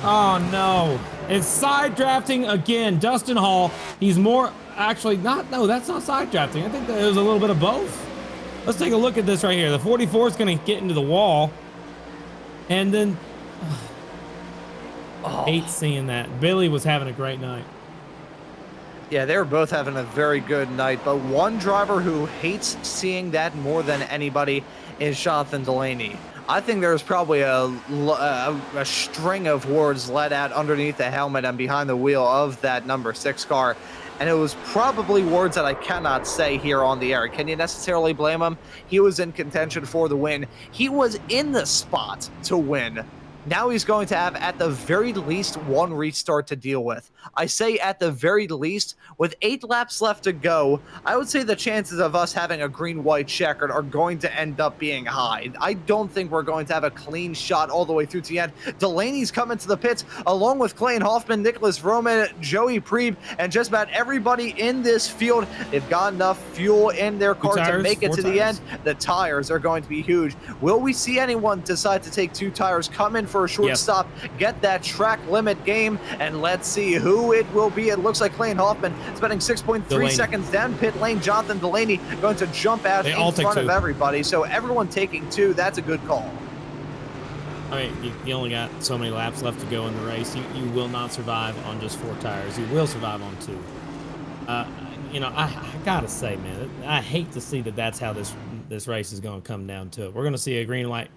Oh no, it's side drafting again. Dustin Hall, he's more, actually not, no, that's not side drafting. I think that it was a little bit of both. Let's take a look at this right here. The 44 is going to get into the wall, and then, hate seeing that. Billy was having a great night. Yeah, they were both having a very good night, but one driver who hates seeing that more than anybody is Jonathan Delaney. I think there's probably a string of words let out underneath the helmet and behind the wheel of that number 6 car, and it was probably words that I cannot say here on the air. Can you necessarily blame him? He was in contention for the win. He was in the spot to win. Now he's going to have, at the very least, one restart to deal with. I say at the very least, with 8 laps left to go, I would say the chances of us having a green-white checkered are going to end up being high. I don't think we're going to have a clean shot all the way through to the end. Delaney's coming to the pits, along with Clayton Hoffman, Nicholas Roman, Joey Preeb, and just about everybody in this field. They've got enough fuel in their car to make it to the end. The tires are going to be huge. Will we see anyone decide to take 2 tires, come in for a short stop, get that track limit game, and let's see who it will be. It looks like Clayton Hoffman spending 6.3 seconds down pit lane. Jonathan Delaney going to jump out in front of everybody. So everyone taking 2, that's a good call. I mean, you only got so many laps left to go in the race. You will not survive on just 4 tires. You will survive on 2. You know, I gotta say, man, I hate to see that that's how this race is going to come down to it. We're going to see a green light,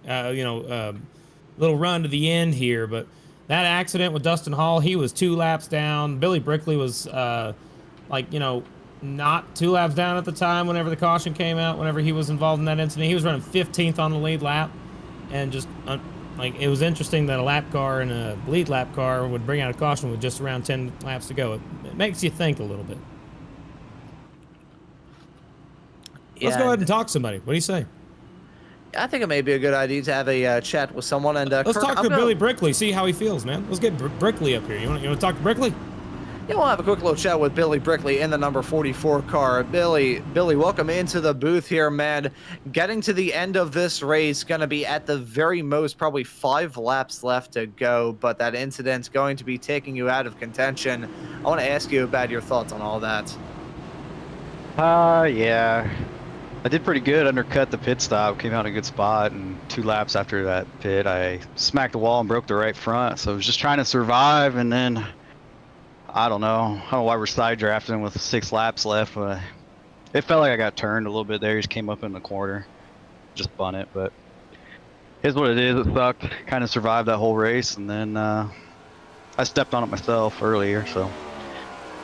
little run to the end here, but that accident with Dustin Hall, he was 2 laps down. Billy Brickley was not 2 laps down at the time whenever the caution came out, whenever he was involved in that incident. He was running 15th on the lead lap, and just it was interesting that a lap car and a lead lap car would bring out a caution with just around 10 laps to go. It makes you think a little bit. Let's go ahead and talk to somebody. What do you say? I think it may be a good idea to have a chat with someone. And let's talk to Billy Brickley, see how he feels, man. Let's get Brickley up here. You want to talk to Brickley? Yeah, we'll have a quick little chat with Billy Brickley in the number 44 car. Billy, welcome into the booth here, man. Getting to the end of this race, going to be at the very most probably 5 laps left to go, but that incident's going to be taking you out of contention. I want to ask you about your thoughts on all that. Yeah. I did pretty good, undercut the pit stop, came out in a good spot, and 2 laps after that pit, I smacked the wall and broke the right front. So I was just trying to survive, and then, I don't know why we're side drafting with 6 laps left, but it felt like I got turned a little bit there. Just came up in the corner, just spun it, but here's what it is. It sucked. Kind of survived that whole race, and then I stepped on it myself earlier, so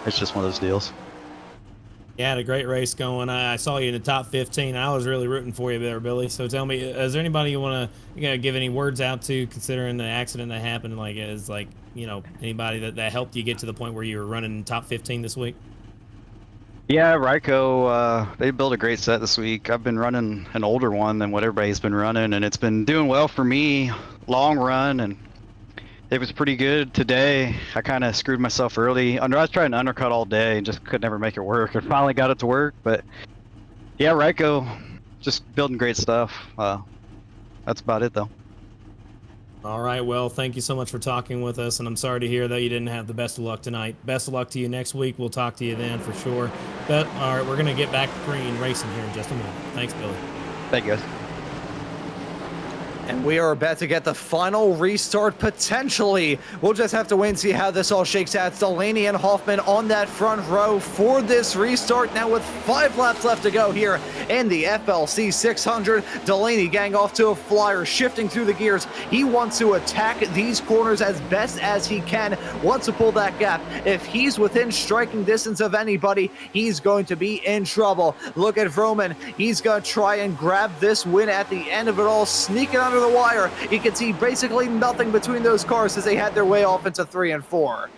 it's just one of those deals. You had a great race going. I saw you in the top 15. I was really rooting for you there, Billy. So tell me, is there anybody you want to give any words out to, considering the accident that happened? Anybody that helped you get to the point where you were running in top 15 this week? Yeah, Ryko, they built a great set this week. I've been running an older one than what everybody's been running, and it's been doing well for me long run, and it was pretty good today. I kind of screwed myself early. I was trying to undercut all day and just could never make it work. I finally got it to work, but yeah, Ryko, just building great stuff. That's about it, though. All right, well, thank you so much for talking with us, and I'm sorry to hear that you didn't have the best of luck tonight. Best of luck to you next week. We'll talk to you then for sure. But all right, we're going to get back to green racing here in just a moment. Thanks, Billy. Thank you, guys. And we are about to get the final restart, potentially. We'll just have to wait and see how this all shakes out. It's Delaney and Hoffman on that front row for this restart. Now with 5 laps left to go here in the FLC 600. Delaney gang off to a flyer, shifting through the gears. He wants to attack these corners as best as he can, wants to pull that gap. If he's within striking distance of anybody, he's going to be in trouble. Look at Vroman. He's going to try and grab this win at the end of it all, sneaking under the wire. You can see basically nothing between those cars as they had their way off into 3 and 4.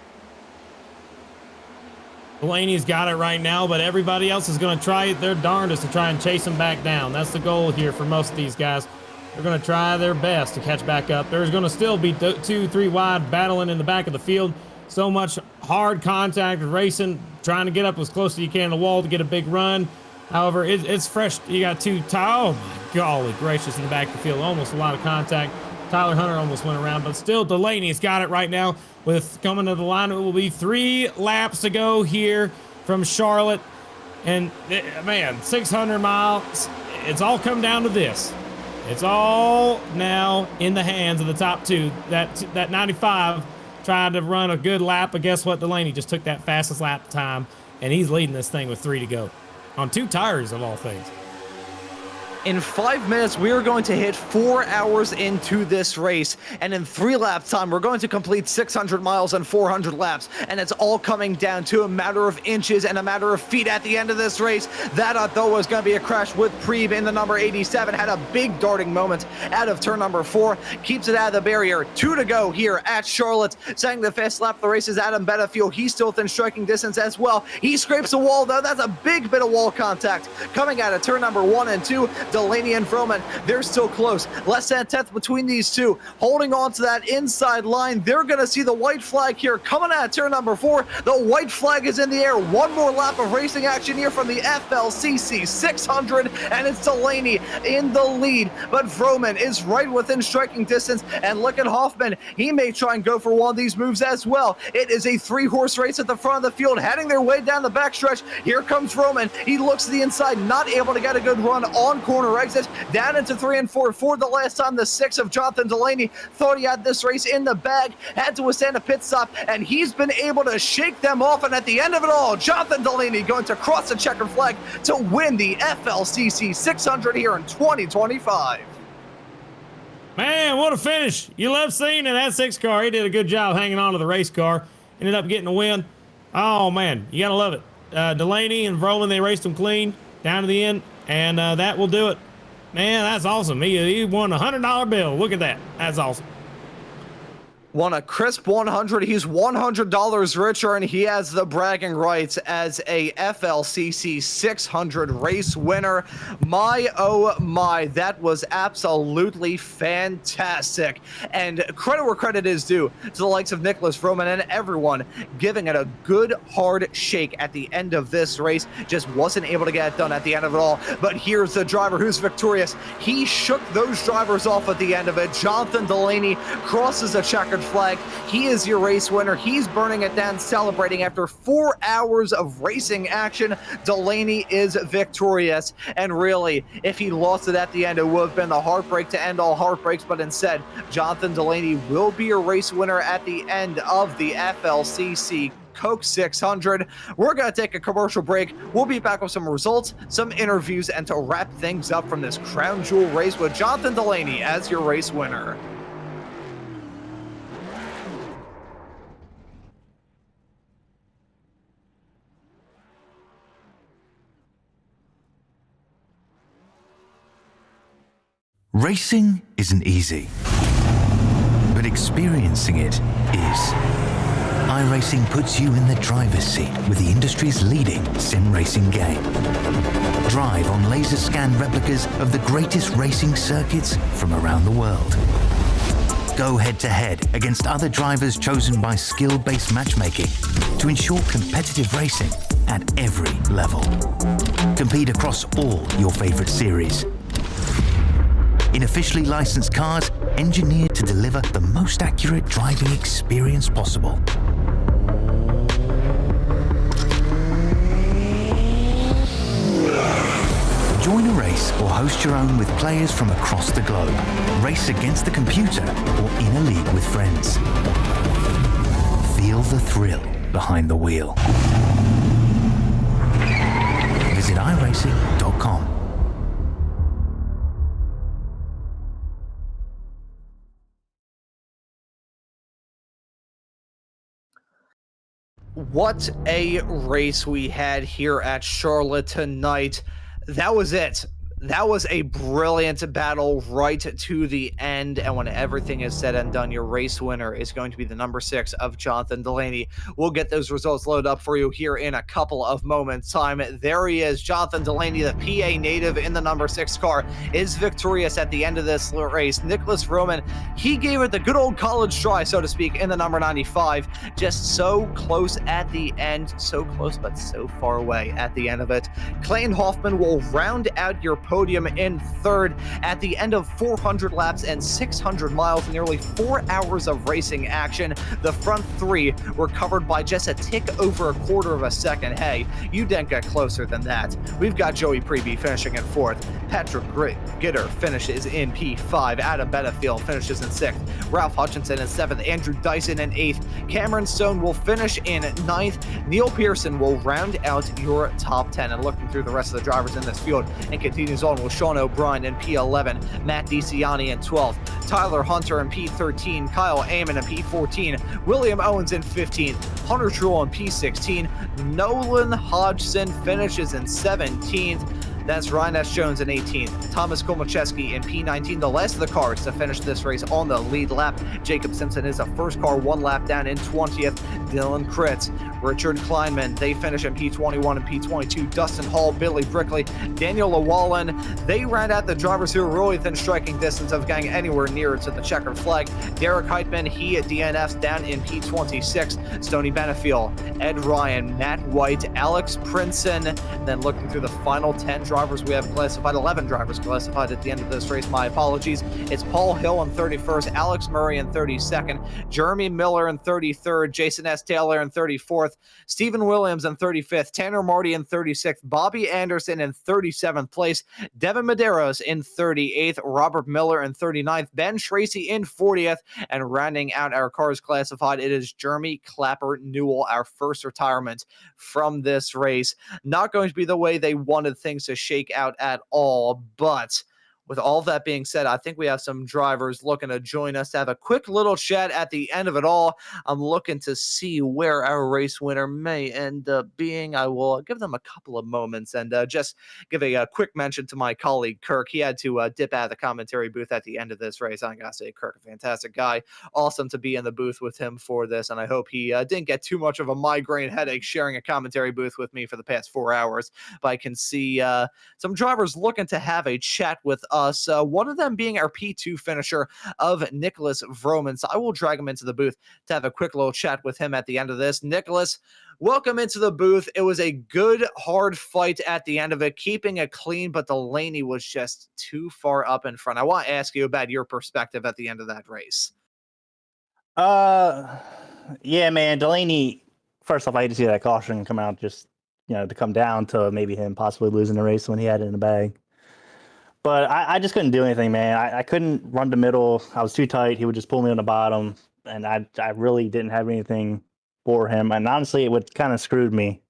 Delaney's got it right now, but everybody else is going to try their darndest to try and chase him back down. That's the goal here for most of these guys. They're going to try their best to catch back up. There's going to still be 2, 3 wide battling in the back of the field. So much hard contact racing, trying to get up as close as you can to the wall to get a big run. However, it's fresh. You got 2 oh my golly gracious, in the back of the field. Almost a lot of contact. Tyler Hunter almost went around, but still Delaney's got it right now. With coming to the line, it will be 3 laps to go here from Charlotte. And man, 600 miles. It's all come down to this. It's all now in the hands of the top 2. That 95 tried to run a good lap, but guess what? Delaney just took that fastest lap time and he's leading this thing with 3 to go on 2 tires of all things. In 5 minutes, we are going to hit 4 hours into this race, and in 3 lap time, we're going to complete 600 miles and 400 laps, and it's all coming down to a matter of inches and a matter of feet at the end of this race. That I thought was going to be a crash with Preeb in the number 87, had a big darting moment out of turn number 4, keeps it out of the barrier. 2 to go here at Charlotte. Setting the fast lap of the race is Adam Benefield. He's still within striking distance as well. He scrapes the wall, though. That's a big bit of wall contact coming out of turn number 1 and 2. Delaney and Vroman, they're still close. Less than a tenth between these two. Holding on to that inside line. They're going to see the white flag here coming out of turn number 4. The white flag is in the air. One more lap of racing action here from the FLCC 600, and it's Delaney in the lead. But Vroman is right within striking distance, and look at Hoffman. He may try and go for one of these moves as well. It is a 3-horse race at the front of the field, heading their way down the backstretch. Here comes Vroman. He looks to the inside, not able to get a good run on corner exit. Down into 3 and 4 for the last time. The 6 of Jonathan Delaney thought he had this race in the bag, had to withstand a pit stop, and he's been able to shake them off. And at the end of it all, Jonathan Delaney going to cross the checkered flag to win the FLCC 600 here in 2025. Man, what a finish. You love seeing it. That 6 car, he did a good job hanging on to the race car. Ended up getting a win. Oh, man, you got to love it. Delaney and Vroman, they raced them clean down to the end, and that will do it. Man, that's awesome. He won a $100 bill. Look at that. That's awesome. Won a crisp 100. He's $100 richer, and he has the bragging rights as a FLCC 600 race winner. My, oh my, that was absolutely fantastic. And credit where credit is due to the likes of Nicholas Vroman and everyone giving it a good, hard shake at the end of this race. Just wasn't able to get it done at the end of it all. But here's the driver who's victorious. He shook those drivers off at the end of it. Jonathan Delaney crosses the checkered flag. He is your race winner. He's burning it down, celebrating after 4 hours of racing action. Delaney is victorious. And really, if he lost it at the end, it would have been the heartbreak to end all heartbreaks. But instead, Jonathan Delaney will be your race winner at the end of the FLCC Coke 600. We're going to take a commercial break. We'll be back with some results, some interviews, and to wrap things up from this crown jewel race with Jonathan Delaney as your race winner. Racing isn't easy, but experiencing it is. iRacing puts you in the driver's seat with the industry's leading sim racing game. Drive on laser scan replicas of the greatest racing circuits from around the world. Go head-to-head against other drivers chosen by skill-based matchmaking to ensure competitive racing at every level. Compete across all your favorite series in officially licensed cars engineered to deliver the most accurate driving experience possible. Join a race or host your own with players from across the globe. Race against the computer or in a league with friends. Feel the thrill behind the wheel. Visit iRacing.com. What a race we had here at Charlotte tonight. That was it. That was a brilliant battle right to the end. And when everything is said and done, your race winner is going to be the number 6 of Jonathan Delaney. We'll get those results loaded up for you here in a couple of moments' time. There he is, Jonathan Delaney, the PA native in the number 6 car, is victorious at the end of this race. Nicholas Vroman, he gave it the good old college try, so to speak, in the number 95. Just so close at the end. So close, but so far away at the end of it. Clayton Hoffman will round out your podium in third at the end of 400 laps and 600 miles, nearly 4 hours of racing action. The front three were covered by just a tick over a quarter of a second. Hey, you didn't get closer than that. We've got Joey Preby finishing in fourth. Patrick Gitter finishes in P5. Adam Benefield finishes in sixth. Ralph Hutchinson in seventh. Andrew Dyson in eighth. Cameron Stone will finish in ninth. Neil Pearson will round out your top 10. And looking through the rest of the drivers in this field, and continues on with Sean O'Brien in P11, Matt DiCiani in 12th, Tyler Hunter in P13, Kyle Amon in P14, William Owens in 15th, Hunter Truel in P16, Nolan Hodgson finishes in 17th. That's Ryan S. Jones in 18th. Thomas Kolmacheski in P19, the last of the cars to finish this race on the lead lap. Jacob Simpson is the first car one lap down in 20th. Dylan Kritz, Richard Kleinman, they finish in P21 and P22. Dustin Hall, Billy Brickley, Daniel Llewellyn, they round out the drivers who are really within striking distance of getting anywhere near to the checkered flag. Derek Heitman, he at DNFs down in P26. Stoney Benefield, Ed Ryan, Matt White, Alex Princeton. Then looking through the final 10 drivers we have classified, 11 drivers classified at the end of this race. My apologies. It's Paul Hill in 31st, Alex Murray in 32nd, Jeremy Miller in 33rd, Jason S. Taylor in 34th, Stephen Williams in 35th, Tanner Marty in 36th, Bobby Anderson in 37th place, Devin Medeiros in 38th, Robert Miller in 39th, Ben Tracy in 40th, and rounding out our cars classified, it is Jeremy Clapper Newell, our first retirement from this race. Not going to be the way they wanted things to shake out at all, but with all that being said, I think we have some drivers looking to join us to have a quick little chat at the end of it all. I'm looking to see where our race winner may end up being. I will give them a couple of moments and just give a quick mention to my colleague, Kirk. He had to dip out of the commentary booth at the end of this race. I gotta say, Kirk, a fantastic guy. Awesome to be in the booth with him for this, and I hope he didn't get too much of a migraine headache sharing a commentary booth with me for the past 4 hours. But I can see some drivers looking to have a chat with us. One of them being our P2 finisher of Nicholas Vroman. So I will drag him into the booth to have a quick little chat with him at the end of this. Nicholas, welcome into the booth. It was a good, hard fight at the end of it, keeping it clean, but Delaney was just too far up in front. I want to ask you about your perspective at the end of that race. Yeah, man, Delaney, first off, I hate to see that caution come out, just, to come down to maybe him possibly losing the race when he had it in the bag. But I just couldn't do anything, man. I couldn't run the middle. I was too tight. He would just pull me on the bottom, and I really didn't have anything for him. And honestly, what kind of screwed me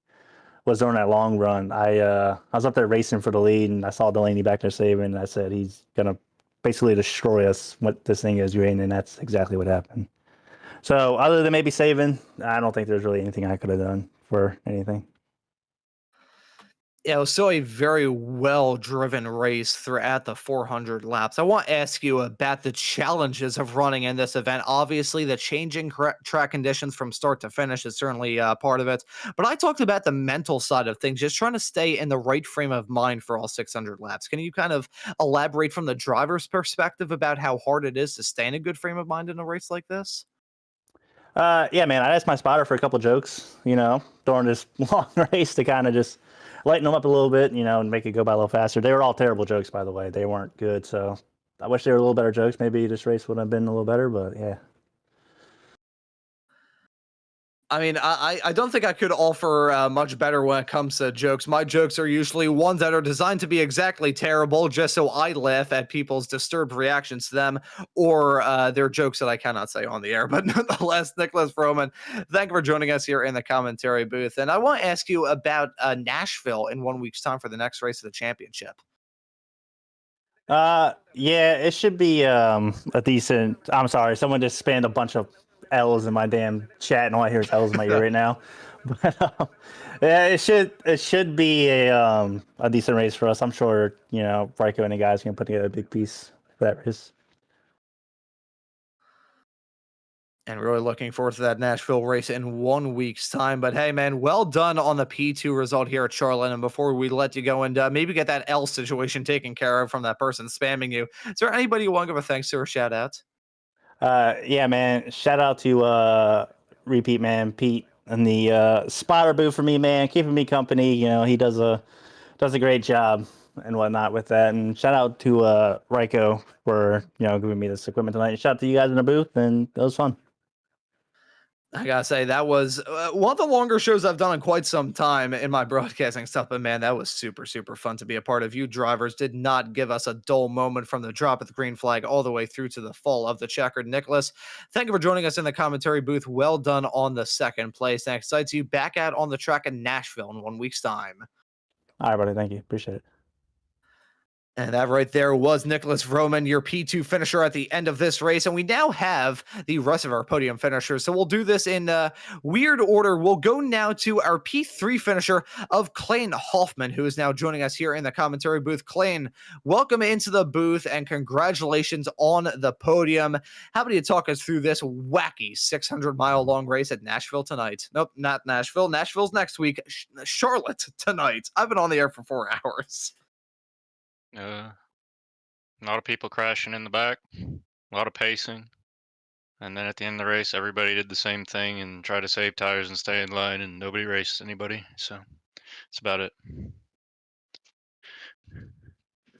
was during that long run. I was up there racing for the lead, and I saw Delaney back there saving, and I said, he's going to basically destroy us, what this thing is, and that's exactly what happened. So other than maybe saving, I don't think there's really anything I could have done for anything. Yeah, it was still a very well-driven race throughout the 400 laps. I want to ask you about the challenges of running in this event. Obviously, the changing track conditions from start to finish is certainly part of it. But I talked about the mental side of things, just trying to stay in the right frame of mind for all 600 laps. Can you kind of elaborate from the driver's perspective about how hard it is to stay in a good frame of mind in a race like this? Yeah, man, I asked my spotter for a couple jokes, during this long race to kind of just lighten them up a little bit, and make it go by a little faster. They were all terrible jokes, by the way. They weren't good, so I wish they were a little better jokes. Maybe this race would have been a little better, but yeah. I mean, I don't think I could offer much better when it comes to jokes. My jokes are usually ones that are designed to be exactly terrible, just so I laugh at people's disturbed reactions to them, or they're jokes that I cannot say on the air. But nonetheless, Nicholas Vroman, thank you for joining us here in the commentary booth. And I want to ask you about Nashville in 1 week's time for the next race of the championship. Yeah, it should be a decent. I'm sorry, someone just spammed a bunch of L's in my damn chat, and all I hear is L's in my ear right now. But yeah, it should be a decent race for us. I'm sure Rico and the guys can put together a big piece for that race. And really looking forward to that Nashville race in 1 week's time. But hey, man, well done on the P2 result here at Charlotte. And before we let you go and maybe get that L situation taken care of from that person spamming you, is there anybody you want to give a thanks to or shout out? Yeah, man. Shout out to Repeat Man Pete and the spotter booth for me, man, keeping me company. He does a great job. and whatnot with that. And shout out to Ryko for giving me this equipment tonight. Shout out to you guys in the booth, and it was fun. I gotta say, that was one of the longer shows I've done in quite some time in my broadcasting stuff, but man, that was super, super fun to be a part of. You drivers did not give us a dull moment from the drop of the green flag all the way through to the fall of the checkered. Nicholas, thank you for joining us in the commentary booth. Well done on the second place. And excited to you back out on the track in Nashville in 1 week's time. All right, buddy. Thank you. Appreciate it. And that right there was Nicholas Vroman, your P2 finisher at the end of this race. And we now have the rest of our podium finishers. So we'll do this in weird order. We'll go now to our P3 finisher of Clayton Hoffman, who is now joining us here in the commentary booth. Clayton, welcome into the booth and congratulations on the podium. How about you talk us through this wacky 600-mile long race at Nashville tonight? Nope, not Nashville. Nashville's next week. Charlotte tonight. I've been on the air for 4 hours. A lot of people crashing in the back, a lot of pacing, and then at the end of the race, everybody did the same thing and tried to save tires and stay in line, and nobody raced anybody. So that's about it.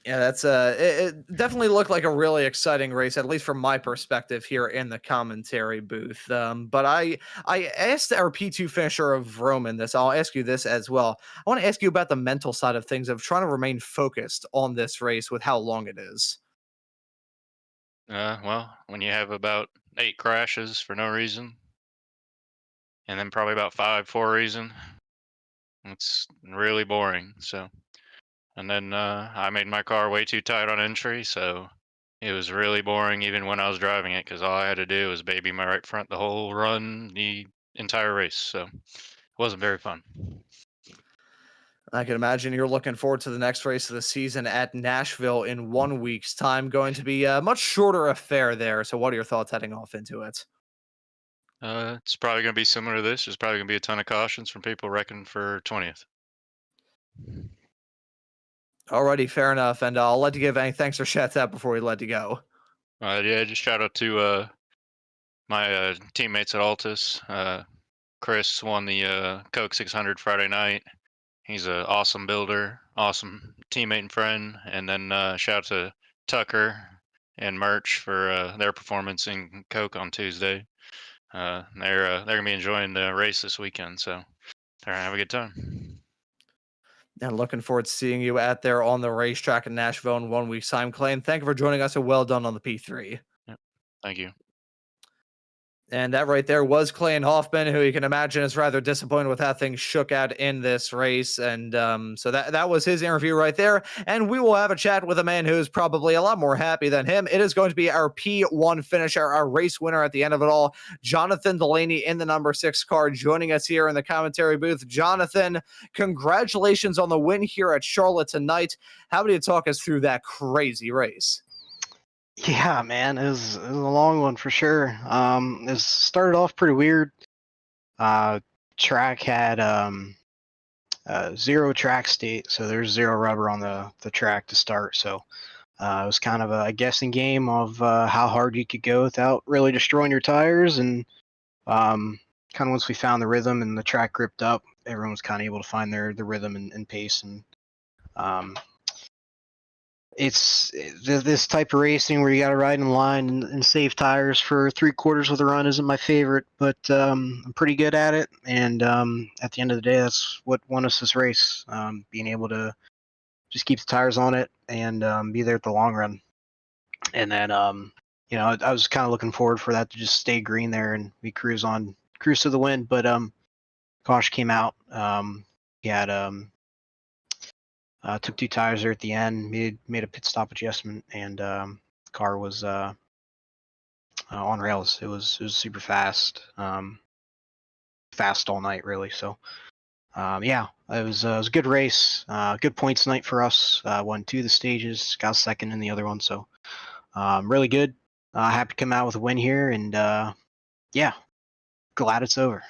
Yeah, that's it definitely looked like a really exciting race, at least from my perspective here in the commentary booth. But I asked our P2 finisher of Roman this. I'll ask you this as well. I want to ask you about the mental side of things of trying to remain focused on this race with how long it is. Well, when you have about 8 crashes for no reason, and then probably about 5 for a reason, it's really boring. So, and then I made my car way too tight on entry, so it was really boring even when I was driving it, because all I had to do was baby my right front the whole run, the entire race. So it wasn't very fun. I can imagine you're looking forward to the next race of the season at Nashville in 1 week's time. Going to be a much shorter affair there. So what are your thoughts heading off into it? It's probably going to be similar to this. There's probably going to be a ton of cautions from people wrecking for 20th. Alrighty, fair enough. And I'll let you give any thanks or shouts out before we let you go. Yeah, just shout out to my teammates at Altus. Chris won the Coke 600 Friday night. He's an awesome builder, awesome teammate and friend. And then shout out to Tucker and Merch for their performance in Coke on Tuesday. They're gonna be enjoying the race this weekend, so they're gonna have a good time. And looking forward to seeing you out there on the racetrack in Nashville in 1 week's time. Clay, thank you for joining us, and well done on the P3. Yep. Thank you. And that right there was Clayton Hoffman, who you can imagine is rather disappointed with how things shook out in this race. And so that was his interview right there. And we will have a chat with a man who's probably a lot more happy than him. It is going to be our P1 finisher, our race winner at the end of it all, Jonathan Delaney in the number 6 car, joining us here in the commentary booth. Jonathan, congratulations on the win here at Charlotte tonight. How about you talk us through that crazy race? Yeah, man, it was a long one for sure. It started off pretty weird. Track had 0 track state, so there's 0 rubber on the track to start. So it was kind of a guessing game of how hard you could go without really destroying your tires. And kind of once we found the rhythm and the track gripped up, everyone was kind of able to find the rhythm and pace. And it's this type of racing where you got to ride in line and save tires for 3/4 of the run isn't my favorite, but I'm pretty good at it. And at the end of the day, that's what won us this race, being able to just keep the tires on it and be there at the long run. And then, I was kind of looking forward for that to just stay green there and we cruise to the win. But Kosh came out. He had took 2 tires there at the end, made a pit stop adjustment, and car was on rails. It was super fast, fast all night really. So yeah, it was a good race, good points night for us. Won 2 of the stages, got second in the other one. So really good. Happy to come out with a win here, and yeah, glad it's over.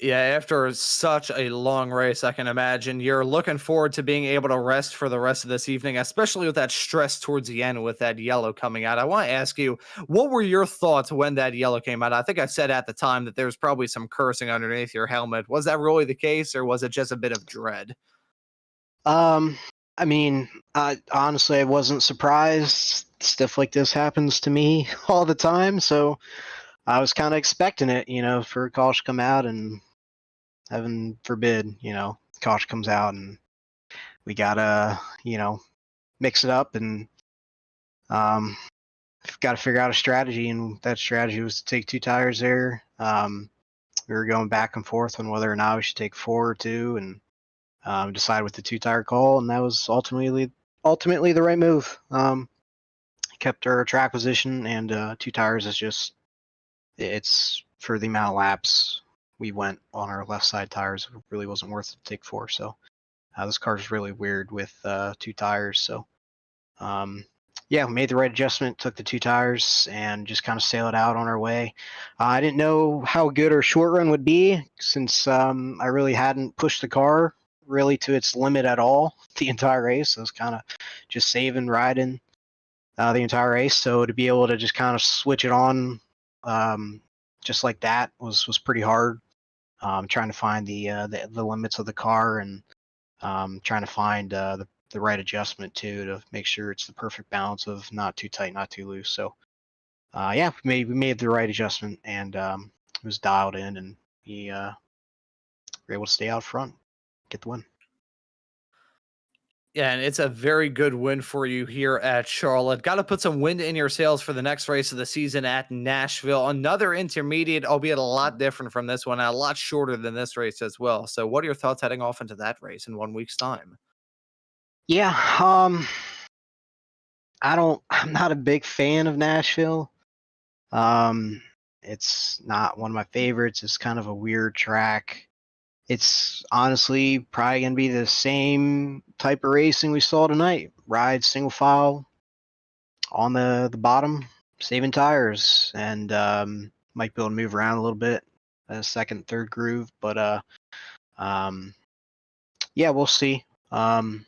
Yeah, after such a long race, I can imagine you're looking forward to being able to rest for the rest of this evening, especially with that stress towards the end with that yellow coming out. I want to ask you, what were your thoughts when that yellow came out? I think I said at the time that there's probably some cursing underneath your helmet. Was that really the case, or was it just a bit of dread? I mean, honestly, I wasn't surprised. Stuff like this happens to me all the time, so I was kind of expecting it, for Kosh to come out, and heaven forbid, Kosh comes out and we gotta, mix it up and got to figure out a strategy, and that strategy was to take 2 tires there. We were going back and forth on whether or not we should take 4 or 2, and decide with the 2-tire call, and that was ultimately the right move. Kept our track position, and 2 tires is just, it's for the amount of laps we went on our left side tires. It really wasn't worth it to take 4. So this car's really weird with 2 tires. So yeah, we made the right adjustment, took the 2 tires, and just kind of sailed out on our way. I didn't know how good our short run would be, since I really hadn't pushed the car really to its limit at all the entire race. I was kind of just saving, riding the entire race. So to be able to just kind of switch it on just like that was pretty hard. Trying to find the limits of the car, and trying to find the right adjustment too, to make sure it's the perfect balance of not too tight, not too loose. So yeah, we made the right adjustment, and it was dialed in, and we were able to stay out front, get the win. Yeah, and it's a very good win for you here at Charlotte. Got to put some wind in your sails for the next race of the season at Nashville. Another intermediate, albeit a lot different from this one, and a lot shorter than this race as well. So what are your thoughts heading off into that race in 1 week's time? Yeah, I'm not a big fan of Nashville. It's not one of my favorites. It's kind of a weird track. It's honestly probably going to be the same type of racing we saw tonight. Ride single file on the bottom, saving tires, and might be able to move around a little bit, second, third groove. But yeah, we'll see. Well,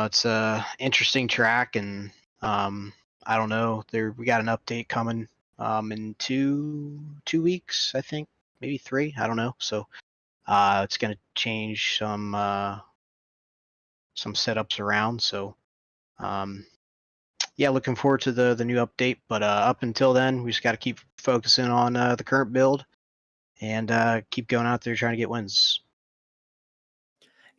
it's a interesting track, and I don't know. We got an update coming in two weeks, I think. Maybe 3, I don't know. So it's going to change some setups around. So yeah, looking forward to the new update. But up until then, we just got to keep focusing on the current build, and keep going out there trying to get wins.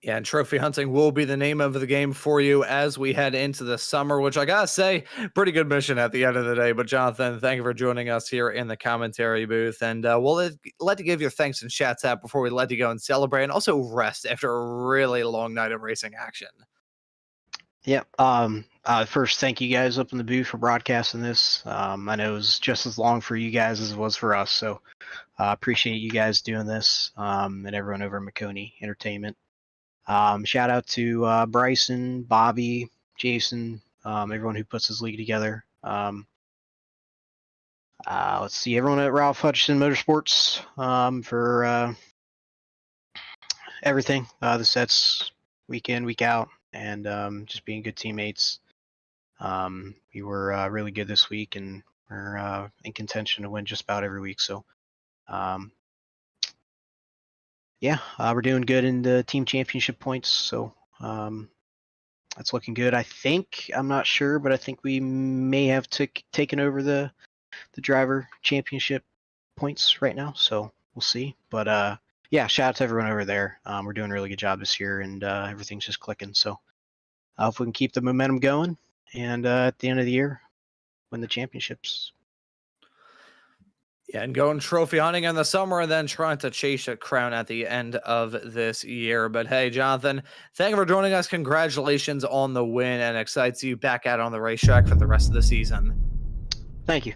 Yeah, and trophy hunting will be the name of the game for you as we head into the summer, which I gotta say, pretty good mission at the end of the day. But Jonathan, thank you for joining us here in the commentary booth, and we'll let you give your thanks and chats out before we let you go and celebrate, and also rest after a really long night of racing action. Yeah. First, thank you guys up in the booth for broadcasting this. I know it was just as long for you guys as it was for us, so appreciate you guys doing this, and everyone over at Maconi Entertainment. Shout out to Bryson, Bobby, Jason, everyone who puts this league together. Let's see, everyone at Ralph Hutchinson Motorsports for everything. The sets week in, week out, and just being good teammates. We were really good this week, and we're in contention to win just about every week. So yeah, we're doing good in the team championship points, so that's looking good. I think, I'm not sure, but I think we may have taken over the driver championship points right now, so we'll see. But yeah, shout out to everyone over there. We're doing a really good job this year, and everything's just clicking. So if we can keep the momentum going, and at the end of the year, win the championships. Yeah, and going trophy hunting in the summer, and then trying to chase a crown at the end of this year. But hey, Jonathan, thank you for joining us. Congratulations on the win, and excited to see you back out on the racetrack for the rest of the season. Thank you.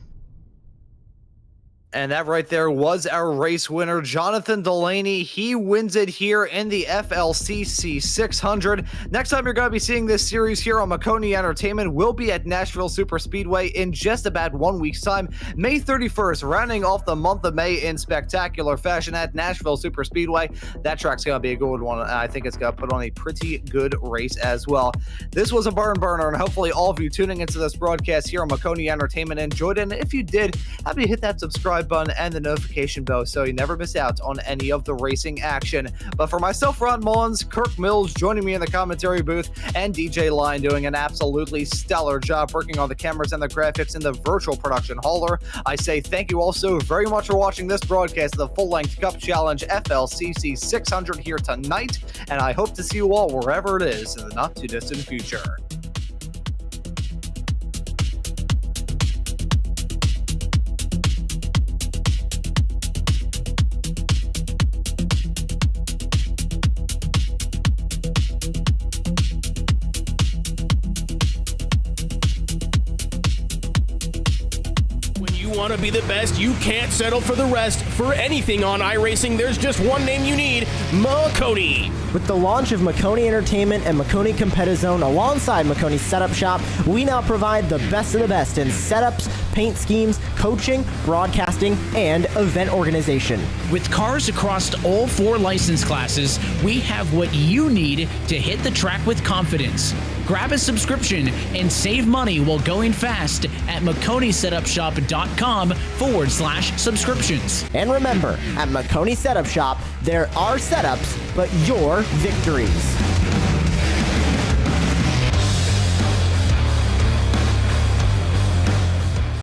And that right there was our race winner, Jonathan Delaney. He wins it here in the FLCC 600. Next time you're going to be seeing this series here on Maconi Entertainment will be at Nashville Superspeedway in just about 1 week's time. May 31st, rounding off the month of May in spectacular fashion at Nashville Superspeedway. That track's going to be a good one. I think it's going to put on a pretty good race as well. This was a barn burner, and hopefully all of you tuning into this broadcast here on Maconi Entertainment enjoyed it. And if you did, happy to hit that subscribe subscribe button and the notification bell so you never miss out on any of the racing action. But for myself, Ron Mullins, Kirk Mills joining me in the commentary booth, and DJ Line doing an absolutely stellar job working on the cameras and the graphics in the virtual production hauler, I say thank you all so very much for watching this broadcast of the Full Length Cup Challenge FLCC 600 here tonight, and I hope to see you all wherever it is in the not too distant future. Want to be the best, you can't settle for the rest. For anything on iRacing, there's just one name you need, Maconi. With the launch of Maconi Entertainment and Maconi Competizone alongside Maconi Setup Shop, we now provide the best of the best in setups, paint schemes, coaching, broadcasting, and event organization. With cars across all 4 license classes, we have what you need to hit the track with confidence. Grab a subscription and save money while going fast at MaconiSetupShop.com/subscriptions. And remember, at Maconi Setup Shop, there are setups, but your victories.